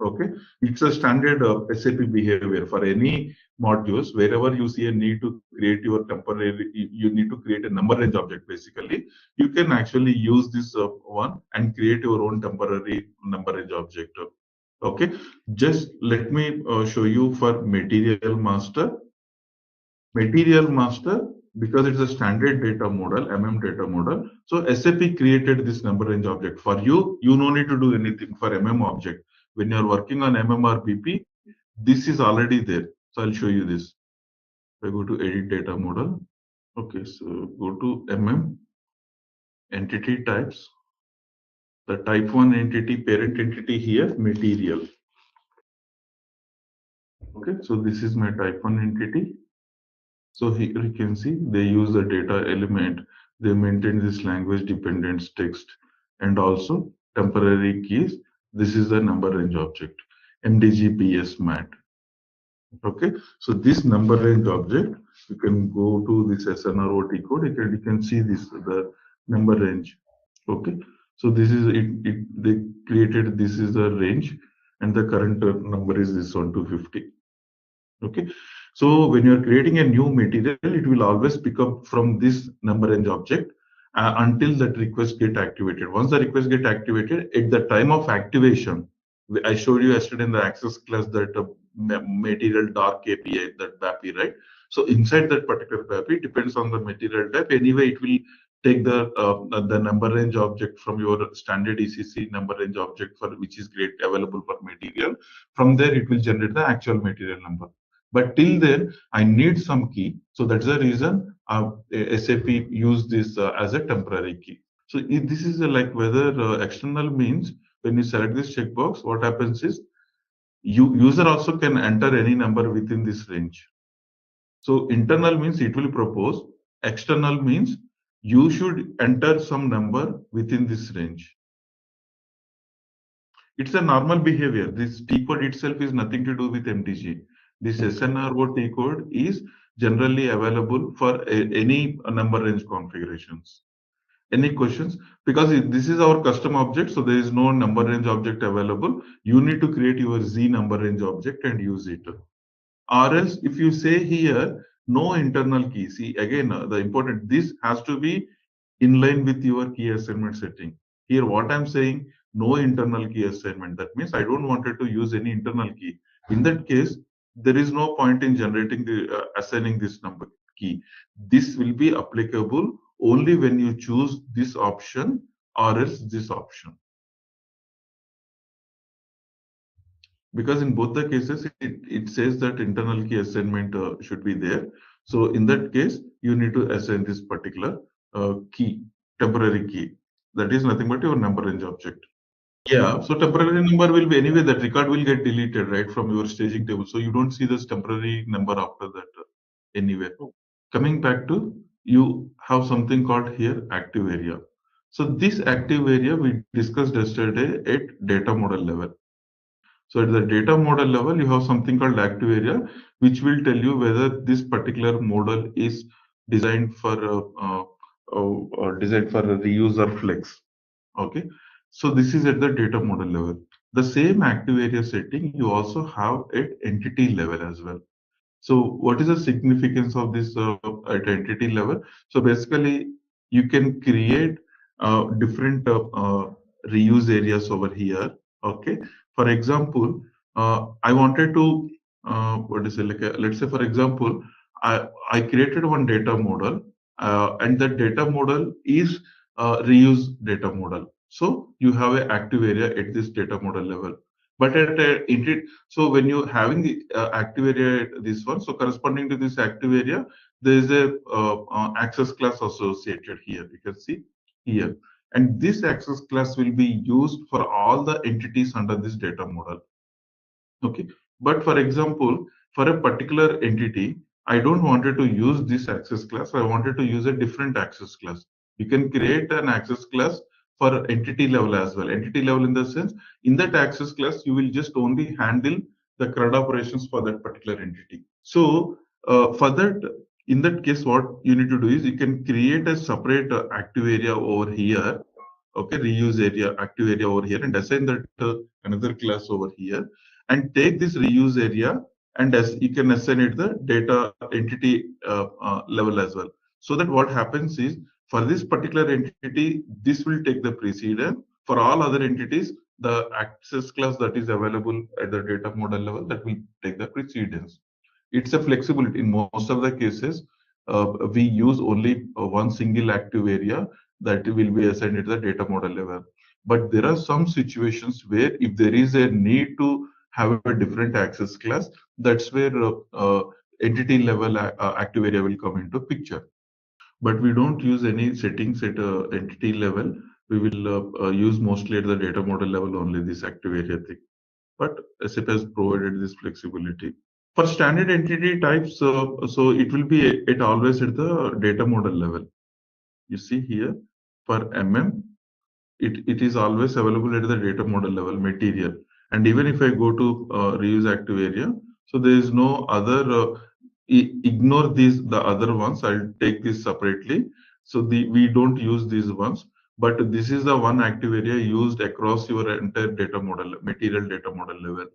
Okay, it's a standard SAP behavior for any modules. Wherever you see a need to create your temporary, you need to create a number range object. Basically, you can actually use this one and create your own temporary number range object. Okay, just let me show you for material master. Material master, because it's a standard data model, data model. So SAP created this number range object for you. You no need to do anything for object. When you're working on or BP, this is already there. So I'll show you this. I go to edit data model. Okay, so go to entity types. The type 1 entity, parent entity here, material. Okay, so this is my type 1 entity. So here you can see they use the data element. They maintain this language dependence text and also temporary keys. This is the number range object, MDG PS mat. Okay, so this number range object, you can go to this SNROT code. You can see this the number range. Okay, So this is it. They created this is the range, and the current number is this one 250. Okay. So when you're creating a new material, it will always pick up from this number range object until that request get activated. Once the request get activated, at the time of activation, I showed you yesterday in the access class that material dark API, that BAPI, right? So inside that particular BAPI, depends on the material type. Anyway, it will take the number range object from your standard ECC number range object for which is great available for material. From there, it will generate the actual material number. But till then, I need some key. So that's the reason SAP use this as a temporary key. So if this is like whether external means when you select this checkbox, what happens is user also can enter any number within this range. So internal means it will propose. External means you should enter some number within this range. It's a normal behavior. This T code itself is nothing to do with MDG. This SNRO T code is generally available for any number range configurations. Any questions? Because this is our custom object, so there is no number range object available. You need to create your Z number range object and use it. Or else, if you say here, no internal key, see again, the important, this has to be in line with your key assignment setting. Here, what I'm saying, no internal key assignment. That means I don't wanted to use any internal key. In that case, there is no point in generating the assigning this number key. This will be applicable only when you choose this option or else this option. Because in both the cases, it says that internal key assignment should be there. So in that case, you need to assign this particular key, temporary key. That is nothing but your number range object. Yeah, so temporary number will be anyway, that record will get deleted, right, from your staging table. So you don't see this temporary number after that anywhere. Coming back to, you have something called here active area. So this active area we discussed yesterday at data model level. So at the data model level, you have something called active area, which will tell you whether this particular model is designed for reuse or flex. Okay, so this is at the data model level. The same active area setting you also have at entity level as well. So what is the significance of this at entity level? So basically, you can create different reuse areas over here. Okay. For example, I wanted to what is it like? Let's say, for example, I created one data model, and that data model is reuse data model. So you have an active area at this data model level. But at so when you having the active area, this one, so corresponding to this active area, there is a access class associated here. You can see here, and this access class will be used for all the entities under this data model. Okay, but for example, for a particular entity, I don't wanted to use this access class. I wanted to use a different access class. You can create an access class for entity level as well. Entity level in the sense, in that access class, you will just only handle the CRUD operations for that particular entity. So for that, in that case, what you need to do is you can create a separate active area over here. Okay, reuse area, active area over here, and assign that another class over here, and take this reuse area, and as you can assign it the data entity level as well. So that what happens is, for this particular entity, this will take the precedence. For all other entities, the access class that is available at the data model level, that will take the precedence. It's a flexibility. In most of the cases, we use only one single active area that will be assigned at the data model level. But there are some situations where if there is a need to have a different access class, that's where entity level active area will come into picture. But we don't use any settings at entity level. We will use mostly at the data model level only this active area thing. But SAP has provided this flexibility. For standard entity types, so it will be it always at the data model level. You see here for it is always available at the data model level material. And even if I go to reuse active area, so there is no other, ignore these, the other ones, I'll take this separately. So we don't use these ones. but this is the one active area used across your entire data model, material data model level.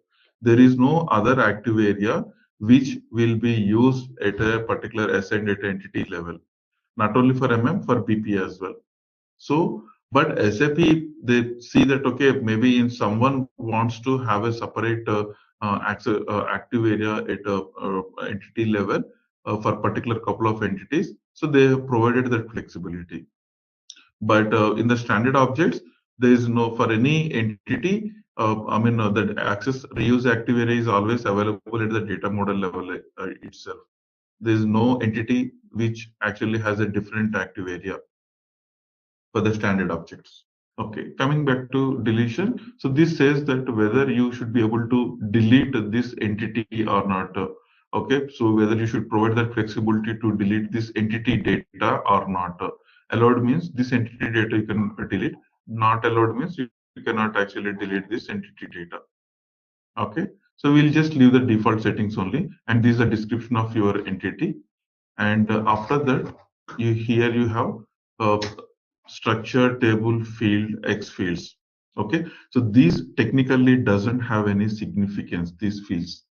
There is no other active area which will be used at a particular assigned data entity level, not only for for BP as well. So, but SAP, they see that, okay, maybe in someone wants to have a separate active area at a entity level for particular couple of entities. So they have provided that flexibility. But in the standard objects, there is no, for any entity, the access reuse active area is always available at the data model level itself. There is no entity which actually has a different active area for the standard objects. Okay, coming back to deletion. So this says that whether you should be able to delete this entity or not. Okay, so whether you should provide that flexibility to delete this entity data or not. Allowed means this entity data you can delete. Not allowed means you cannot actually delete this entity data. Okay, so we'll just leave the default settings only, and this is a description of your entity. And after that, here you have uh, structure, table, field, X fields. Okay, so these technically doesn't have any significance, these fields.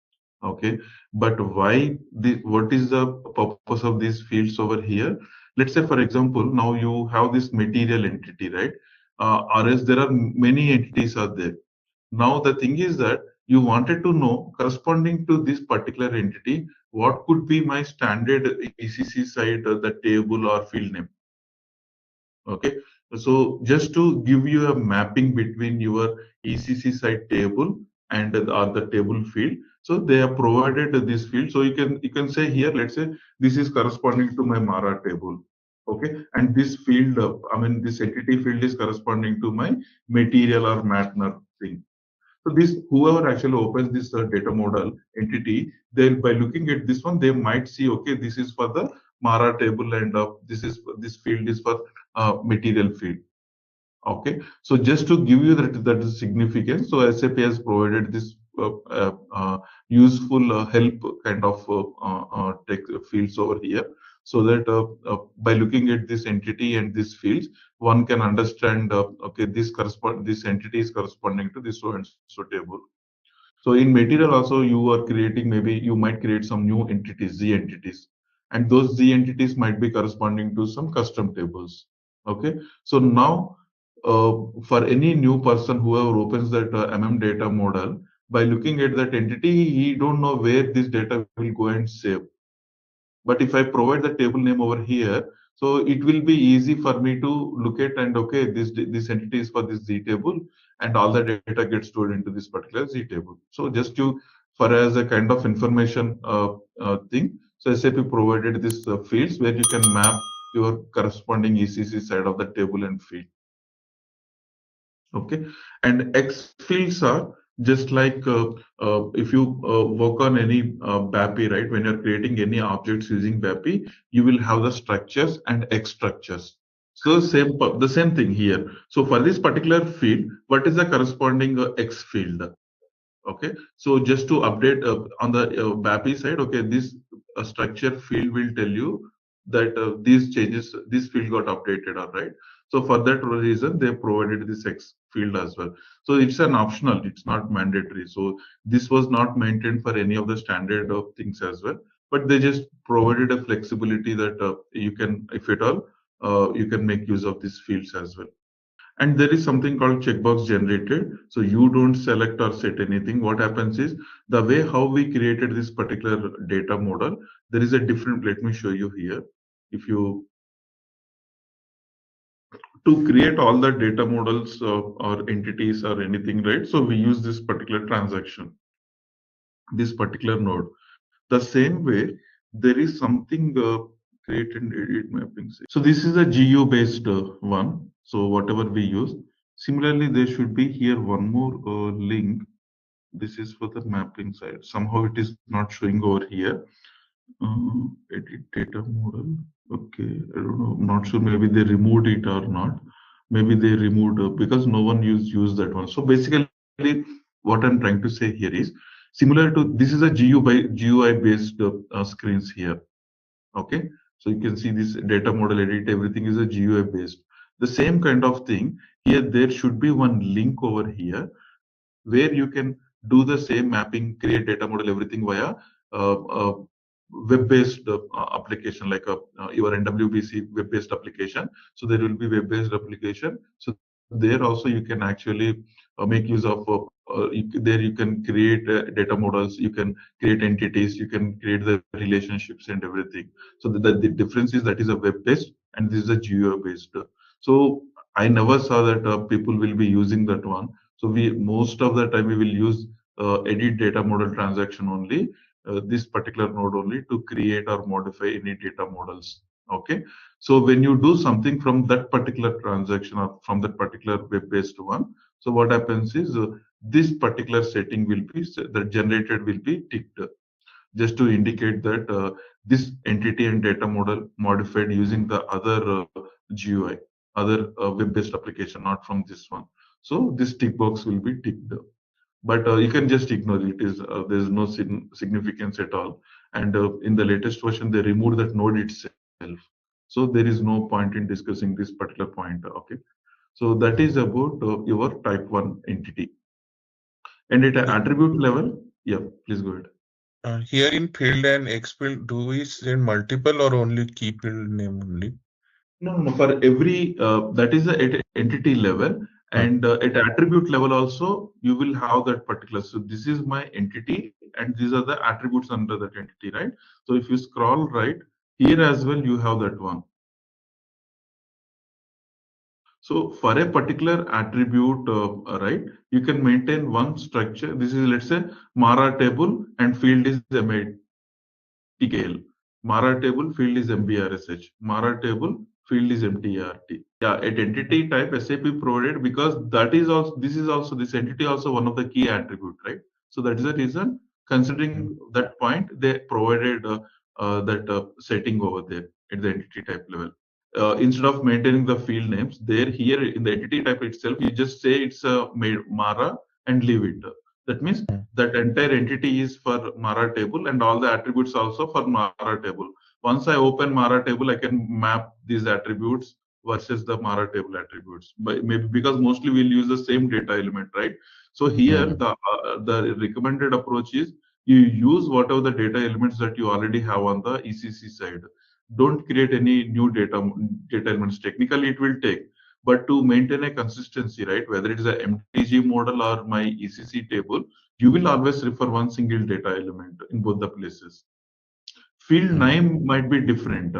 Okay, but why what is the purpose of these fields over here? Let's say, for example, now you have this material entity, right? Or else there are many entities are there. Now the thing is that you wanted to know, corresponding to this particular entity, what could be my standard ECC side, the table or field name. Okay, so just to give you a mapping between your ECC side table and or the table field, so they have provided this field. So you can say here, let's say this is corresponding to my Mara table. Okay, and this field, this entity field is corresponding to my material or Matner thing. So this, whoever actually opens this data model entity, they, by looking at this one, they might see, okay, this is for the Mara table, and this field is for material field. Okay, so just to give you that is significance, so SAP has provided this useful help kind of tech fields over here, so that by looking at this entity and these fields, one can understand, okay, this entity is corresponding to this so and so table. So in material also, you are creating, maybe you might create some new entities, Z entities, and those Z entities might be corresponding to some custom tables. Okay, so now for any new person whoever opens that data model, by looking at that entity, he don't know where this data will go and save. But if I provide the table name over here, so it will be easy for me to look at, and okay, this entity is for this Z table, and all the data gets stored into this particular Z table. So just to, for as a kind of information thing, so SAP provided this fields where you can map your corresponding ECC side of the table and field. Okay, and X fields are just like if you work on any BAPI, right? When you're creating any objects using BAPI, you will have the structures and X structures. So the same thing here. So for this particular field, what is the corresponding X field? Okay, so just to update on the BAPI side, okay, this structure field will tell you that these changes, this field got updated, all right. So for that reason, they provided this X field as well. So it's an optional, it's not mandatory. So this was not maintained for any of the standard of things as well, but they just provided a flexibility that you can, if at all, you can make use of these fields as well. And there is something called checkbox generated. So you don't select or set anything. What happens is, the way how we created this particular data model, there is a different, let me show you here. If you, to create all the data models or entities or anything, right? So we use this particular transaction, this particular node. The same way, there is something create and edit mapping. So this is a GU based one. So whatever we use, similarly, there should be here one more link. This is for the mapping side. Somehow it is not showing over here. Edit data model. Okay, I don't know. I'm not sure. Maybe they removed it or not. Maybe they removed because no one use that one. So basically, what I'm trying to say here is similar to, this is a GUI based screens here. Okay, so you can see this data model edit. Everything is a GUI based. The same kind of thing here, there should be one link over here where you can do the same mapping, create data model, everything via web-based application like your NWBC web-based application. So there will be web-based application. So there also you can actually make use of there you can create data models, you can create entities, you can create the relationships and everything. So the difference is that is a web-based and this is a geo-based. So I never saw that people will be using that one. So we most of the time we will use edit data model transaction only, this particular node only to create or modify any data models. Okay. So when you do something from that particular transaction or from that particular web-based one, so what happens is this particular setting will be the generated will be ticked just to indicate that this entity and data model modified using the other GUI, other web-based application, not from this one. So this tick box will be ticked, but you can just ignore it. Is there's no significance at all. And in the latest version, they removed that node itself. So there is no point in discussing this particular point. Okay. So that is about your type 1 entity. And at an attribute level, yeah, please go ahead. Here in field and X field, do we send multiple or only key field name only? No. For every that is at entity level, and at attribute level also you will have that particular. So this is my entity, and these are the attributes under that entity, right? So if you scroll right here as well, you have that one. So for a particular attribute, right, you can maintain one structure. This is, let's say, Mara table and field is MATKL. Mara table field is MBRSH. Mara table field is MTRT. Yeah, at entity type SAP provided, because that is also, this entity also one of the key attribute, right? So that is the reason, considering that point, they provided that setting over there at the entity type level. Instead of maintaining the field names, there here in the entity type itself, you just say it's a Mara and leave it. That means that entire entity is for Mara table and all the attributes also for Mara table. Once I open Mara table, I can map these attributes versus the Mara table attributes. But maybe because mostly we'll use the same data element, right? So here the recommended approach is you use whatever the data elements that you already have on the ECC side. Don't create any new data elements. Technically, it will take, but to maintain a consistency, right? Whether it is a MDG model or my ECC table, you will always refer one single data element in both the places. Field name might be different,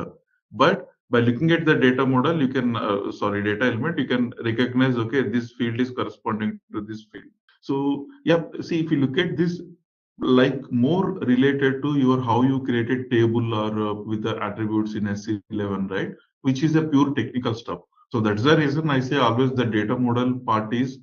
but by looking at the data model, you can data element, you can recognize, okay, this field is corresponding to this field. So yeah, see, if you look at this, like more related to your how you created table or with the attributes in SC11, right? Which is a pure technical stuff. So that's the reason I say always the data model part is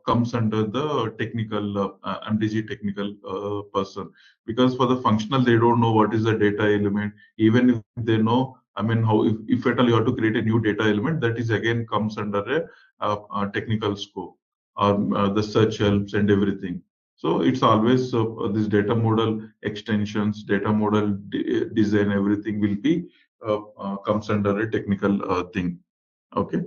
comes under the technical MDG technical person, because for the functional they don't know what is the data element. Even if they know, I mean, how if at all you have to create a new data element, that is again comes under a technical scope, or the search helps and everything. So it's always this data model extensions, data model design, everything will be comes under a technical thing. Okay.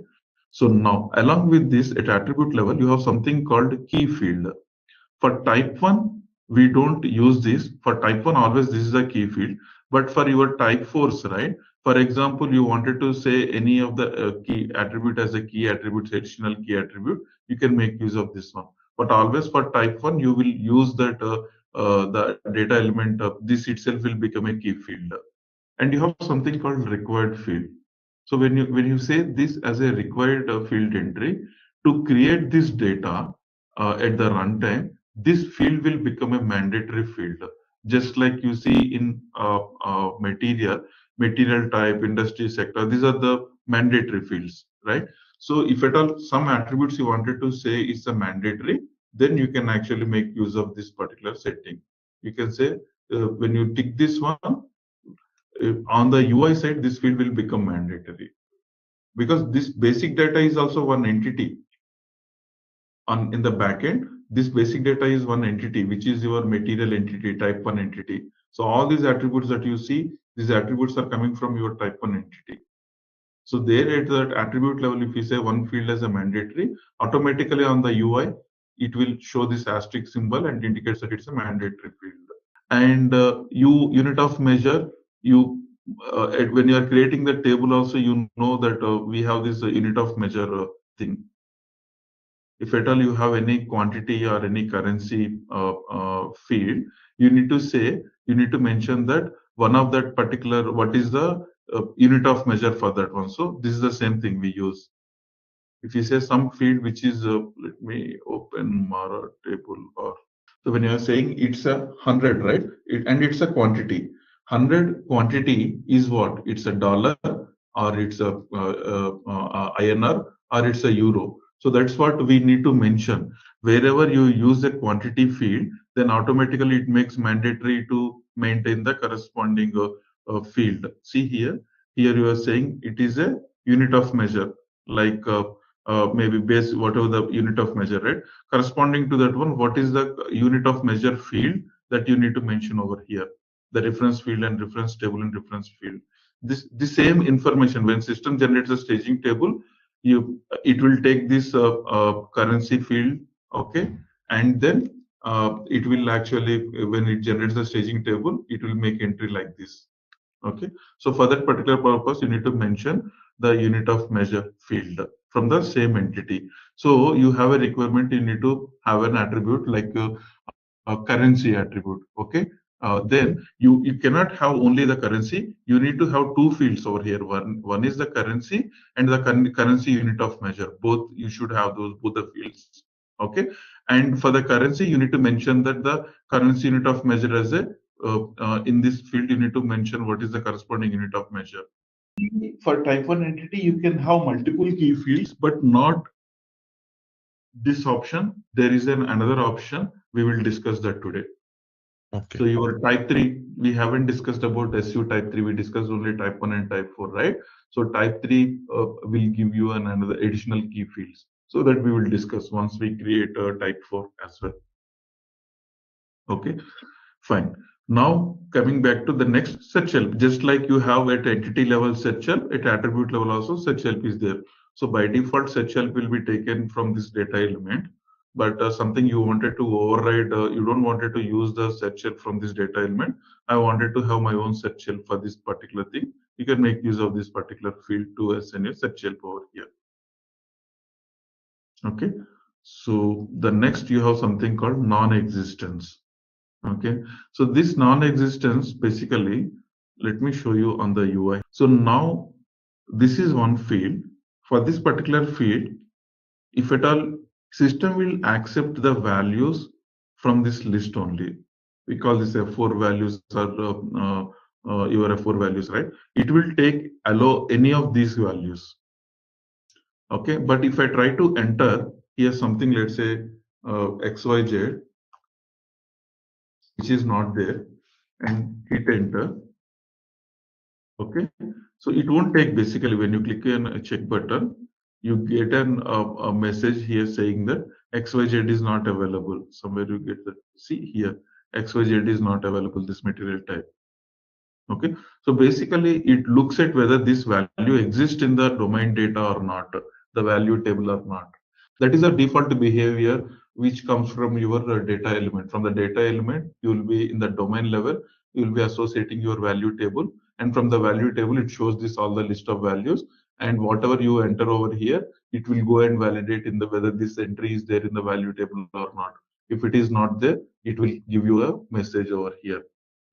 So now along with this at attribute level, you have something called key field. For type 1, we don't use this. For type 1, always this is a key field. But for your type 4s, right? For example, you wanted to say any of the key attribute as a key attribute, additional key attribute, you can make use of this one. But always for type 1, you will use that the data element of this itself will become a key field. And you have something called required field. So when you say this as a required field entry to create this data at the runtime, this field will become a mandatory field. Just like you see in material type, industry sector, these are the mandatory fields, right? So if at all some attributes you wanted to say is a mandatory, then you can actually make use of this particular setting. You can say when you tick this one, on the UI side, this field will become mandatory, because this basic data is also one entity. In the backend, this basic data is one entity, which is your material entity, type 1 entity. So all these attributes that you see, these attributes are coming from your type 1 entity. So there at that attribute level, if you say one field as a mandatory, automatically on the UI, it will show this asterisk symbol and indicates that it's a mandatory field. And unit of measure, you when you are creating the table also, you know that we have this unit of measure thing. If at all you have any quantity or any currency field, you need to mention that one of that particular, what is the unit of measure for that one. So this is the same thing we use. If you say some field which is, let me open Mara table. Or so when you are saying it's 100, right? And it's a quantity. 100 quantity is what? It's a dollar, or it's a INR, or it's a euro. So that's what we need to mention. Wherever you use a quantity field, then automatically it makes mandatory to maintain the corresponding field. See here you are saying it is a unit of measure, like maybe base, whatever the unit of measure, right? Corresponding to that one, what is the unit of measure field that you need to mention over here? The reference field and reference table and reference field. The same information, when system generates a staging table, it will take this currency field, okay, and then it will actually, when it generates the staging table, it will make entry like this. Okay, so for that particular purpose, you need to mention the unit of measure field from the same entity. So you have a requirement, you need to have an attribute like a currency attribute. Okay, then you cannot have only the currency. You need to have two fields over here. One is the currency and the currency unit of measure. Both you should have those both the fields. Okay, and for the currency, you need to mention that the currency unit of measure as a in this field, you need to mention what is the corresponding unit of measure. For type 1 entity, you can have multiple key fields, but not this option. There is another option. We will discuss that today. Okay. So your type 3, we haven't discussed about SU type 3. We discussed only type 1 and type 4, right? So type 3 will give you another additional key fields. So that we will discuss once we create a type 4 as well. Okay, fine. Now coming back to the next, search help. Just like you have at entity level search help, at attribute level also search help is there. So by default, search help will be taken from this data element. But something you wanted to override, you don't wanted to use the search help from this data element. I wanted to have my own search help for this particular thing. You can make use of this particular field to assign a search help over here. Okay. So the next you have something called non-existence. Okay, so this non-existence, basically, let me show you on the UI. So now this is one field. For this particular field, if at all, system will accept the values from this list only. We call this F4 values, or your F4 values, right? It will allow any of these values. Okay, but if I try to enter here something, let's say XYZ, which is not there, and hit enter. Okay, so it won't take, basically when you click on a check button, you get a message here saying that XYZ is not available. Somewhere you get that. See here, XYZ is not available, this material type. Okay, so basically it looks at whether this value exists in the domain data or not, the value table or not. That is a default behavior which comes from your data element. From the data element, you will be in the domain level, you will be associating your value table, and from the value table, it shows this all the list of values, and whatever you enter over here, it will go and validate in the whether this entry is there in the value table or not. If it is not there, it will give you a message over here.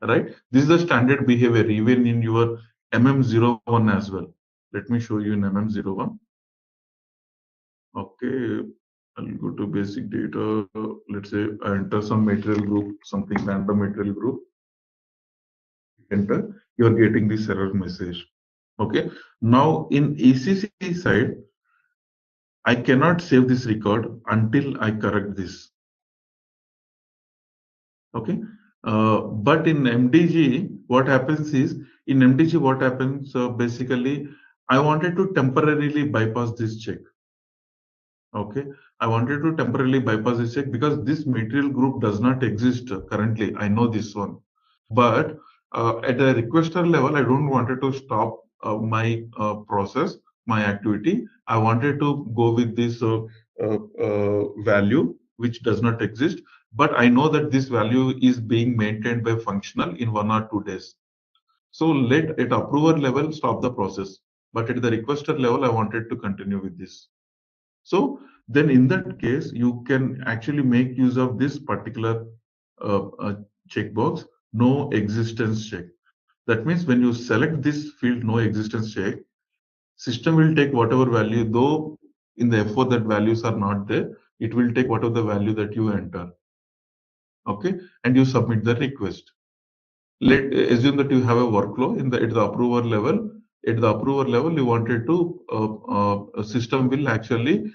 Right? This is the standard behavior even in your MM01 as well. Let me show you in MM01. Okay, I'll go to basic data. Let's say I enter some material group, something random material group. Enter, you're getting this error message. Okay, now in ECC side, I cannot save this record until I correct this. Okay, but in MDG, what happens is, in MDG, what happens basically, I wanted to temporarily bypass this check. Okay, I wanted to temporarily bypass this check because this material group does not exist currently. I know this one, but at a requester level, I don't wanted to stop my process, my activity. I wanted to go with this value which does not exist, but I know that this value is being maintained by functional in 1 or 2 days. So let at approver level stop the process, but at the requester level, I wanted to continue with this. So then in that case, you can actually make use of this particular checkbox, no existence check. That means when you select this field, no existence check, system will take whatever value, though in the F4 that values are not there, it will take whatever the value that you enter. Okay, and you submit the request. Let assume that you have a workflow in the at the approver level. At the approver level, you wanted to a system will actually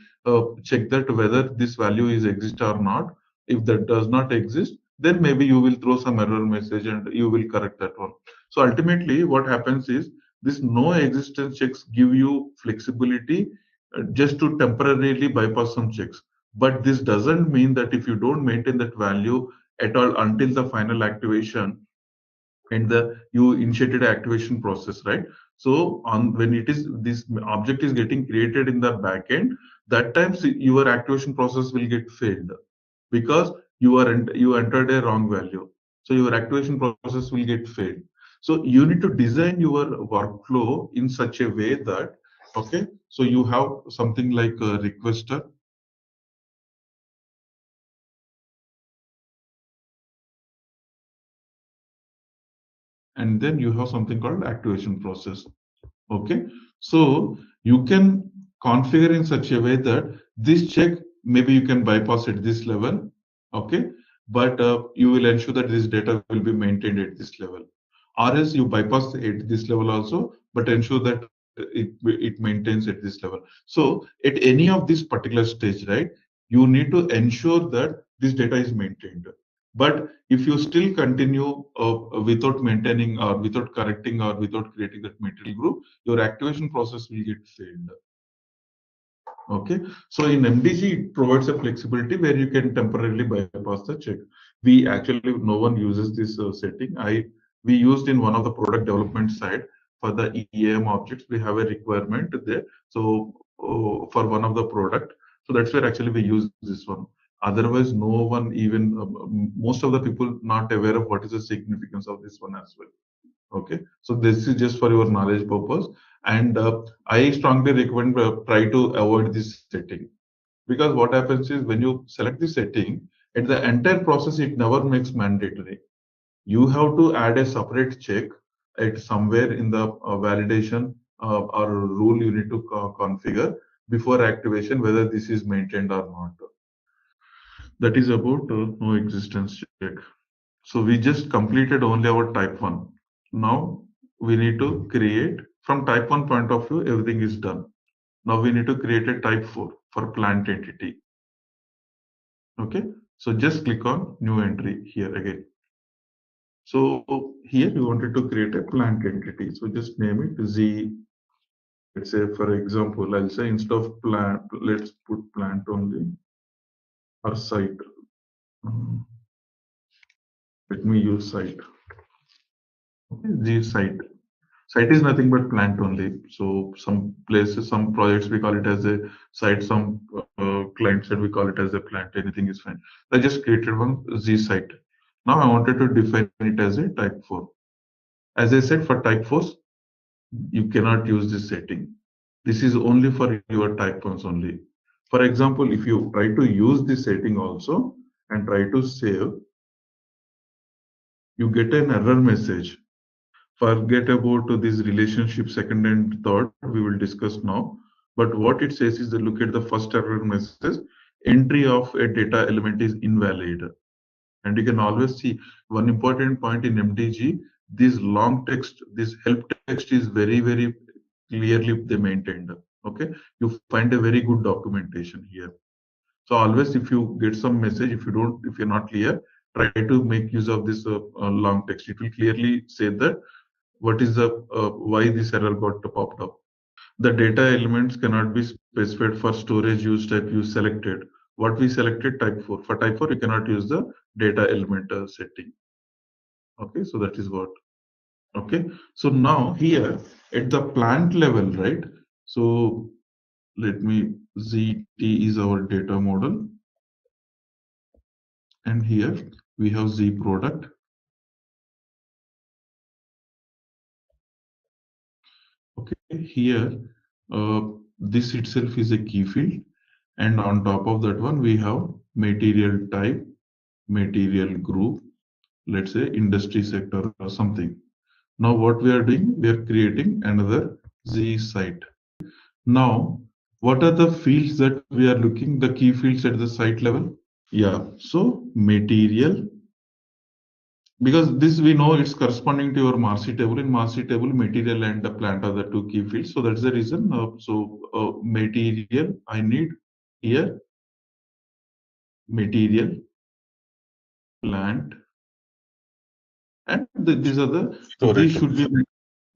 check that whether this value is exist or not. If that does not exist, then maybe you will throw some error message and you will correct that one. So ultimately, what happens is this no existence checks give you flexibility just to temporarily bypass some checks. But this doesn't mean that if you don't maintain that value at all until the final activation, and you initiated an activation process, right? So on when it is this object is getting created in the backend, that times your activation process will get failed because you entered a wrong value. So your activation process will get failed. So you need to design your workflow in such a way that, okay, so you have something like a requester, and then you have something called activation process. Okay, so you can configure in such a way that this check maybe you can bypass at this level. Okay, but you will ensure that this data will be maintained at this level, or else you bypass at this level also, but ensure that it maintains at this level. So at any of this particular stage, right, you need to ensure that this data is maintained. But if you still continue without maintaining or without correcting or without creating that material group, your activation process will get failed. Okay, so in MDG, it provides a flexibility where you can temporarily bypass the check. We actually, no one uses this setting. We used in one of the product development side for the EAM objects. We have a requirement there. So for one of the product, so that's where actually we use this one. Otherwise, no one even most of the people not aware of what is the significance of this one as well. Okay, so this is just for your knowledge purpose, and I strongly recommend try to avoid this setting, because what happens is when you select the setting, at the entire process it never makes mandatory. You have to add a separate check at somewhere in the validation or rule you need to configure before activation whether this is maintained or not. That is about no existence check. So we just completed only our type 1. Now we need to create, from type 1 point of view, everything is done. Now we need to create a type 4 for plant entity. Okay, so just click on new entry here again. So here we wanted to create a plant entity. So just name it Z. Let's say, for example, I'll say instead of plant, let's put plant only or site. Let me use site. Okay, Z site. Site is nothing but plant only. So some places, some projects we call it as a site, some clients and we call it as a plant. Anything is fine. I just created one Z site. Now I wanted to define it as a type 4. As I said, for type 4s, you cannot use this setting. This is only for your type 1s only. For example, if you try to use this setting also and try to save, you get an error message. Forget about this relationship second and third, we will discuss now. But what it says is that look at the first error message, entry of a data element is invalid. And you can always see one important point in MDG, this long text, this help text is very, very clearly they maintained. Okay, you find a very good documentation here. So always if you get some message, if you're not clear, try to make use of this long text. It will clearly say that what is the why this error got popped up. The data elements cannot be specified for storage use type you selected. What we selected type 4. For type 4, you cannot use the data element setting. Okay, so that is what. Okay, so now here at the plant level, right? So let me, ZT is our data model, and here we have Z product. Okay, here this itself is a key field, and on top of that one we have material type, material group, let's say industry sector or something. Now what we are doing, we are creating another Z site. Now what are the fields that we are looking, the key fields at the site level? Yeah, so material, because this we know it's corresponding to your Marcy table. In Marcy table, material and the plant are the two key fields. So that's the reason. Material, I need here material, plant, and these are the, so Storage.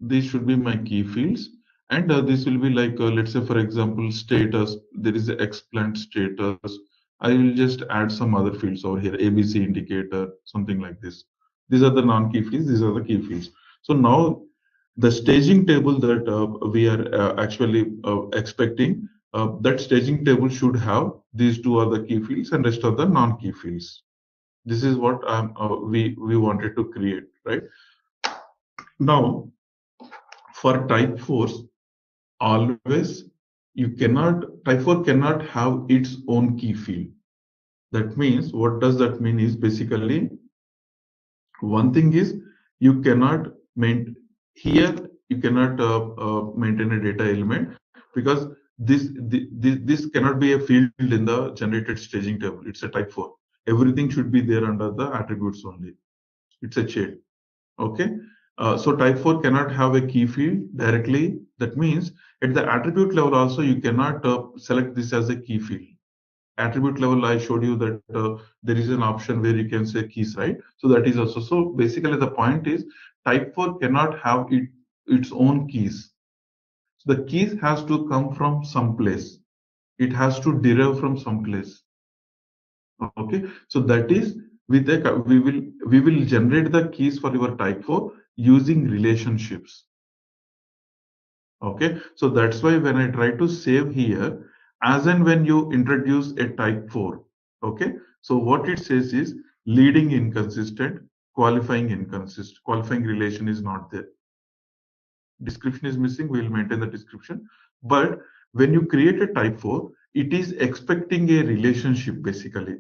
these should be my key fields, and this will be like let's say for example status, there is a X plant status. I will just add some other fields over here, ABC indicator, something like this. These are the non-key fields, these are the key fields. So now the staging table that we are actually expecting, that staging table should have these two other key fields and rest of the non-key fields. This is what we wanted to create, right? Now for type 4s, always you cannot, type 4 cannot have its own key field. That means, what does that mean is basically, one thing is you cannot maintain here, you cannot maintain a data element, because this cannot be a field in the generated staging table. It's a type 4. Everything should be there under the attributes only. It's a chain. Okay, so type 4 cannot have a key field directly. That means at the attribute level also you cannot select this as a key field. Attribute level, I showed you that there is an option where you can say keys, right? So that is also, so basically the point is type 4 cannot have its own keys. So the keys has to come from some place. It has to derive from some place. Okay, so that is, with a we will generate the keys for your type 4 using relationships. Okay, so that's why when I try to save here, as and when you introduce a type 4, okay, so what it says is leading inconsistent, qualifying inconsistent, qualifying relation is not there, description is missing, we will maintain the description. But when you create a type 4, it is expecting a relationship basically.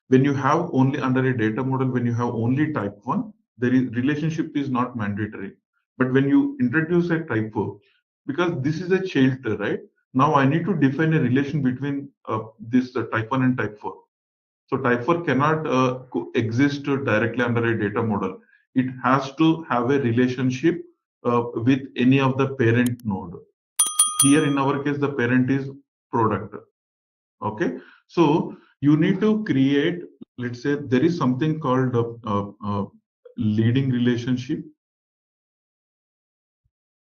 When you have only under a data model, when you have only type 1, there is relationship is not mandatory. But when you introduce a type 4, because this is a child, right? Now I need to define a relation between this type 1 and type 4. So type 4 cannot exist directly under a data model. It has to have a relationship with any of the parent node. Here in our case, the parent is product. Okay, so you need to create, let's say there is something called leading relationship.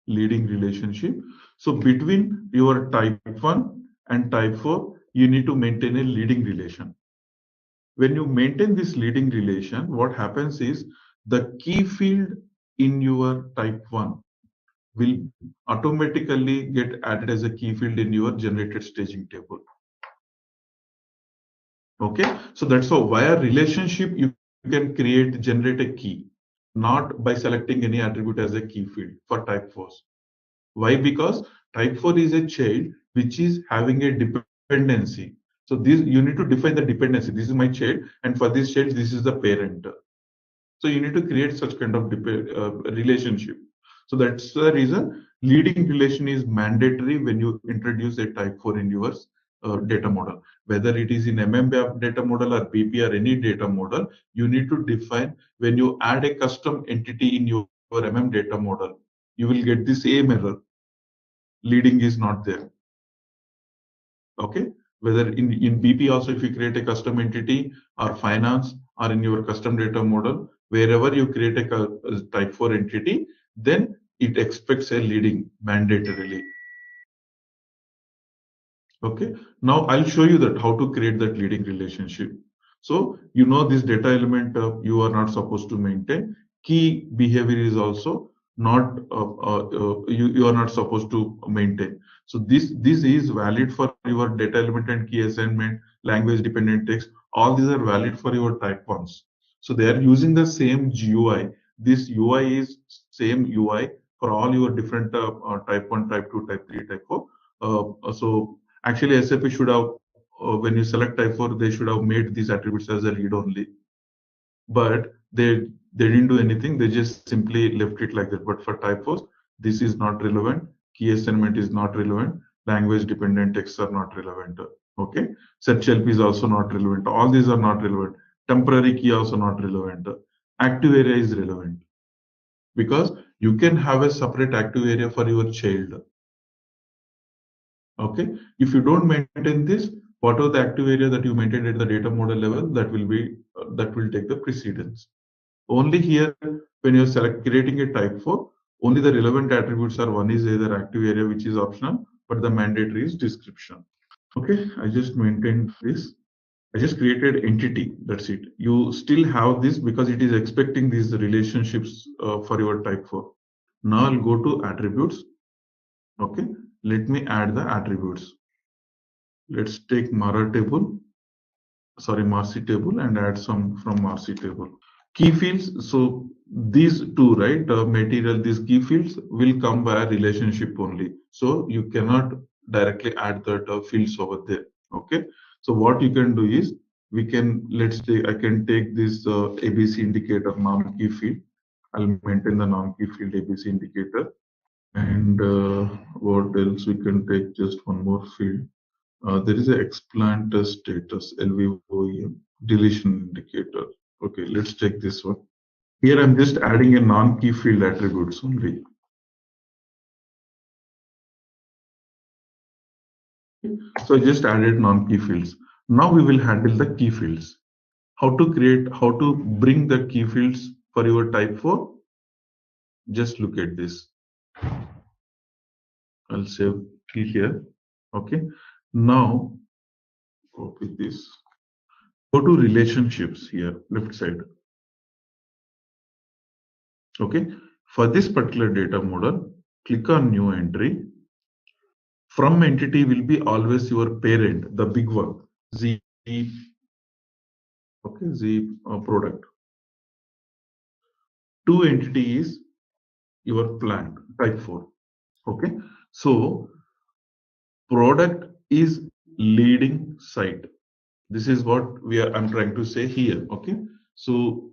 Leading relationship. So between your type 1 and type 4, you need to maintain a leading relation. When you maintain this leading relation, what happens is the key field in your type 1 will automatically get added as a key field in your generated staging table. Okay, so that's how via relationship you can generate a key, not by selecting any attribute as a key field for type 4s. Why? Because type 4 is a child which is having a dependency. So this, you need to define the dependency. This is my child, and for this child, this is the parent. So you need to create such kind of relationship. So that's the reason leading relation is mandatory when you introduce a type 4 in your data model. Whether it is in MMBAP data model or BP or any data model, you need to define, when you add a custom entity in your MM data model, you will get the same error. Leading is not there. Okay, whether in BP also, if you create a custom entity or finance or in your custom data model, wherever you create a type 4 entity, then it expects a leading mandatorily. Okay, now I'll show you that how to create that leading relationship. So you know this data element you are not supposed to maintain. Key behavior is also not you are not supposed to maintain. So this is valid for your data element and key assignment, language dependent text. All these are valid for your type ones. So they are using the same GUI. This UI is same UI for all your different type 1, type 2, type 3, type 4. So actually SAP should have, when you select type 4, they should have made these attributes as a read only, but they didn't do anything. They just simply left it like that. But for typos, this is not relevant. Key assignment is not relevant. Language dependent texts are not relevant. Okay. Search help is also not relevant. All these are not relevant. Temporary key also not relevant. Active area is relevant because you can have a separate active area for your child. Okay. If you don't maintain this, whatever the active area that you maintain at the data model level, that will be that will take the precedence. Only here, when you're creating a type 4, only the relevant attributes are, one is either active area, which is optional, but the mandatory is description. Okay, I just maintained this. I just created entity. That's it. You still have this because it is expecting these relationships for your type 4. Now I'll go to attributes. Okay, let me add the attributes. Let's take Mara table, sorry, Marcy table, and add some from Marcy table. Key fields, so these two, right, material, these key fields will come by a relationship only. So you cannot directly add that fields over there. Okay. So what you can do is, we can, let's say, I can take this ABC indicator non-key field. I'll maintain the non-key field ABC indicator. And what else we can take? Just one more field. There is a explant status, LVOEM, deletion indicator. Okay, let's take this one. Here I'm just adding a non-key field attributes only. So I just added non-key fields. Now we will handle the key fields. How to bring the key fields for your type 4? Just look at this. I'll save key here. Okay. Now copy this. Go to relationships here, left side. Okay. For this particular data model, click on new entry. From entity will be always your parent, the big one, Z. Okay, Z product. To entity is your plant, type 4. Okay, so product is leading site. This is what I'm trying to say here. Okay, so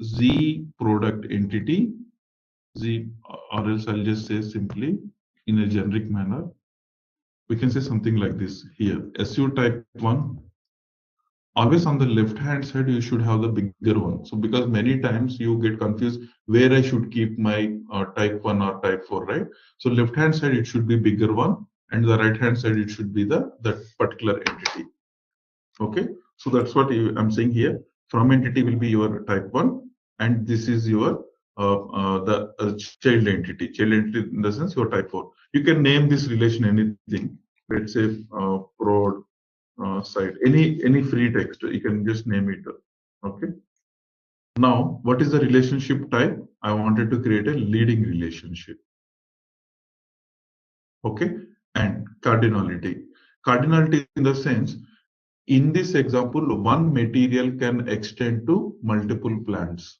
Z product entity, Z, or else I'll just say simply in a generic manner. We can say something like this here. SU type 1. Always on the left hand side you should have the bigger one. So because many times you get confused where I should keep my type 1 or type 4, right? So left hand side it should be bigger one, and the right hand side it should be that particular entity. Okay, so that's what I'm saying here. From entity will be your type 1, and this is your child entity. Child entity in the sense your type 4. You can name this relation anything. Let's say prod site, any free text, you can just name it. Okay, now what is the relationship type? I wanted to create a leading relationship. Okay, and cardinality in the sense, in this example, one material can extend to multiple plants,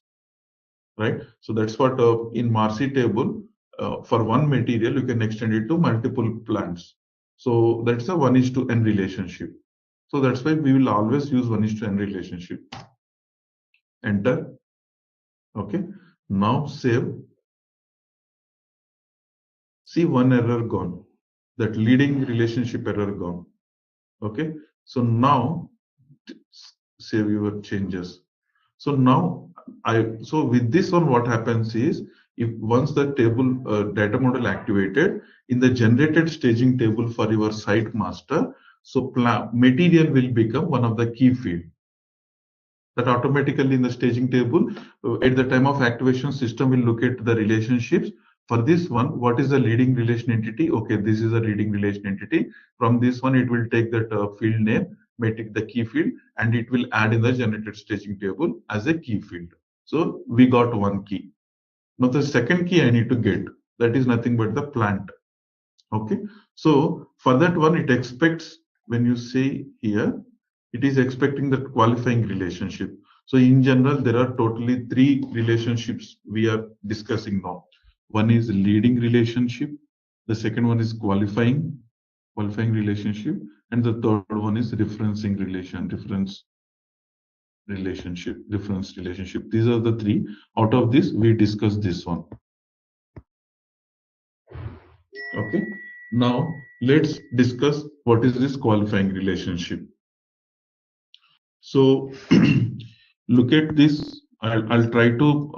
right? So that's what in Marcy table, for one material you can extend it to multiple plants. So that's a 1:n relationship. So that's why we will always use 1:n relationship. Enter. Okay. Now save. See, one error gone. That leading relationship error gone. Okay. So now save your changes. So now so with this one, what happens is, if once the table data model activated in the generated staging table for your site master, so material will become one of the key field. That automatically in the staging table, at the time of activation, system will look at the relationships. For this one, what is the leading relation entity? Okay, this is a leading relation entity. From this one, it will take that field name, may take the key field, and it will add in the generated staging table as a key field. So we got one key. Now the second key I need to get, that is nothing but the plant. Okay, so for that one, it expects, when you say here, it is expecting that qualifying relationship. So in general, there are totally 3 relationships we are discussing now. One is leading relationship, the second one is qualifying relationship, and the third one is reference relationship. These are the 3. Out of this, we discuss this one. Okay, now let's discuss what is this qualifying relationship. So look at this. I'll try to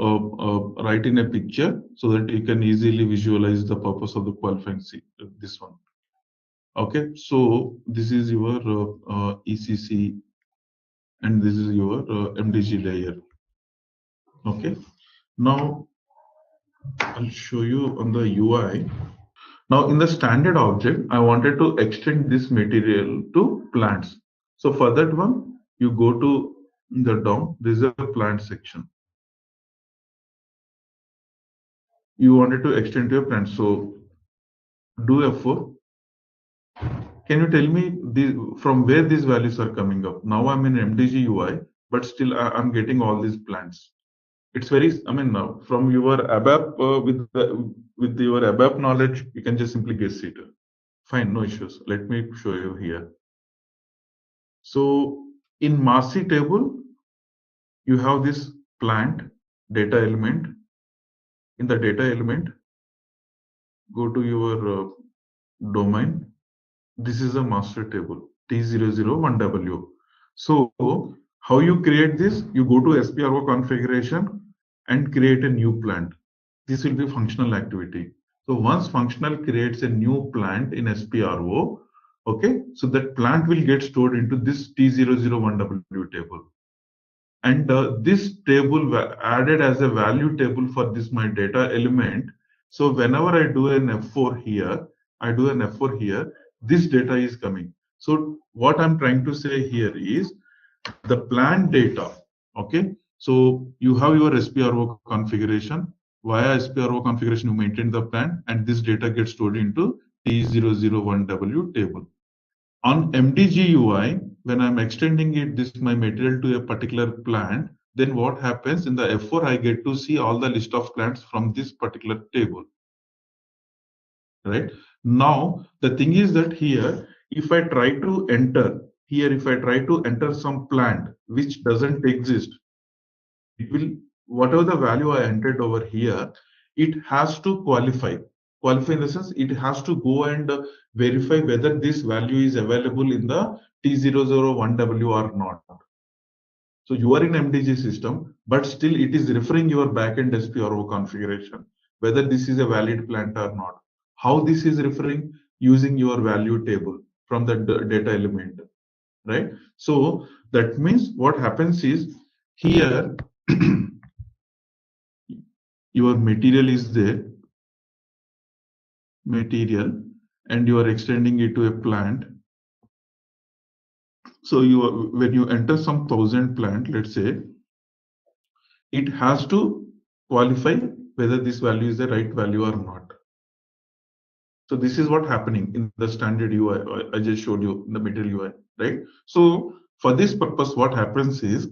write in a picture so that you can easily visualize the purpose of the qualifying this one. Okay, so this is your ECC and this is your MDG layer. Okay, now I'll show you on the UI. Now in the standard object, I wanted to extend this material to plants. So for that one, you go to the DOM, this is a plant section. You wanted to extend to a plant. So do F4. Can you tell me from where these values are coming up? Now I'm in MDG UI, but still I'm getting all these plants. It's very, I mean, now from your ABAP with your ABAP knowledge, you can just simply guess it. Fine, no issues. Let me show you here. So in Marcy table, you have this plant data element. In the data element, go to your domain. This is a master table T001W. So how you create this? You go to SPRO configuration and create a new plant. This will be functional activity. So once functional creates a new plant in SPRO, okay, so that plant will get stored into this T001W table. And this table added as a value table for this my data element. So whenever I do an F4 here, this data is coming. So what I'm trying to say here is the plant data. Okay, so you have your SPRO configuration. Via SPRO configuration, you maintain the plant, and this data gets stored into T001W table. On MDG UI, when I'm extending this my material to a particular plant, then what happens in the F4, I get to see all the list of plants from this particular table. Right now, the thing is that here, if I try to enter some plant which doesn't exist, it will, whatever the value I entered over here, it has to qualify in the sense it has to go and verify whether this value is available in the T001W or not. So you are in MDG system, but still it is referring your backend SPRO configuration, whether this is a valid plant or not. How this is referring? Using your value table from the data element, right? So that means what happens is here your material is there, and you are extending it to a plant. So when you enter some 1,000 plant, let's say, it has to qualify whether this value is the right value or not. So this is what happening in the standard UI. I just showed you in the material UI, right? So for this purpose, what happens is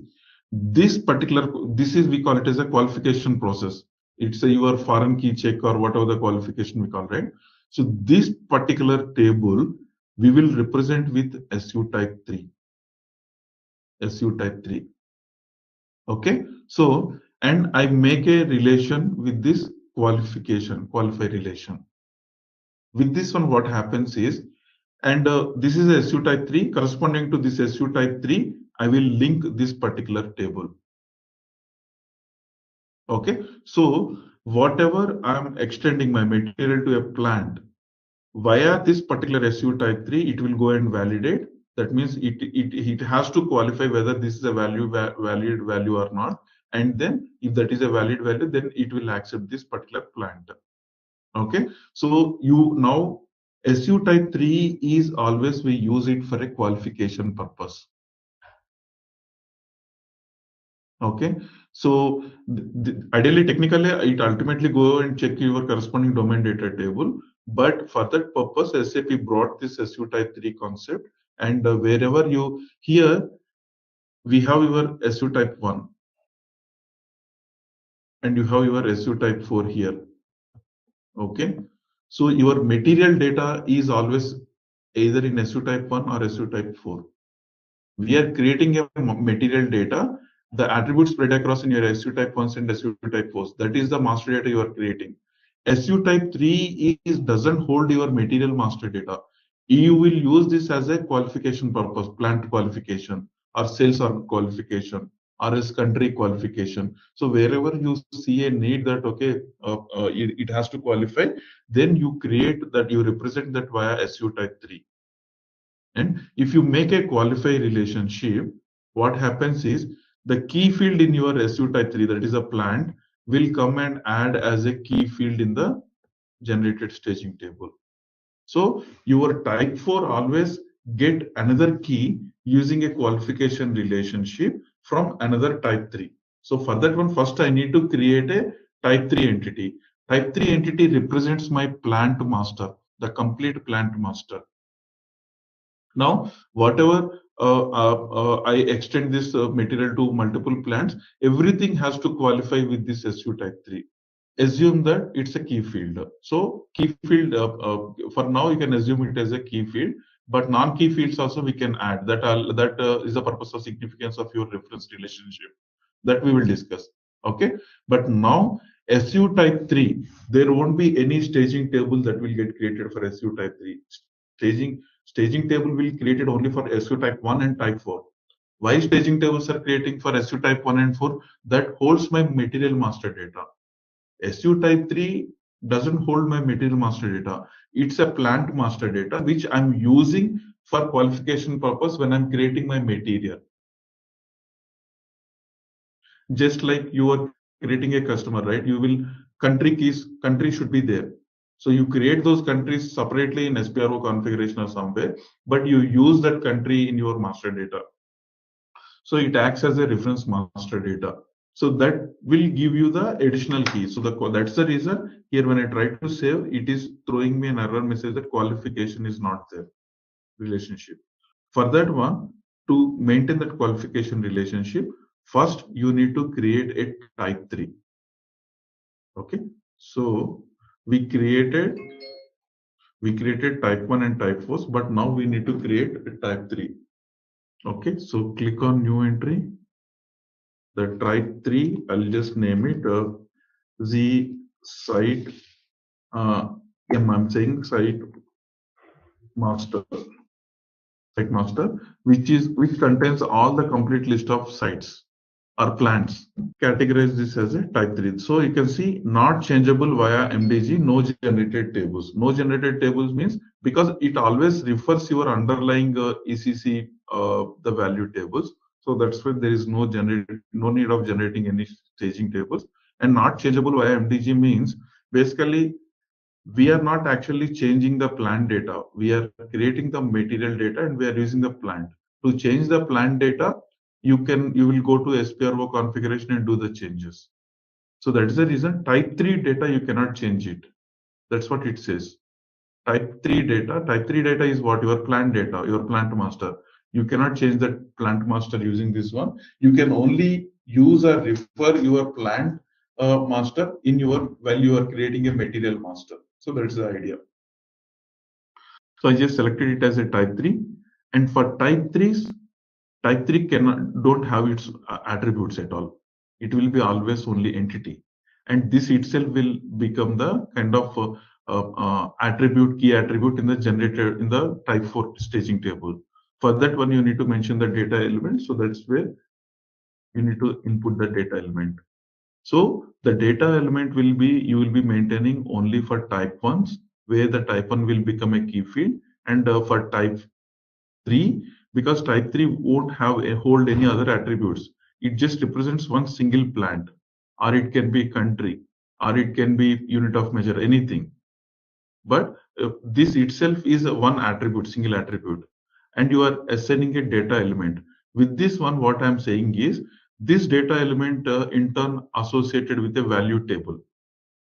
this is we call it as a qualification process. It's your foreign key check or whatever the qualification we call, right? So this particular table we will represent with SU type 3. Okay, so and I make a relation with this qualify relation. With this one, what happens is, and this is a SU type 3, corresponding to this SU type 3, I will link this particular table. Okay, so whatever I'm extending my material to a plant via this particular SU type 3, it will go and validate. That means it has to qualify whether this is a valid value or not. And then if that is a valid value, then it will accept this particular plant. Okay, so you now SU type 3 is always we use it for a qualification purpose. Okay, So ideally, technically, it ultimately go and check your corresponding domain data table. But for that purpose, SAP brought this SU type 3 concept. And wherever you here, we have your SU type 1 and you have your SU type 4 here. Okay. So your material data is always either in SU type 1 or SU type 4. We are creating a material data. The attributes spread across in your SU type 1 and SU type 4. That is the master data you are creating. SU type 3 doesn't hold your material master data. You will use this as a qualification purpose, plant qualification or sales or qualification or as country qualification. So wherever you see a need that, okay, it has to qualify, then you create that, you represent that via SU type 3. And if you make a qualify relationship, what happens is the key field in your SU type 3, that is a plant, will come and add as a key field in the generated staging table. So your type 4 always get another key using a qualification relationship from another type 3. So for that one, first I need to create a type 3 entity. Type 3 entity represents my plant master, the complete plant master. Now, whatever I extend this material to multiple plants, everything has to qualify with this SU type 3. Assume that it's a key field. So key field, for now you can assume it as a key field, but non-key fields also we can add. That is the purpose of significance of your reference relationship that we will discuss. Okay, but now SU type 3, there won't be any staging table that will get created for SU type 3. Staging table will be created only for SU type 1 and type 4. Why staging tables are creating for SU type 1 and 4? That holds my material master data. SU type 3 doesn't hold my material master data. It's a plant master data, which I'm using for qualification purpose when I'm creating my material. Just like you are creating a customer, right? You will country should be there. So you create those countries separately in SPRO configuration or somewhere, but you use that country in your master data. So it acts as a reference master data. So that will give you the additional key. So that's the reason here when I try to save, it is throwing me an error message that qualification is not there relationship. For that one, to maintain that qualification relationship, first you need to create a type 3. Okay, so we created type 1 and type 4, but now we need to create a type 3. Okay, so click on new entry. The type 3, I'll just name it Z site. I'm saying site master, which contains all the complete list of sites or plants. Categorize this as a type 3. So you can see not changeable via MDG, no generated tables. No generated tables means because it always refers your underlying ECC, the value tables. So that's why there is no need of generating any staging tables. And not changeable via MDG means basically we are not actually changing the plant data. We are creating the material data and we are using the plant. To change the plant data, you will go to SPRO configuration and do the changes. So that is the reason type 3 data you cannot change it. That's what it says. Type 3 data is what? Your plant data, your plant master. You cannot change that plant master using this one. You can only use or refer your plant master in your while you are creating a material master. So that's the idea. So I just selected it as a type 3, and for type 3s, type 3 don't have its attributes at all. It will be always only entity, and this itself will become the kind of key attribute in the generator in the type 4 staging table. For that one, you need to mention the data element. So that's where you need to input the data element. So the data element you will be maintaining only for type 1s, where the type 1 will become a key field, and for type 3, because type 3 won't hold any other attributes. It just represents one single plant, or it can be country, or it can be unit of measure, anything. But this itself is one attribute, single attribute, and you are assigning a data element. With this one, what I'm saying is this data element in turn associated with a value table,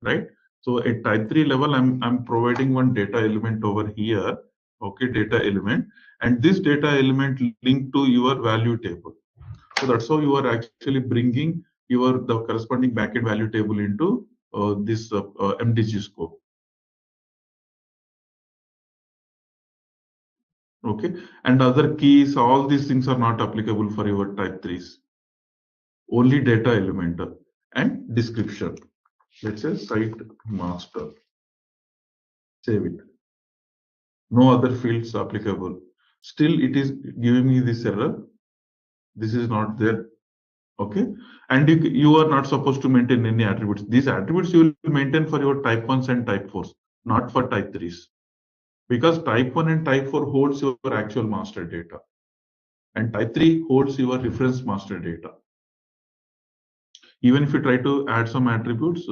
right? So at type 3 level, I'm providing one data element over here, okay, data element, and this data element linked to your value table. So that's how you are actually bringing the corresponding backend value table into this MDG scope. Okay, and other keys, all these things are not applicable for your type 3s. Only data element and description. Let's say site master. Save it. No other fields applicable. Still, it is giving me this error. This is not there. Okay, and you are not supposed to maintain any attributes. These attributes you will maintain for your type 1s and type 4s, not for type 3s. Because type 1 and type 4 holds your actual master data, and type 3 holds your reference master data. Even if you try to add some attributes,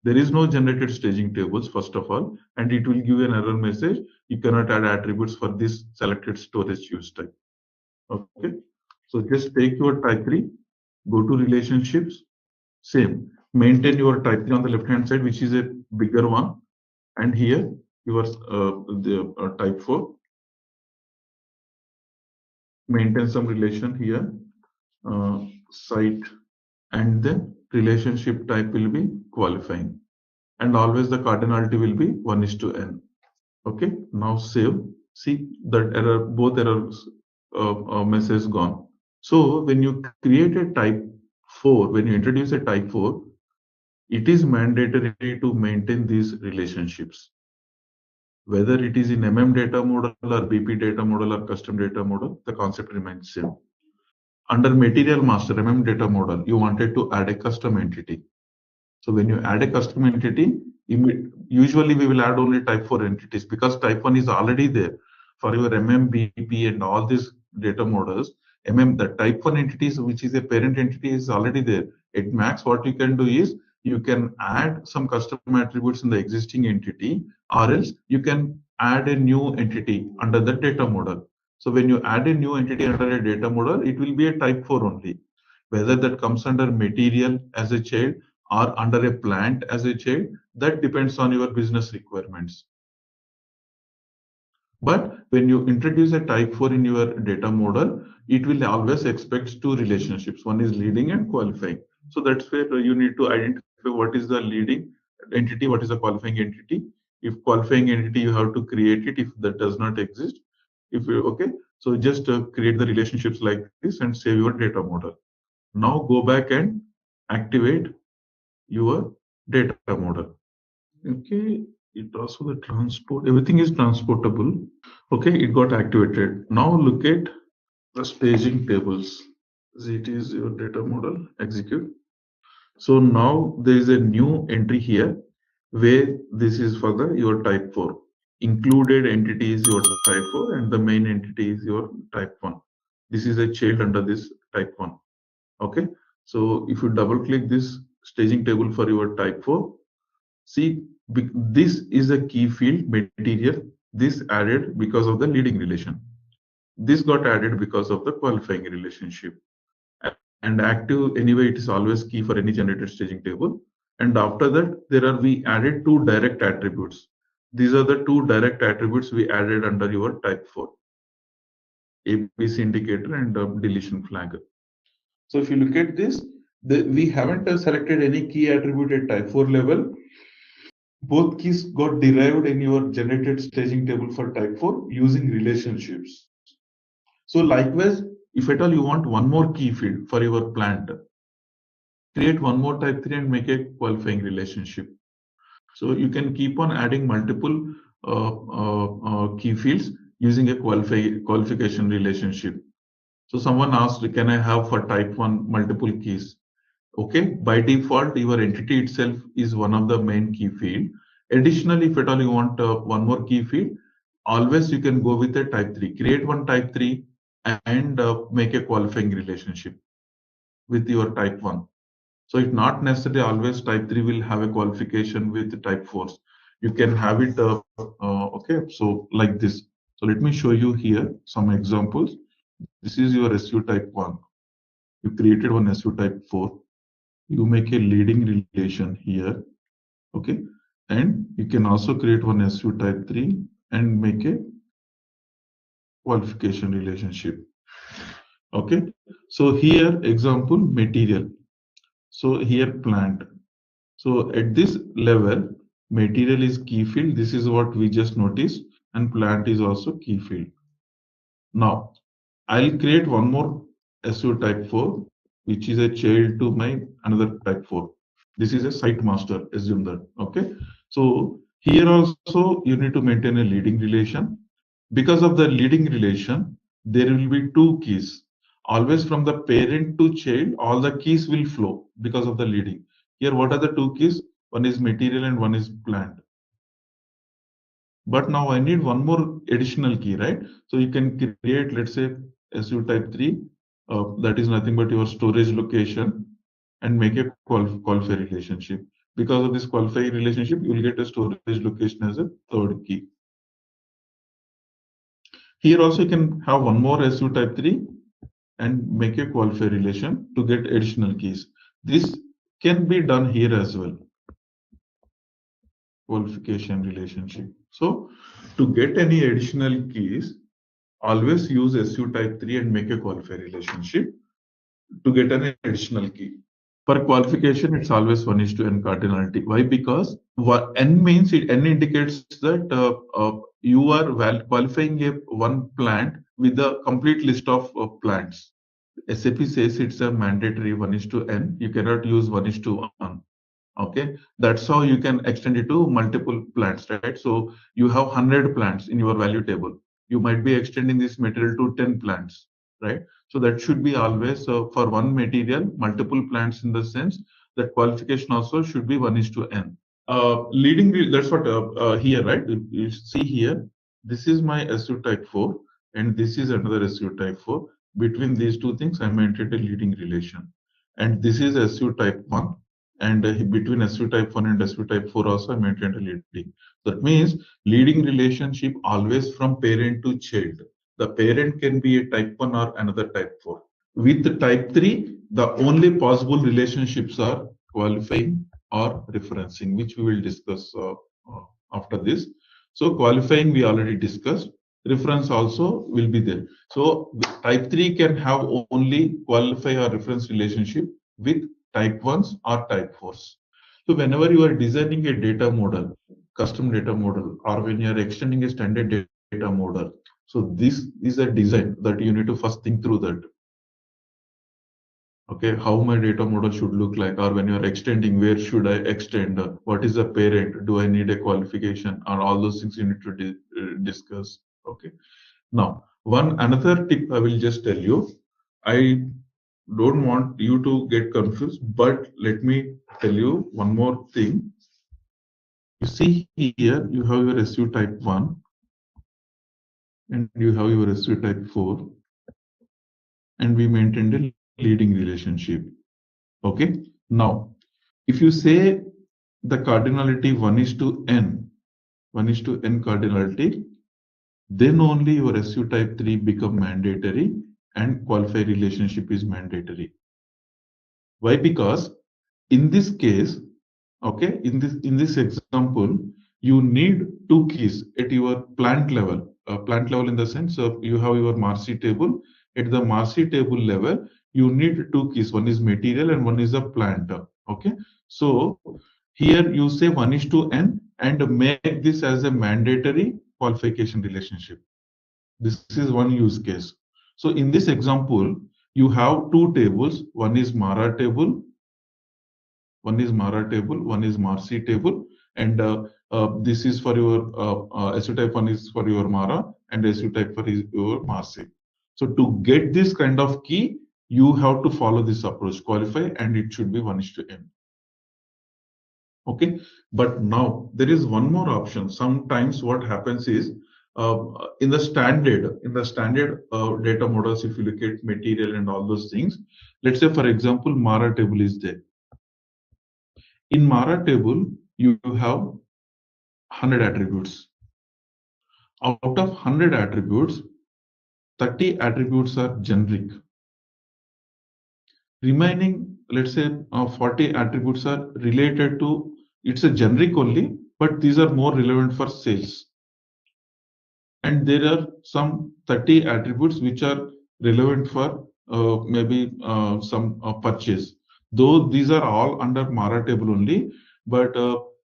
there is no generated staging tables, first of all, and it will give you an error message. You cannot add attributes for this selected storage use type. Okay, so just take your type 3, go to relationships, same, maintain your type 3 on the left hand side, which is a bigger one, and here your type 4, maintain some relation here, site, and then relationship type will be qualifying, and always the cardinality will be 1:n. Okay, now save. See that error, both errors message gone. So when you create a type 4, when you introduce a type 4, it is mandatory to maintain these relationships. Whether it is in data model or BP data model or custom data model, the concept remains same. Under material master data model, you wanted to add a custom entity. So when you add a custom entity, usually we will add only type 4 entities because type 1 is already there. For your BP and all these data models, the type 1 entities, which is a parent entity, is already there. At max, what you can do is you can add some custom attributes in the existing entity, or else you can add a new entity under the data model. So when you add a new entity under a data model, it will be a type 4 only. Whether that comes under material as a child or under a plant as a child, that depends on your business requirements. But when you introduce a type 4 in your data model, it will always expect two relationships. One is leading and qualifying. So that's where you need to identify what is the leading entity, what is the qualifying entity. If qualifying entity, you have to create it if that does not exist. If you okay, so just create the relationships like this and save your data model. Now go back and activate your data model. Okay, it also the transport, everything is transportable. Okay, it got activated. Now look at the staging tables. It is your data model, execute. So now there is a new entry here where this is for the your type 4. Included entity is your type 4 and the main entity is your type 1. This is a child under this type 1. Okay, so if you double click this staging table for your type 4, see, this is a key field material. This added because of the leading relation. This got added because of the qualifying relationship. And active, anyway, it is always key for any generated staging table. And after that, we added two direct attributes. These are the two direct attributes we added under your type 4. ABC indicator and deletion flag. So if you look at this, we haven't selected any key attribute at type 4 level. Both keys got derived in your generated staging table for type 4 using relationships. So likewise, if at all you want one more key field for your plant, create one more type 3 and make a qualifying relationship. So you can keep on adding multiple key fields using a qualification relationship. So someone asked, can I have for type 1 multiple keys? Okay, by default, your entity itself is one of the main key field. Additionally, if at all you want one more key field, always you can go with a type 3. Create one type 3 and make a qualifying relationship with your type 1. So it's not necessarily always type 3 will have a qualification with type 4s. You can have it, okay, so like this. So let me show you here some examples. This is your SU type 1. You created one SU type 4. You make a leading relation here. Okay. And you can also create one SU type 3 and make a qualification relationship. Okay. So here example material. So here plant. So at this level, material is key field. This is what we just noticed, and plant is also key field. Now I'll create one more SU type 4, which is a child to my another type 4. This is a site master, assume that. Okay. So here also you need to maintain a leading relation. Because of the leading relation, there will be two keys. Always from the parent to child, all the keys will flow because of the leading. Here, what are the two keys? One is material and one is plant. But now I need one more additional key, right? So you can create, let's say, SU type 3, that is nothing but your storage location, and make a qualify relationship. Because of this qualify relationship, you will get a storage location as a third key. Here also you can have one more SU type 3 and make a qualify relation to get additional keys. This can be done here as well. Qualification relationship. So to get any additional keys, always use SU type 3 and make a qualify relationship to get an additional key. For qualification, it's always 1:n cardinality. Why? Because n means n indicates that you are qualifying a one plant with a complete list of plants. SAP says it's a mandatory 1:n. You cannot use 1:1. Okay, that's how you can extend it to multiple plants, right? So you have 100 plants in your value table. You might be extending this material to 10 plants, right? So that should be always for one material, multiple plants, in the sense that qualification also should be 1:n. Leading, that's what here, right? You see here, this is my SU type 4 and this is another SU type 4. Between these two things, I maintained a leading relation. And this is SU type 1. And between SU type 1 and SU type 4 also, I maintained a leading. That means leading relationship always from parent to child. The parent can be a type 1 or another type 4. With the type 3, the only possible relationships are qualifying or referencing, which we will discuss after this. So qualifying we already discussed. Reference also will be there. So type 3 can have only qualify or reference relationship with type 1s or type 4s. So whenever you are designing a data model, custom data model, or when you are extending a standard data model, so this is a design that you need to first think through that. Okay, how my data model should look like, or when you are extending, where should I extend? What is the parent? Do I need a qualification? Or all those things you need to discuss. Okay. Now, another tip I will just tell you. I don't want you to get confused, but let me tell you one more thing. You see here, you have your SU type 1 and you have your SU type 4, and we maintained a leading relationship. Okay. Now, if you say the cardinality 1:n, 1:n cardinality, then only your SU type 3 become mandatory and qualify relationship is mandatory. Why? Because in this case, okay, in this example, you need two keys at your plant level. Plant level in the sense of you have your MARCI table. At the MARCI table level, you need two keys. One is material and one is a plant. Okay, so here you say 1:n and make this as a mandatory qualification relationship. This is one use case. So in this example, you have two tables. One is MARA table. One is MARA table, one is MARCI table, and this is for your SU type 1 is for your MARA, and SU type 4 is your MARCI. So to get this kind of key, you have to follow this approach, qualify, and it should be 1:n. Okay, but now there is one more option. Sometimes what happens is in the standard data models, if you look at material and all those things, let's say for example, MARA table is there. In MARA table, you have 100 attributes. Out of 100 attributes, 30 attributes are generic. Remaining, let's say 40 attributes are related to, it's a generic only, but these are more relevant for sales. And there are some 30 attributes which are relevant for maybe some purchase. Though these are all under Mara table only, but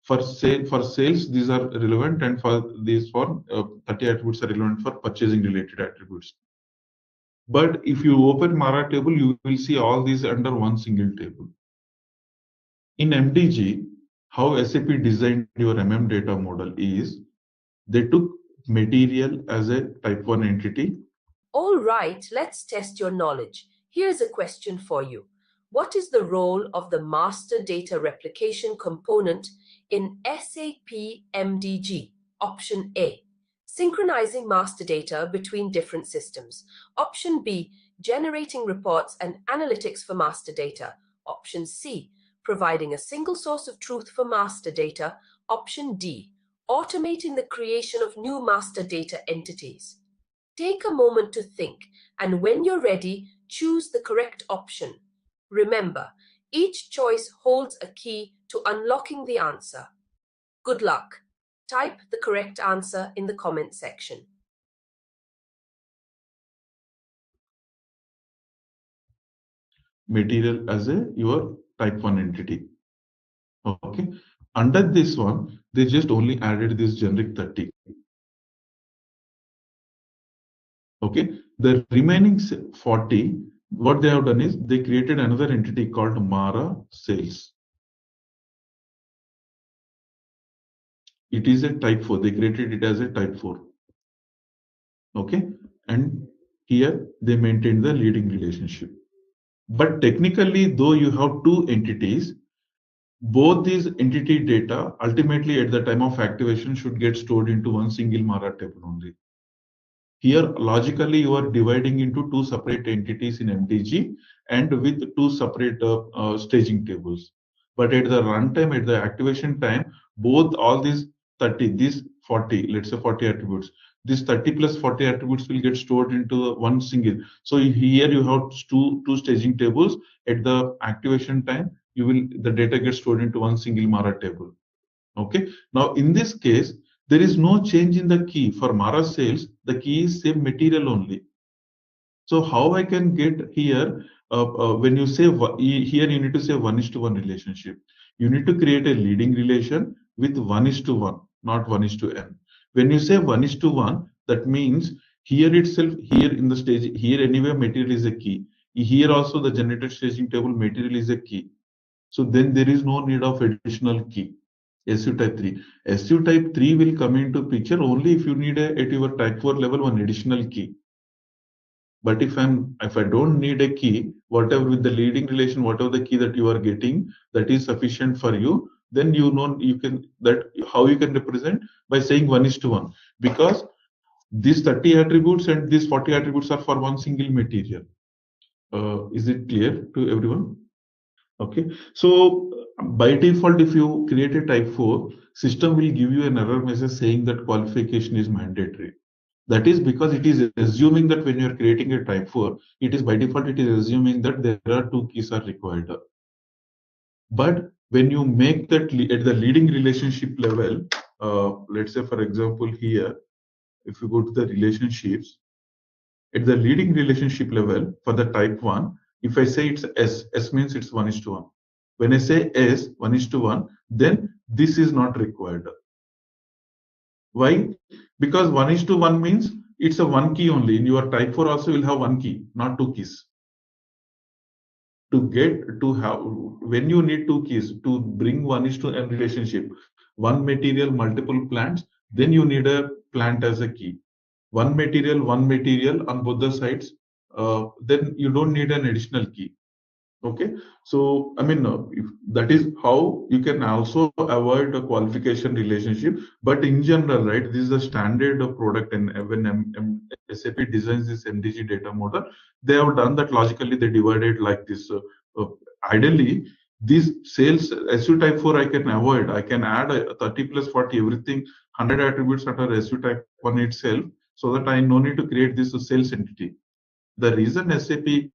for sales these are relevant, and for these 30 attributes are relevant for purchasing related attributes. But if you open Mara table, you will see all these under one single table. In MDG, how SAP designed your data model is, they took material as a type 1 entity. All right, let's test your knowledge. Here's a question for you. What is the role of the master data replication component in SAP MDG? Option A, synchronizing master data between different systems. Option B, generating reports and analytics for master data. Option C, providing a single source of truth for master data. Option D, automating the creation of new master data entities. Take a moment to think, and when you're ready, choose the correct option. Remember, each choice holds a key to unlocking the answer. Good luck. Type the correct answer in the comment section. Material as your type 1 entity. Okay. Under this one, they just only added this generic 30. Okay. The remaining 40, what they have done is they created another entity called Mara sales. It is a type 4. They created it as a type 4. Okay. And here they maintain the leading relationship. But technically, though you have two entities, both these entity data ultimately at the time of activation should get stored into one single Mara table only. Here, logically, you are dividing into two separate entities in MDG and with two separate staging tables. But at the runtime, at the activation time, both all these 30, these 40, let's say 40 attributes, this 30 plus 40 attributes will get stored into one single. So here you have two staging tables. At the activation time, the data gets stored into one single Mara table. Okay. Now in this case, there is no change in the key. For Mara sales, the key is same material only. So how I can get here, when you say here, you need to say 1:1 relationship. You need to create a leading relation with 1:1, not 1:n. When you say 1:1, that means here itself, here in the stage, here anyway material is a key. Here also the generated staging table material is a key. So then there is no need of additional key. SU type 3. SU type 3 will come into picture only if you need at your type 4 level one additional key. But if I don't need a key, whatever with the leading relation, whatever the key that you are getting, that is sufficient for you, then you can how you can represent by saying 1:1, because these 30 attributes and these 40 attributes are for one single material. Is it clear to everyone? Okay, so by default, if you create a type 4, system will give you an error message saying that qualification is mandatory. That is because it is assuming that when you are creating a type 4, it is by default, it is assuming that there are two keys are required. But when you make that at the leading relationship level, let's say for example here, if you go to the relationships, at the leading relationship level for the type 1, if I say it's S means it's 1:1. When I say S 1:1, then this is not required. Why? Because 1:1 means it's a one key only. In your type 4 also will have one key, not two keys. When you need two keys to bring 1:n relationship, one material, multiple plants, then you need a plant as a key. One material on both the sides, then you don't need an additional key. Okay, so I mean, if that is how you can also avoid a qualification relationship. But in general, right, this is a standard product, and when SAP designs this MDG data model, they have done that logically. They divided like this. Ideally, these sales SU type 4 I can avoid. I can add a 30 plus 40 everything 100 attributes under SU type 1 itself, so that I no need to create this sales entity. The reason SAP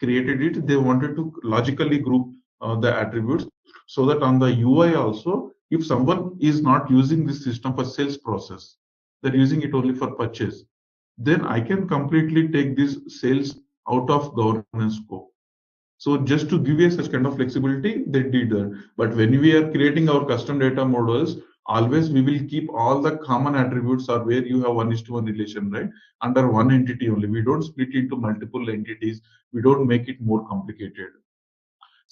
created it, they wanted to logically group the attributes so that on the UI also, if someone is not using this system for sales process, they're using it only for purchase, then I can completely take this sales out of governance scope. So just to give you such kind of flexibility, they did that. But when we are creating our custom data models, always we will keep all the common attributes or where you have 1:1 relation, right? Under one entity only. We don't split into multiple entities. We don't make it more complicated.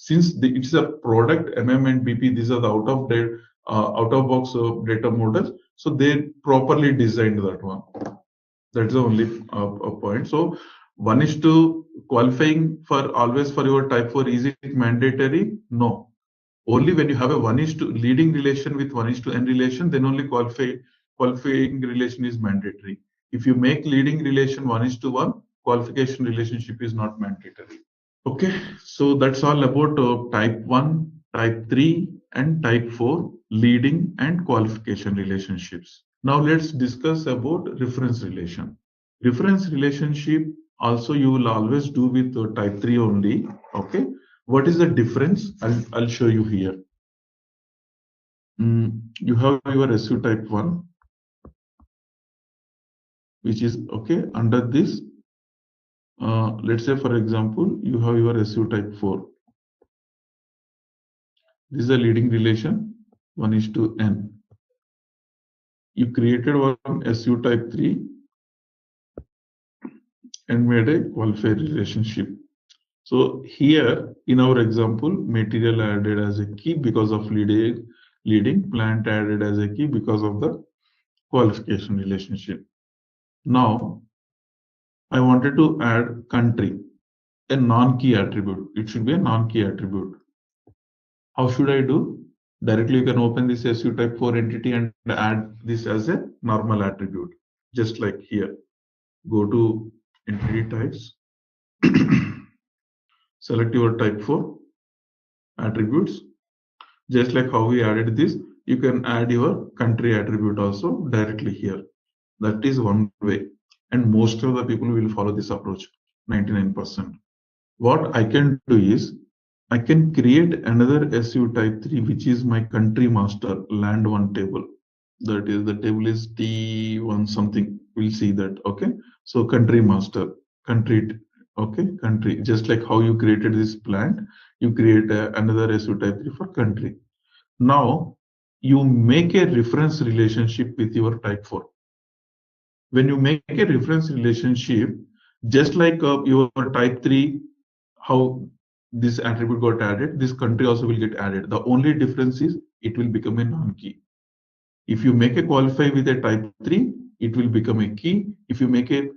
Since it's a product, MM and BP, these are the out of box data models. So they properly designed that one. That's the only point. So 1:2 qualifying for always for your type 4, is it mandatory? No. Only when you have a 1:2 leading relation with 1:n relation, then only qualifying relation is mandatory. If you make leading relation 1:1, qualification relationship is not mandatory. Okay, so that's all about type 1, type 3, and type 4 leading and qualification relationships. Now let's discuss about reference relation. Reference relationship also you will always do with type 3 only. Okay, what is the difference? I'll show you here. You have your SU type 1, which is okay. Under this, let's say for example, you have your SU type 4. This is a leading relation 1:n. You created one SU type 3 and made a qualifier relationship. So here in our example, material added as a key because of leading, plant added as a key because of the qualification relationship. Now I wanted to add country, a non-key attribute. It should be a non-key attribute. How should I do? Directly you can open this SU type 4 entity and add this as a normal attribute, just like here. Go to entity types, select your type 4 attributes. Just like how we added this, you can add your country attribute also directly here. That is one way. And most of the people will follow this approach, 99%. What I can do is, I can create another SU type 3, which is my country master land 1 table. That is, the table is T1 something. We'll see that. Okay. So country master, country, okay, country. Just like how you created this plant, you create another SU type 3 for country. Now you make a reference relationship with your type 4. When you make a reference relationship, just like your type 3, how this attribute got added, this country also will get added. The only difference is it will become a non-key. If you make a qualify with a type 3, it will become a key. If you make a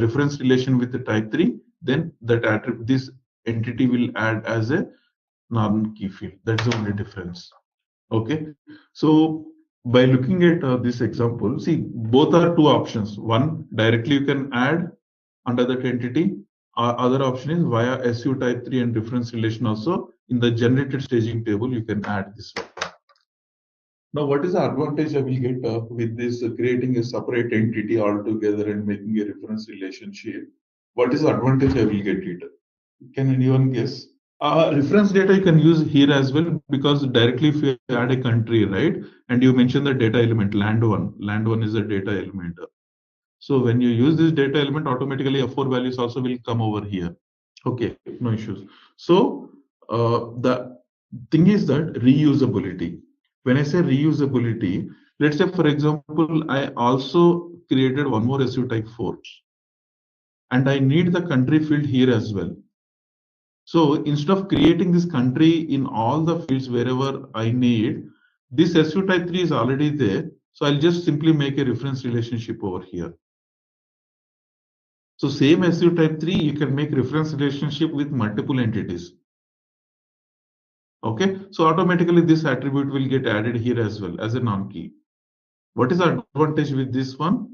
reference relation with the type 3, then that attribute, this entity will add as a non-key field. That's the only difference. Okay. So by looking at this example, see, both are two options. One, directly you can add under that entity. Other option is via SU type 3 and reference relation also. In the generated staging table, you can add this one. Now, what is the advantage I will get with this creating a separate entity altogether and making a reference relationship? What is the advantage I will get it? Can anyone guess? Reference data you can use here as well, because directly if you add a country, right, and you mention the data element land 1 is a data element. So when you use this data element, automatically F4 values also will come over here. Okay, no issues. So the thing is that reusability. When I say reusability, let's say for example, I also created one more SU type 4 and I need the country field here as well. So instead of creating this country in all the fields wherever I need, this SU type 3 is already there. So I'll just simply make a reference relationship over here. So same SU type 3, you can make reference relationship with multiple entities. Okay, so automatically this attribute will get added here as well as a non-key. What is the advantage with this one?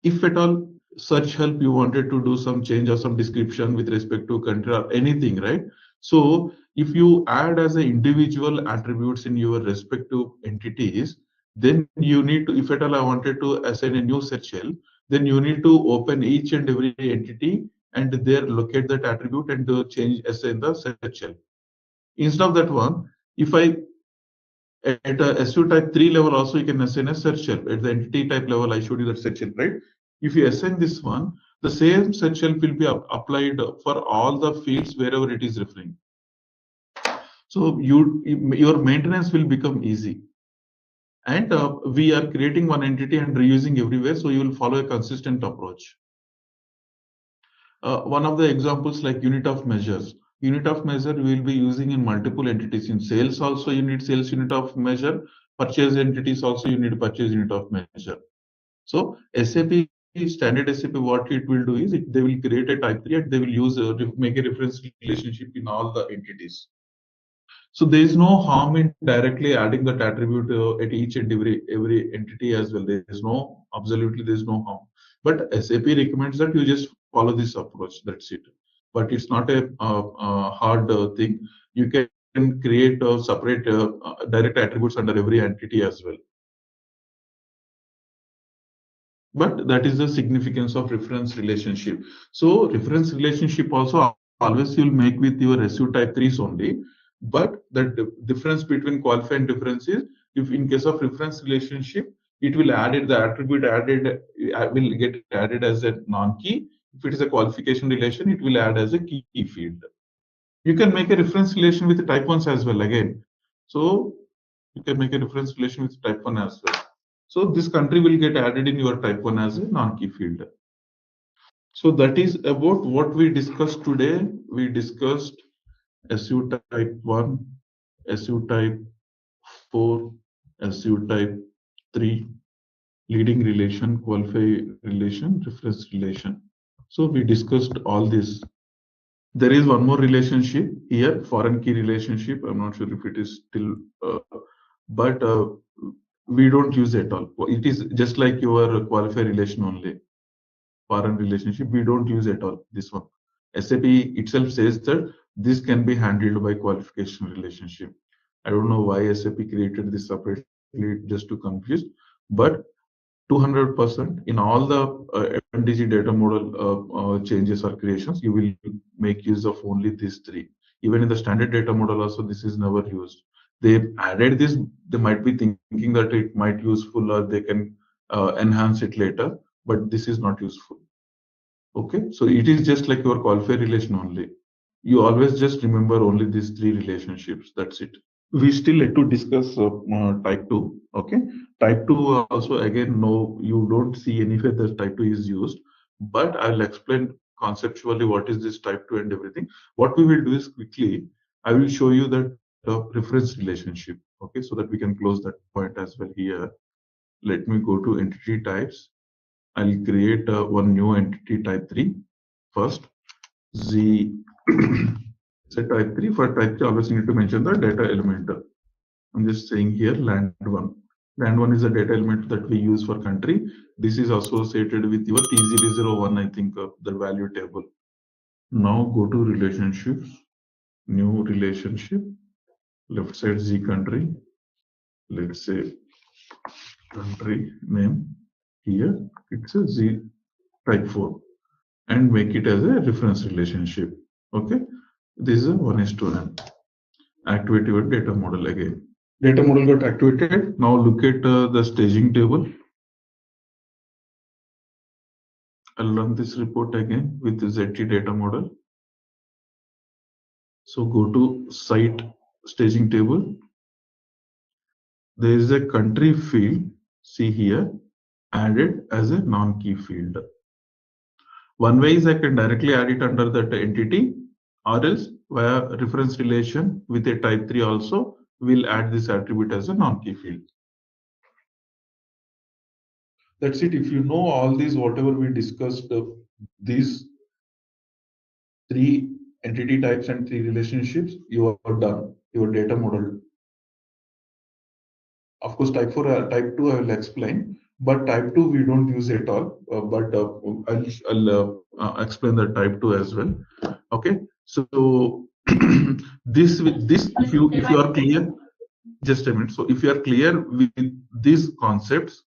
If at all search help you wanted to do some change or some description with respect to country or anything, right? So if you add as an individual attributes in your respective entities, then you need to, if at all I wanted to assign a new search help, then you need to open each and every entity and there locate that attribute and change SA in the search shell. Instead of that one, if I at a SU type 3 level also you can assign a search shell. At the entity type level, I showed you that search shell, right? If you assign this one, the same search shell will be applied for all the fields wherever it is referring. So your maintenance will become easy. And we are creating one entity and reusing everywhere, so you will follow a consistent approach. One of the examples like unit of measures. Unit of measure we will be using in multiple entities. In sales also you need sales unit of measure. Purchase entities also you need purchase unit of measure. So SAP standard SAP what it will do is they will create a type 3 and they will use make a reference relationship in all the entities. So there is no harm in directly adding that attribute at each and every entity as well. There is no absolutely there is no harm. But SAP recommends that you just follow this approach. That's it. But it's not a hard thing. You can create separate direct attributes under every entity as well. But that is the significance of reference relationship. So reference relationship also always you'll make with your SU type 3s only. But the difference between qualify and difference is if in case of reference relationship, it will add the attribute added will get added as a non-key. If it is a qualification relation, it will add as a key field. You can make a reference relation with type 1s as well again. So you can make a reference relation with type 1 as well. So this country will get added in your type 1 as a non-key field. So that is about what we discussed today. We discussed SU type 1, SU type 4, SU type 3, leading relation, qualify relation, reference relation. So we discussed all this. There is one more relationship here, foreign key relationship. I'm not sure if it is still, but we don't use it at all. It is just like your qualify relation only. Foreign relationship, we don't use at all this one. SAP itself says that this can be handled by qualification relationship. I don't know why SAP created this separately just to confuse, but 200% in all the MDG data model changes or creations, you will make use of only these three. Even in the standard data model also, this is never used. They added this, they might be thinking that it might useful or they can enhance it later, but this is not useful. Okay, so it is just like your qualifier relation only. You always just remember only these three relationships. That's it. We still need to discuss type 2. Okay, type 2 also again, no, you don't see anywhere that type 2 is used, but I'll explain conceptually what is this type 2 and everything. What we will do is quickly, I will show you that reference relationship. Okay, so that we can close that point as well here. Let me go to entity types. I'll create one new entity type 3 first. Z set type 3. For type 3, always need to mention the data element. I'm just saying here land 1. Land 1 is a data element that we use for country. This is associated with your T001, I think, the value table. Now go to relationships, new relationship, left side Z country. Let's say country name. Here it's a Z type 4 and make it as a reference relationship. Okay, this is a 1:n. Activate your data model again. Data model got activated. Now look at the staging table. I'll run this report again with the ZT data model. So go to site staging table. There is a country field, see here, added as a non-key field. One way is I can directly add it under that entity, or else via reference relation with a type 3 also will add this attribute as a non-key field. That's it. If you know all these, whatever we discussed, these three entity types and three relationships, you are done. Your data model. Of course, type 4, type 2, I will explain. But type 2 we don't use at all. I'll explain the type 2 as well. Okay. So this if you are clear, just a minute. So if you are clear with these concepts,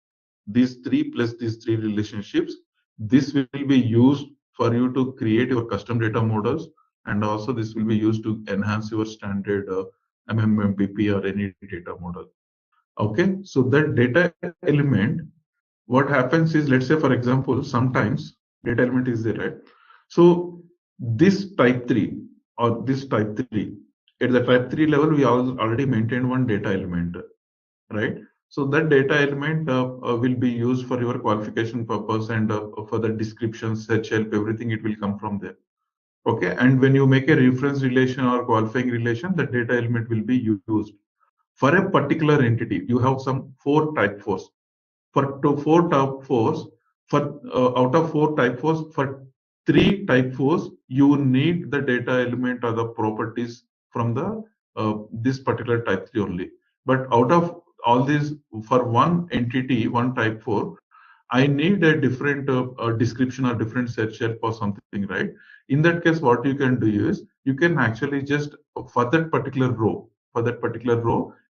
these three plus these three relationships, this will be used for you to create your custom data models, and also this will be used to enhance your standard MMPP or any data model. Okay, so that data element, what happens is, let's say for example, sometimes data element is there, right? So this type 3 or this type 3, at the type 3 level, we already maintained one data element, right? So that data element will be used for your qualification purpose, and for the description, search help, everything, it will come from there. Okay, and when you make a reference relation or qualifying relation, the data element will be used for a particular entity. You have some 4 type 4s. For 4 type 4s, for out of 4 type 4s, for 3 type 4s, you need the data element or the properties from the this particular type 3 only. But out of all these, for one entity, one type 4, I need a different description or different search help or something, right? In that case, what you can do is, you can actually just, for that particular row,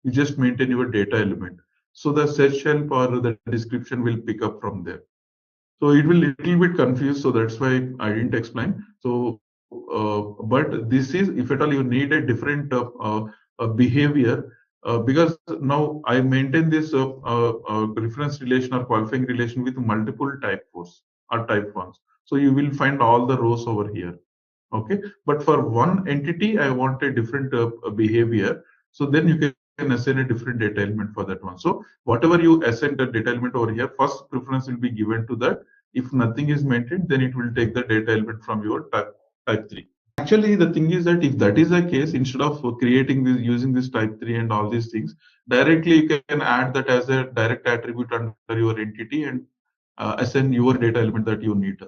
you just maintain your data element. So the search help or the description will pick up from there. So it will little bit confused. So that's why I didn't explain. So, but this is, if at all you need a different behavior, because now I maintain this reference relation or qualifying relation with multiple type 4s or type 1s. So you will find all the rows over here. Okay, but for one entity, I want a different behavior. So then you can assign a different data element for that one. So whatever you assign the data element over here, first preference will be given to that. If nothing is maintained, then it will take the data element from your type 3. Actually, the thing is that if that is the case, instead of creating this, using this type 3 and all these things, directly you can add that as a direct attribute under your entity, and assign your data element that you need.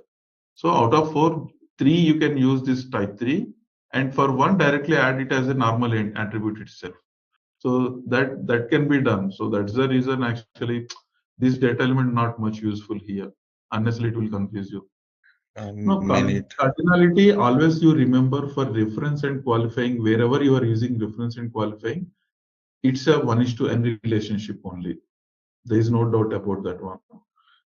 So out of 4, 3 you can use this type 3, and for one directly add it as a normal attribute itself. So that can be done. So that's the reason actually this data element not much useful here, unless it will confuse you. No, Many. cardinality, always you remember, for reference and qualifying, wherever you are using reference and qualifying, it's a 1:n relationship only. There is no doubt about that one.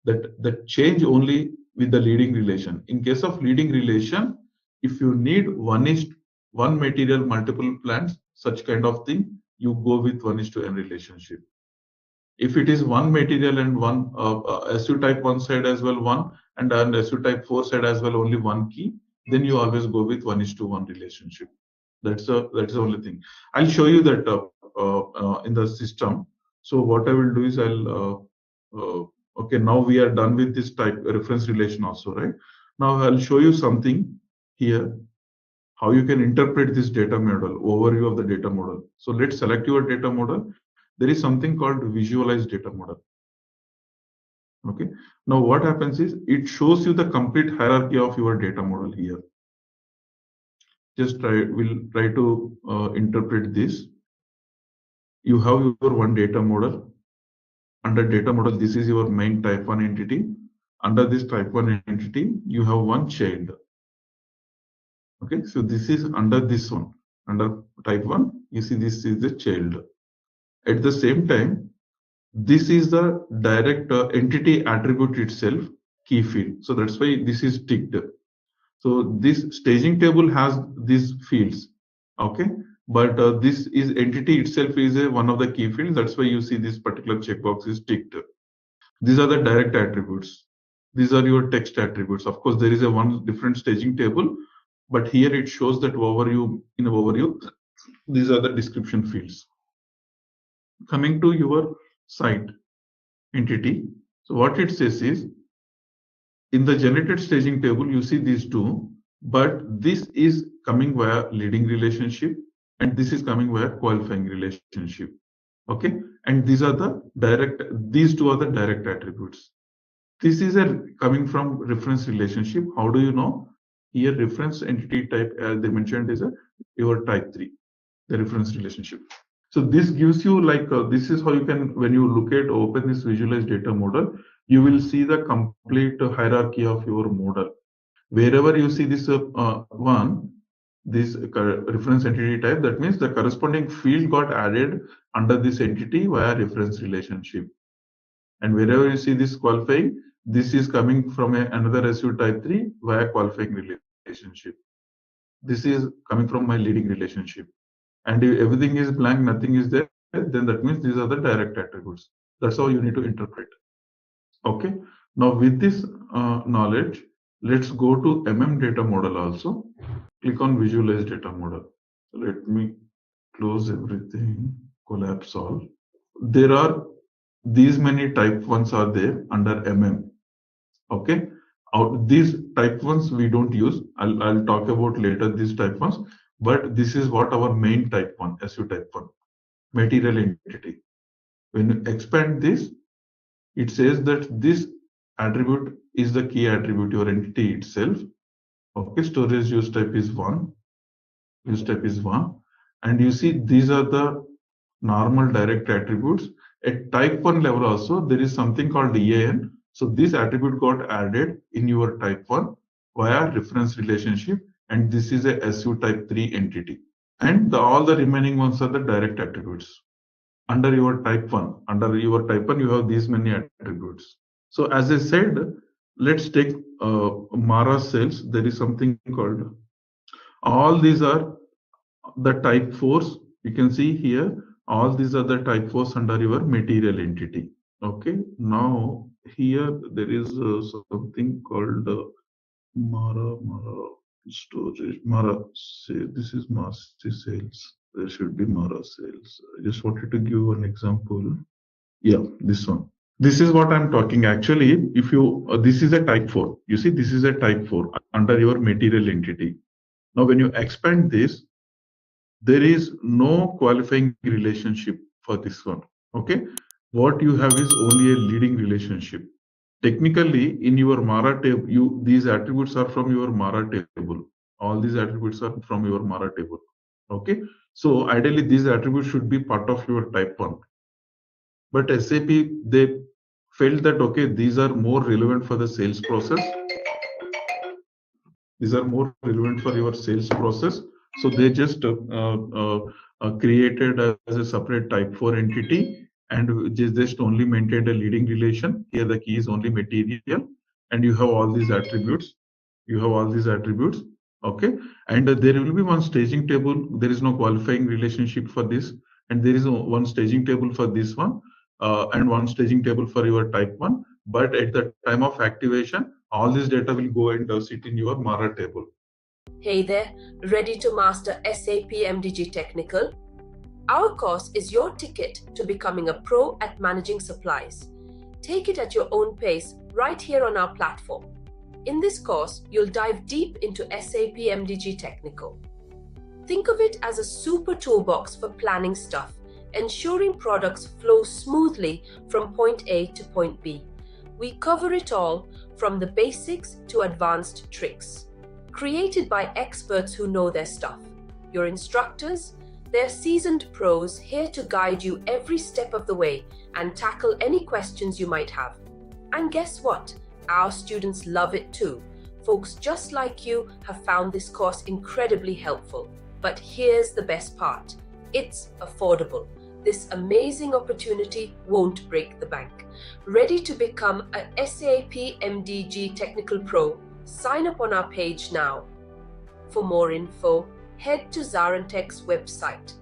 That change only with the leading relation. In case of leading relation, if you need one material, multiple plants, such kind of thing, you go with 1:n relationship. If it is one material and one SU type 1 side as well one, and an SU type 4 side as well only one key, then you always go with 1:1 relationship. That's the only thing. I'll show you that in the system. So what I will do is, okay, now we are done with this type reference relation also, right? Now I'll show you something here, how you can interpret this data model, overview of the data model. So let's select your data model. There is something called visualize data model. Okay, now what happens is, it shows you the complete hierarchy of your data model here. We'll try to interpret this. You have your one data model. Under data model, this is your main type 1 entity. Under this type 1 entity, you have one child. Okay, so this is under this one. Under type 1, you see this is the child. At the same time, this is the direct entity attribute itself, key field. So that's why this is ticked. So this staging table has these fields. Okay, but this is entity itself is one of the key fields. That's why you see this particular checkbox is ticked. These are the direct attributes. These are your text attributes. Of course, there is a one different staging table, but here it shows that overview. In overview, these are the description fields. Coming to your site entity, so what it says is, in the generated staging table, you see these two, but this is coming via leading relationship, and this is coming via qualifying relationship. Okay, and these two are the direct attributes. This is coming from reference relationship. How do you know? Here reference entity type, as they mentioned, is your type 3, the reference relationship. So this gives you like this is how you can, when you look at open this visualize data model, you will see the complete hierarchy of your model. Wherever you see this this reference entity type, that means the corresponding field got added under this entity via reference relationship. And wherever you see this qualifying, This is coming from another SU type 3 via qualifying relationship. This is coming from my leading relationship. And if everything is blank, nothing is there, then that means these are the direct attributes. That's how you need to interpret. Okay. Now with this knowledge, let's go to data model also. Click on visualize data model. Let me close everything, collapse all. There are these many type 1s are there under Okay. These type 1s we don't use. I'll talk about later these type 1s, but this is what our main type 1, SU type 1, material entity. When you expand this, it says that this attribute is the key attribute, your entity itself. Okay, storage use type is 1, use type is 1. And you see these are the normal direct attributes. At type 1 level also, there is something called EAN. So this attribute got added in your type 1 via reference relationship, and this is a SU type 3 entity. And all the remaining ones are the direct attributes. Under your type 1, you have these many attributes. So as I said, let's take Mara cells. There is something called, all these are the type 4s. You can see here, all these are the type 4s under your material entity. Okay, now here there is something called Mara storage. This is master sales. There should be Mara sales. I just wanted to give an example. Yeah, this one. This is what I'm talking. Actually, if you, this is a type 4. You see, this is a type 4 under your material entity. Now, when you expand this, there is no qualifying relationship for this one. Okay, what you have is only a leading relationship. Technically, in your Mara table, these attributes are from your Mara table. All these attributes are from your Mara table. Okay, so ideally these attributes should be part of your type 1. But SAP, they felt that okay, these are more relevant for the sales process. These are more relevant for your sales process. So they just created as a separate type 4 entity, and just only maintained a leading relation. Here the key is only material, and you have all these attributes. Okay, and there will be one staging table. There is no qualifying relationship for this, and there is one staging table for this one, and one staging table for your type 1. But at the time of activation, all this data will go and sit in your Mara table. Hey there, ready to master SAP MDG Technical? Our course is your ticket to becoming a pro at managing supplies. Take it at your own pace right here on our platform. In this course, you'll dive deep into SAP MDG Technical. Think of it as a super toolbox for planning stuff, ensuring products flow smoothly from point A to point B. We cover it all, from the basics to advanced tricks. Created by experts who know their stuff. Your instructors, they're seasoned pros here to guide you every step of the way and tackle any questions you might have. And guess what? Our students love it too. Folks just like you have found this course incredibly helpful. But here's the best part. It's affordable. This amazing opportunity won't break the bank. Ready to become a SAP MDG Technical Pro? Sign up on our page now. For more info, head to ZaranTech's website